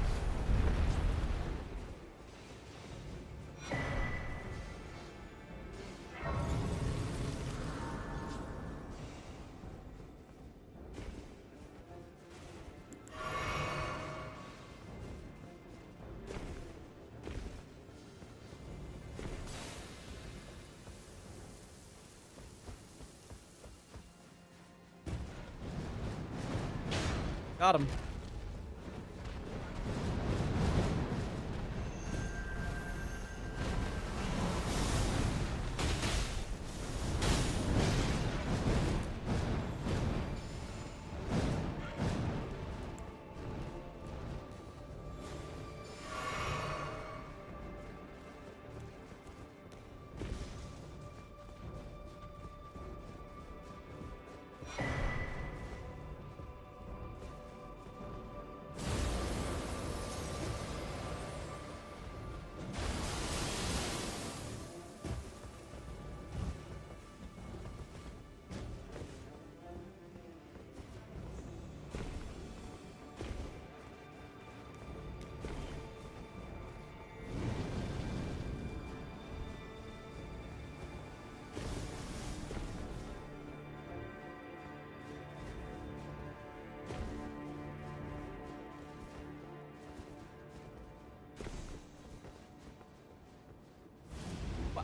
Got him.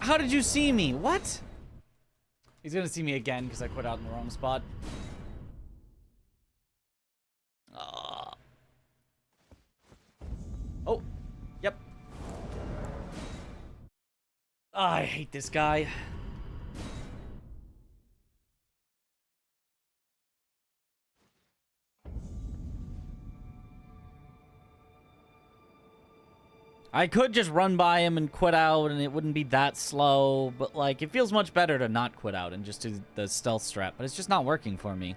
How did you see me? What? He's gonna see me again because I quit out in the wrong spot. Oh, yep. I hate this guy. I could just run by him and quit out and it wouldn't be that slow, but like, it feels much better to not quit out and just do the stealth strat, but it's just not working for me.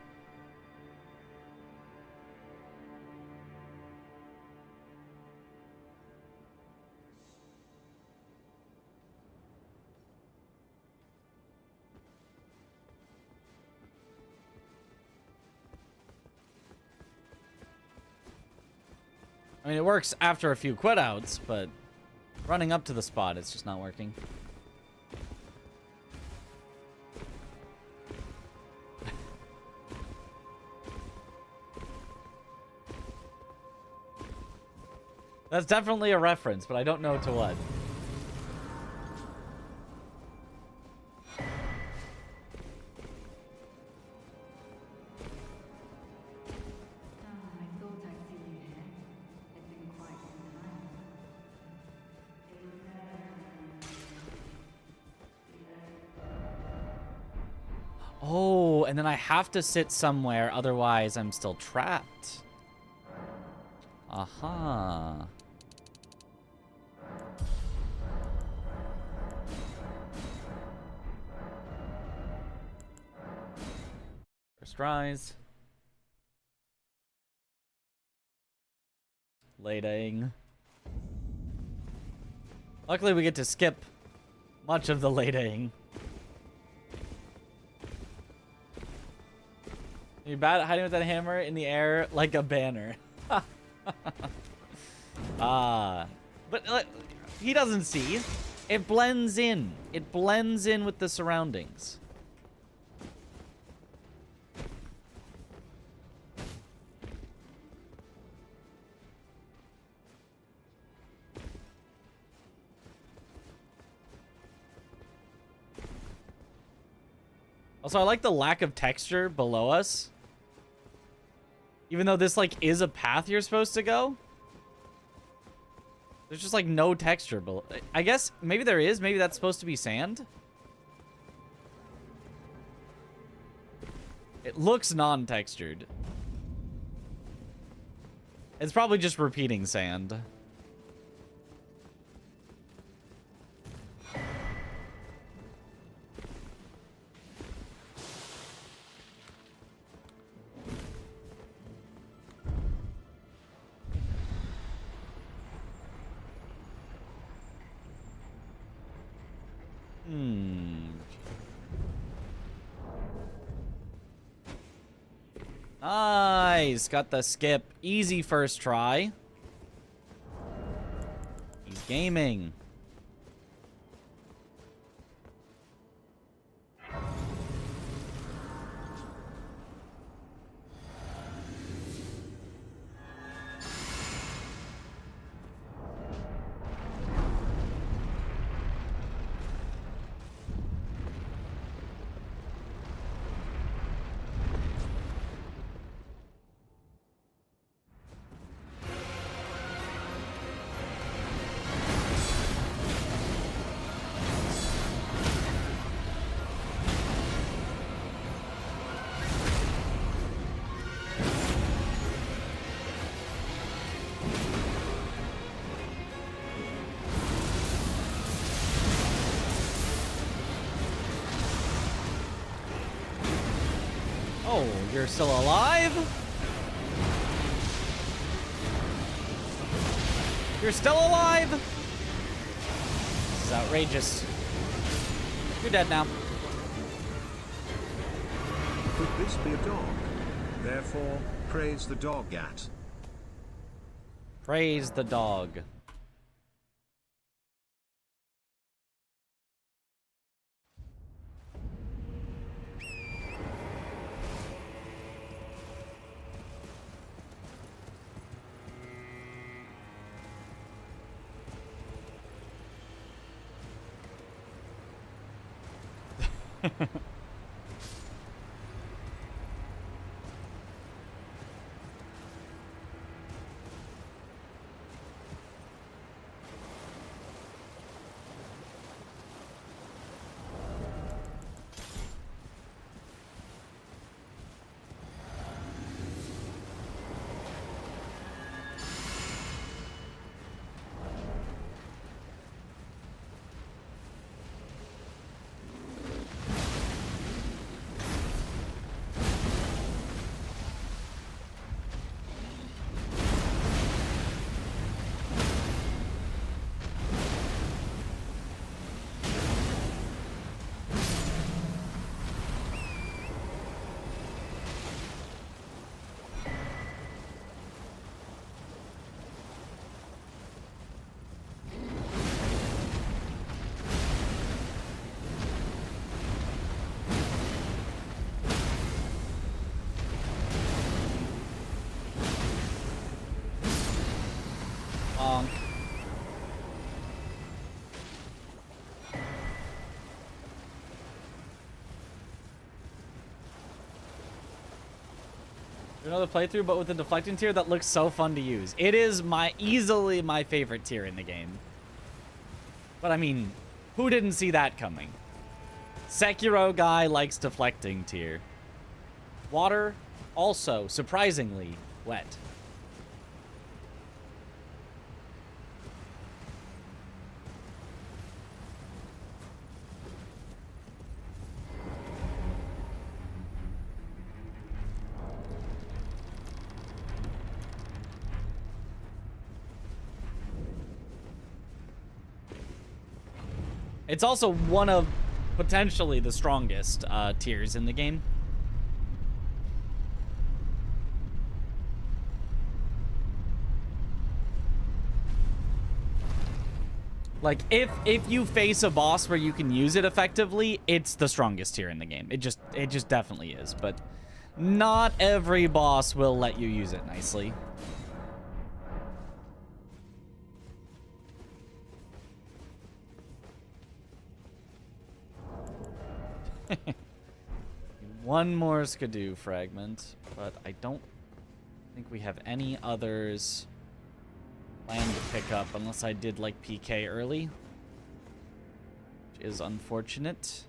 I mean, it works after a few quit outs, but running up to the spot, it's just not working. That's definitely a reference, but I don't know to what. Oh, and then I have to sit somewhere, otherwise I'm still trapped. Aha. First rise. Lading. Luckily we get to skip much of the lading. You're bad at hiding with that hammer in the air like a banner. But he doesn't see. It blends in. It blends in with the surroundings. Also, I like the lack of texture below us. Even though this, like, is a path you're supposed to go. There's just, like, no texture below. I guess maybe there is. Maybe that's supposed to be sand. It looks non-textured. It's probably just repeating sand. Nice. Got the skip. Easy first try. He's gaming. Oh, you're still alive? You're still alive? This is outrageous. You're dead now. Could this be a dog? Therefore, praise the dog at. Praise the dog. Another playthrough, but with the deflecting tier that looks so fun to use. It is easily my favorite tier in the game. But I mean, who didn't see that coming? Sekiro guy likes deflecting tier. Water, also surprisingly wet. It's also one of potentially the strongest tiers in the game. Like, if you face a boss where you can use it effectively, it's the strongest tier in the game. It just definitely is. But not every boss will let you use it nicely. One more Skidoo fragment, but I don't think we have any others planned to pick up unless I did like PK early, which is unfortunate.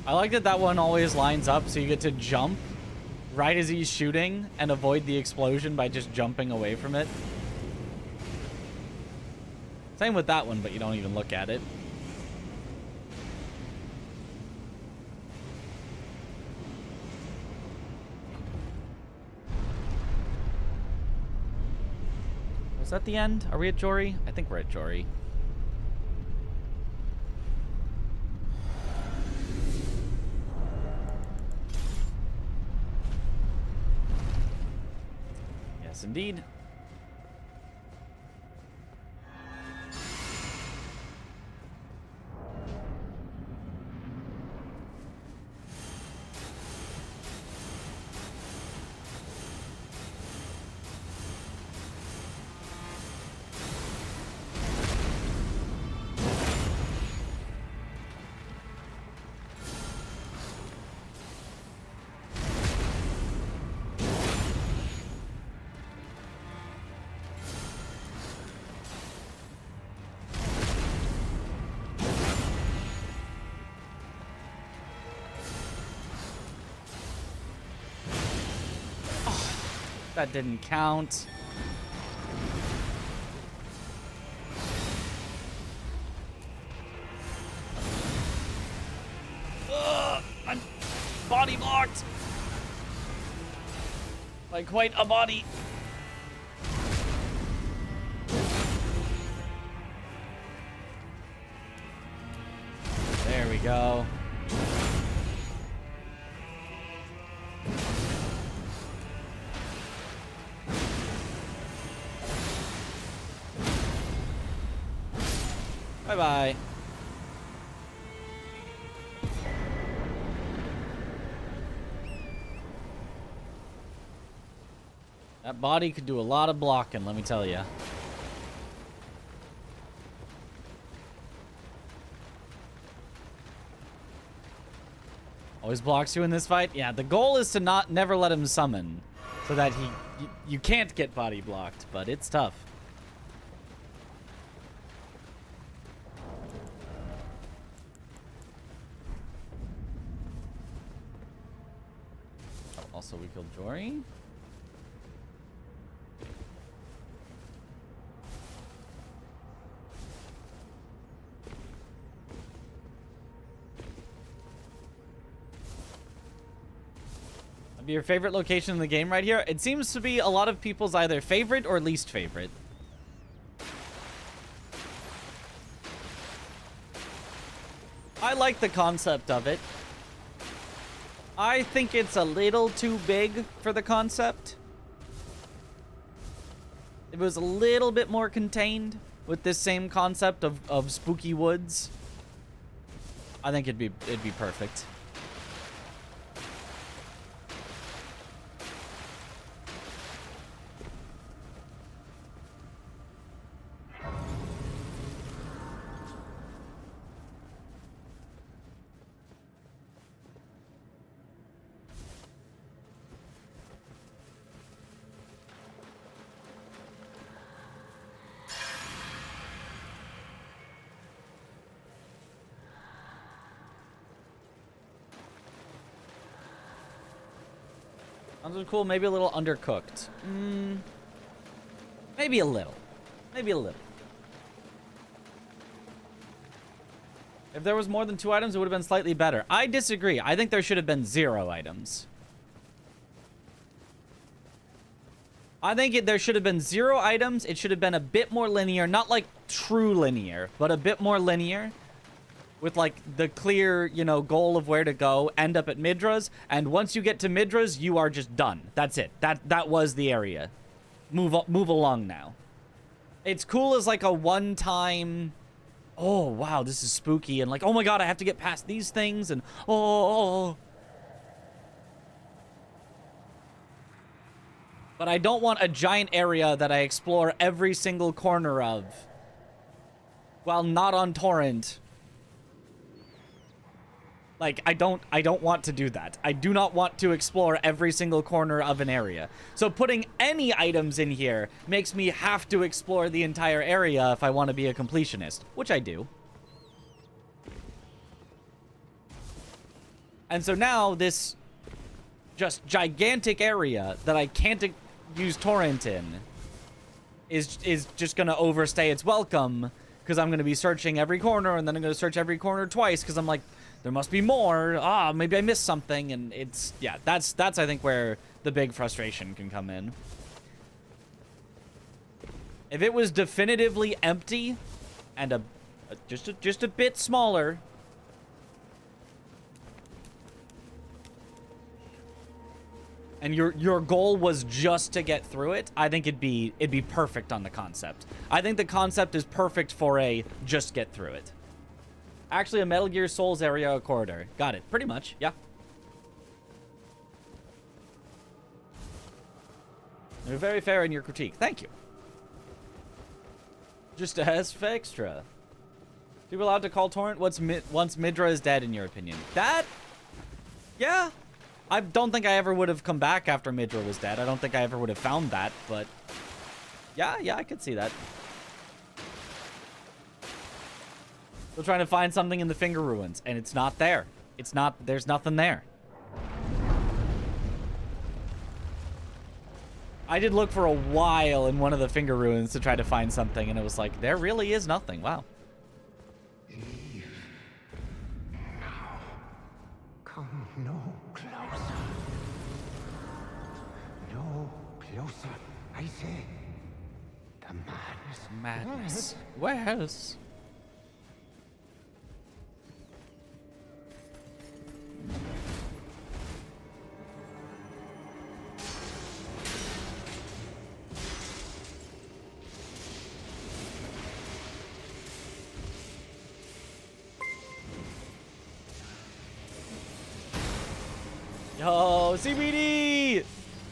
I like that that one always lines up, so you get to jump right as he's shooting and avoid the explosion by just jumping away from it. Same with that one, but you don't even look at it. Was that the end? Are we at Jory? I think we're at Jory. Yes, indeed. That didn't count. Ugh, I'm body blocked by quite a body. There we go. Bye-bye. That body could do a lot of blocking, let me tell you. Always blocks you in this fight? Yeah, the goal is to never let him summon so that you can't get body blocked, but it's tough. Also, we killed Jory. That'd be your favorite location in the game right here? It seems to be a lot of people's either favorite or least favorite. I like the concept of it. I think it's a little too big for the concept. If it was a little bit more contained with this same concept of spooky woods, I think it'd be perfect. Sounds cool, maybe a little undercooked. Maybe a little. Maybe a little. If there was more than 2 items, it would have been slightly better. I disagree. I think there should have been 0 items. I think there should have been 0 items. It should have been a bit more linear. Not like true linear, but a bit more linear. With, like, the clear, you know, goal of where to go, end up at Midra's, and once you get to Midra's, you are just done. That's it. That was the area. Move along now. It's cool as, like, a one-time, oh, wow, this is spooky, and like, oh my god, I have to get past these things, and oh. But I don't want a giant area that I explore every single corner of while not on torrent. Like, I don't want to do that. I do not want to explore every single corner of an area. So putting any items in here makes me have to explore the entire area if I want to be a completionist, which I do. And so now this just gigantic area that I can't use torrent in is just going to overstay its welcome because I'm going to be searching every corner, and then I'm going to search every corner twice because I'm like, there must be more. Maybe I missed something, and it's, yeah, that's I think where the big frustration can come in. If it was definitively empty and just a bit smaller, and your goal was just to get through it, I think it'd be perfect on the concept. I think the concept is perfect for a just get through it. Actually, a Metal Gear Souls area corridor. Got it. Pretty much, yeah. You're very fair in your critique. Thank you. Just as extra. People allowed to call Torrent once Midra is dead, in your opinion? That, yeah. I don't think I ever would have come back after Midra was dead. I don't think I ever would have found that, but yeah, I could see that. We're trying to find something in the Finger Ruins, and it's not there. There's nothing there. I did look for a while in one of the Finger Ruins to try to find something, and it was like, there really is nothing. Wow. Eve. Now. Come no closer. No closer, I say. The madness. Madness. Where's? Yo, CBD!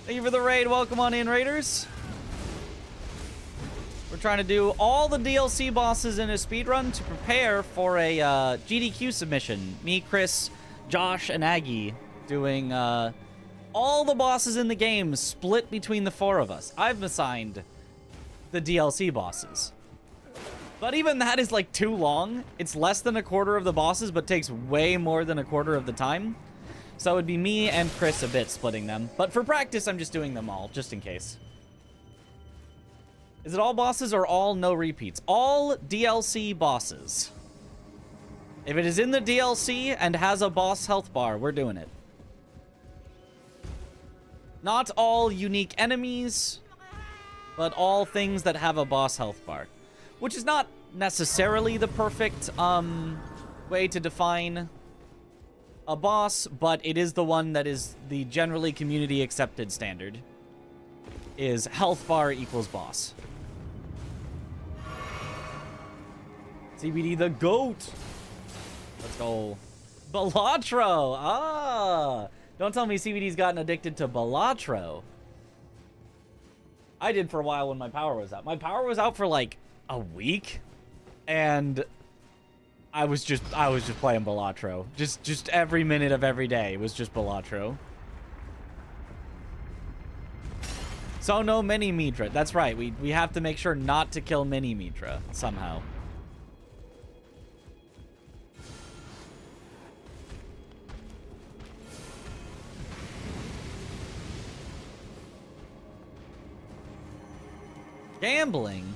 Thank you for the raid. Welcome on in, Raiders. We're trying to do all the DLC bosses in a speedrun to prepare for a GDQ submission. Me, Chris, Josh, and Aggie doing all the bosses in the game split between the four of us. I've assigned the DLC bosses. But even that is like too long. It's less than a quarter of the bosses, but takes way more than a quarter of the time. So it would be me and Chris a bit splitting them. But for practice, I'm just doing them all, just in case. Is it all bosses or all no repeats? All DLC bosses. If it is in the DLC and has a boss health bar, we're doing it. Not all unique enemies, but all things that have a boss health bar. Which is not necessarily the perfect way to define a boss, but it is the one that is the generally community accepted standard. Is health bar equals boss. CBD the GOAT. Let's go. Balatro. Ah. Don't tell me CBD's gotten addicted to Balatro. I did for a while when my power was out. My power was out for like a week, and I was just playing Balatro. Just every minute of every day was just Balatro. So no mini Midra. That's right. We have to make sure not to kill mini Midra somehow. Gambling.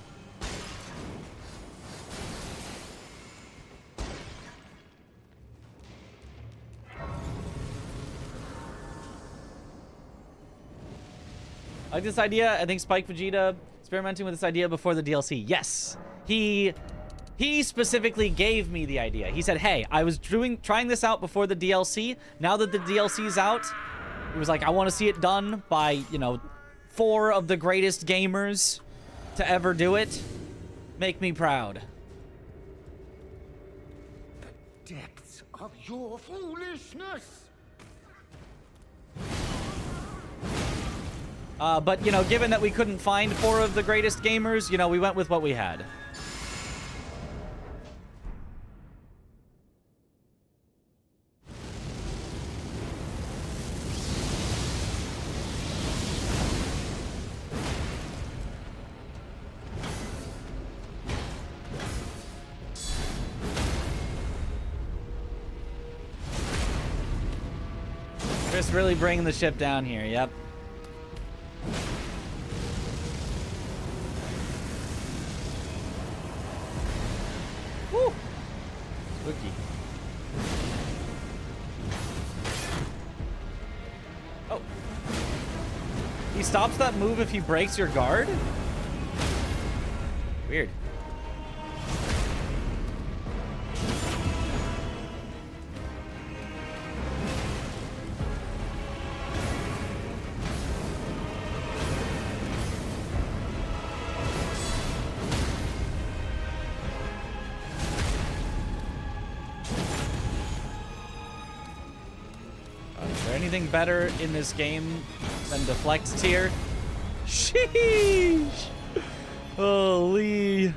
I like this idea. I think Spike Vegeta experimenting with this idea before the DLC. Yes, he specifically gave me the idea. He said, "Hey, I was trying this out before the DLC. Now that the DLC's out, he was like, I want to see it done by, you know, 4 of the greatest gamers to ever do it. Make me proud." The depths of your foolishness. But, you know, given that we couldn't find 4 of the greatest gamers, you know, we went with what we had. Chris really bringing the ship down here, yep. He stops that move if he breaks your guard? Weird. Is there anything better in this game than deflect tier? Sheesh! Holy.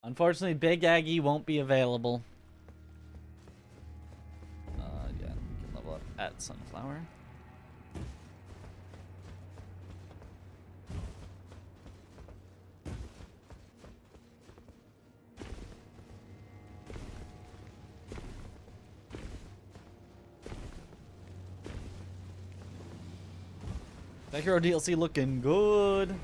Unfortunately, Big Aggie won't be available. Yeah, we can level up at Sunflower. That Hero DLC looking good.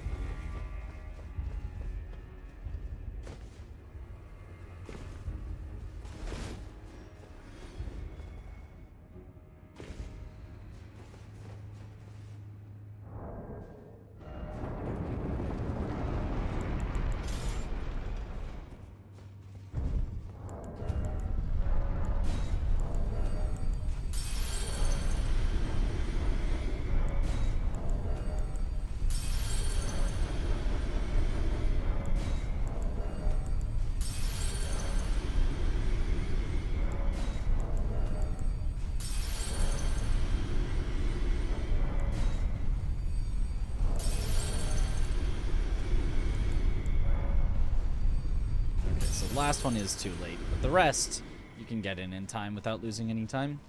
Last one is too late, but the rest you can get in time without losing any time.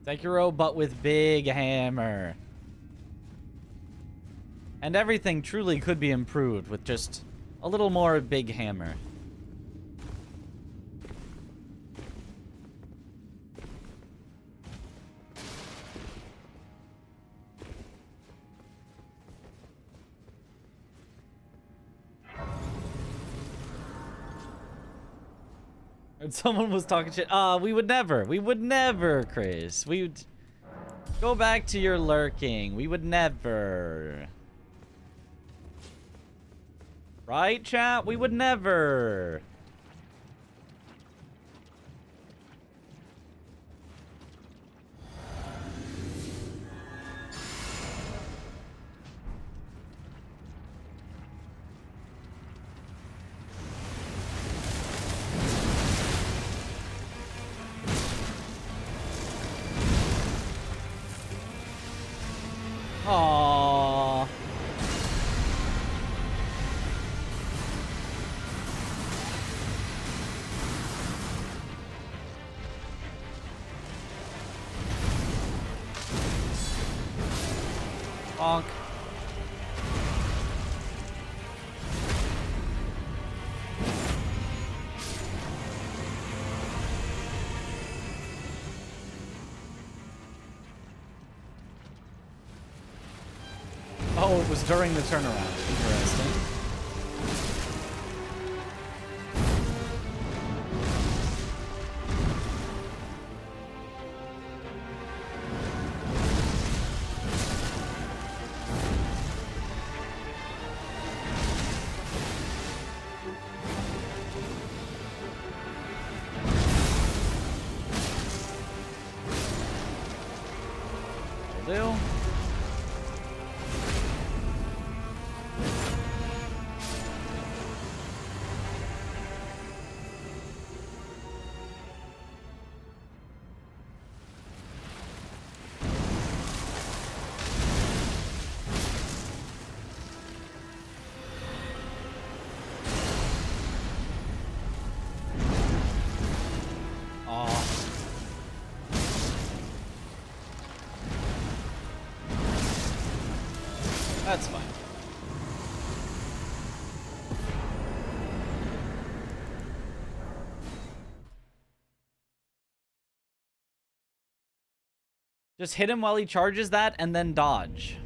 Sekiro, but with big hammer. And everything truly could be improved with just a little more big hammer. And someone was talking shit. We would never, Chris. We would go back to your lurking. We would never. Right, chat? We would never. Aww. Bonk. Oh, it was during the turnaround. Interesting. Will do. That's fine. Just hit him while he charges that and then dodge.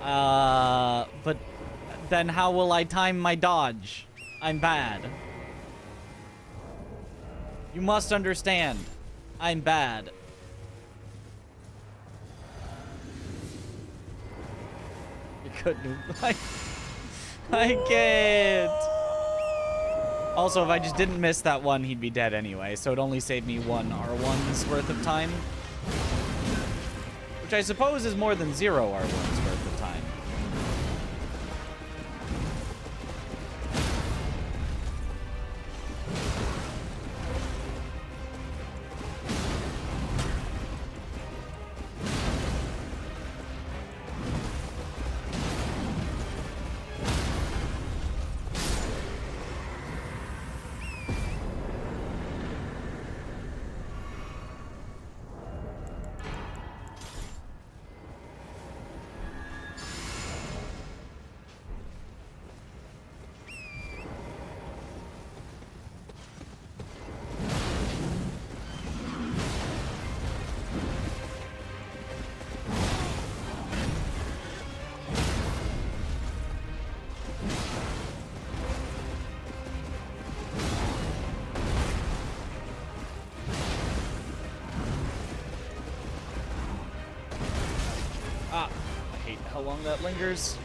But then how will I time my dodge? I'm bad. You must understand. I'm bad. You couldn't. I can't. Also, if I just didn't miss that one, he'd be dead anyway. So it only saved me one R1's worth of time. Which I suppose is more than 0 R1's worth of time. How long that lingers.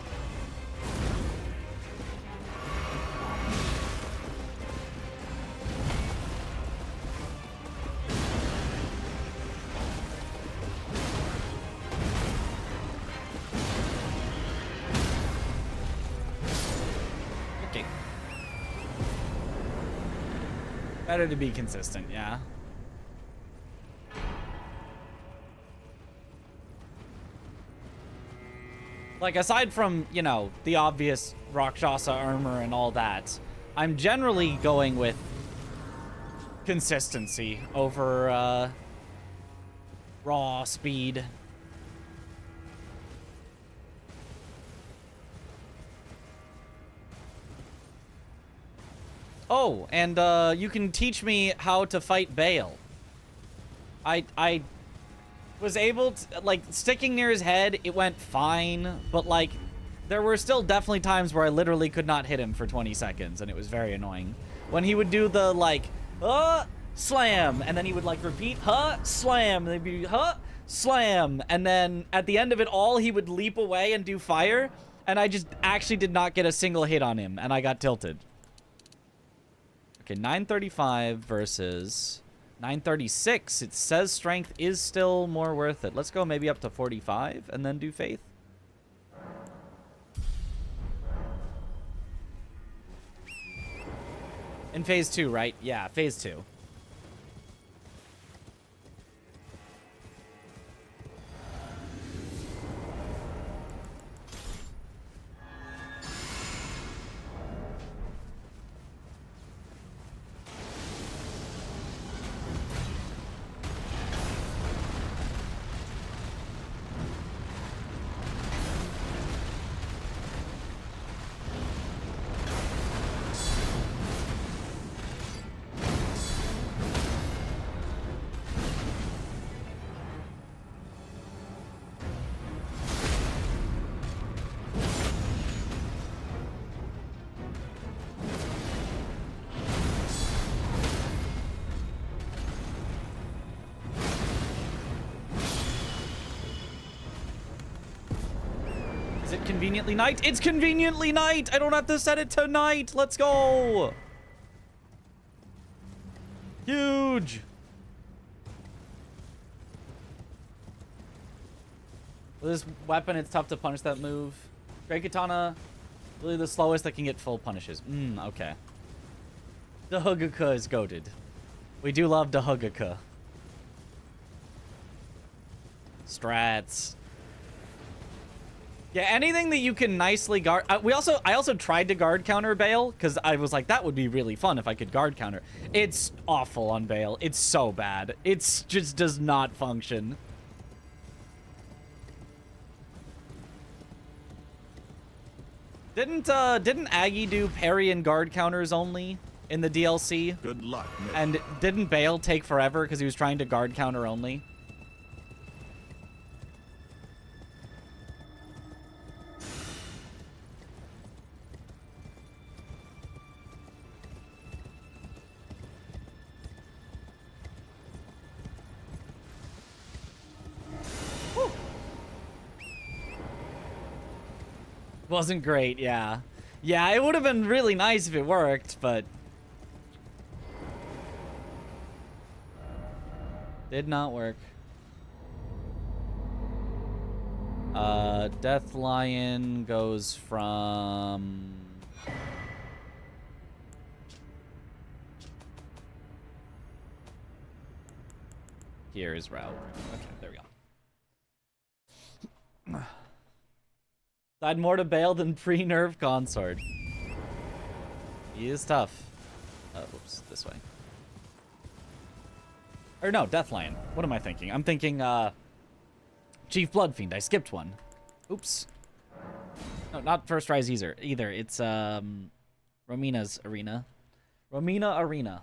Okay. Better to be consistent, yeah. Like, aside from, you know, the obvious Rakshasa armor and all that, I'm generally going with consistency over, raw speed. Oh, and, you can teach me how to fight Bale. I was able to, like, sticking near his head, it went fine, but, like, there were still definitely times where I literally could not hit him for 20 seconds, and it was very annoying. When he would do the, like, slam, and then he would, like, repeat, slam, and they'd be, slam, and then at the end of it all, he would leap away and do fire, and I just actually did not get a single hit on him, and I got tilted. Okay, 935 versus 936. It says strength is still more worth it. Let's go maybe up to 45 and then do faith. In phase 2, right? Yeah, phase 2. Conveniently night. It's conveniently night. I don't have to set it to night. Let's go. Huge. With this weapon, it's tough to punish that move. Great Katana, really the slowest that can get full punishes. Okay. Dahuguka is goated. We do love Dahuguka. Strats. Yeah, anything that you can nicely guard. I also tried to guard counter Bale because I was like, that would be really fun if I could guard counter. It's awful on Bale. It's so bad. It's just does not function. Didn't Aggie do parry and guard counters only in the DLC? Good luck, Mitch. And didn't Bale take forever because he was trying to guard counter only? Wasn't great, yeah. Yeah, it would have been really nice if it worked, but... did not work. Death Lion goes from... here's route. Okay, there we go. Died more to Bale than pre-nerf consort. He is tough. Whoops, this way. Or no, Death Lion. What am I thinking? I'm thinking, Chief Bloodfiend. I skipped one. Oops. No, not First Rise either. It's, Romina's Arena. Romina Arena.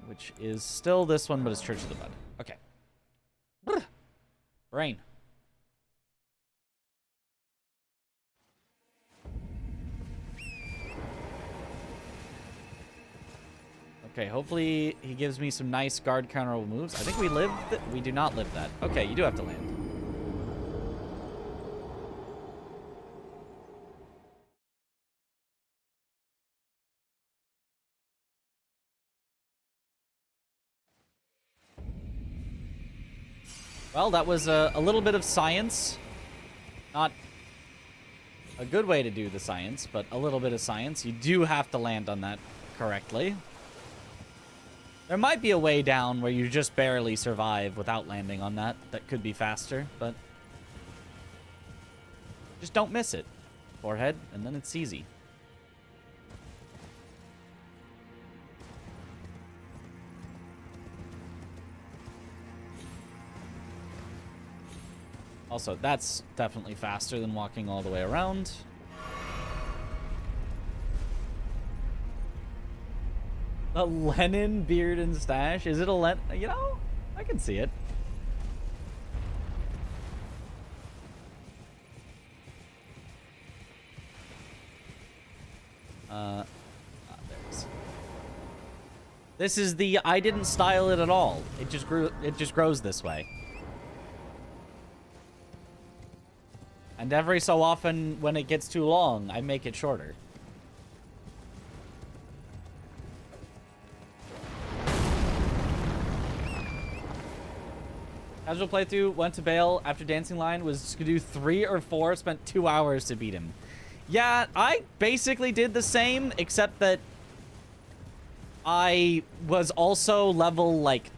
Which is still this one, but it's Church of the Bud. Okay. Brain. Okay, hopefully he gives me some nice guard counterable moves. I think we live we do not live that. Okay, you do have to land. Well, that was a little bit of science. Not a good way to do the science, but a little bit of science. You do have to land on that correctly. There might be a way down where you just barely survive without landing on that. That could be faster, but just don't miss it. Forehead, and then it's easy. Also, that's definitely faster than walking all the way around. A Lenin beard and stash? Is it a Len? You know, I can see it. There it is. This is the I didn't style it at all. It just grew. It just grows this way. And every so often, when it gets too long, I make it shorter. Casual playthrough, went to Bale after Dancing Lion, was to do 3 or 4, spent 2 hours to beat him. Yeah, I basically did the same, except that I was also level, like,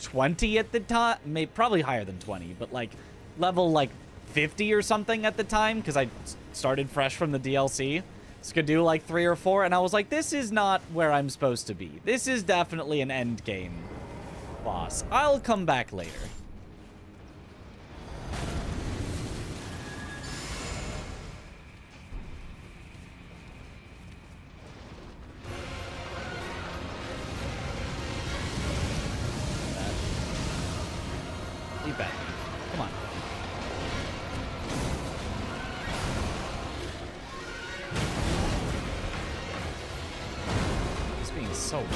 20 at the time. Maybe, probably higher than 20, but, like, level, like, 50 or something at the time, because I started fresh from the DLC. So could do, like, 3 or 4, and I was like, this is not where I'm supposed to be. This is definitely an end game boss. I'll come back later. Leave back. Come on. He's being so weird.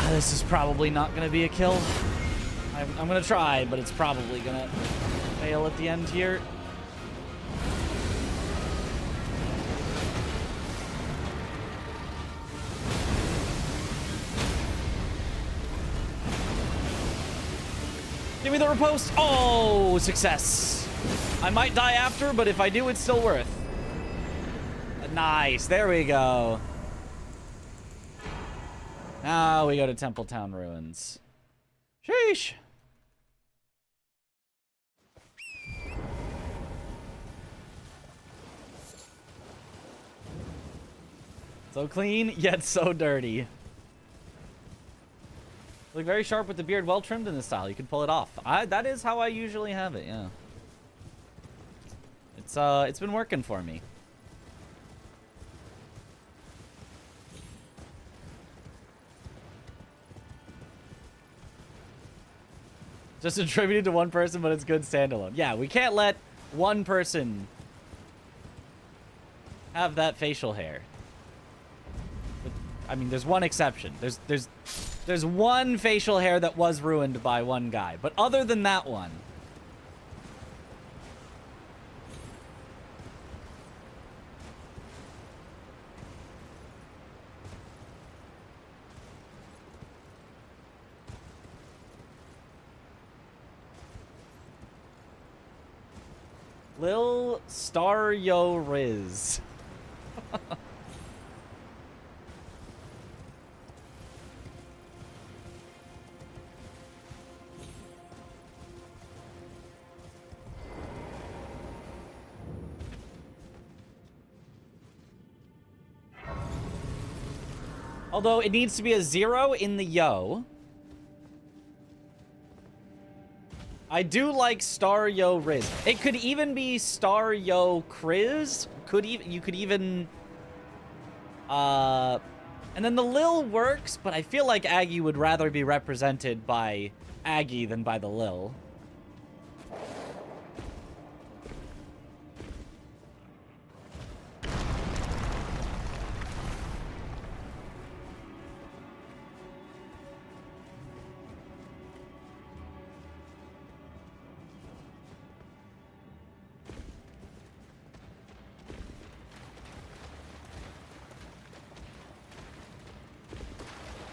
This is probably not going to be a kill. I'm going to try, but it's probably going to fail at the end here. Give me the riposte. Oh, success. I might die after, but if I do, it's still worth. Nice. There we go. Now we go to Templetown Ruins. Sheesh. So clean, yet so dirty. Look very sharp with the beard, well trimmed in this style. You can pull it off. That is how I usually have it, yeah. It's been working for me. Just attributed to one person, but it's good standalone. Yeah, we can't let one person have that facial hair. But, I mean, there's one exception. There's one facial hair that was ruined by one guy. But other than that one... Lil Star Yo Riz. Although it needs to be a 0 in the yo. I do like Star Yo Riz. It could even be Star Yo Kriz. You could even and then the Lil works, but I feel like Aggie would rather be represented by Aggie than by the Lil.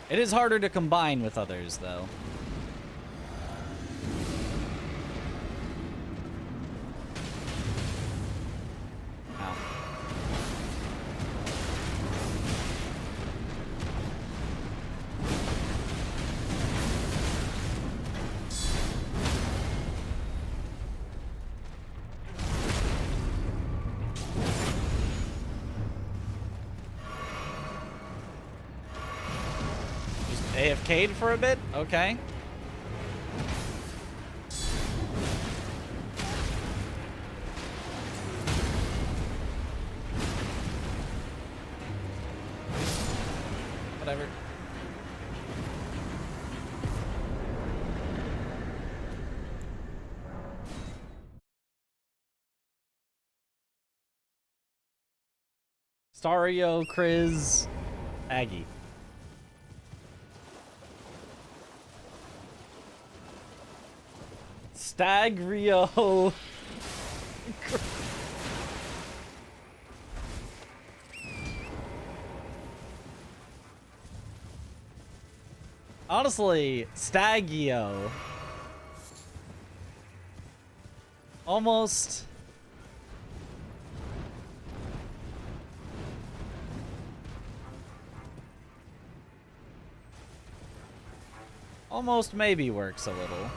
It is harder to combine with others, though. Ow. AFK'd for a bit? Okay. Whatever. Stario, Kriz, Aggie. Stagrio. Honestly, Stagio. Almost. Almost maybe works a little.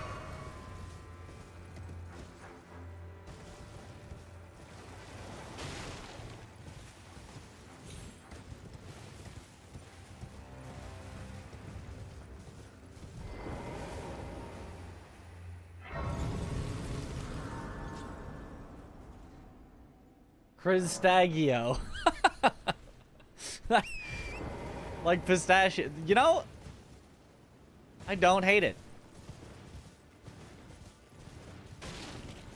Cristagio. Like pistachio. You know, I don't hate it.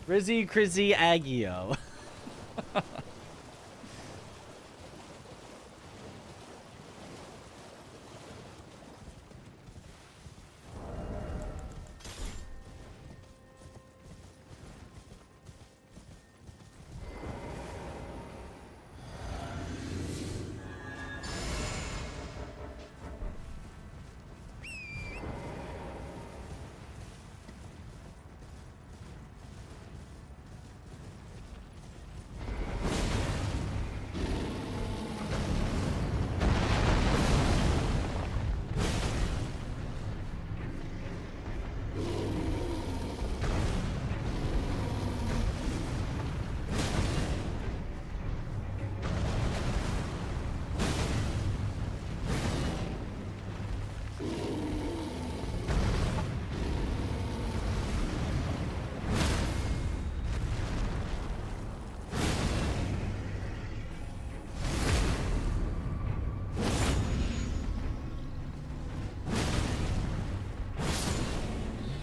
Rizzy Crizzy Agio.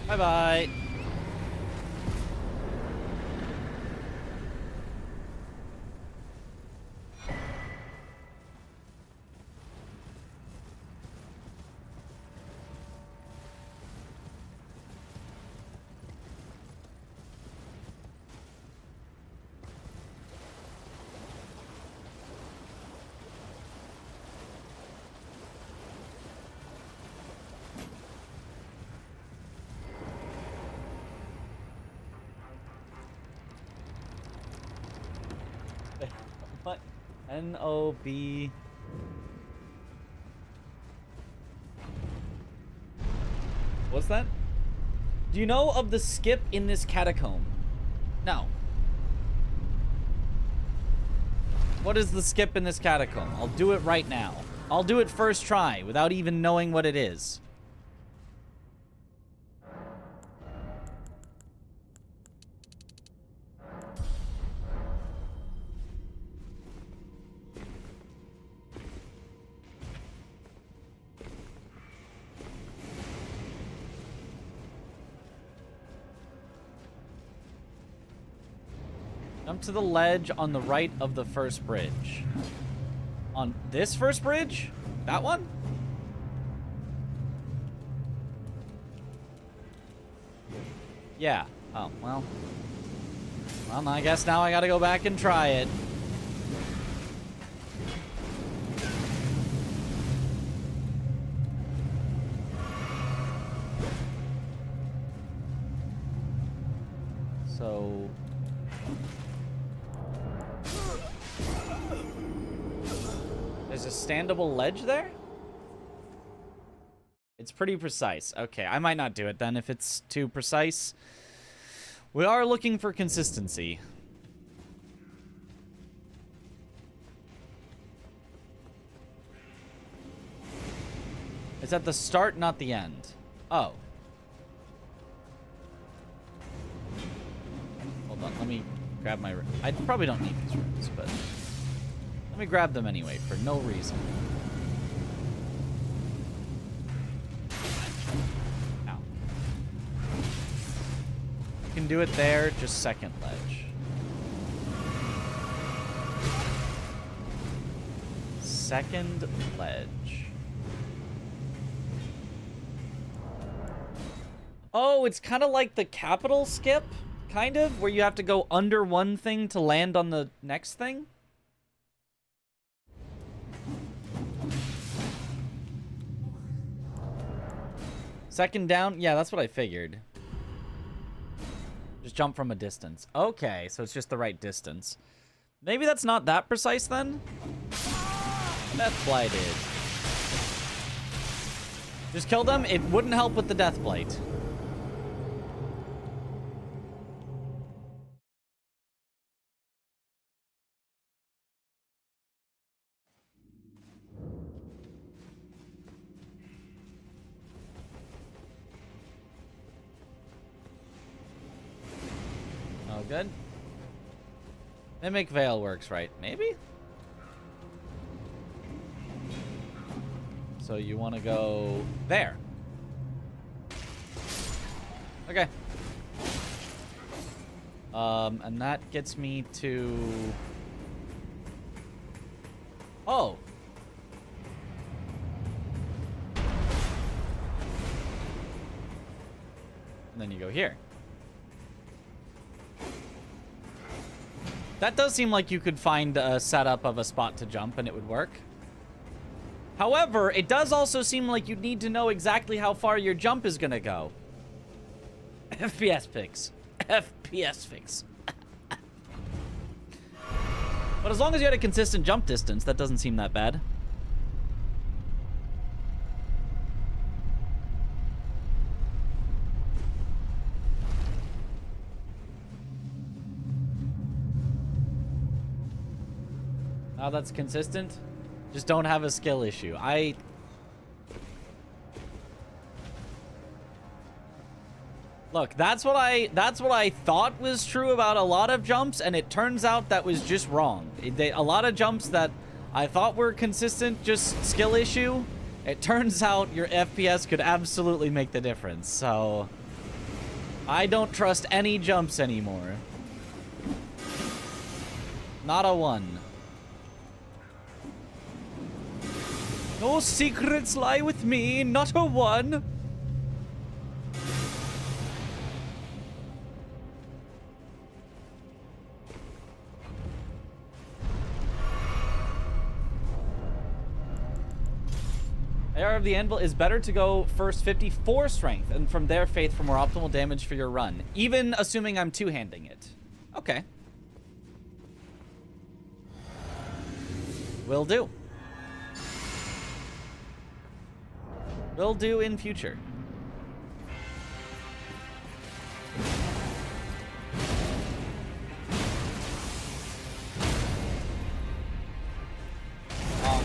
Bye-bye. What? N-O-B... What's that? Do you know of the skip in this catacomb? No. What is the skip in this catacomb? I'll do it right now. I'll do it first try without even knowing what it is. Jump to the ledge on the right of the first bridge. On this first bridge? That one? Yeah. Oh, well. Well, I guess now I gotta go back and try it. So... There's a standable ledge there? It's pretty precise. Okay, I might not do it then if it's too precise. We are looking for consistency. It's at the start, not the end. Oh. Hold on, let me grab my... I probably don't need these rooms, but... Let me grab them anyway, for no reason. Ow. You can do it there, just second ledge. Second ledge. Oh, it's kind of like the capital skip, kind of, where you have to go under one thing to land on the next thing. Second down? Yeah, that's what I figured. Just jump from a distance. Okay, so it's just the right distance. Maybe that's not that precise then? Death Blighted. Just kill them? It wouldn't help with the Death Blight. Good. Mimic Veil works, right? Maybe? So you want to go there. Okay. And that gets me to... Oh! And then you go here. That does seem like you could find a setup of a spot to jump and it would work. However, it does also seem like you'd need to know exactly how far your jump is gonna go. FPS fix. FPS fix. But as long as you had a consistent jump distance, that doesn't seem that bad. Now that's consistent. Just don't have a skill issue. Look, that's what I thought was true about a lot of jumps, and it turns out that was just wrong. A lot of jumps that I thought were consistent, just skill issue. It turns out your FPS could absolutely make the difference. So I don't trust any jumps anymore. Not a one. No secrets lie with me, not a one. AR of the Anvil is better to go first 54 strength, and from there faith for more optimal damage for your run. Even assuming I'm two-handing it. Okay. Will do. Will do in future. Um,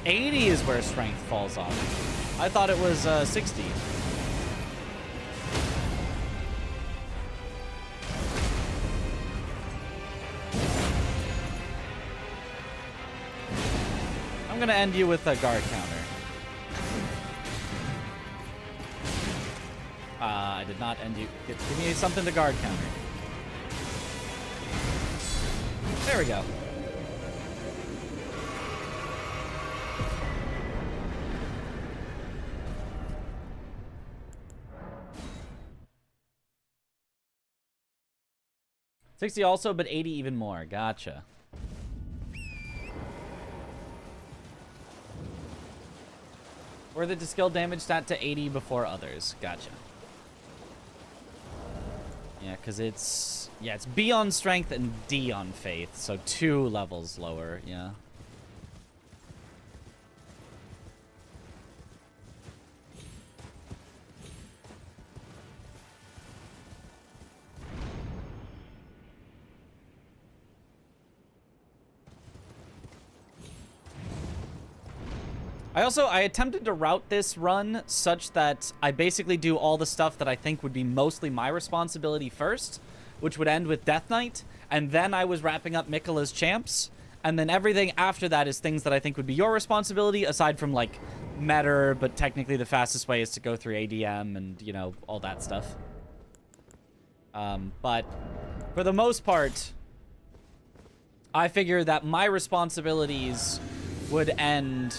80 is where strength falls off. I thought it was 60. I'm gonna end you with a guard counter. I did not end you. Give me something to guard counter. There we go. $60 also, but 80 even more. Gotcha. Worth it to skill damage stat to 80 before others. Gotcha. Yeah, because it's B on strength and D on faith, so 2 levels lower, yeah. I attempted to route this run such that I basically do all the stuff that I think would be mostly my responsibility first, which would end with Death Knight, and then I was wrapping up Miquella's champs, and then everything after that is things that I think would be your responsibility, aside from, like, Metter, but technically the fastest way is to go through ADM and, you know, all that stuff. But for the most part, I figure that my responsibilities would end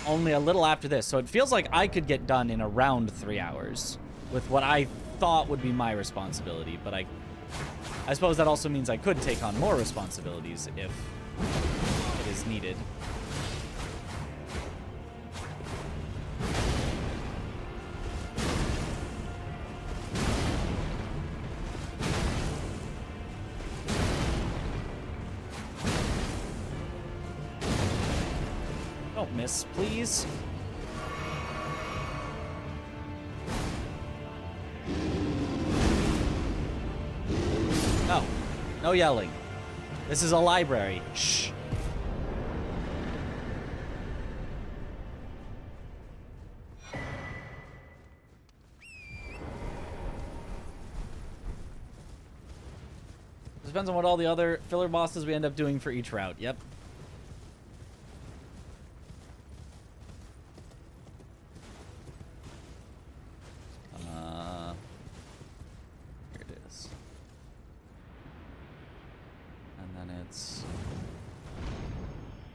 only a little after this, so it feels like I could get done in around 3 hours with what I thought would be my responsibility, but I suppose that also means I could take on more responsibilities if it is needed. Don't miss, please. No. No yelling. This is a library. Shh. Depends on what all the other filler bosses we end up doing for each route. Yep. Here it is. And then it's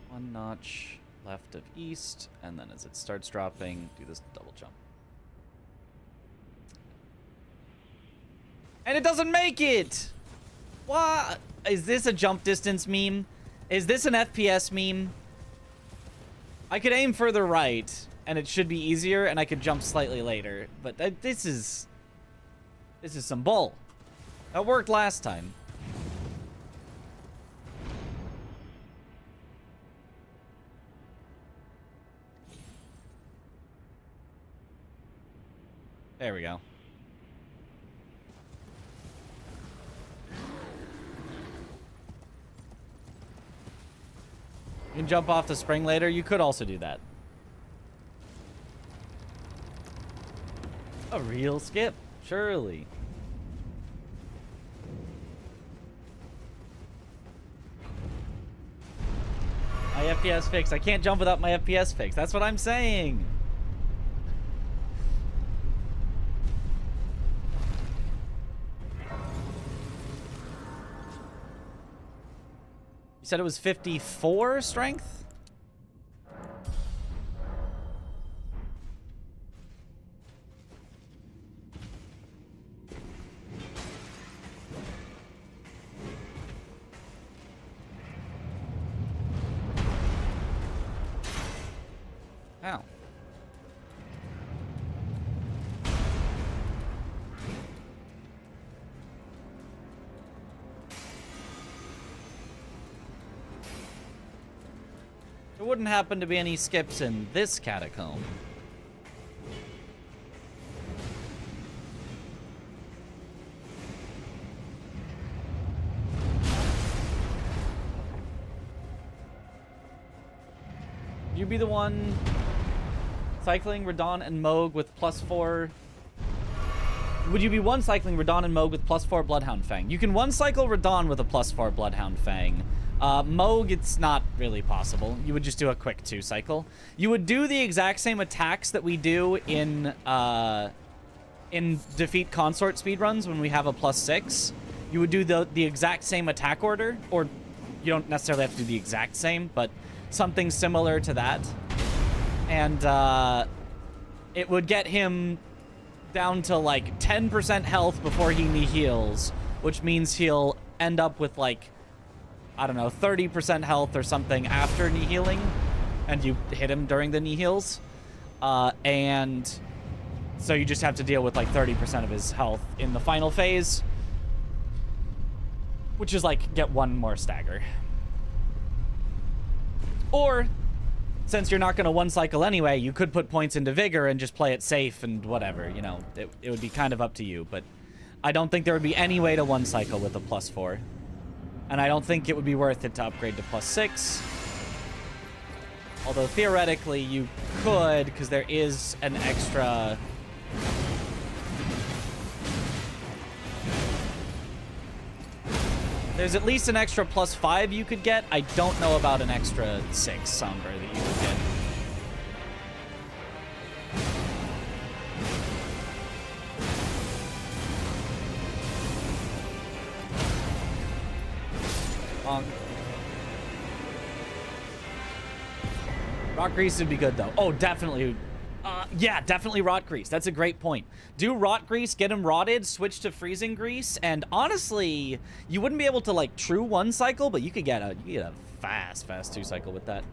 1 notch left of east, and then as it starts dropping, do this double jump. And it doesn't make it! What? Is this a jump distance meme? Is this an FPS meme? I could aim further right, and it should be easier, and I could jump slightly later. But this is some bull. That worked last time. There we go. You can jump off the spring later. You could also do that. A real skip, surely. I FPS fix. I can't jump without my FPS fix. That's what I'm saying. You said it was 54 strength? Ow. There wouldn't happen to be any skips in this catacomb. You be the one cycling Radon and Moog with +4. Would you be one cycling Radon and Moog with +4 Bloodhound Fang? You can one cycle Radon with a +4 Bloodhound Fang. Moog, it's not really possible. You would just do a quick 2 cycle. You would do the exact same attacks that we do in Defeat Consort speedruns when we have a +6. You would do the exact same attack order, or you don't necessarily have to do the exact same, but something similar to that. And it would get him down to like 10% health before he heals, which means he'll end up with like, I don't know, 30% health or something after knee healing, and you hit him during the knee heals. And so you just have to deal with like 30% of his health in the final phase, which is like get 1 more stagger. Or, since you're not going to one cycle anyway, you could put points into Vigor and just play it safe and whatever, you know. It would be kind of up to you, but I don't think there would be any way to one cycle with a +4. And I don't think it would be worth it to upgrade to +6. Although theoretically you could, because there is an extra... There's at least an extra +5 you could get. I don't know about an extra 6 Sombra that you could get. Rot Grease would be good, though. Oh, definitely. Yeah, definitely Rot Grease. That's a great point. Do Rot Grease, get him rotted, switch to Freezing Grease, and honestly, you wouldn't be able to, like, true 1 cycle, but you could get a fast 2 cycle with that.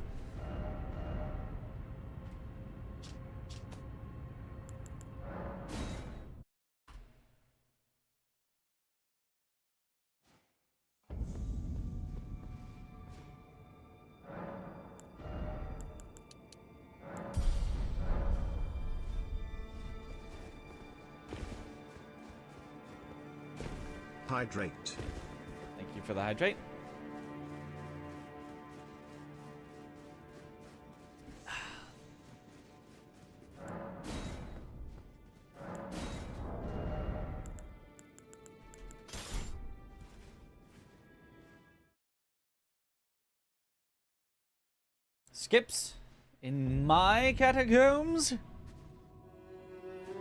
Hydrate. Thank you for the hydrate. Skips in my catacombs?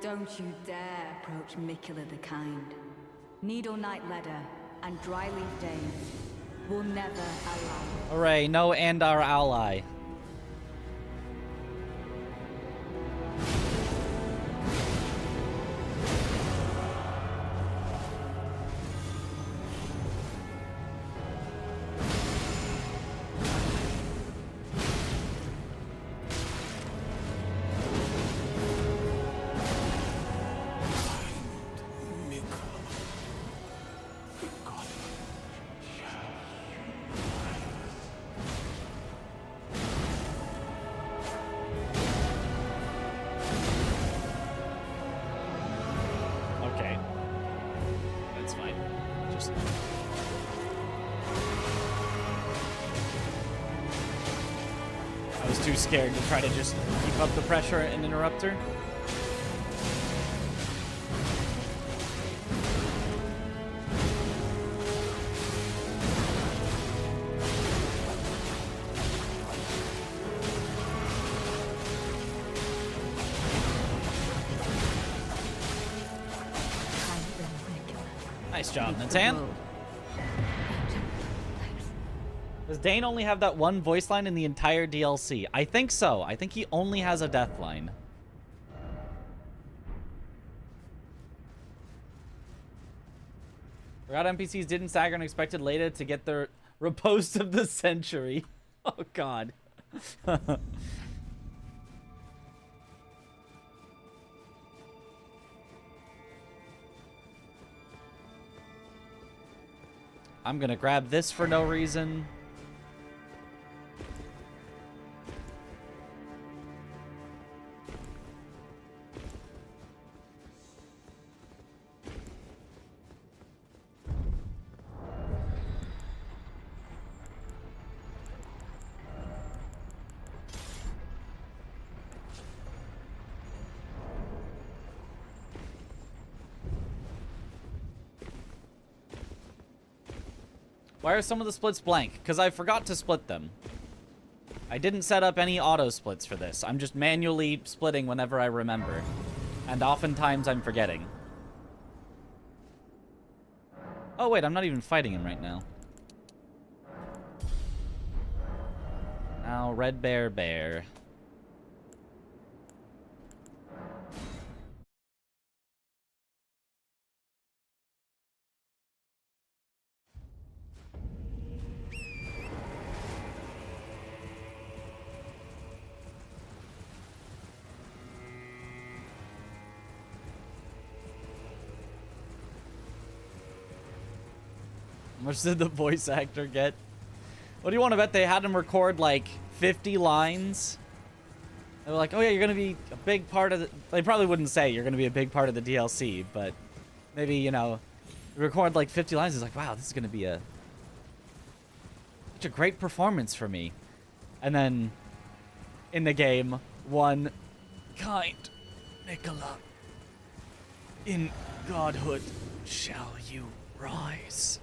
Don't you dare approach Mikula the Kind. Needle Knight Ledder and Dryleaf Dane will never allow. Hooray, no and our ally. Scared to try to just keep up the pressure and interrupt her. job, Natan. Does Dane only have that one voice line in the entire DLC? I think so. I think he only has a death line. Forgot NPCs didn't stagger and expected later to get their riposte of the century. Oh, God. I'm gonna grab this for no reason. Why are some of the splits blank? Because I forgot to split them. I didn't set up any auto splits for this. I'm just manually splitting whenever I remember. And oftentimes I'm forgetting. Oh wait, I'm not even fighting him right now. Now, Red Bear Bear. How much did the voice actor get? What do you want to bet they had him record like 50 lines? They were like, oh yeah, you're going to be a big part of the... They probably wouldn't say you're going to be a big part of the DLC, but maybe, you know, record like 50 lines. It's like, wow, this is going to be such a great performance for me. And then in the game, one kind Nicola, in godhood shall you rise.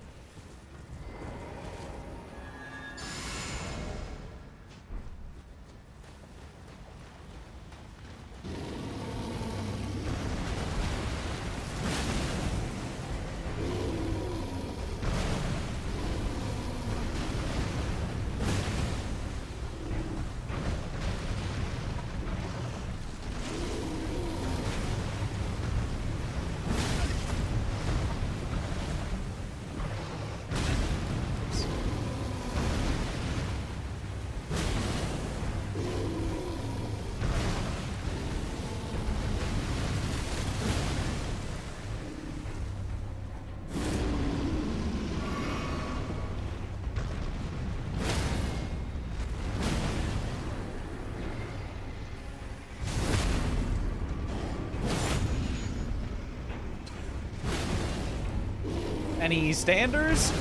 Any standers?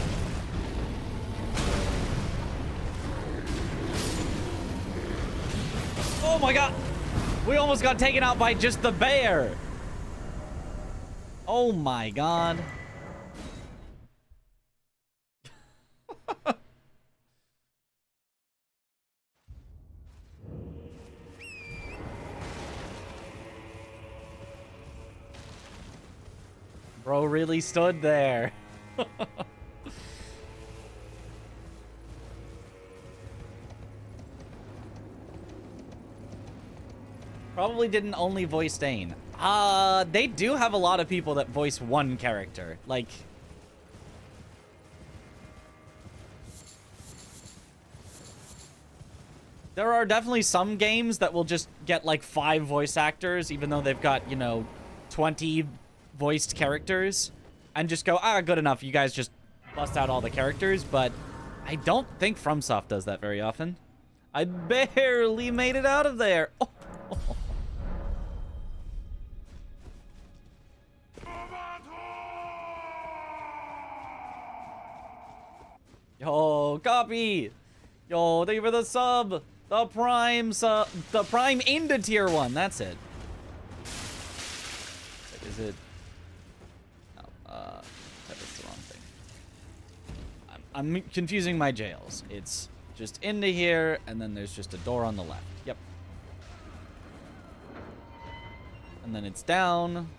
Oh my god! We almost got taken out by just the bear! Oh my god. Bro really stood there. Probably didn't only voice Dane. They do have a lot of people that voice one character. Like... There are definitely some games that will just get like 5 voice actors, even though they've got, you know, 20 voiced characters. And just go, good enough. You guys just bust out all the characters. But I don't think FromSoft does that very often. I barely made it out of there. Oh. Yo, copy. Yo, thank you for the sub. The prime into tier 1. That's it. Is it? That's the wrong thing. I'm confusing my jails. It's just into here, and then there's just a door on the left. Yep. And then it's down.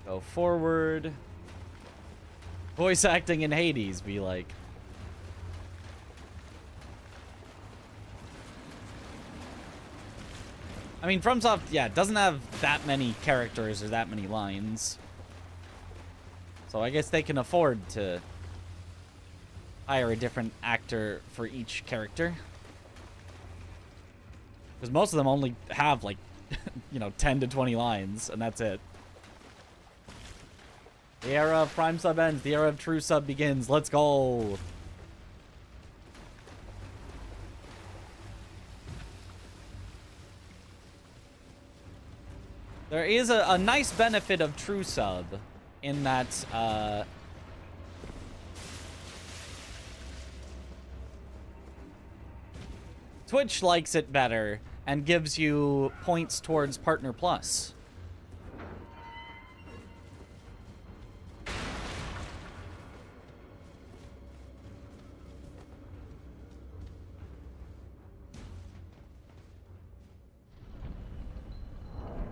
Go forward. Voice acting in Hades be like. I mean, FromSoft, yeah, doesn't have that many characters or that many lines. So I guess they can afford to hire a different actor for each character. Because most of them only have, like, you know, 10 to 20 lines, and that's it. The era of Prime Sub ends. The era of True Sub begins. Let's go. There is a nice benefit of True Sub in that, Twitch likes it better and gives you points towards Partner Plus.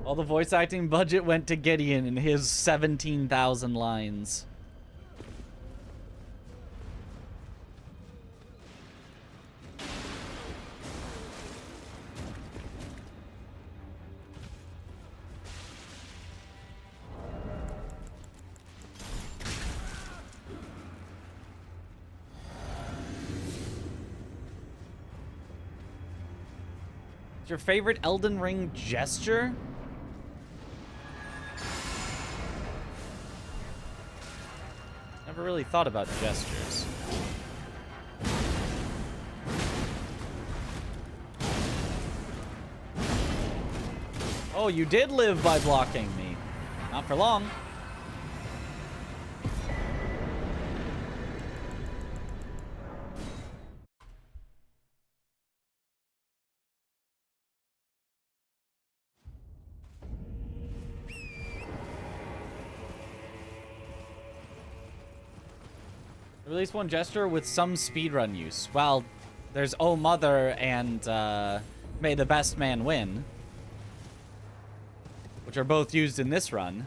All the voice acting budget went to Gideon and his 17,000 lines. Is your favorite Elden Ring gesture? Never really thought about gestures. Oh, you did live by blocking me. Not for long. Release one gesture with some speedrun use. Well, there's Oh Mother and May the Best Man Win, which are both used in this run.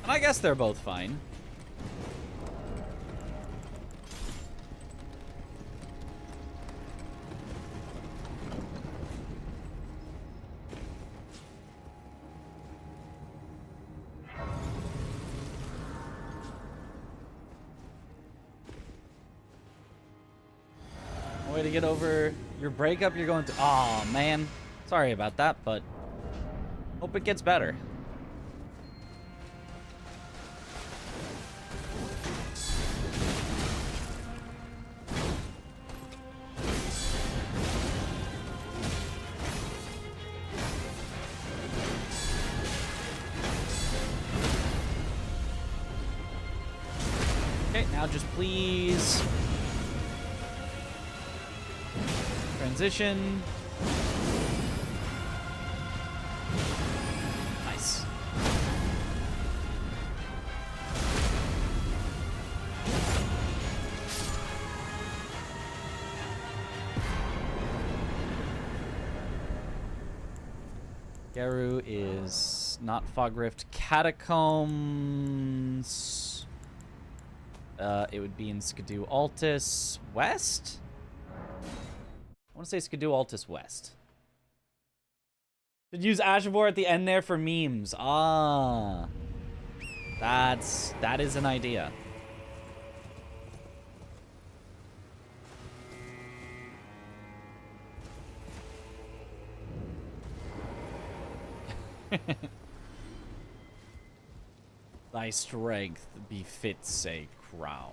And I guess they're both fine. Way to get over your breakup you're going to. Aw, man. Sorry about that, but hope it gets better. Okay, now just please transition. Nice. Garu is not Fog Rift Catacombs. It would be in Skidoo Altus West? I want to say Skidoo Altus West. Should use Ashavor at the end there for memes. Ah. That is an idea. Thy strength befits a crown.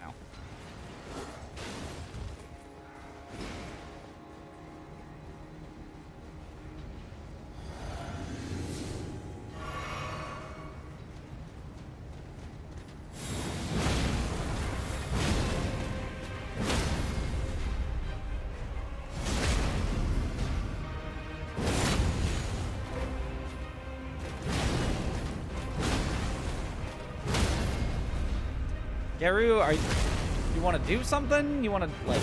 Ow. Garu, you want to do something? You want to, like,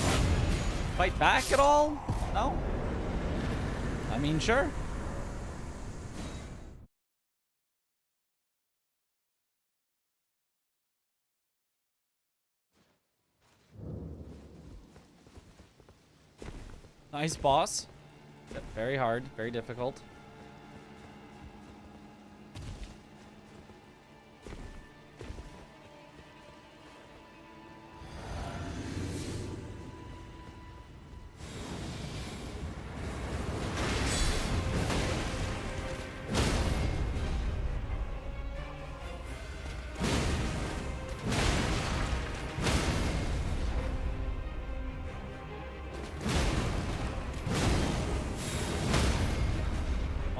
fight back at all? No? I mean, sure. Nice boss. Very hard, very difficult.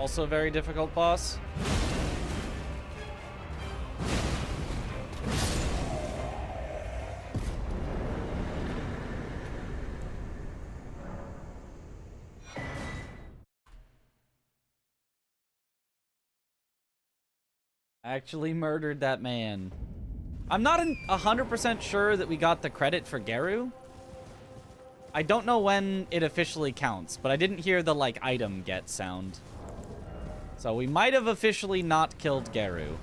Also a very difficult boss. Actually murdered that man. I'm not 100% sure that we got the credit for Garu. I don't know when it officially counts, but I didn't hear the, like, item get sound. So we might have officially not killed Garu.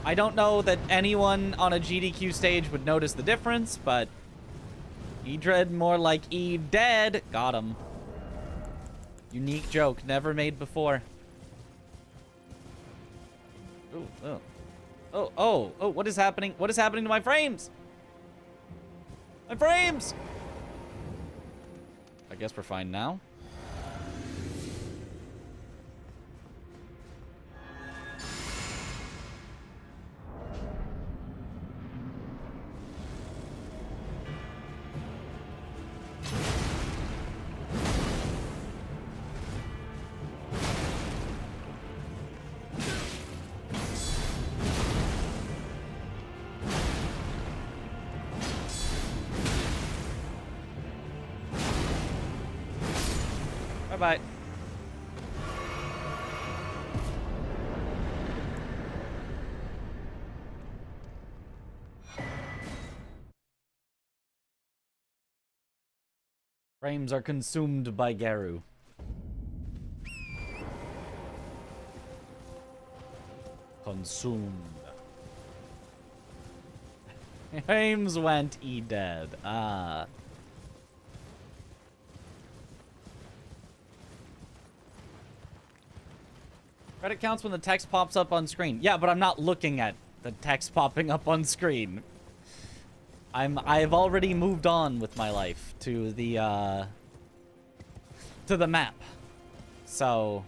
I don't know that anyone on a GDQ stage would notice the difference, but E-Dread more like E-Dead. Got him. Unique joke, never made before. Oh, what is happening? What is happening to my frames? My frames! I guess we're fine now. Bye-bye. Frames are consumed by Garu. Consumed. Frames went E-Dead. Ah. Credit counts when the text pops up on screen. Yeah, but I'm not looking at the text popping up on screen. I've already moved on with my life to the map. So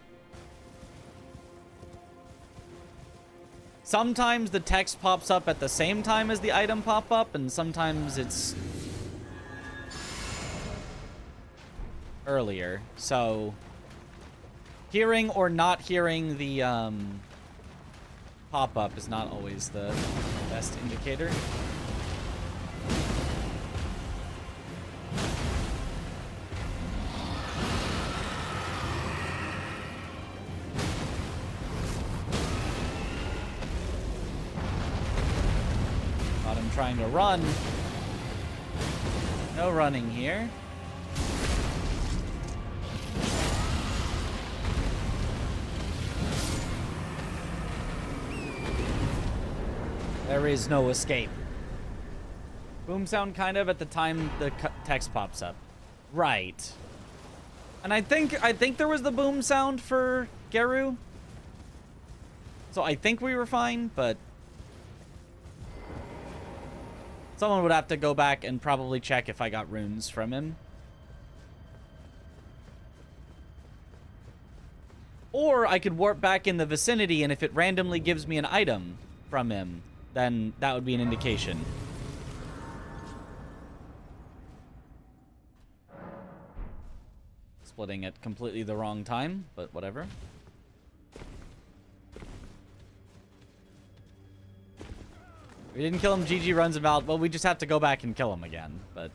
sometimes the text pops up at the same time as the item pop up, and sometimes it's earlier. So hearing or not hearing the pop-up is not always the best indicator. Thought I'm trying to run. No running here. There is no escape. Boom sound kind of at the time the text pops up. Right. And I think there was the boom sound for Garu. So I think we were fine, but someone would have to go back and probably check if I got runes from him. Or I could warp back in the vicinity, and if it randomly gives me an item from him, then that would be an indication. Splitting at completely the wrong time, but whatever. We didn't kill him, GG runs him out. Well, we just have to go back and kill him again, but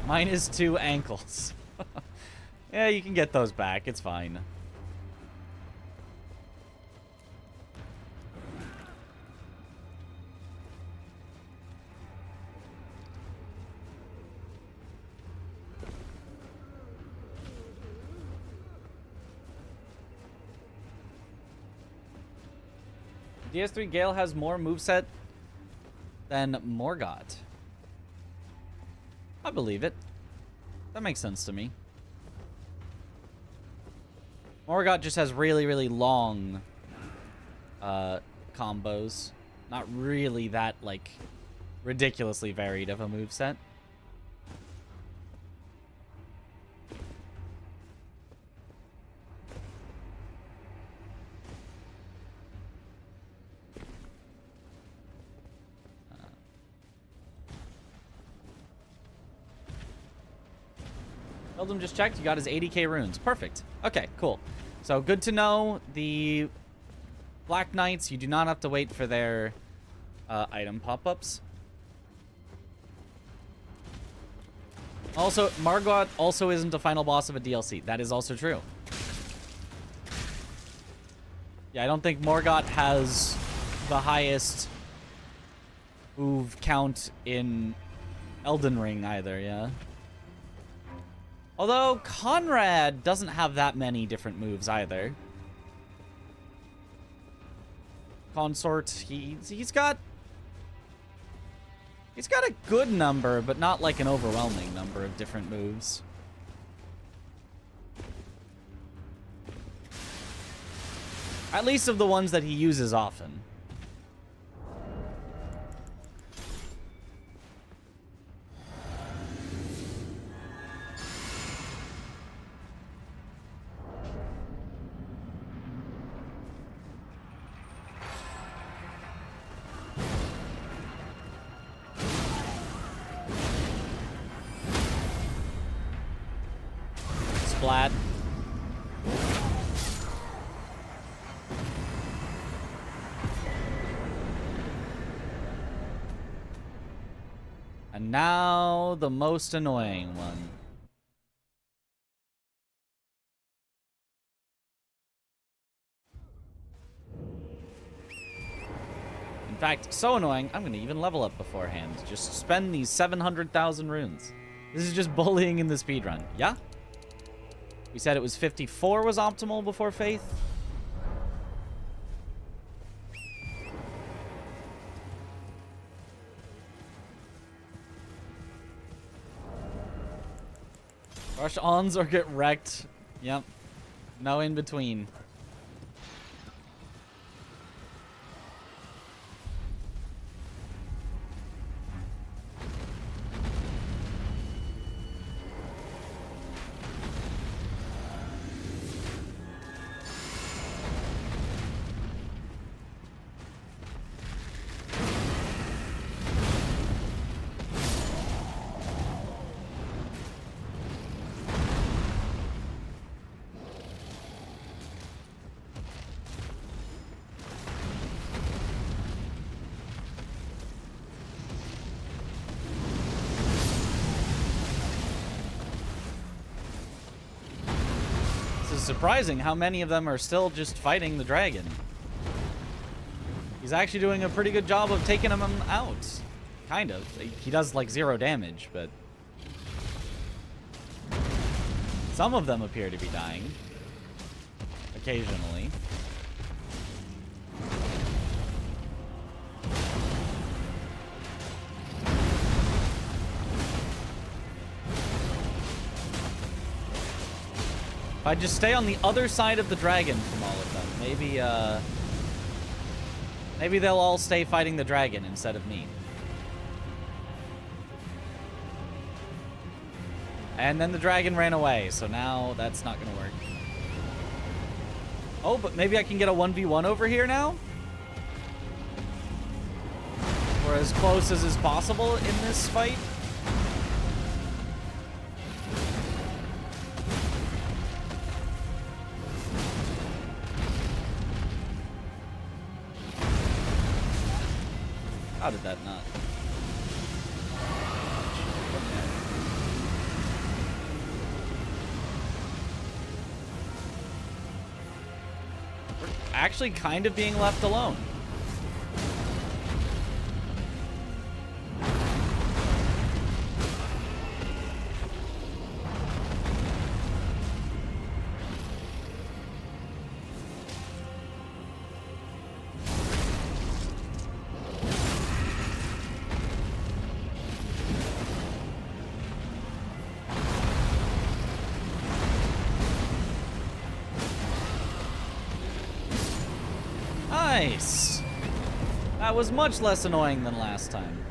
mine is 2 ankles. Yeah, you can get those back. It's fine. DS3 Gale has more moveset than Morgott. I believe it. That makes sense to me. Morgott just has really, really long combos. Not really that, like, ridiculously varied of a moveset. Elden just checked. You got his 80k runes. Perfect. Okay, cool. So good to know. The Black Knights, you do not have to wait for their item pop-ups. Also, Morgott also isn't a final boss of a DLC. That is also true. Yeah, I don't think Morgott has the highest move count in Elden Ring either, yeah. Although, Conrad doesn't have that many different moves either. Consort, he's got a good number, but not like an overwhelming number of different moves. At least of the ones that he uses often. Splat. And now the most annoying one. In fact, so annoying, I'm gonna even level up beforehand. Just spend these 700,000 runes. This is just bullying in the speedrun. Yeah? We said it was 54 was optimal before Faith. Rush ons or get wrecked. Yep. No in between. Surprising how many of them are still just fighting the dragon. He's actually doing a pretty good job of taking them out. Kind of. He does like 0 damage, but some of them appear to be dying. Occasionally. If I just stay on the other side of the dragon from all of them, maybe they'll all stay fighting the dragon instead of me. And then the dragon ran away, so now that's not gonna work. Oh, but maybe I can get a 1v1 over here now? Or as close as is possible in this fight. How did that not? We're actually kind of being left alone. Nice. That was much less annoying than last time.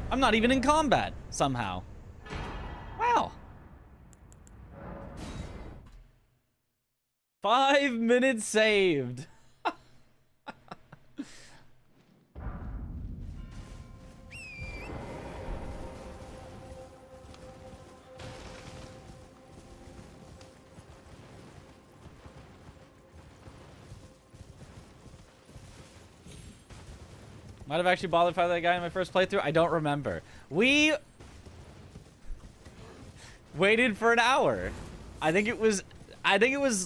I'm not even in combat, somehow. Wow. 5 minutes saved. Might have actually bothered fighting that guy in my first playthrough. I don't remember. We waited for an hour. I think it was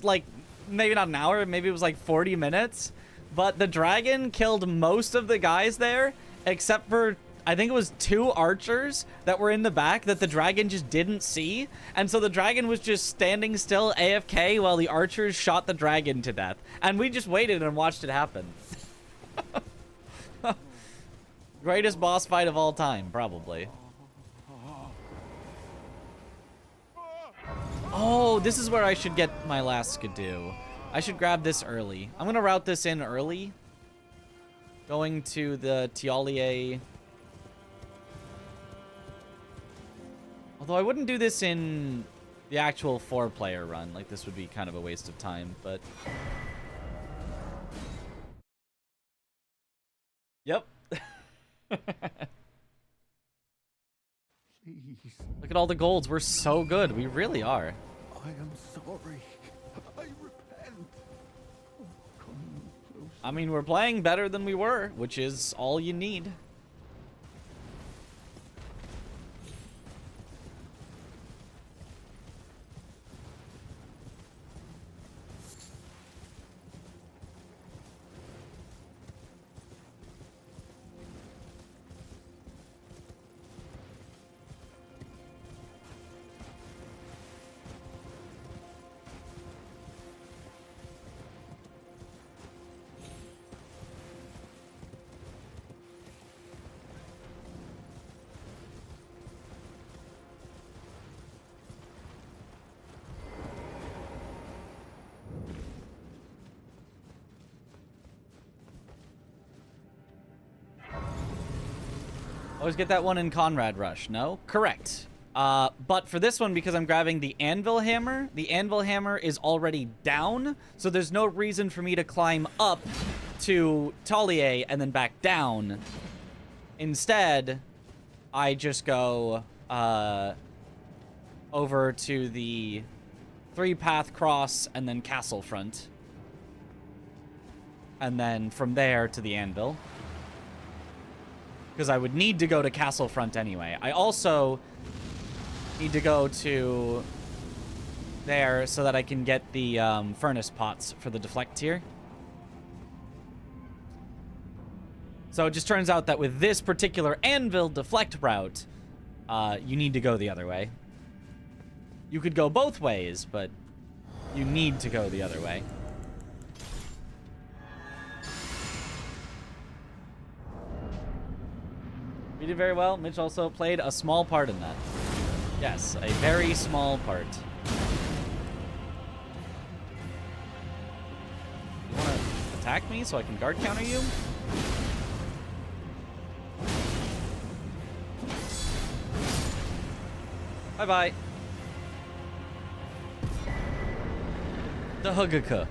like, maybe not an hour, maybe it was like 40 minutes. But the dragon killed most of the guys there, except for, I think it was 2 archers that were in the back that the dragon just didn't see. And so the dragon was just standing still AFK while the archers shot the dragon to death. And we just waited and watched it happen. Greatest boss fight of all time, probably. Oh, this is where I should get my last skidoo. I should grab this early. I'm gonna route this in early. Going to the Tialier. Although I wouldn't do this in the actual 4-player run. Like, this would be kind of a waste of time, but... Yep. Please. Look at all the golds. We're so good. We really are. I am sorry. I repent. Oh, come closer. I mean, we're playing better than we were, which is all you need. Always get that one in Conrad Rush, no? Correct. But for this one, because I'm grabbing the Anvil Hammer is already down, so there's no reason for me to climb up to Talier and then back down. Instead, I just go over to the 3-path cross and then Castle Front. And then from there to the Anvil. Because I would need to go to Castle Front anyway. I also need to go to there so that I can get the furnace pots for the deflect tier. So it just turns out that with this particular Anvil deflect route, you need to go the other way. You could go both ways, but you need to go the other way. You did very well. Mitch also played a small part in that. Yes, a very small part. You want to attack me so I can guard counter you? Bye-bye. The Hugaka.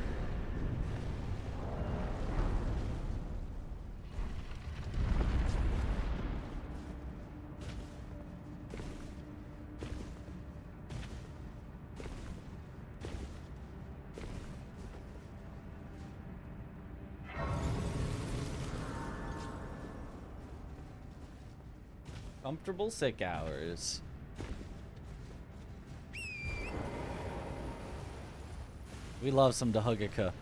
Comfortable sick hours. We love some Dahugaka.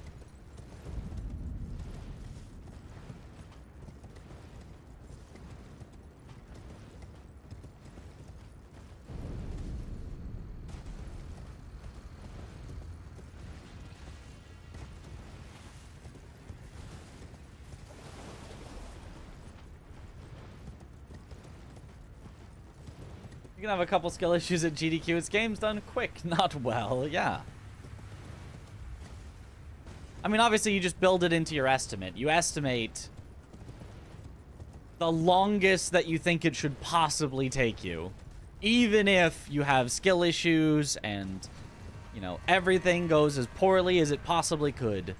You can have a couple skill issues at GDQ. Its game's done quick, not well. Yeah. I mean, obviously, you just build it into your estimate. You estimate the longest that you think it should possibly take you. Even if you have skill issues and, you know, everything goes as poorly as it possibly could.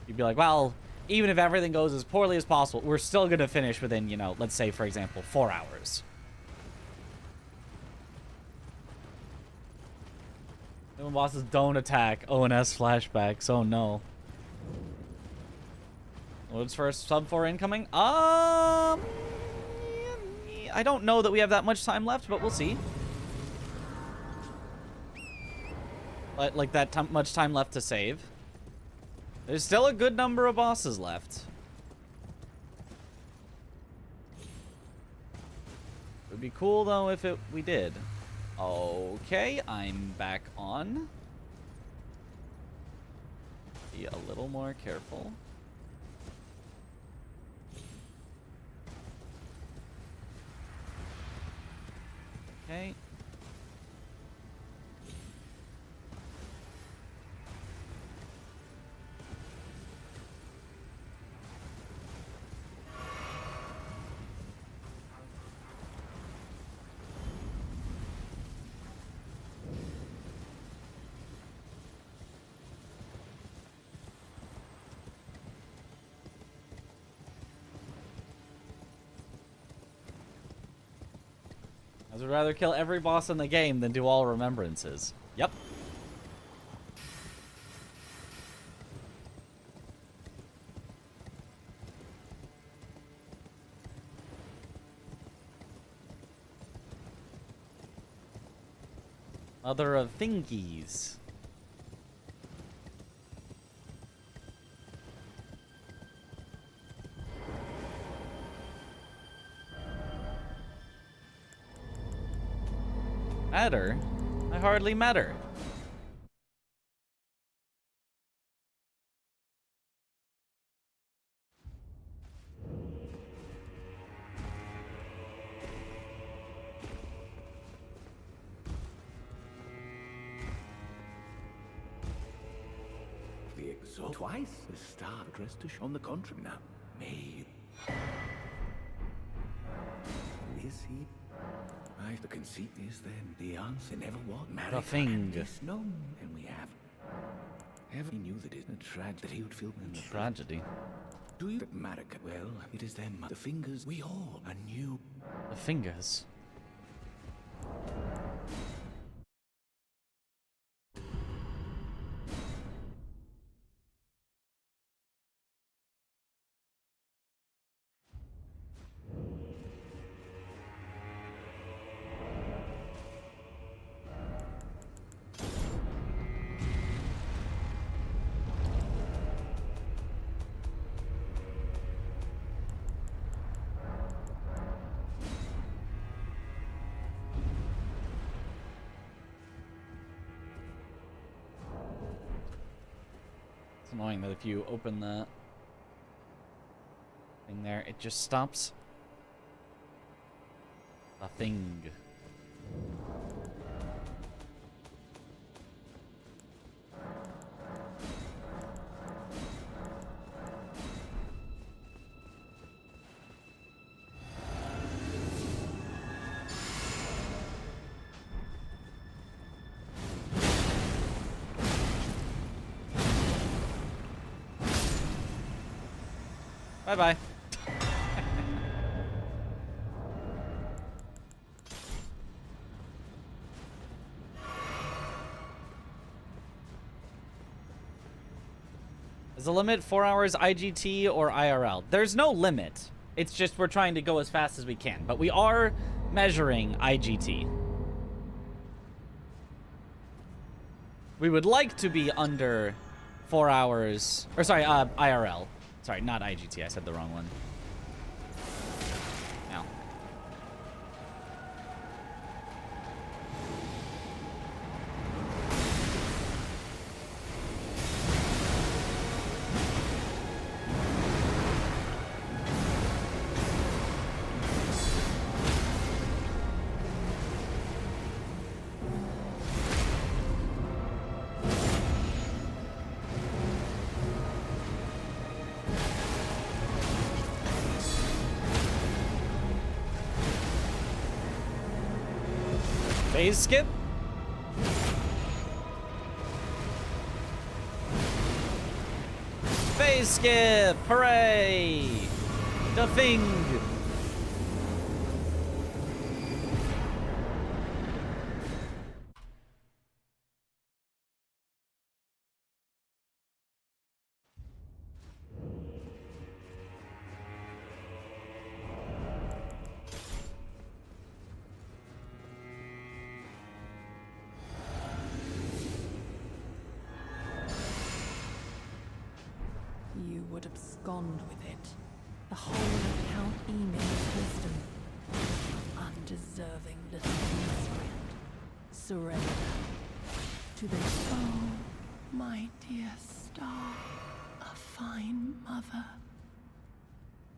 You'd be like, well, even if everything goes as poorly as possible, we're still going to finish within, you know, let's say, for example, 4 hours. When bosses don't attack, ONS flashbacks. Oh no. What's first sub 4 incoming? I don't know that we have that much time left, but we'll see. Like that much time left to save. There's still a good number of bosses left. It would be cool though if we did. Okay, I'm back on. Be a little more careful. Okay. I would rather kill every boss in the game than do all remembrances. Yep. Mother of thingies. Matter? I hardly matter. The exalt twice the star addressed to on the contrary now. May is he? Aye, the conceit is then the answer never was. The thing. No, and we have. Ever knew that it's a tragedy that he would feel in the tragedy. Do you America? Well, it is then the fingers we all anew. The fingers. Annoying that if you open the thing there, it just stops. A thing. Bye-bye. Is the limit 4 hours IGT or IRL? There's no limit. It's just we're trying to go as fast as we can. But we are measuring IGT. We would like to be under 4 hours. Or sorry, IRL. Sorry, not IGT. I said the wrong one. Now. Phase skip. Phase skip! Hooray! The thing! You would abscond with it. The whole of Count Emin's wisdom. Undeserving little miscreant. Surrender to the oh, my dear star, a fine mother.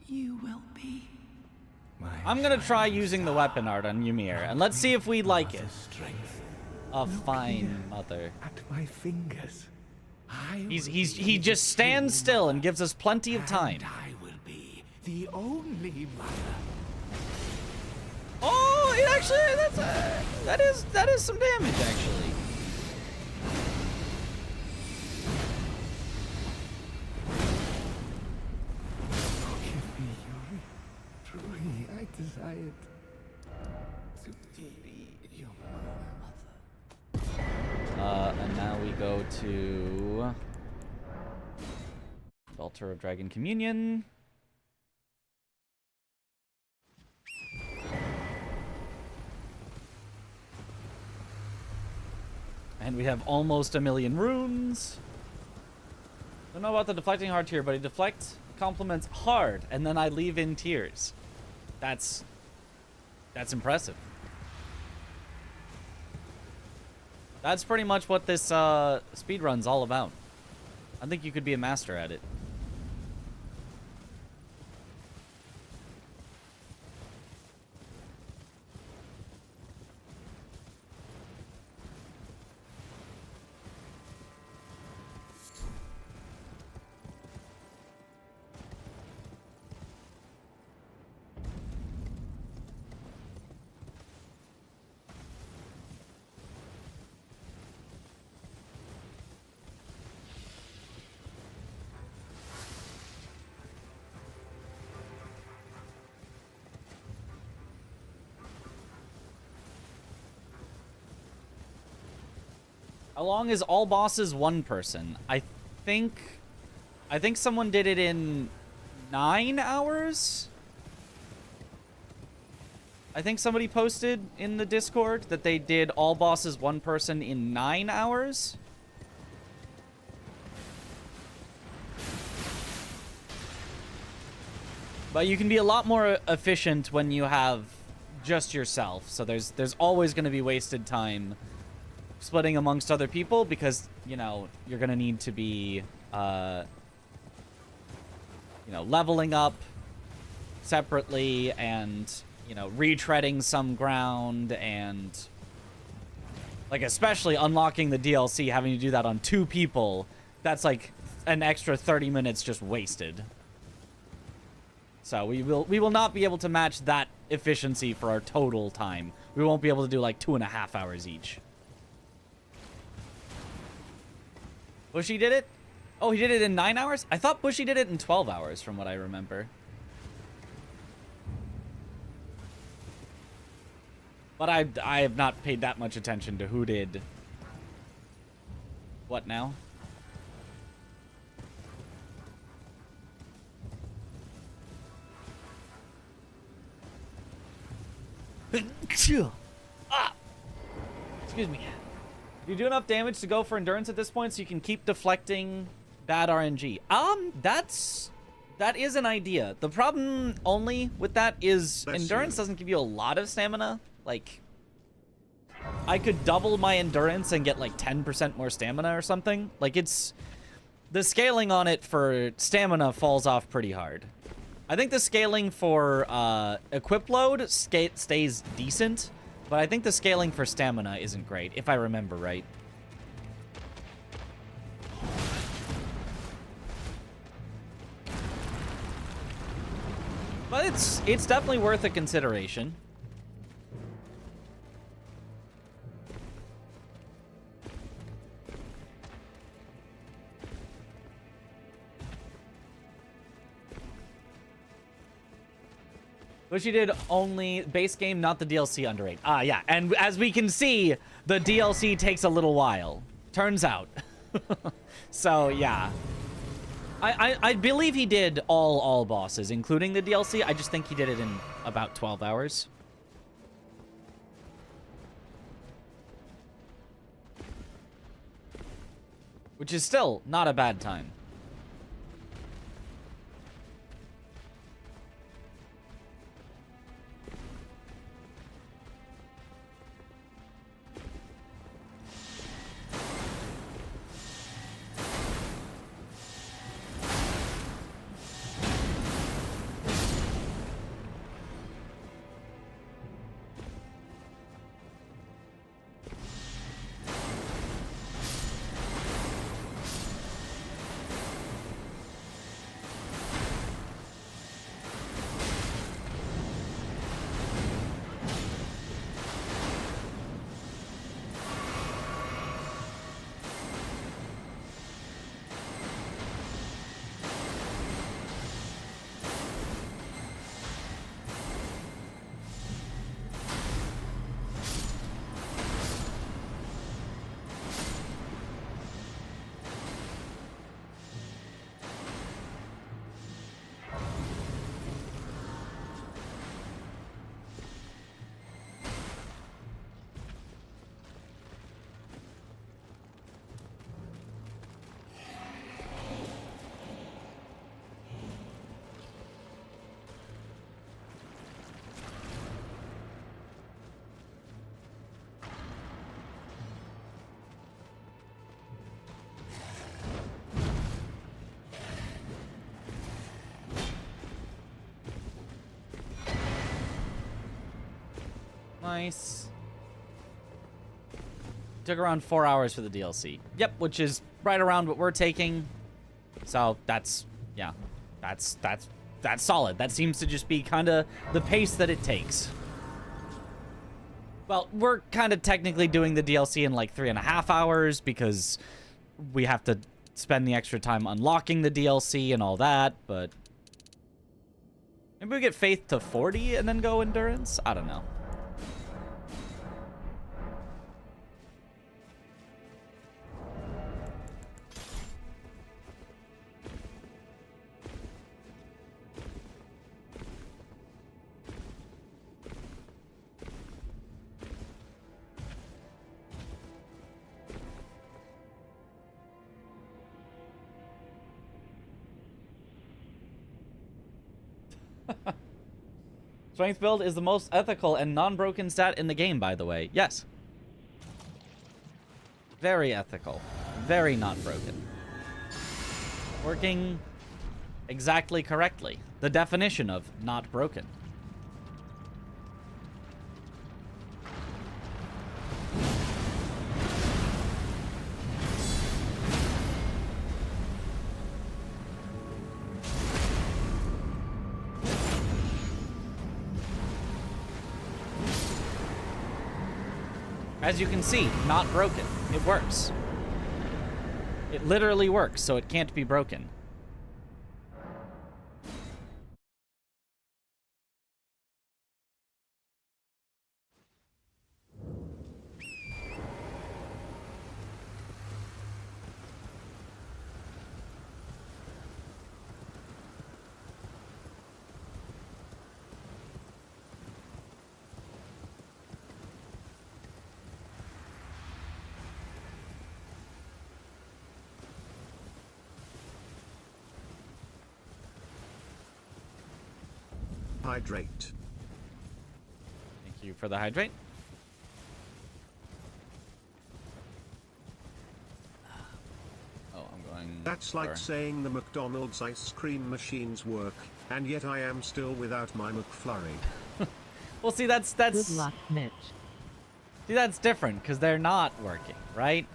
You will be. I'm gonna try using the weapon art on Ymir, and let's see if we like it. A fine mother. At my fingers. He just stands still and gives us plenty of time. I will be the only mother. Oh, it actually that is some damage actually. Forgive me, Yuri. Truly, I desired to be your mother. And now we go to Altar of Dragon Communion. And we have almost 1,000,000 runes. Don't know about the deflecting hard tier, but he deflects compliments hard, and then I leave in tears. That's impressive. That's pretty much what this speedrun's all about. I think you could be a master at it. How long is all bosses one person? I think someone did it in 9 hours. I think somebody posted in the Discord that they did all bosses one person in 9 hours. But you can be a lot more efficient when you have just yourself. So there's always going to be wasted time splitting amongst other people because, you know, you're going to need to be, leveling up separately and, retreading some ground and, like, especially unlocking the DLC, having to do that on 2 people, that's like an extra 30 minutes just wasted. So we will not be able to match that efficiency for our total time. We won't be able to do like 2.5 hours each. Bushy did it? Oh, he did it in 9 hours? I thought Bushy did it in 12 hours from what I remember. But I have not paid that much attention to who did what now. Ah! Excuse me. You do enough damage to go for endurance at this point, so you can keep deflecting bad RNG. That is an idea. The problem only with that is endurance doesn't give you a lot of stamina. Like, I could double my endurance and get like 10% more stamina or something. Like, it's the scaling on it for stamina falls off pretty hard. I think the scaling for equip load stays decent, but I think the scaling for stamina isn't great, if I remember right. But it's definitely worth a consideration. Bushy did only base game, not the DLC under 8. Ah, yeah. And as we can see, the DLC takes a little while. Turns out. So, yeah. I believe he did all bosses, including the DLC. I just think he did it in about 12 hours. Which is still not a bad time. Nice. Took around 4 hours for the DLC. Yep, which is right around what we're taking. So that's, yeah, that's solid. That seems to just be kind of the pace that it takes. Well, we're kind of technically doing the DLC in like 3.5 hours because we have to spend the extra time unlocking the DLC and all that, but maybe we get Faith to 40 and then go Endurance? I don't know. Strength build is the most ethical and non-broken stat in the game, by the way. Yes. Very ethical. Very not broken. Working exactly correctly. The definition of not broken. As you can see, not broken. It works. It literally works, so it can't be broken. Hydrate. Thank you for the hydrate. Oh, I'm going... That's like saying the McDonald's ice cream machines work, and yet I am still without my McFlurry. Well, see, that's... Good luck, Mitch. See, that's different, because they're not working, right?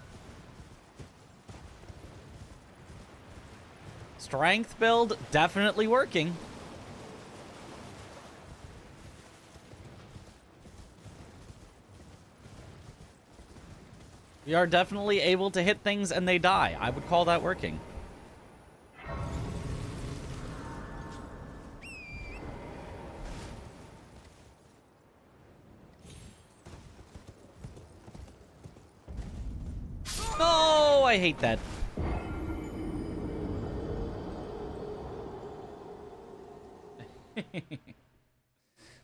Strength build, definitely working. We are definitely able to hit things and they die. I would call that working. I hate that?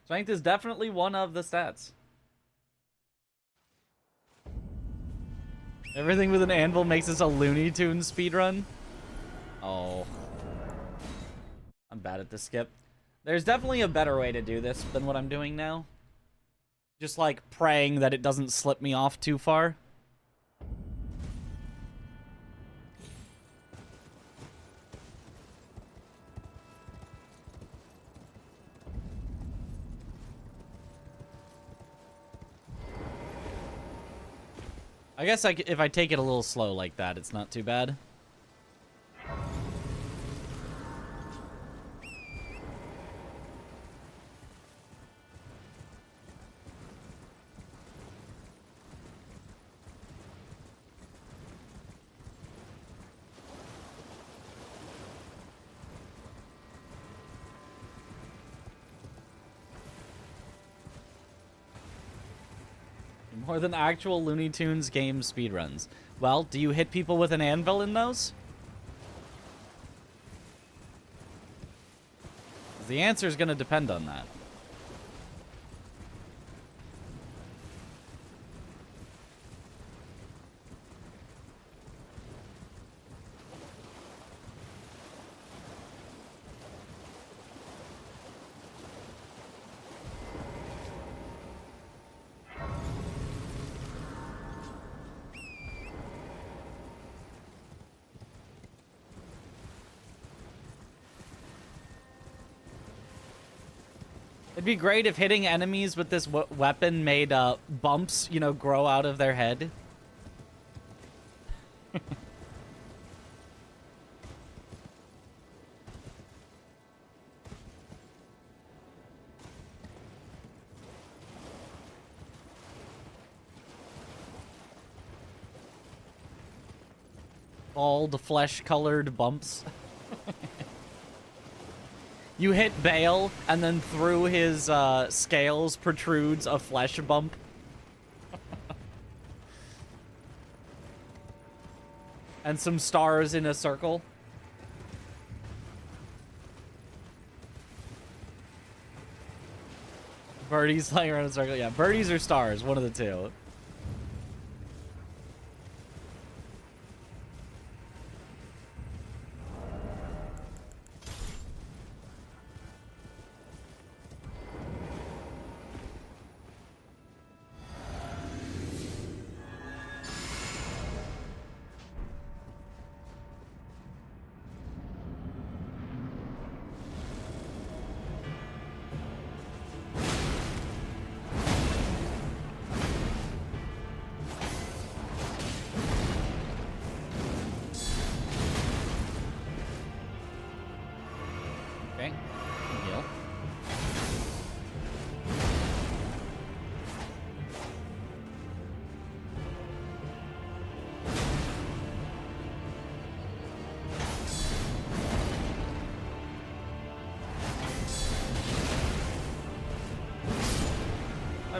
Strength is definitely one of the stats. Everything with an anvil makes this a Looney Tunes speedrun. Oh. I'm bad at this skip. There's definitely a better way to do this than what I'm doing now. Just like praying that it doesn't slip me off too far. I guess if I take it a little slow like that, it's not too bad. More than actual Looney Tunes game speedruns. Well, do you hit people with an anvil in those? The answer is going to depend on that. It'd be great if hitting enemies with this weapon made bumps, you know, grow out of their head. Bald, flesh-colored bumps. You hit Bale, and then through his scales protrudes a flesh bump. And some stars in a circle. Birdies flying around in a circle. Yeah, birdies or stars, one of the two.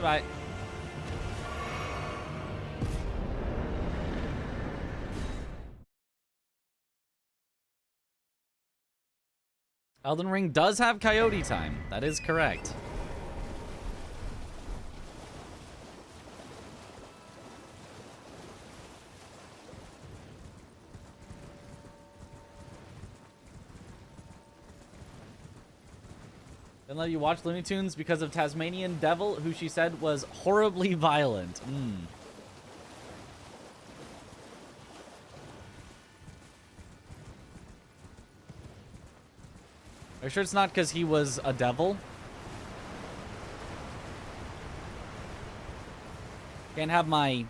Bye-bye. Elden Ring does have coyote time. That is correct. Didn't let you watch Looney Tunes because of Tasmanian Devil, who she said was horribly violent. Are you sure it's not because he was a devil? Can't have my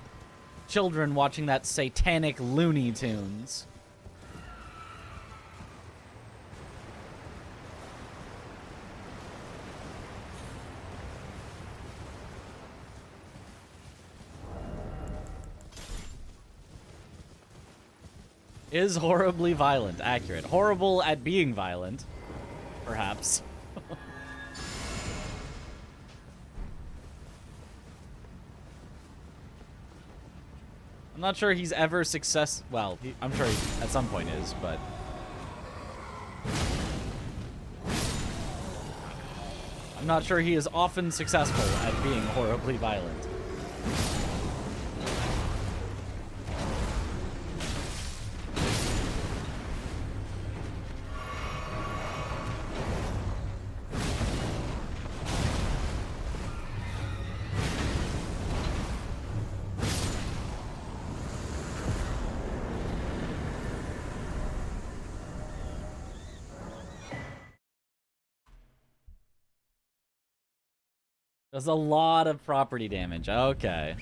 children watching that satanic Looney Tunes. Is horribly violent. Accurate. Horrible at being violent. Perhaps. I'm not sure he's ever well, I'm sure he at some point is, but... I'm not sure he is often successful at being horribly violent. There's a lot of property damage. Okay.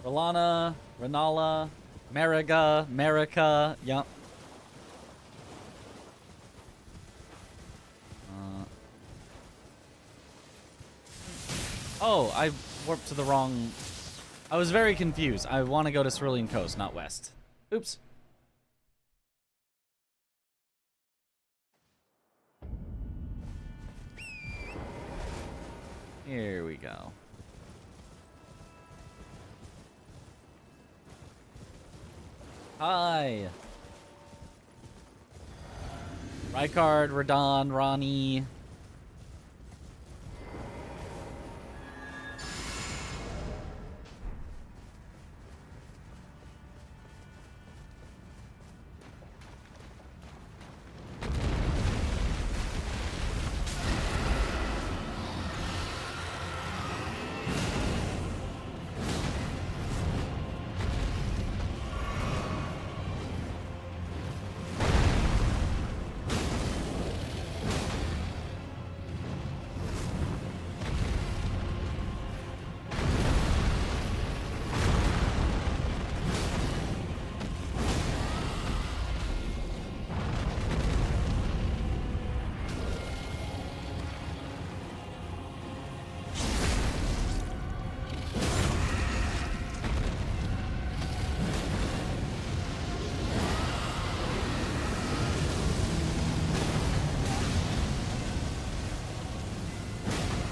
Rolana, Renala, Mariga, Marika, yep. Oh, I warped to the wrong... I was very confused. I want to go to Cerulean Coast, not west. Oops. Here we go. Hi. Rykard, Radon, Ronnie.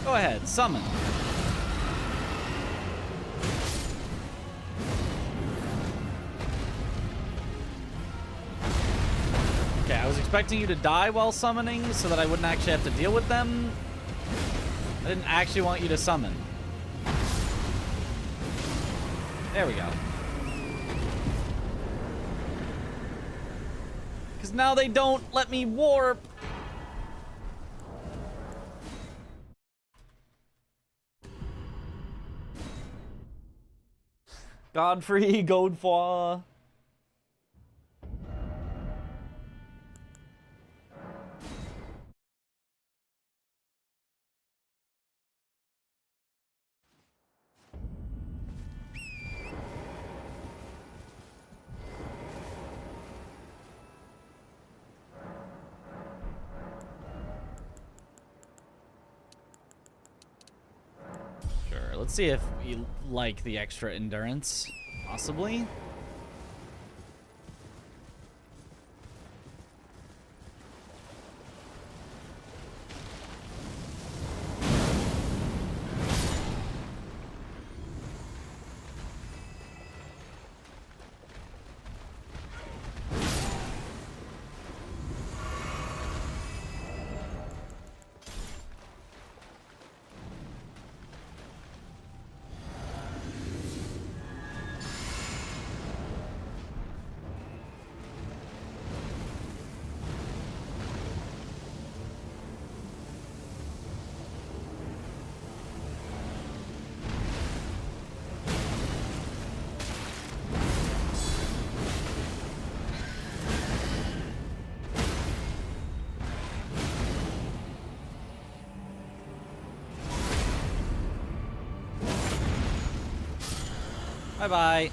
Go ahead, summon. Okay, I was expecting you to die while summoning so that I wouldn't actually have to deal with them. I didn't actually want you to summon. There we go. Because now they don't let me warp. Godfrey, Godefroy. Sure, let's see if we like the extra endurance. Possibly. Bye-bye.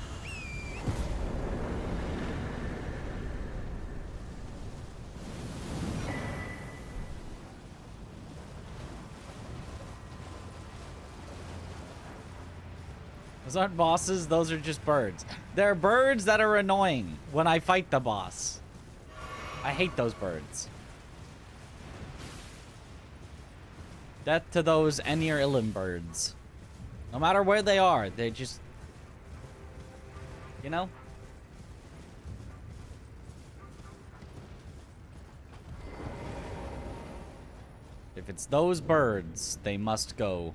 Those aren't bosses, those are just birds. They're birds that are annoying when I fight the boss. I hate those birds. Death to those Enir Illim birds. No matter where they are, they just... You know? If it's those birds, they must go.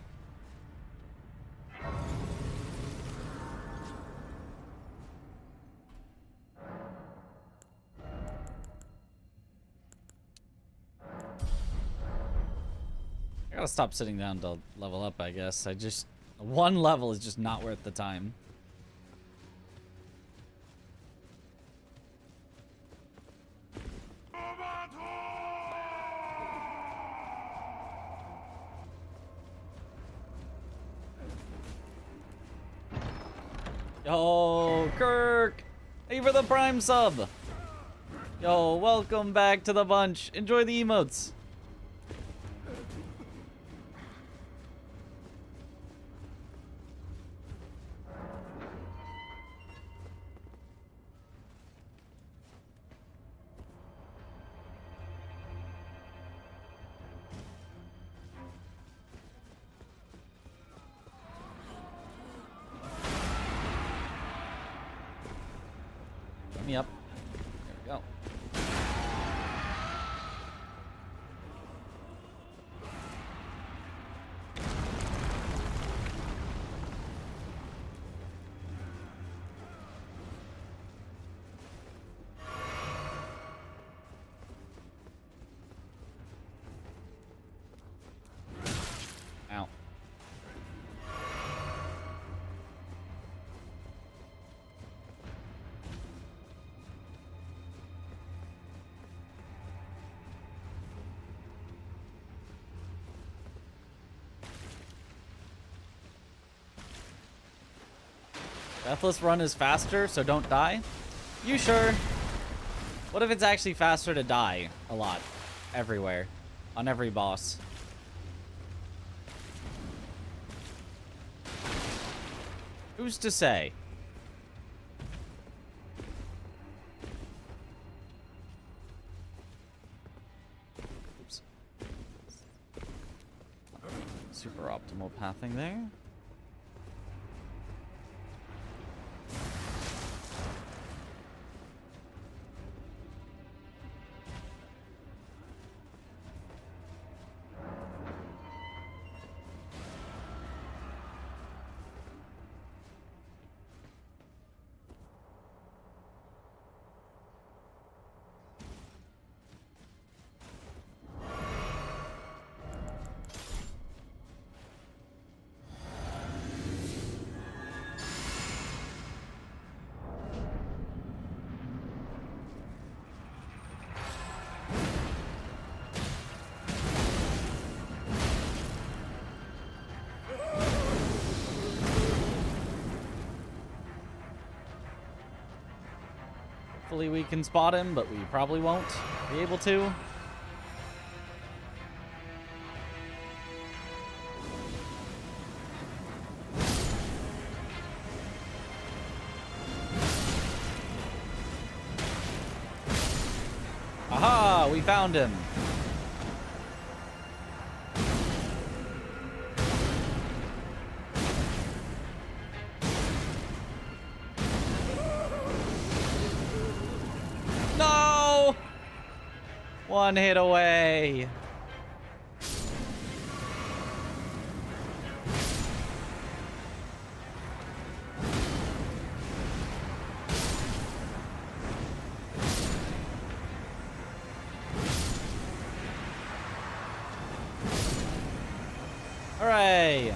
I gotta stop sitting down to level up, I guess. One level is just not worth the time. Yo, Kirk! Thank you for the Prime sub! Yo, welcome back to the bunch. Enjoy the emotes. Let me up. There we go. Ow. Deathless run is faster, so don't die? You sure? What if it's actually faster to die a lot? Everywhere. On every boss. Who's to say? Oops. Super optimal pathing there. Hopefully we can spot him, but we probably won't be able to. Aha! We found him. No! One hit away. Hooray!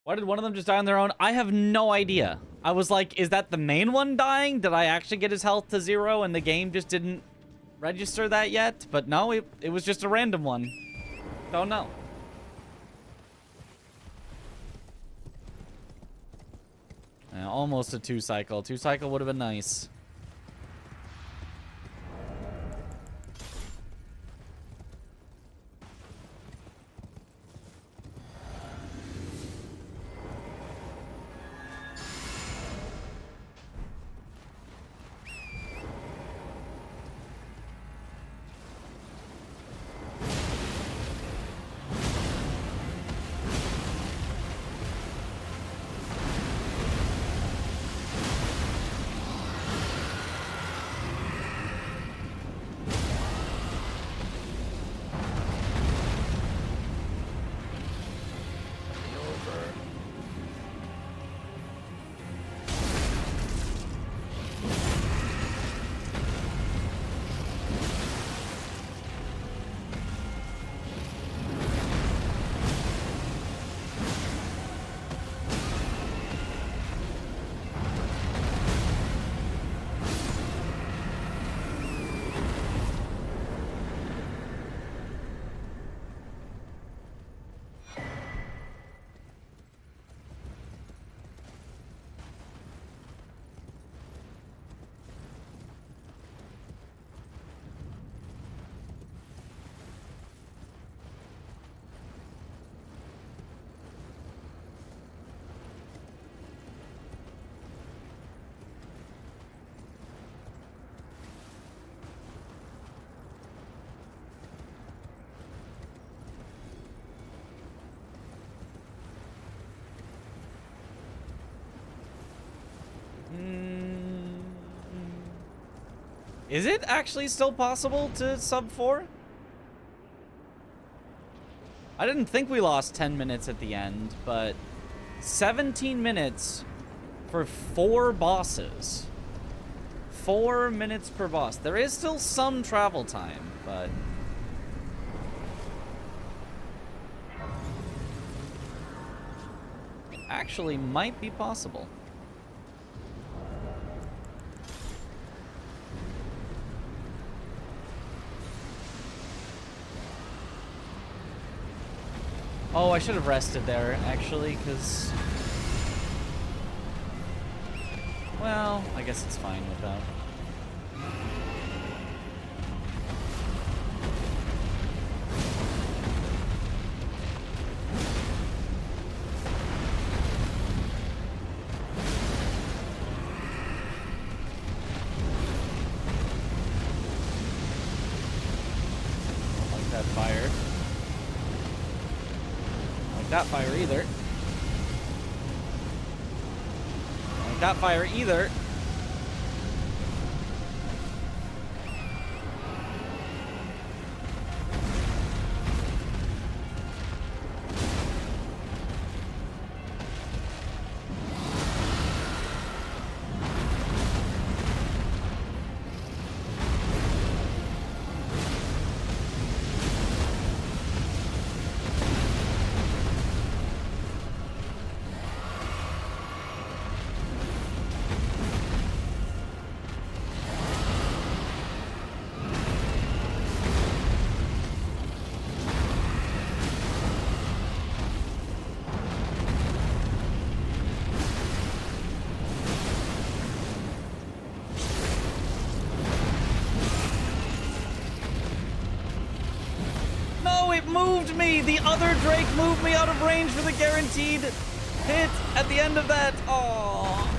Why did one of them just die on their own? I have no idea. I was like, is that the main one dying? Did I actually get his health to 0 and the game just didn't register that yet? But no, it was just a random one. Don't know. Yeah, almost a 2-cycle. 2-cycle would have been nice. Is it actually still possible to sub 4? I didn't think we lost 10 minutes at the end, but 17 minutes for 4 bosses. 4 minutes per boss. There is still some travel time, but... it actually might be possible. Oh, I should have rested there, actually, because... well, I guess it's fine with that. Don't like that fire. Don't like that fire either. Don't like that fire either. Moved me! The other Drake moved me out of range for the guaranteed hit at the end of that. Oh,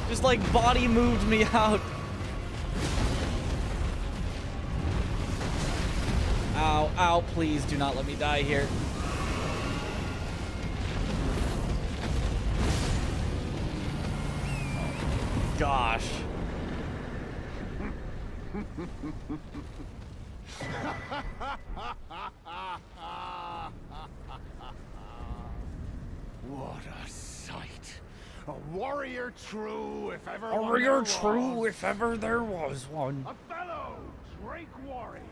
just like body moved me out. Ow, ow, please do not let me die here. Gosh. What a sight! A warrior true, if ever A one warrior there true, was. if ever there was one. A fellow Drake warrior.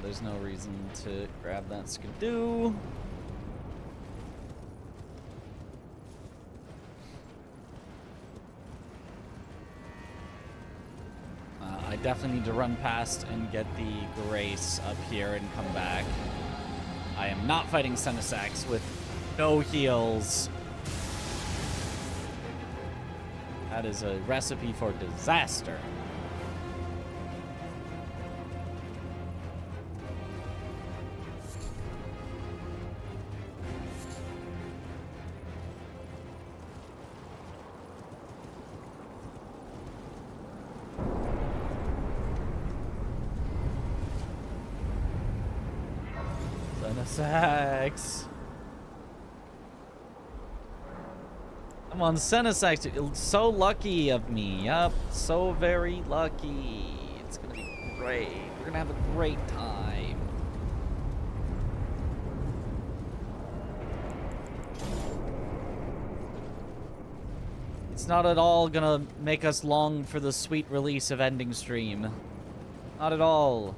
There's no reason to grab that skidoo. I definitely need to run past and get the Grace up here and come back. I am not fighting Senesax with no heals. That is a recipe for disaster. Senesax. Come on, Senesax. So lucky of me. Yup, so very lucky. It's gonna be great. We're gonna have a great time. It's not at all gonna make us long for the sweet release of Ending Stream. Not at all.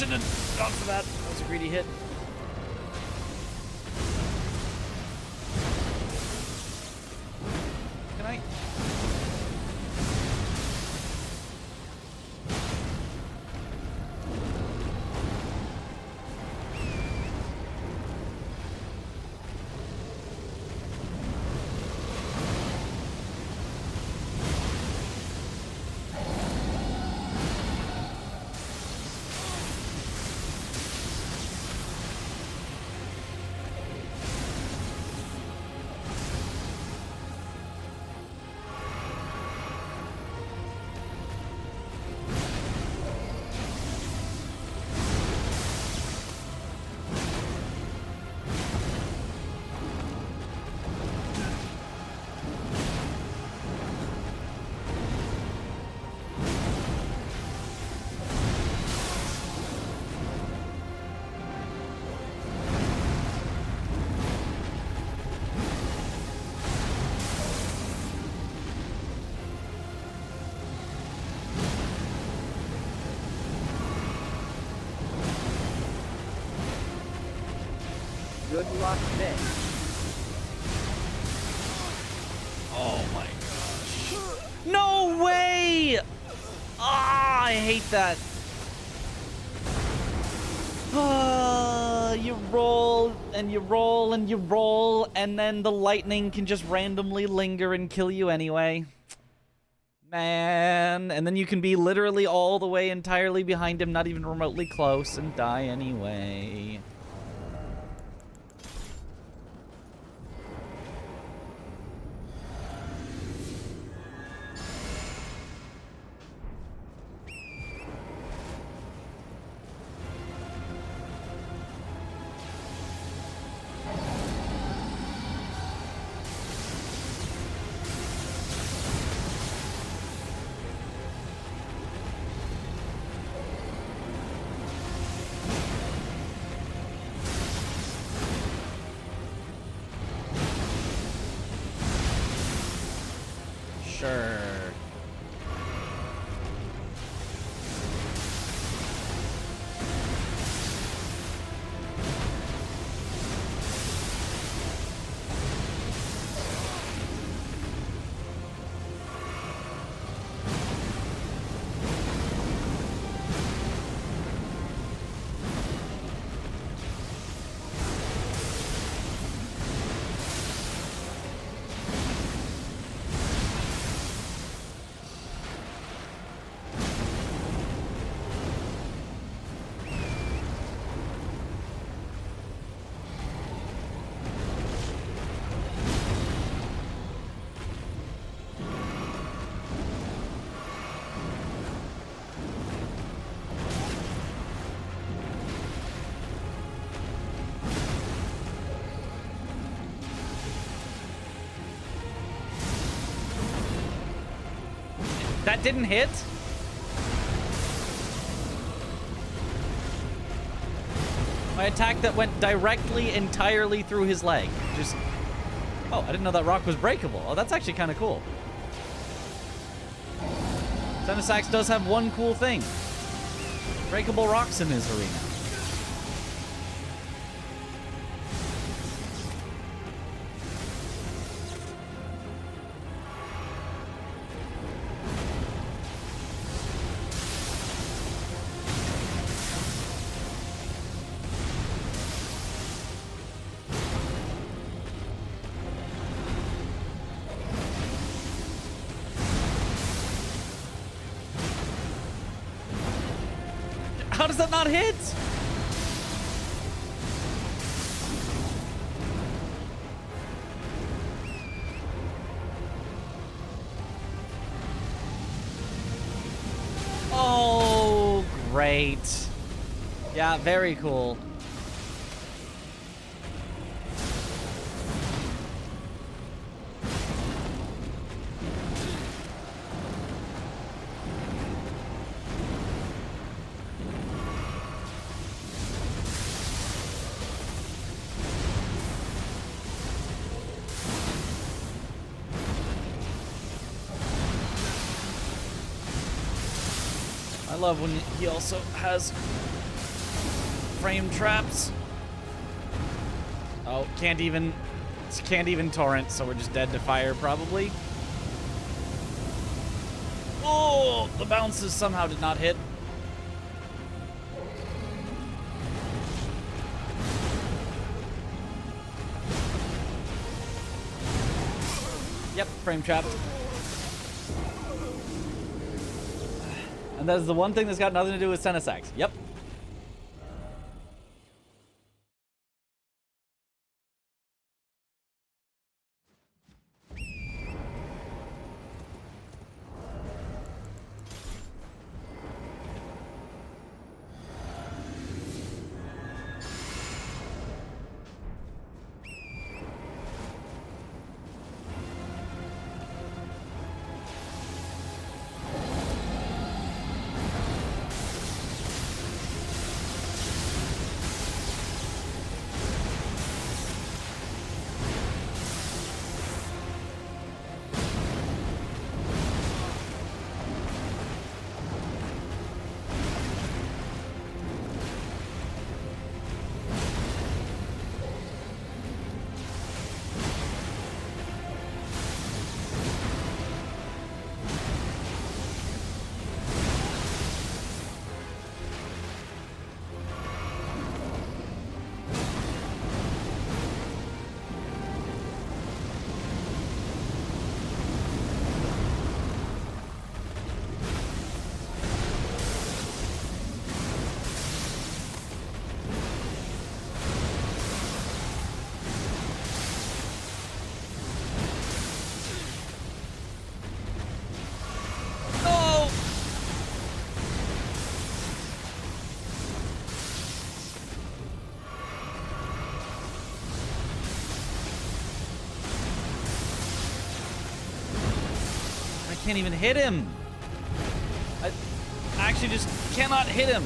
shouldn't have gone for that. That was a greedy hit. Can I? Good luck, Nick. Oh my gosh. No way! Ah, I hate that. You roll and you roll and you roll, and then the lightning can just randomly linger and kill you anyway. Man, and then you can be literally all the way entirely behind him, not even remotely close, and die anyway. Sure. That didn't hit? My attack that went directly, entirely through his leg. Just... Oh, I didn't know that rock was breakable. Oh, that's actually kind of cool. Xenosax does have one cool thing. Breakable rocks in his arena. How does that not hit? Oh, great. Yeah, very cool. I love when he also has frame traps. Oh, can't even torrent, so we're just dead to fire probably. Oh, the bounces somehow did not hit. Yep, frame trapped. And that is the one thing that's got nothing to do with Senesax. Yep. Can't even hit him. I actually just cannot hit him.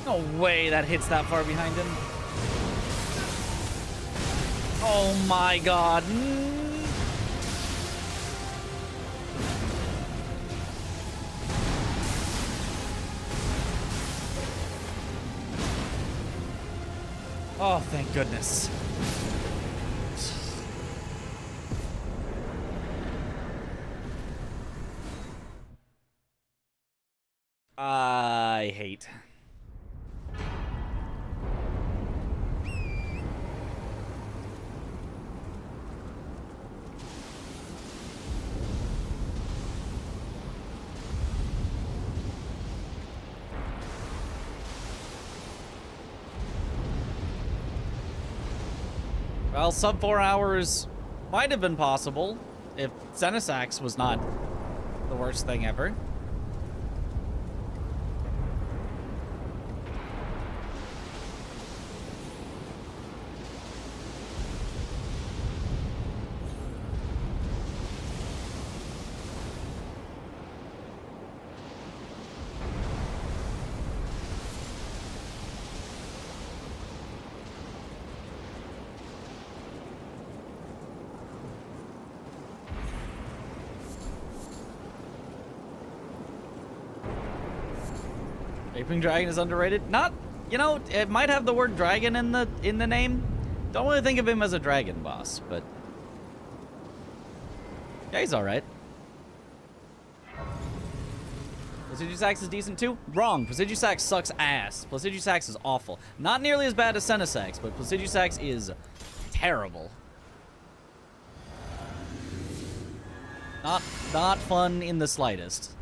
No way that hits that far behind him. Oh my god. Oh, thank goodness. I hate. Well, sub 4 hours might have been possible if Xenosax was not the worst thing ever. Aping Dragon is underrated. Not, you know, it might have the word dragon in the name. Don't really think of him as a dragon boss, but yeah, he's all right. Placidusax is decent too? Wrong. Placidusax sucks ass. Placidusax is awful. Not nearly as bad as Xenosax, but Placidusax is terrible. Not fun in the slightest.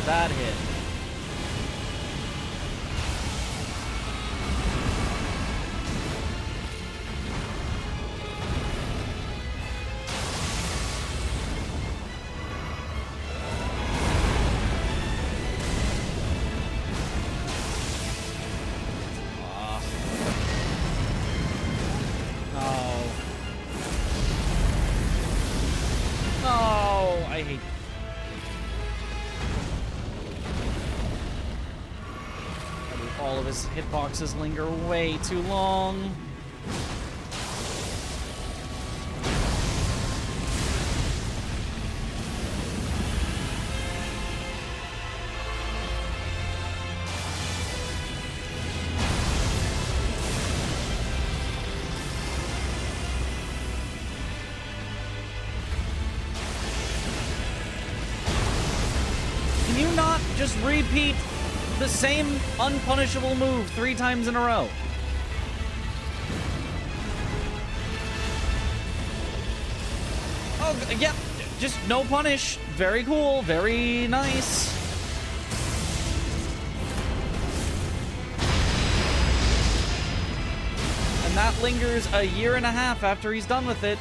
That hit. No, I hate. All of his hitboxes linger way too long. Can you not just repeat the same unpunishable move 3 times in a row? Oh, yep. Just no punish. Very cool. Very nice. And that lingers a year and a half after he's done with it.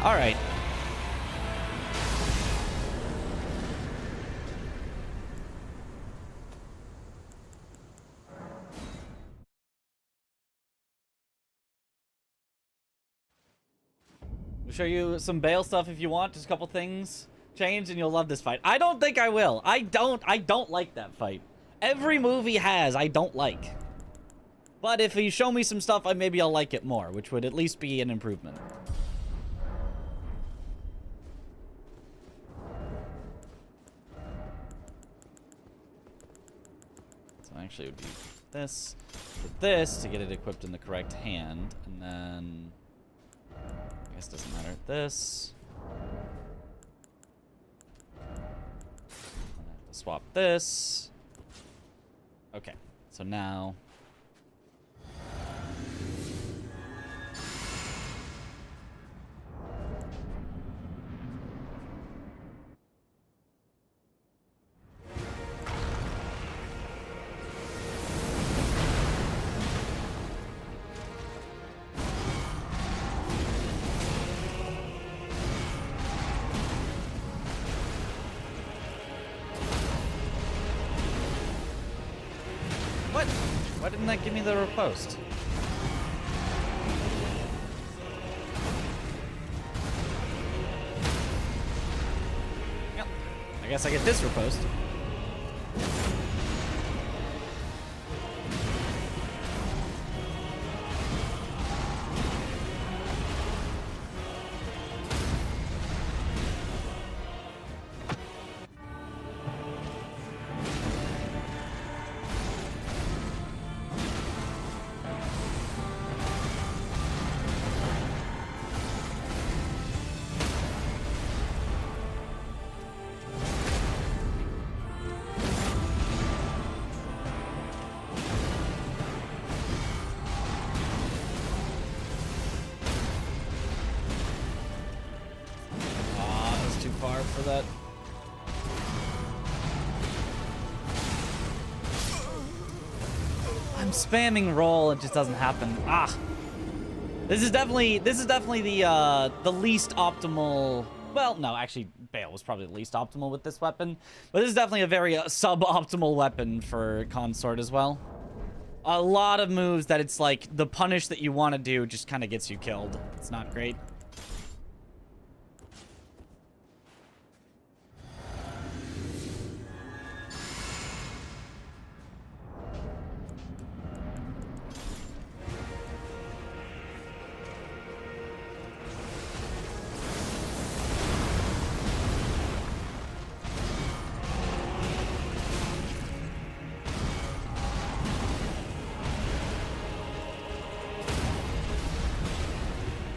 All right. I'll show you some Bale stuff if you want. Just a couple things change and you'll love this fight. I don't think I will. I don't like that fight. Every movie has I don't like. But if you show me some stuff, maybe I'll like it more, which would at least be an improvement. So actually it would be this, with this to get it equipped in the correct hand, and then I guess it doesn't matter. This. I have to swap this. Okay, so now. What? Why didn't that give me the riposte? Yep. I guess I get this riposte. For that. I'm spamming roll, it just doesn't happen. Ah. This is definitely the least optimal. Well, no, actually Bale was probably the least optimal with this weapon, but this is definitely a very suboptimal weapon for Consort as well. A lot of moves that it's like the punish that you want to do just kind of gets you killed. It's not great.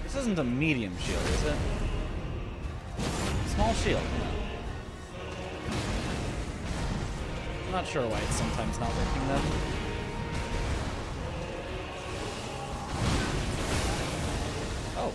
This isn't a medium shield, is it? Small shield. I'm not sure why it's sometimes not working then. Oh.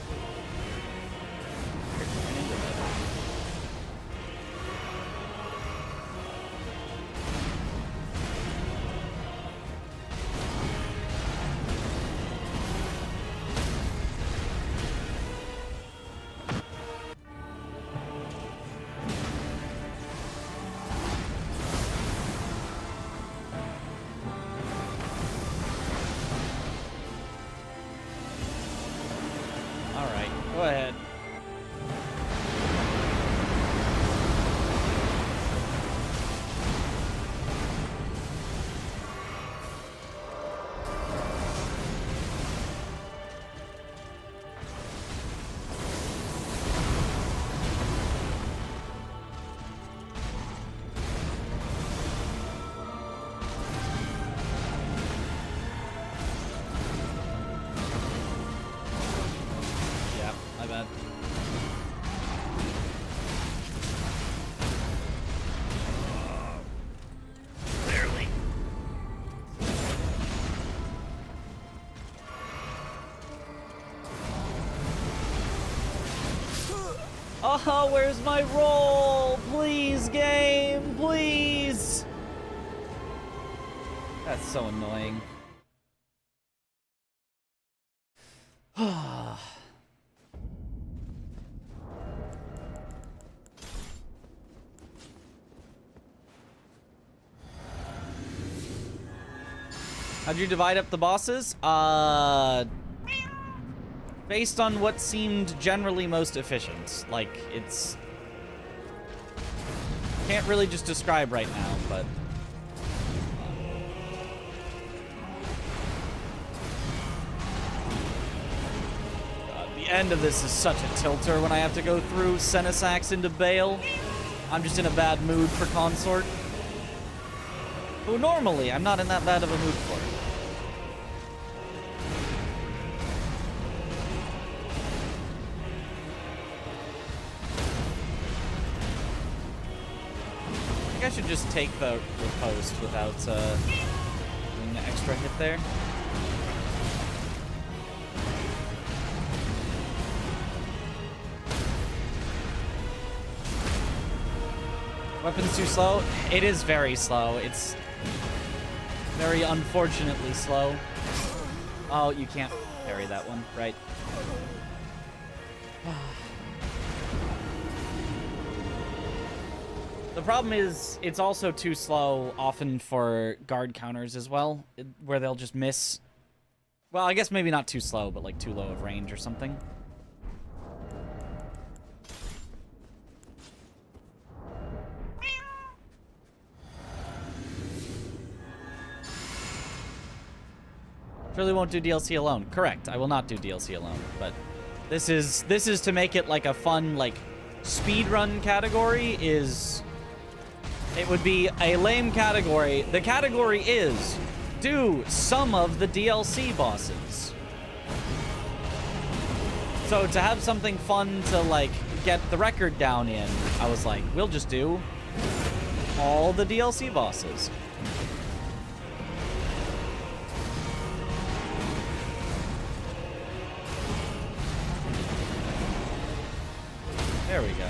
Go ahead. Oh, where's my roll? Please, game, please. That's so annoying. How'd you divide up the bosses? Based on what seemed generally most efficient. Like, it's... Can't really just describe right now, but... end of this is such a tilter when I have to go through Senesax into Bale. I'm just in a bad mood for Consort. Who normally I'm not in that bad of a mood for. I think I should just take the post without doing the extra hit there. Weapon's too slow? It is very slow. It's very unfortunately slow. Oh, you can't parry that one, right? The problem is, it's also too slow often for guard counters as well, where they'll just miss. Well, I guess maybe not too slow, but like too low of range or something. Surely won't do DLC alone. Correct. I will not do DLC alone. But this is to make it like a fun like speedrun category. It would be a lame category. The category is do some of the DLC bosses. So to have something fun to like get the record down in, I was like, we'll just do all the DLC bosses. There we go.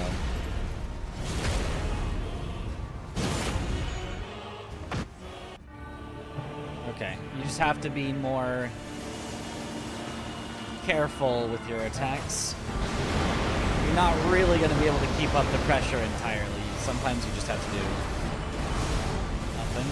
Okay, you just have to be more careful with your attacks. You're not really going to be able to keep up the pressure entirely. Sometimes you just have to do nothing.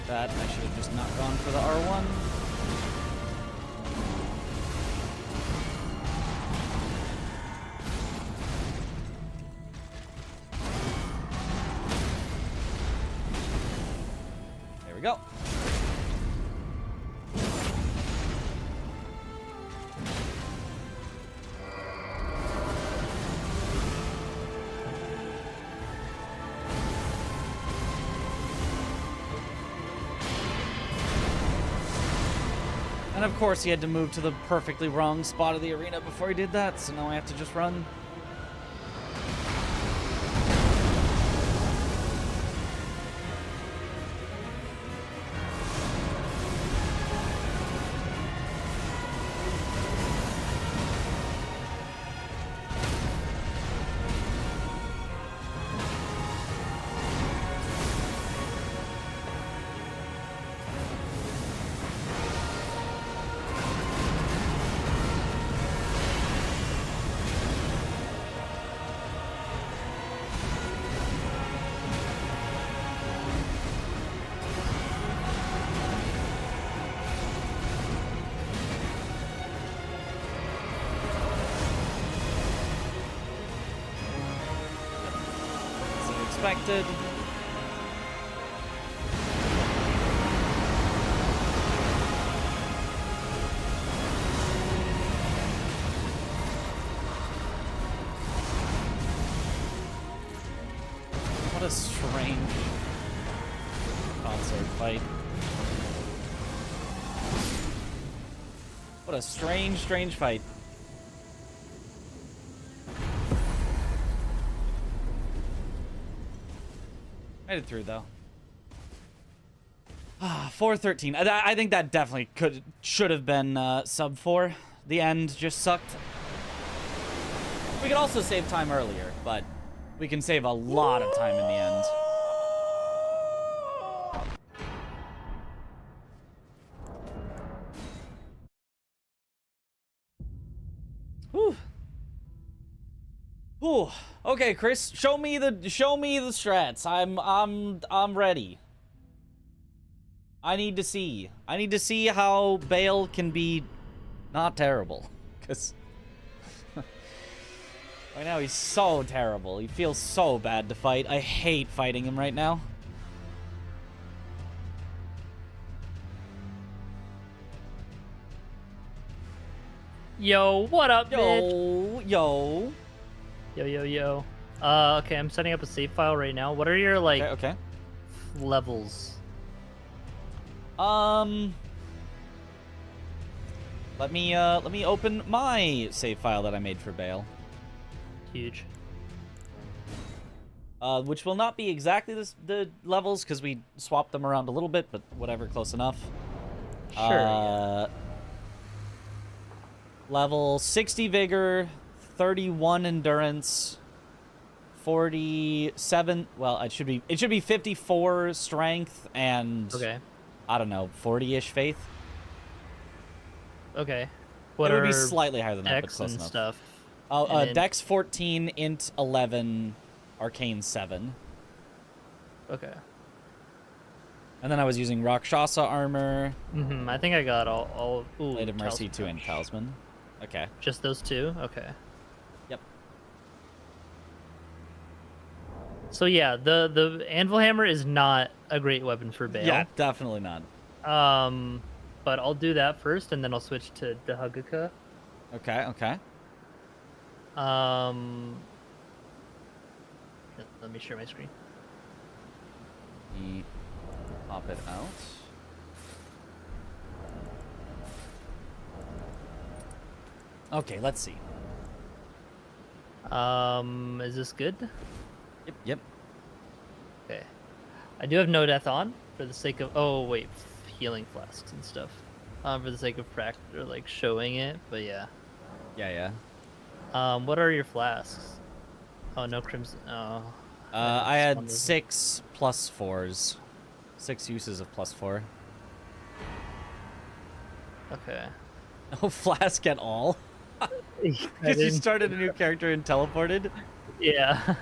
That. I should have just not gone for the R1. There we go. And of course he had to move to the perfectly wrong spot of the arena before he did that, so now I have to just run. Expected. What a strange consort fight. What a strange fight. Made it through though. 413. I think that definitely should have been sub 4. The end just sucked. We could also save time earlier, but we can save a lot of time in the end. Whew. Ooh. Okay, Chris, show me the strats. I'm ready. I need to see. I need to see how Bale can be not terrible, cuz right now he's so terrible. He feels so bad to fight. I hate fighting him right now. Yo, what up, Yo, yo. Yo. Okay, I'm setting up a save file right now. What are your, like, okay. levels? Let me open my save file that I made for Bale. Huge. Which will not be exactly the levels, because we swapped them around a little bit, but whatever, close enough. Sure, yeah. Level 60 Vigor, 31 Endurance, 47, well, it should be 54 Strength, and, okay. I don't know, 40-ish Faith. Okay. It would be slightly higher than that, but close and enough. Stuff. Oh, Dex 14, Int 11, Arcane 7. Okay. And then I was using Rakshasa armor. I think I got all ooh, Blade of Mercy, Talisman. 2 and Talisman. Okay. Just those two? Okay. Yep. So yeah, the Anvil Hammer is not a great weapon for Bale. Yeah, definitely not. But I'll do that first, and then I'll switch to Dahaguka. Okay. Let me share my screen. Pop it out. Okay, let's see. Is this good? Yep. Okay. I do have No Death on for the sake of healing flasks and stuff. For the sake of practice or like showing it, but yeah. Yeah. What are your flasks? Oh, no crimson. Oh. I had 6 +4s. 6 uses of +4. Okay. No flask at all? Because you started a new character and teleported? Yeah.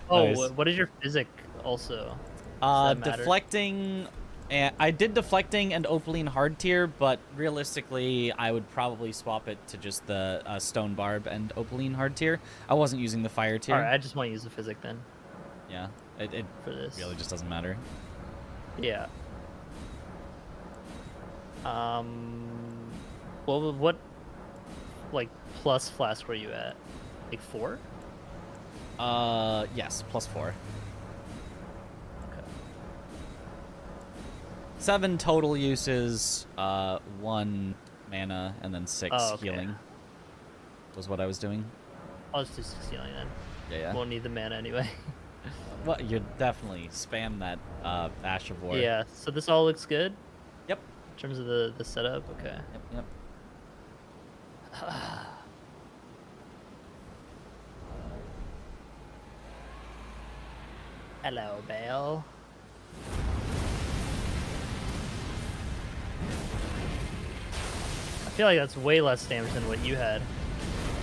Oh, nice. what is your physic also? Does that matter? Deflecting. I did deflecting and Opaline hard tier, but realistically, I would probably swap it to just the stone barb and Opaline hard tier. I wasn't using the fire tier. Alright, I just want to use the physic then. Yeah, it for this really just doesn't matter. Yeah. Well, what like plus flask were you at? Like 4? Yes, +4. Okay. 7 total uses, 1 mana, and then 6 healing. Was what I was doing. I'll just do 6 healing then. Yeah. Won't need the mana anyway. Well, you definitely spam that Ash of War. Yeah, so this all looks good? Yep. In terms of the setup? Okay. Yep. Hello, Bale. I feel like that's way less damage than what you had.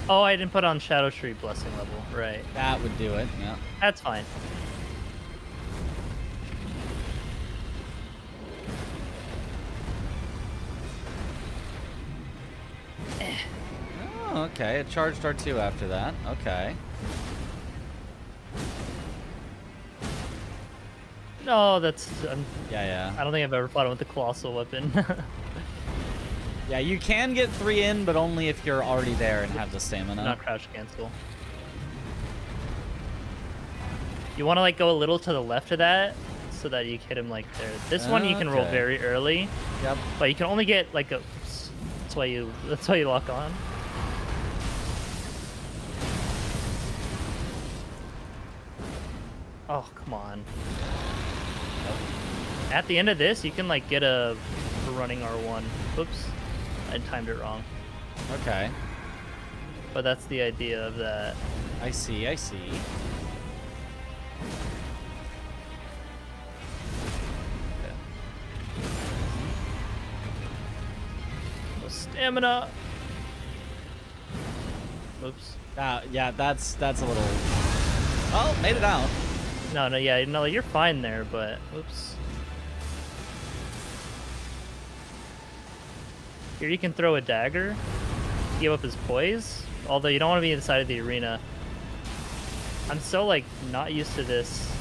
Oh, I didn't put on Shadow Tree Blessing level. Right. That would do it, yeah. That's fine. Oh, okay. It charged R2 after that. Okay. No, that's... Yeah. I don't think I've ever fought him with the Colossal Weapon. Yeah, you can get 3 in, but only if you're already there and have the stamina. Not crouch cancel. You want to like go a little to the left of that so that you hit him like there. This one you can roll very early. Yep. But you can only get like a... That's why you lock on. Oh, come on. At the end of this, you can like get a running R1. Whoops. I timed it wrong. Okay. But that's the idea of that. I see. Okay. Stamina. Oops. Yeah, that's a little... Oh, made it out. No, yeah, no, you're fine there, but oops. Here you can throw a dagger, give up his poise, although you don't want to be inside of the arena. I'm so, like, not used to this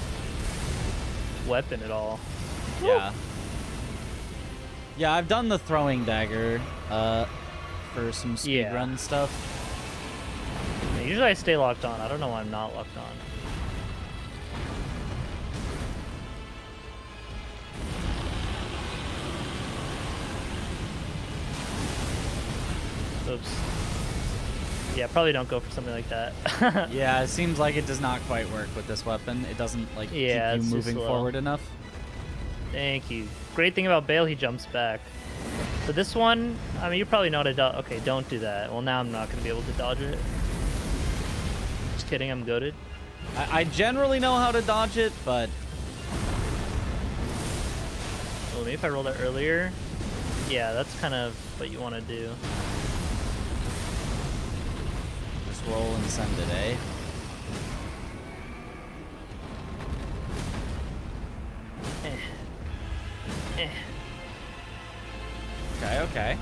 weapon at all. Yeah. Yeah, I've done the throwing dagger for some speedrun stuff. Yeah, usually I stay locked on. I don't know why I'm not locked on. Oops. Yeah, probably don't go for something like that. Yeah, it seems like it does not quite work with this weapon. It doesn't like keep you moving forward enough. Thank you. Great thing about Bale, he jumps back. So this one, I mean, you probably know how to dodge. Okay, don't do that. Well, now I'm not going to be able to dodge it. Just kidding, I'm goated. I generally know how to dodge it, but... Well, maybe if I roll that earlier. Yeah, that's kind of what you want to do. Just roll and send it, eh? Okay.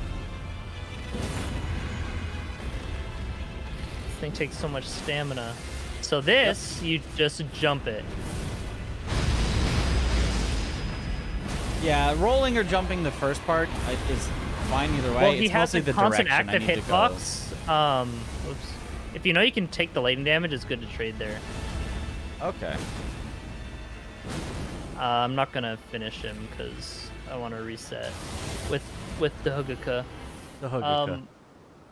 This thing takes so much stamina. So this, you just jump it. Yeah, rolling or jumping the first part is fine either way. Well, he it's has mostly a the constant direction I active need to go. hitbox. Oops. If you know you can take the lightning damage, it's good to trade there. Okay. I'm not gonna finish him because I want to reset with the Huguka. The Huguka.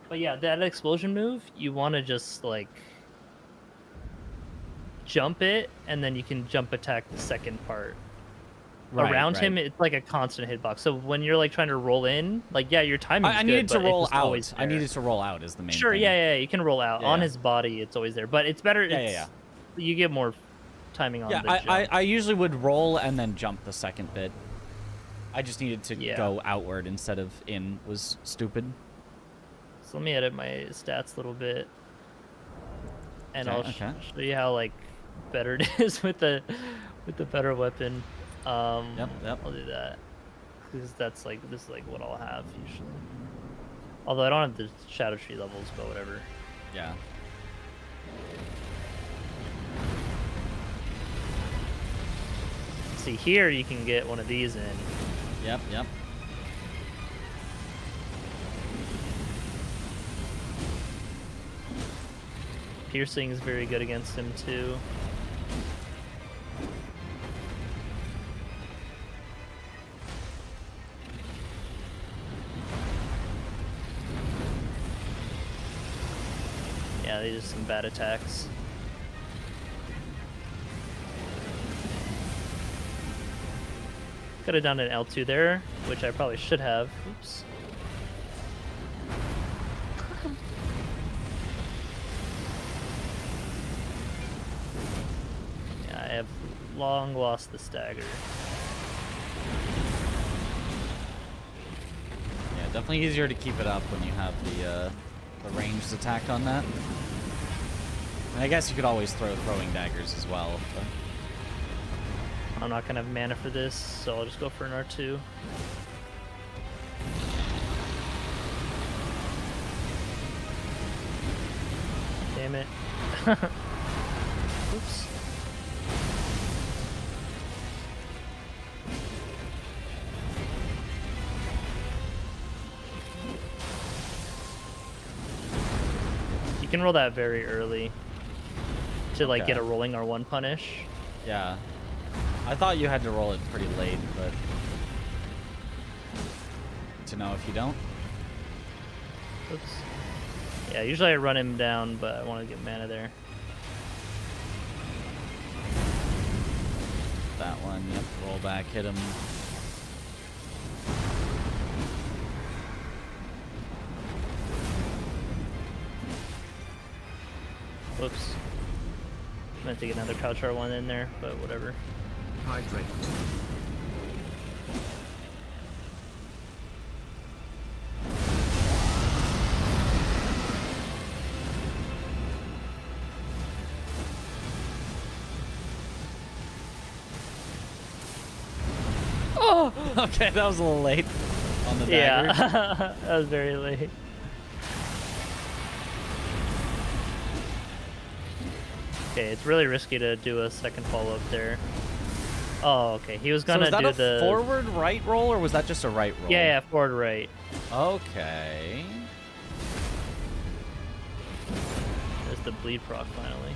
But yeah, that explosion move, you want to just like jump it, and then you can jump attack the second part. Around him, it's like a constant hitbox. So when you're like trying to roll in, like your timing. I needed to roll out. I needed to roll out is the main. Sure, thing. yeah, you can roll out on his body. It's always there, but it's better. Yeah. You get more timing on. Yeah, the jump. I usually would roll and then jump the second bit. I just needed to go outward instead of in. Was stupid. So let me edit my stats a little bit, and I'll show you how like better it is with the better weapon. Yep. I'll do that because this is like what I'll have usually. Although I don't have the Shadow Tree levels, but whatever. Yeah. See here, you can get one of these in. Yep. Piercing is very good against him too. Yeah, these are some bad attacks. Could have done an L2 there, which I probably should have. Oops. Yeah, I have long lost the stagger. Yeah, definitely easier to keep it up when you have the ranged attack on that. And I guess you could always throw throwing daggers as well. But... I'm not gonna have mana for this, so I'll just go for an R2. Damn it. Oops. You can roll that very early to like get a rolling R1 punish. Yeah. I thought you had to roll it pretty late, but to know if you don't. Oops. Yeah, usually I run him down, but I want to get mana there. That one, yep. Roll back, hit him. Whoops. I'm gonna take another Crouch R1 in there, but whatever. Hydrate. Oh, okay, that was a little late on the dagger. Yeah, that was very late. Okay, it's really risky to do a second follow-up there. Oh, okay. He was gonna so was that do a the forward right roll, or was that just a right roll? Yeah, forward right. Okay. There's the bleed proc finally.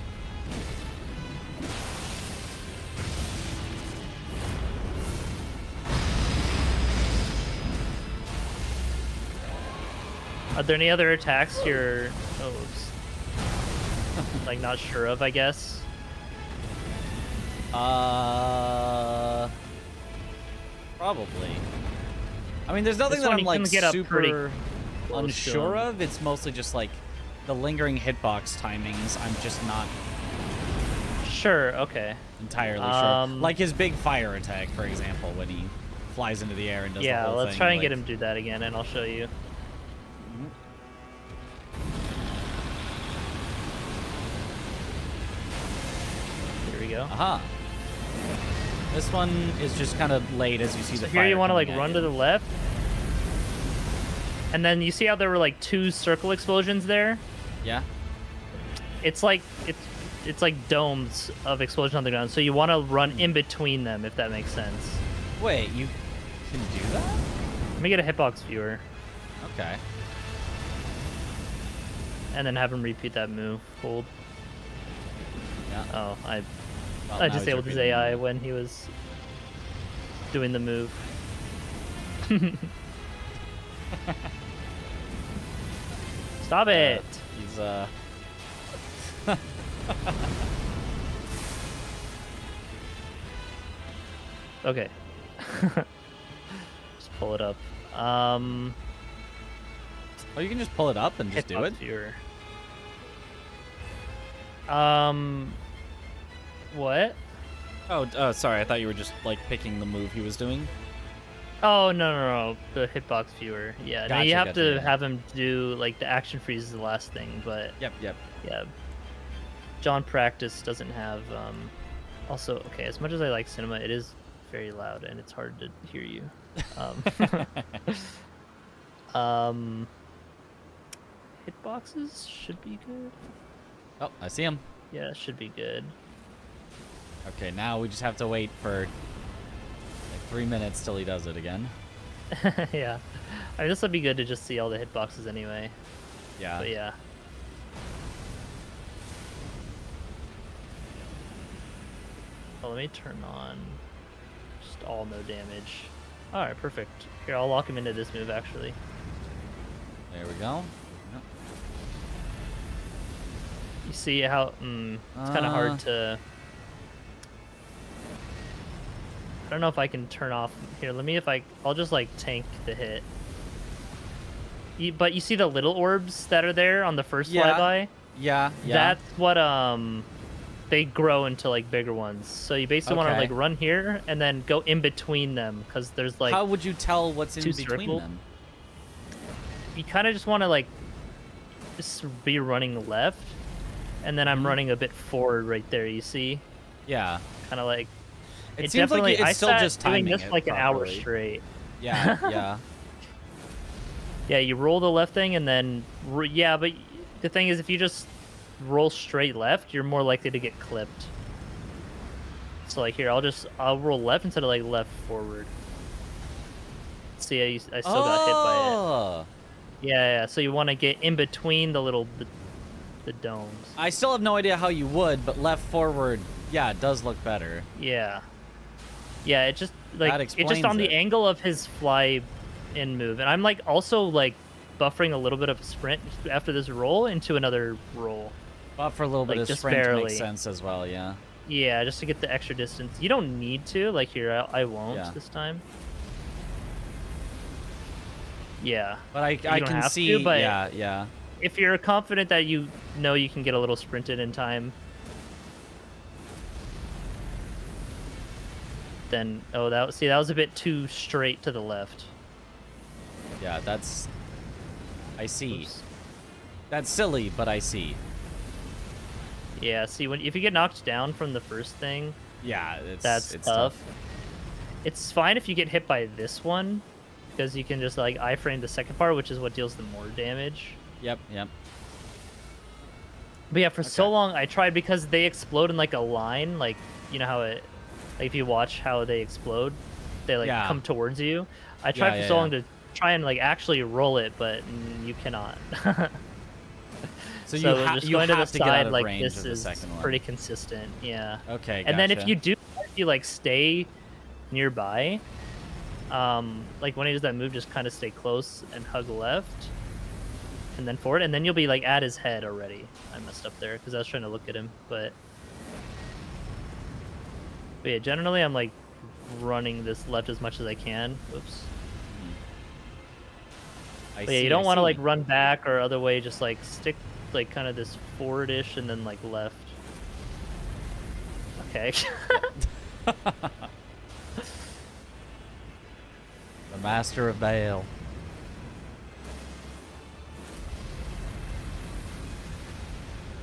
Are there any other attacks you're like not sure of, I guess? Probably. I mean, there's nothing This that one I'm you like can get up pretty super close to unsure him. of. It's mostly just like the lingering hitbox timings. I'm just not Sure, okay. entirely sure. Like his big fire attack, for example, when he flies into the air and does the Yeah, whole let's thing. try and like, get him to do that again, and I'll show you. Here we go. Aha. This one is just kind of late as you see So the here fire you want to like coming at run you. to the left, and then you see how there were like 2 circle explosions there? Yeah. It's like it's like domes of explosion on the ground, so you want to run in between them, if that makes sense. Wait, you can do that? Let me get a hitbox viewer, Okay. and then have him repeat that move. Hold. Yeah. Oh, I Well, now he's disabled his repeating the AI move. when he was doing the move. Stop it! He's Okay. Just pull it up. Oh, you can just pull it up and just do hitbox it? viewer. What? Oh, sorry. I thought you were just like picking the move he was doing. Oh no, the hitbox viewer. Yeah, no, Gotcha, you have gotcha, to yeah. have him do like the action freeze is the last thing, but Yep. yeah. John Practice doesn't have also okay, as much as I like cinema, it is very loud and it's hard to hear you. Hitboxes should be good. Oh, I see him. Yeah, it should be good. Okay, now we just have to wait for like 3 minutes till he does it again. Yeah. I mean, this would be good to just see all the hitboxes anyway. Yeah. But yeah. Oh, let me turn on just all no damage. Alright, perfect. Here, I'll lock him into this move actually. There we go. Yep. You see how it's kind of hard to. I don't know if I can turn off here. Let me I'll just like tank the hit. But you see the little orbs that are there on the first flyby? Yeah. That's what they grow into like bigger ones. So you basically want to Okay. like run here and then go in between them because there's like How would you tell what's in 2 between circles. them? You kind of just want to like just be running left, and then I'm running a bit forward right there. You see? Yeah. Kind of like. It seems like definitely. it's I still sat just doing timing this it like an hour properly. straight. Yeah. Yeah. Yeah, you roll the left thing and then yeah, but the thing is, if you just roll straight left, you're more likely to get clipped. So like here, I'll roll left instead of like left forward. See, I still got hit by it. Yeah. So you want to get in between the domes. I still have no idea how you would, but left forward, yeah, it does look better. Yeah. Yeah, it just like That it's just explains on the it. angle of his fly in move, and I'm like also like buffering a little bit of a sprint after this roll into another roll. But for a little bit Like, of just sprint barely. makes sense as well, yeah. Yeah, just to get the extra distance. You don't need to. Like here, I won't Yeah. this time. Yeah. But I You don't can have see, to, but yeah. if you're confident that you know you can get a little sprinted in time, then that was a bit too straight to the left. Yeah, I see. Oops. That's silly, but I see. Yeah, see if you get knocked down from the first thing, Yeah, that's it's tough. It's fine if you get hit by this one, because you can just like iframe the second part, which is what deals the more damage. Yep, yep. But yeah, for so long I tried, because they explode in like a line, like you know how it, like if you watch how they explode, they like come towards you. I tried for so long to try and like actually roll it, but you cannot. So you have just going to the to get out side of like range this of the is second one. pretty consistent. Yeah. Okay. And then if gotcha. you do, if you like stay nearby, like when he does that move, just kind of stay close and hug left, and then forward, and then you'll be like at his head already. I messed up there because I was trying to look at him, but yeah, generally I'm like running this left as much as I can. Oops. But yeah, you don't want to like run back or other way. Just like stick like kind of this forwardish and then like left. Okay. The Master of Baal.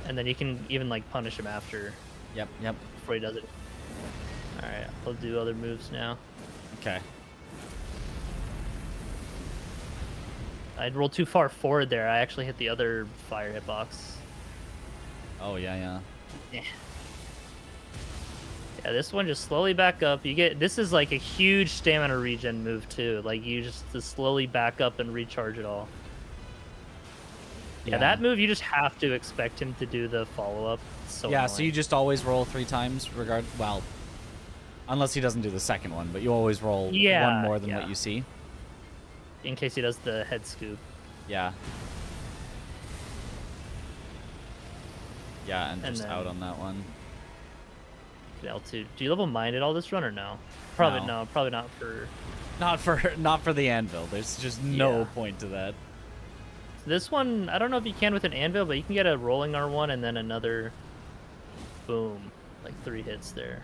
And then you can even like punish him after. Yep, yep. Before he does it. All right, I'll do other moves now. Okay. I'd roll too far forward there. I actually hit the other fire hitbox. Oh yeah. Yeah, this one just slowly back up. You get, this is like a huge stamina regen move too. Like you just to slowly back up and recharge it all. Yeah, that move you just have to expect him to do the follow up. So yeah, annoying. so you just always roll 3 times well, unless he doesn't do the second one, but you always roll one more than what you see. In case he does the head scoop. Yeah. Yeah, and just then out on that one. L2. Do you level mind at all this run or no? Probably No. no. Probably not for. Not for the anvil. There's just no point to that. This one, I don't know if you can with an anvil, but you can get a rolling R1 and then another boom, like 3 hits there.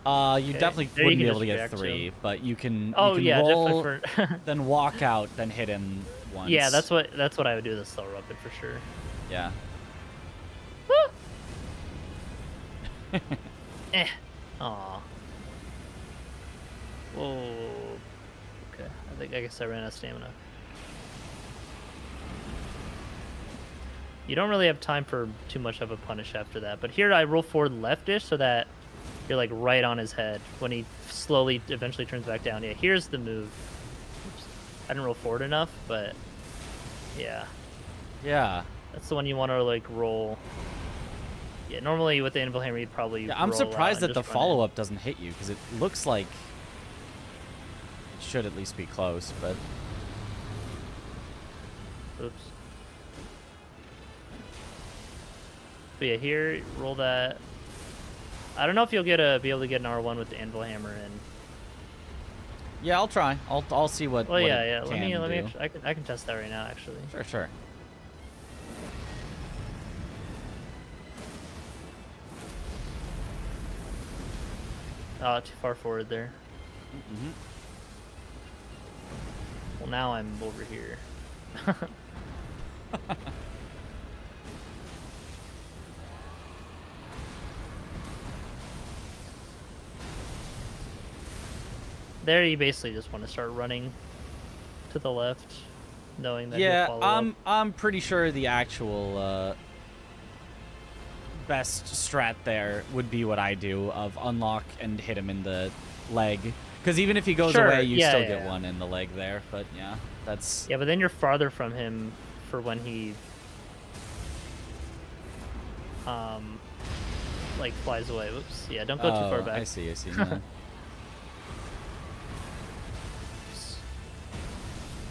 You definitely there wouldn't you be can able to just get react 3, but you can. Oh, you can roll, definitely for. then walk out, then hit him once. Yeah, that's what I would do with the slow weapon for sure. Yeah. Aw. Whoa. Okay, I guess I ran out of stamina. You don't really have time for too much of a punish after that. But here I roll forward leftish so that you're like right on his head when he slowly eventually turns back down. Yeah, here's the move. Oops. I didn't roll forward enough, but yeah. Yeah. That's the one you want to like roll. Yeah, normally with the anvil hammer you'd probably I'm roll surprised out that the and just run in. follow-up doesn't hit you, because it looks like it should at least be close, but... Oops. But yeah, here, roll that. I don't know if you'll be able to get an R1 with the anvil hammer in. Yeah, I'll try. I'll see what. Well, what yeah. it Let me. do. I can test that right now, actually. Sure. Oh, too far forward there. Mm-hmm. Well, now I'm over here. There, you basically just want to start running to the left, knowing that you'll follow up. I'm pretty sure the actual best strat there would be what I do of unlock and hit him in the leg. Because even if he goes away, you still get one in the leg there. But yeah, that's... Yeah, but then you're farther from him for when he like flies away. Whoops. Yeah, don't go too far back. I see. Yeah.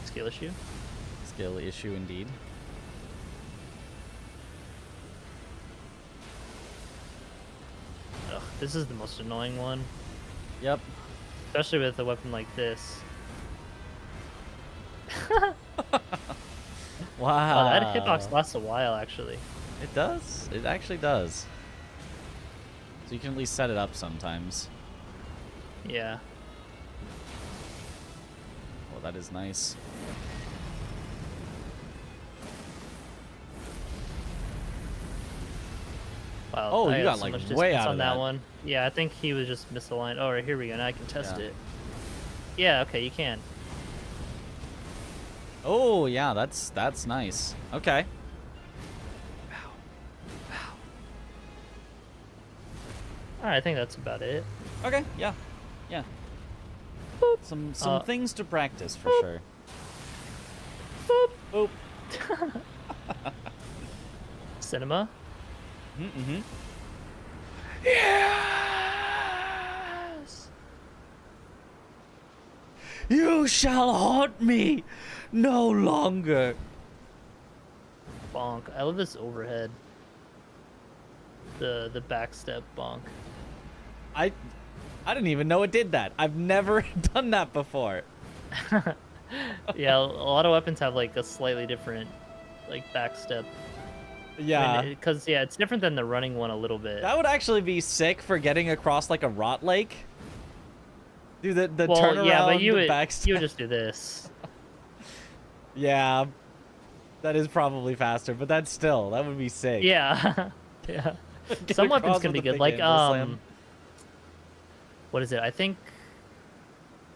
Skill issue? Skill issue indeed. Ugh, this is the most annoying one. Yep. Especially with a weapon like this. Wow. That hitbox lasts a while, actually. It does. It actually does. So you can at least set it up sometimes. Yeah. Well, that is nice. Wow. Oh, I you got got so like much way distance out on of that one. Yeah, I think he was just misaligned. Oh, right, here we go. Now I can test Yeah. it. Yeah, okay, you can. Oh, yeah, that's nice. Okay. Alright, I think that's about it. Okay, yeah. Yeah. Some things to practice for sure. Boop. Cinema? Mm-hmm. Yes! You shall haunt me no longer. Bonk. I love this overhead. The backstep bonk. I didn't even know it did that. I've never done that before. Yeah, a lot of weapons have like a slightly different like backstep. Yeah. Because yeah, it's different than the running one a little bit. That would actually be sick for getting across like a rot lake. Do the well, turnaround, yeah, but you the would backstep. you would just do this. Yeah. That is probably faster, but that would be sick. Yeah. Yeah. Get Some weapons across can with be a good. big Like anvil slam. what is it? I think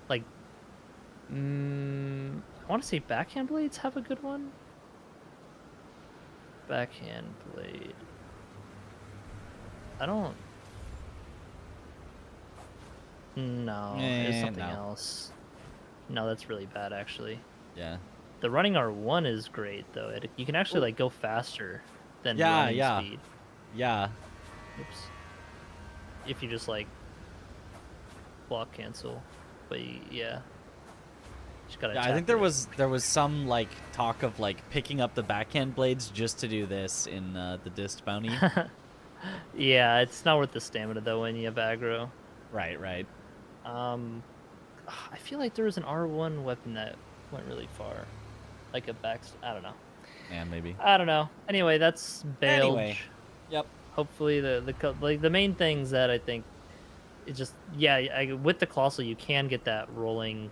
like I want to say backhand blades have a good one. Backhand blade. I don't. No, it's something else. No, that's really bad actually. Yeah. The running R1 is great though. You can actually like go faster than running speed. Yeah. Oops. If you just like block cancel, but yeah. Just gotta I think there was some like talk of like picking up the backhand blades just to do this in the Dist bounty. Yeah, it's not worth the stamina though when you have aggro. Right. I feel like there was an R1 weapon that went really far, like a I don't know. Yeah, maybe. I don't know. Anyway, that's Balge. Anyway. Yep. Hopefully the main things that I think is just with the Colossal you can get that rolling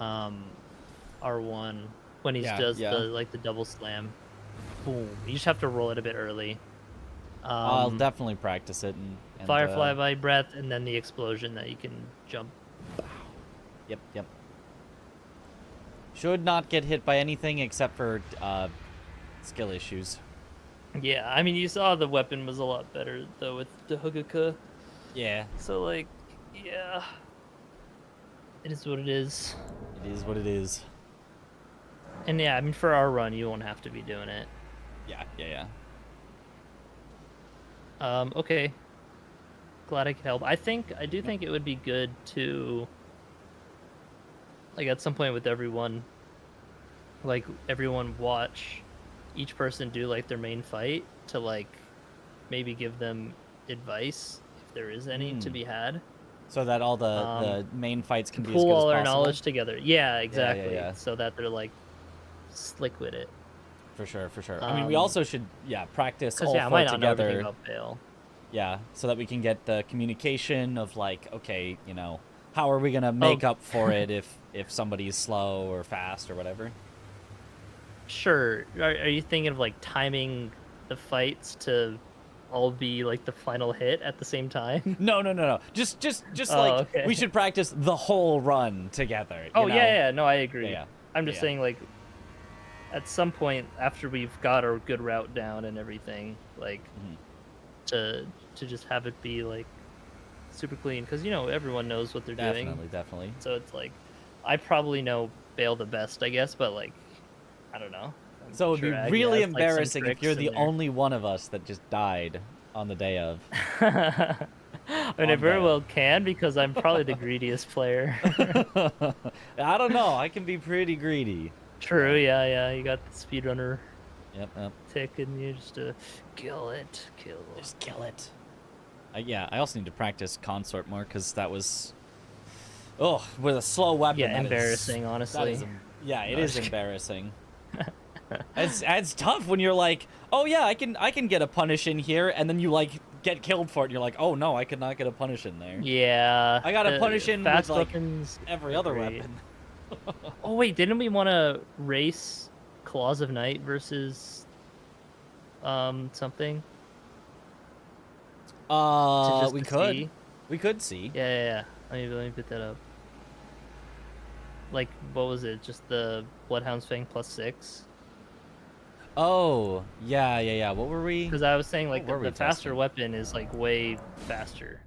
R1 when he does the double slam. Boom. You just have to roll it a bit early. I'll definitely practice it and Firefly by breath and then the explosion that you can jump. Yep. Should not get hit by anything except for skill issues. Yeah, I mean, you saw the weapon was a lot better, though, with the Huguka. Yeah. So, like, yeah. It is what it is. It is what it is. And, yeah, I mean, for our run, you won't have to be doing it. Yeah. Okay. Glad I could help. I do think it would be good to, like, at some point with everyone, like, everyone watch each person do like their main fight to like maybe give them advice if there is any to be had, so that all the main fights can be as pool good as all our possible. knowledge together. Yeah, exactly. Yeah. So that they're like slick with it. For sure. I mean, we also should practice all I might four not know everything together. about Bale. Yeah, so that we can get the communication of like, okay, you know, how are we gonna make up for it if somebody's slow or fast or whatever. Sure. Are you thinking of like timing the fights to all be like the final hit at the same time? No. Just like we should practice the whole run together. You know? Yeah. No, I agree. Yeah. I'm just saying like at some point after we've got our good route down and everything, like to just have it be like super clean, because you know everyone knows what they're doing. Definitely. So it's like I probably know Bale the best, I guess, but like I don't know. So it'd be really embarrassing if you're the only one of us that just died on the day of. I mean, I very well can, because I'm probably the greediest player. I don't know. I can be pretty greedy. True. Yeah. You got the speedrunner. Yep. Tick, and you just kill it. Just kill it. I also need to practice consort more, because that was with a slow weapon. Yeah, embarrassing, honestly. It is embarrassing. It's tough when you're like, oh yeah, I can get a punish in here, and then you like get killed for it, and you're like, oh no, I could not get a punish in there. Yeah. I got a punish in fast with like weapons every other weapon. Oh wait, didn't we want to race Claws of Night versus something? We could see. Yeah. Let me put that up. like, what was it? Just the Bloodhound's Fang +6? Oh, yeah. What were we? Because I was saying, like, What were we the faster testing? weapon is, like, way faster.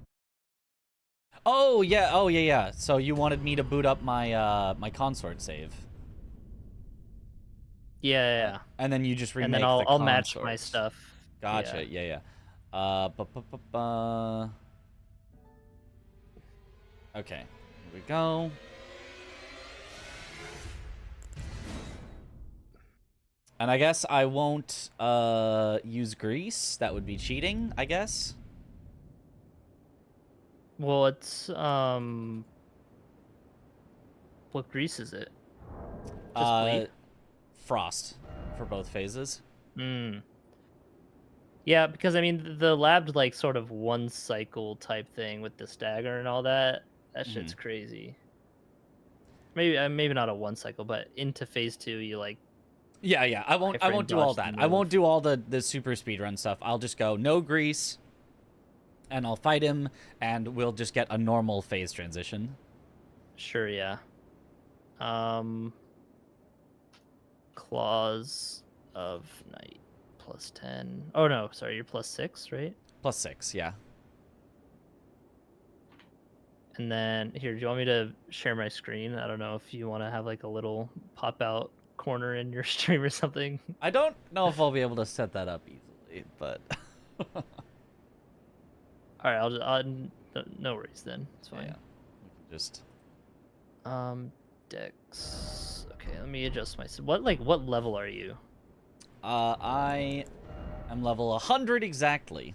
Oh, yeah. So you wanted me to boot up my my consort save. Yeah. And then you just remake and then I'll match my stuff. Gotcha. Yeah. Okay. Here we go. And I guess I won't use grease. That would be cheating, I guess. Well, it's what grease is it? Just bleed? Frost for both phases. Yeah, because I mean the labbed like sort of one cycle type thing with the stagger and all that. That shit's crazy. Maybe not a one cycle, but into phase 2 you like. Yeah. I won't do all that. I won't do all the super speedrun stuff. I'll just go no grease, and I'll fight him, and we'll just get a normal phase transition. Sure, yeah. Claws of Night +10. Oh no, sorry, you're +6, right? +6, yeah. And then here, do you want me to share my screen? I don't know if you want to have like a little pop out corner in your stream or something. I don't know if I'll be able to set that up easily, but all right, I'll no worries then. It's fine. Yeah. We can just Dex. Okay, let me adjust my. What level are you? I am level 100 exactly.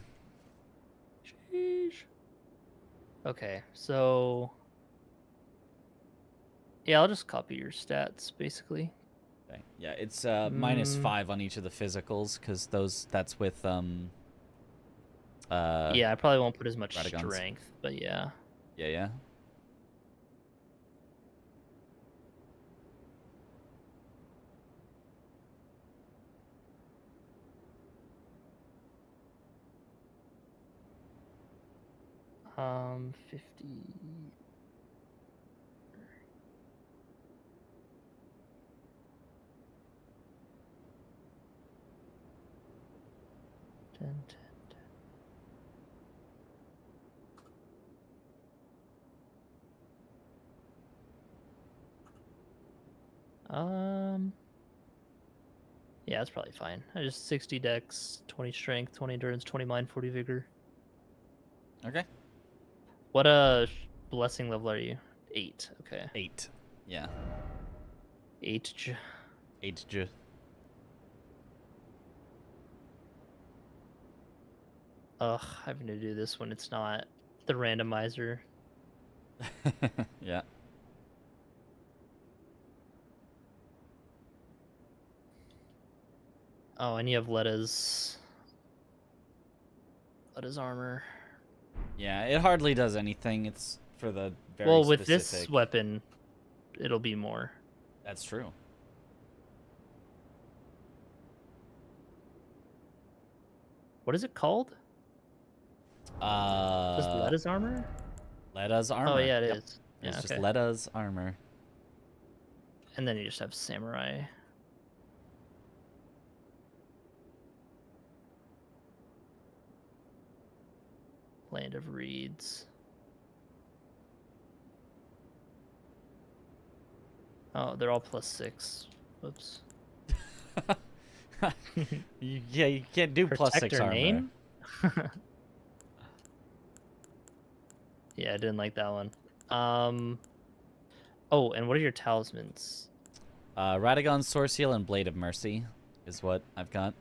Sheesh. Okay, so yeah, I'll just copy your stats basically. Okay. Yeah, it's -5 on each of the physicals because that's with yeah, I probably won't put as much Radagons. strength, but yeah. Yeah. Um, 50. Yeah, that's probably fine. I just 60 dex, 20 strength, 20 endurance, 20 mind, 40 vigor. Okay. What blessing level are you? 8. Okay. 8. Yeah. 8. 8. Ugh, having to do this when it's not the randomizer. Yeah. Oh, and you have Letta's armor. Yeah, it hardly does anything. It's for the very well, with specific... this weapon, it'll be more. That's true. What is it called? Just Letta's armor? Letta's armor. Oh, yeah, it yep. is. It's Yeah, just okay. Letta's armor. And then you just have Samurai. Land of Reeds. Oh, they're all +6. Whoops. Yeah, you can't do +6 armor. Name? Yeah, I didn't like that one. Oh, and what are your talismans? Radagon's Sword Seal and Blade of Mercy is what I've got.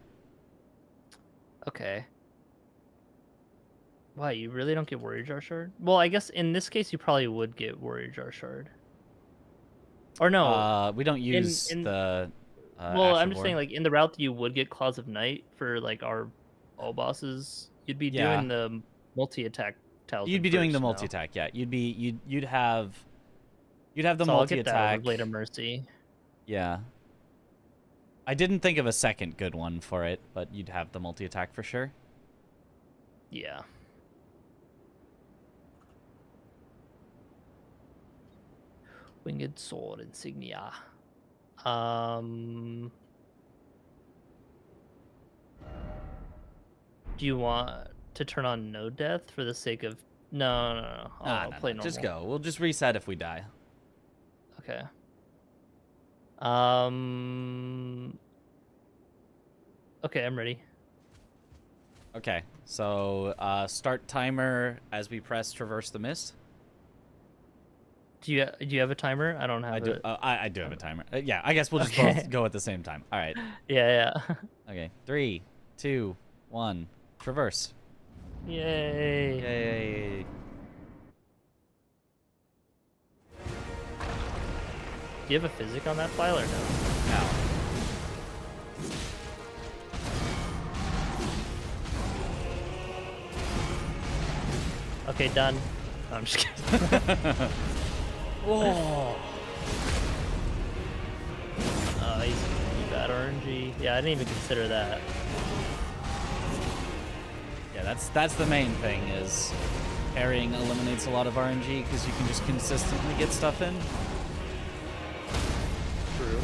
Okay. Why, you really don't get Warrior Jar Shard? Well, I guess in this case you probably would get Warrior Jar Shard. Or no. We don't use the well, I'm just saying, like, in the route that you would get Claws of Night for, like, our all bosses, you'd be doing the multi-attack talisman. You'd be doing the multi-attack, yeah. You'd have the multi-attack. Blade of Mercy. Yeah. I didn't think of a second good one for it, but you'd have the multi-attack for sure. Yeah. Winged sword insignia. Do you want to turn on no death for the sake of... No. I'll play normal. Just go. We'll just reset if we die. Okay. Okay, I'm ready. Okay, so start timer as we press Traverse the Mist. Do you have a timer? I don't have it. I do have a timer. Yeah, I guess we'll just both go at the same time. All right. Yeah. Okay, 3, 2, 1, traverse. Yay. Yay. Do you have a physic on that file or no? No. Okay, done. No, I'm just kidding. Whoa. Oh, he's bad RNG. Yeah, I didn't even consider that. Yeah, that's the main thing is parrying eliminates a lot of RNG because you can just consistently get stuff in. True.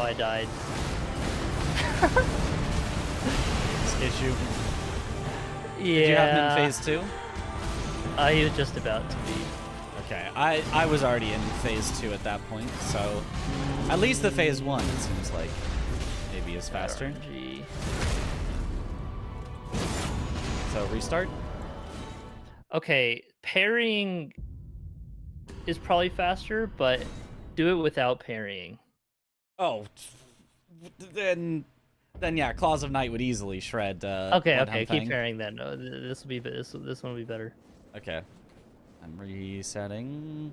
I died. Issue. Yeah. Did you have him in phase 2? He was just about to be. Okay, I was already in phase 2 at that point, so at least the phase 1 it seems like maybe is faster. RNG. So restart. Okay, parrying is probably faster, but do it without parrying. Oh, then yeah, Claws of Night would easily shred. Okay, keep parrying then. No, this one will be better. Okay, I'm resetting.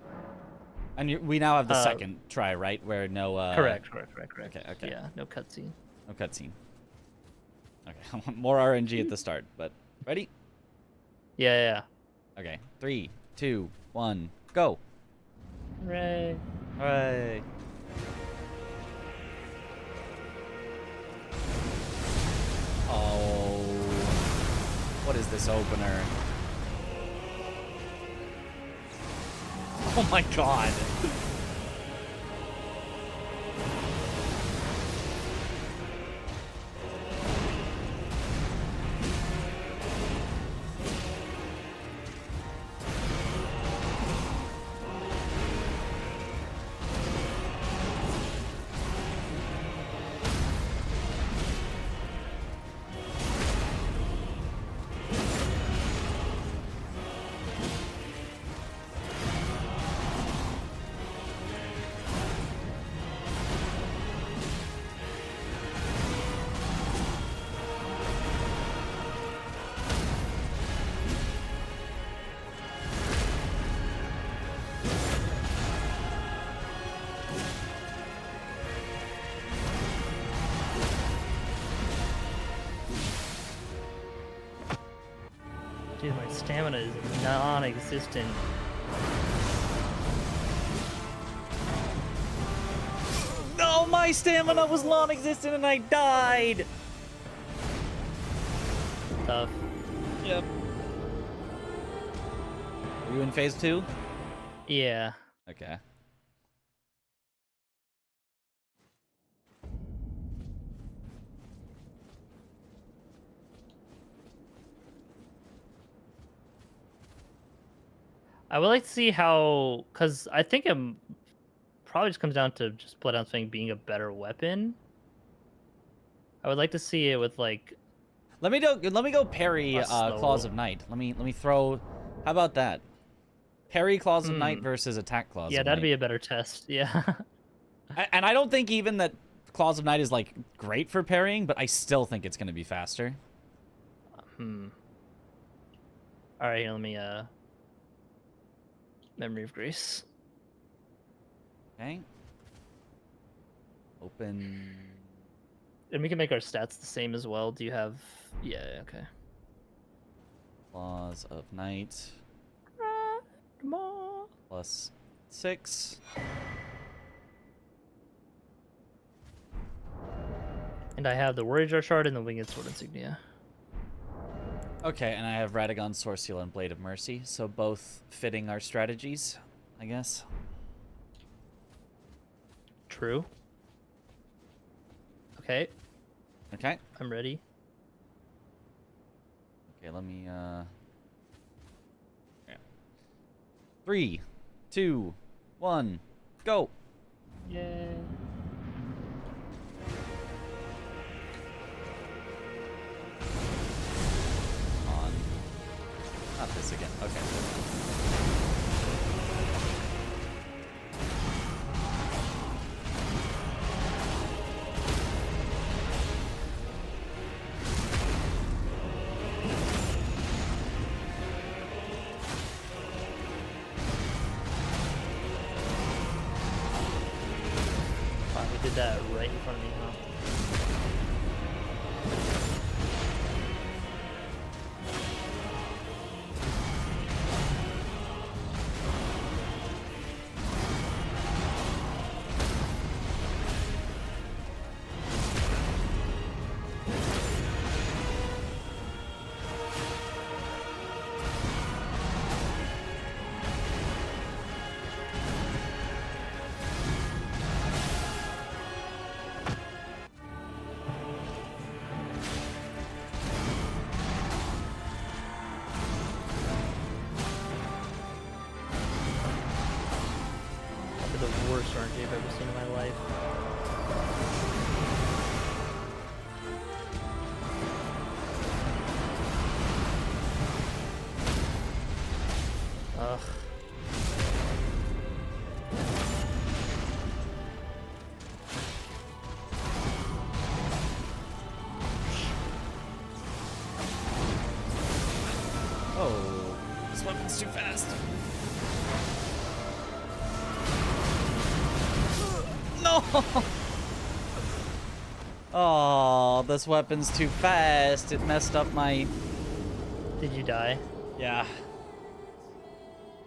And we now have the second try, right? Where no. Correct. Okay. Yeah, no cutscene. No cutscene. Okay, more RNG at the start, but ready? Yeah. Okay, 3, 2, 1, go. Hooray! Hooray! Oh, what is this opener? Oh my god. Dude, my stamina is non-existent. No, my stamina was non-existent and I died. Tough. Yep. Are you in phase 2? Yeah. Okay. I would like to see how, because I think it probably just comes down to just Bloodhound Fang being a better weapon. I would like to see it with like. Let me go parry Claws of Night. Let me throw. How about that? Parry Claws of Night versus attack Claws of Night. Yeah, that'd be a better test. Yeah. And I don't think even that Claws of Night is like great for parrying, but I still think it's gonna be faster. All right, here, let me Memory of Grace. Okay. Open. And we can make our stats the same as well. Do you have... Yeah, okay. Claws of Night. Plus 6. And I have the Warrior Jar Shard and the Winged Sword Insignia. Okay, and I have Radagon, Sword Seal, and Blade of Mercy, so both fitting our strategies, I guess. True. Okay. Okay. I'm ready. Okay, let me, yeah. 3, 2, 1, go! Yay. On. Not this again. Okay. Did that right in front of me, huh? The worst RNG I've ever seen in my life. Ugh. Oh, this weapon's too fast. No! Oh, this weapon's too fast. It messed up my... Did you die? Yeah.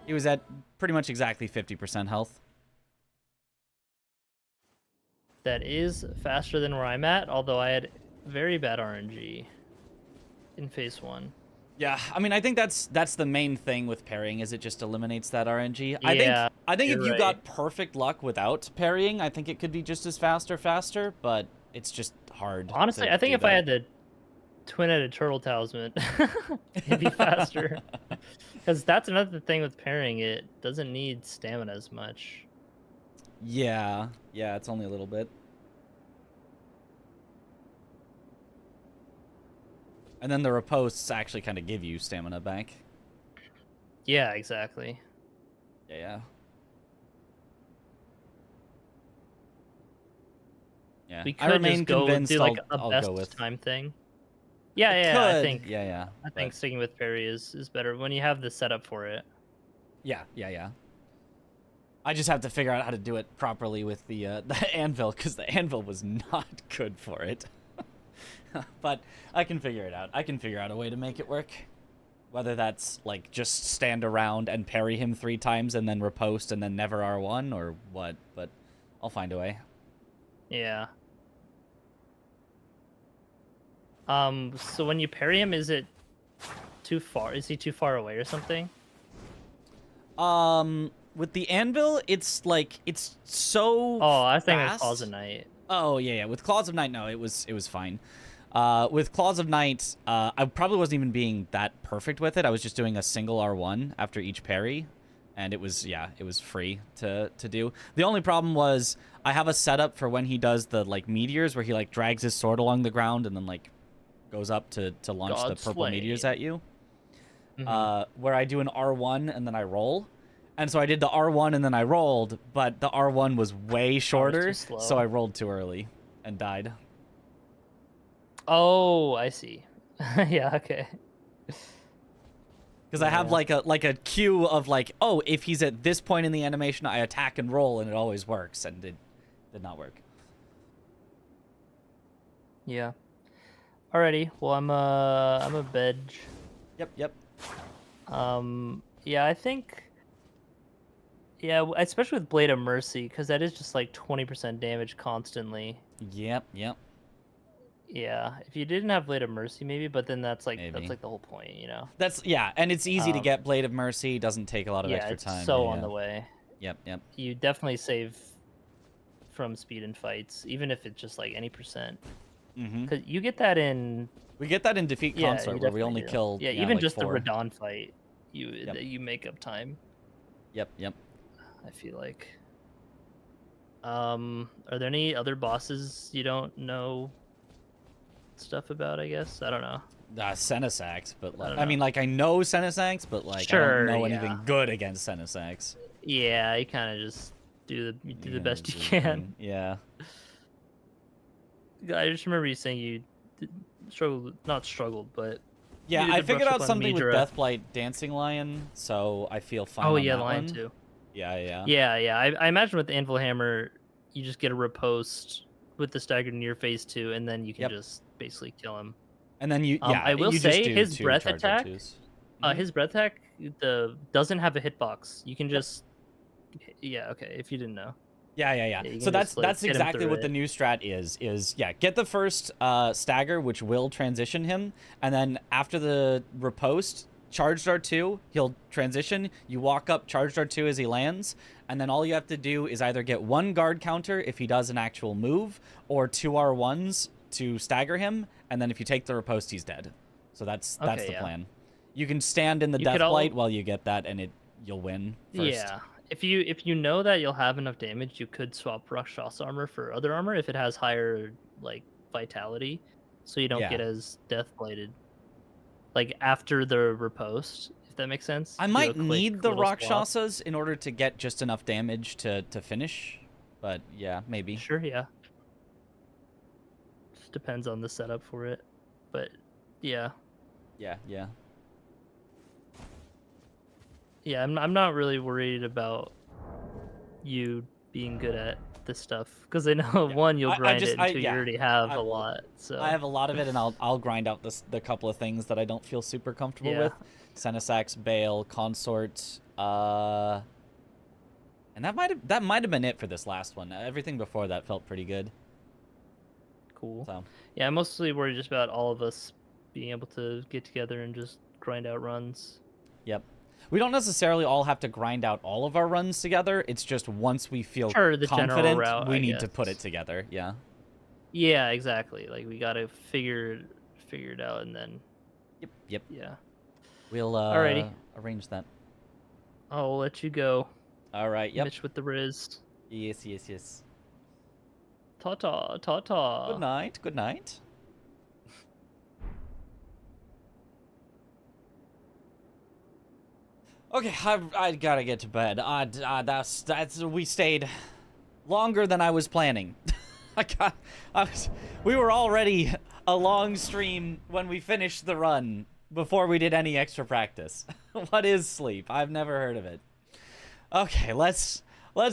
He was at pretty much exactly 50% health. That is faster than where I'm at, although I had very bad RNG in phase 1. Yeah, I mean, I think that's the main thing with parrying, is it just eliminates that RNG. Yeah, I think if you right. got perfect luck without parrying, I think it could be just as fast or faster, but it's just hard. Honestly, I think if I had the twin-headed turtle talisman, it'd be faster. Because that's another thing with parrying, it doesn't need stamina as much. Yeah, it's only a little bit. And then the riposts actually kind of give you stamina back. Yeah, exactly. Yeah. We I could remain just go convinced do like I'll a best go with time thing. Yeah, could. I think. Yeah. I think sticking with parry is better when you have the setup for it. Yeah. I just have to figure out how to do it properly with the anvil, because the anvil was not good for it. But I can figure it out. I can figure out a way to make it work. Whether that's like just stand around and parry him 3 times and then riposte and then never R1 or what, but I'll find a way. Yeah. So when you parry him, is it too far? Is he too far away or something? With the anvil, it's like, it's so Oh, I think fast. it's Claws of Night. Oh, yeah. With Claws of Night, no, it was fine. With Claws of Night, I probably wasn't even being that perfect with it. I was just doing a single R1 after each parry, and it was free to do. The only problem was I have a setup for when he does the, like, meteors, where he, like, drags his sword along the ground and then, like, goes up to launch the purple meteors at you. Where I do an R1 and then I roll. And so I did the R1 and then I rolled, but the R1 was way shorter, so I rolled too early and died. Oh, I see. Yeah, okay. Because I have like a queue of like, oh, if he's at this point in the animation, I attack and roll, and it always works, and it did not work. Yeah. Alrighty. Well, I'm a veg. Yep. Yeah, I think. Yeah, especially with Blade of Mercy, because that is just like 20% damage constantly. Yep. Yeah, if you didn't have Blade of Mercy, maybe, but then that's like the whole point, you know. And it's easy to get Blade of Mercy. Doesn't take a lot of extra time. Yeah, it's so on the way. Yep. You definitely save from speed in fights, even if it's just like any percent. Because you get that in. We get that in Defeat Consort, where we only kill. Yeah, even like just 4. the Radon fight, you make up time. Yep. I feel like. Are there any other bosses you don't know stuff about? I guess I don't know. Senesax, but like I mean, like I know Senesax, but like I don't know anything good against Senesax. Yeah, you kind of just do the best you can. Yeah. I just remember you saying you not struggled, but yeah, I figured out something with Deathblight Dancing Lion, so I feel fine. Oh on yeah, that Lion one. too. Yeah. I imagine with the Anvil Hammer, you just get a riposte with the staggered near phase 2, and then you can just basically kill him. And then I will say his breath attack. His breath attack doesn't have a hitbox. You can just okay, if you didn't know. Yeah. So that's exactly what the new strat is get the first stagger, which will transition him, and then after the riposte, charged R2, he'll transition, you walk up charged R2 as he lands, and then all you have to do is either get 1 guard counter if he does an actual move, or 2 R1s to stagger him, and then if you take the riposte, he's dead. So that's the plan. You can stand in the Deathblight while you get that, and you'll win first. Yeah. If you know that you'll have enough damage, you could swap Rakshasa armor for other armor if it has higher like vitality, so you don't get as deathblighted. Like after the riposte, if that makes sense. I might need the Rakshasas in order to get just enough damage to finish, but yeah, maybe. Sure, yeah. Just depends on the setup for it, but yeah. Yeah. Yeah, I'm not really worried about you being good at this stuff, because I know one, you'll grind it until you already have a lot. So I have a lot of it, and I'll grind out the couple of things that I don't feel super comfortable with. Senesax, Bale, Consort, and that might have been it for this last one. Everything before that felt pretty good. Cool. So yeah, I'm mostly worried just about all of us being able to get together and just grind out runs. Yep. We don't necessarily all have to grind out all of our runs together. It's just once we feel confident, route, we need to put it together. Yeah. Yeah, exactly. Like we gotta figure it out, and then. Yep. Yeah. We'll Alrighty. arrange that. I'll let you go. All right. Yep. Mitch with the Riz. Yes. Ta-ta. Good night. Okay, I gotta get to bed. We stayed longer than I was planning. We were already a long stream when we finished the run before we did any extra practice. What is sleep? I've never heard of it. Okay, let's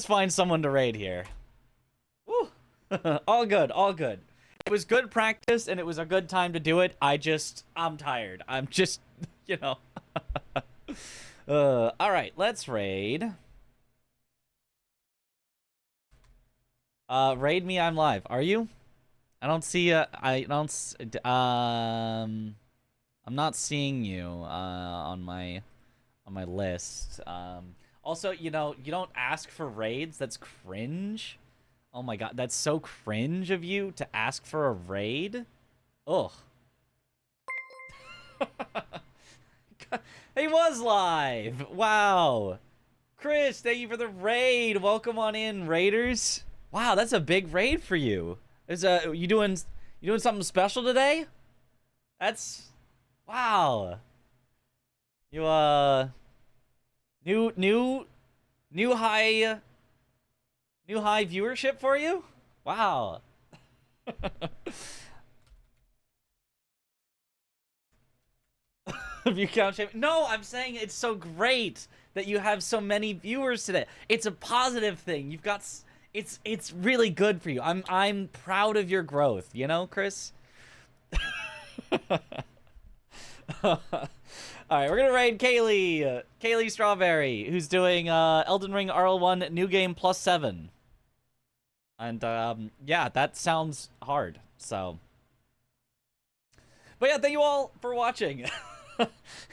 find someone to raid here. Woo. All good. It was good practice, and it was a good time to do it. I'm tired. I'm just, all right, let's raid. Raid me, I'm live. Are you? I don't see I'm not seeing you on my list. Also, you don't ask for raids. That's cringe. Oh my god, that's so cringe of you to ask for a raid. Ugh. He was live. Wow. Chris, thank you for the raid. Welcome on in, raiders. Wow, that's a big raid for you. You doing something special today? That's wow. You new high viewership for you? Wow. View count shame. No, I'm saying it's so great that you have so many viewers today. It's a positive thing. You've got it's really good for you. I'm proud of your growth, you know, Chris? All right, we're gonna raid Kaylee Strawberry, who's doing Elden Ring RL1 new game +7. And yeah, that sounds hard. So, but yeah, thank you all for watching.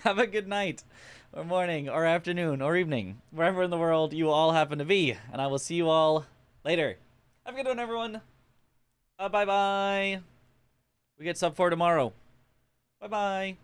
Have a good night, or morning, or afternoon, or evening, wherever in the world you all happen to be. And I will see you all later. Have a good one, everyone. Bye-bye. We get sub 4 tomorrow. Bye-bye.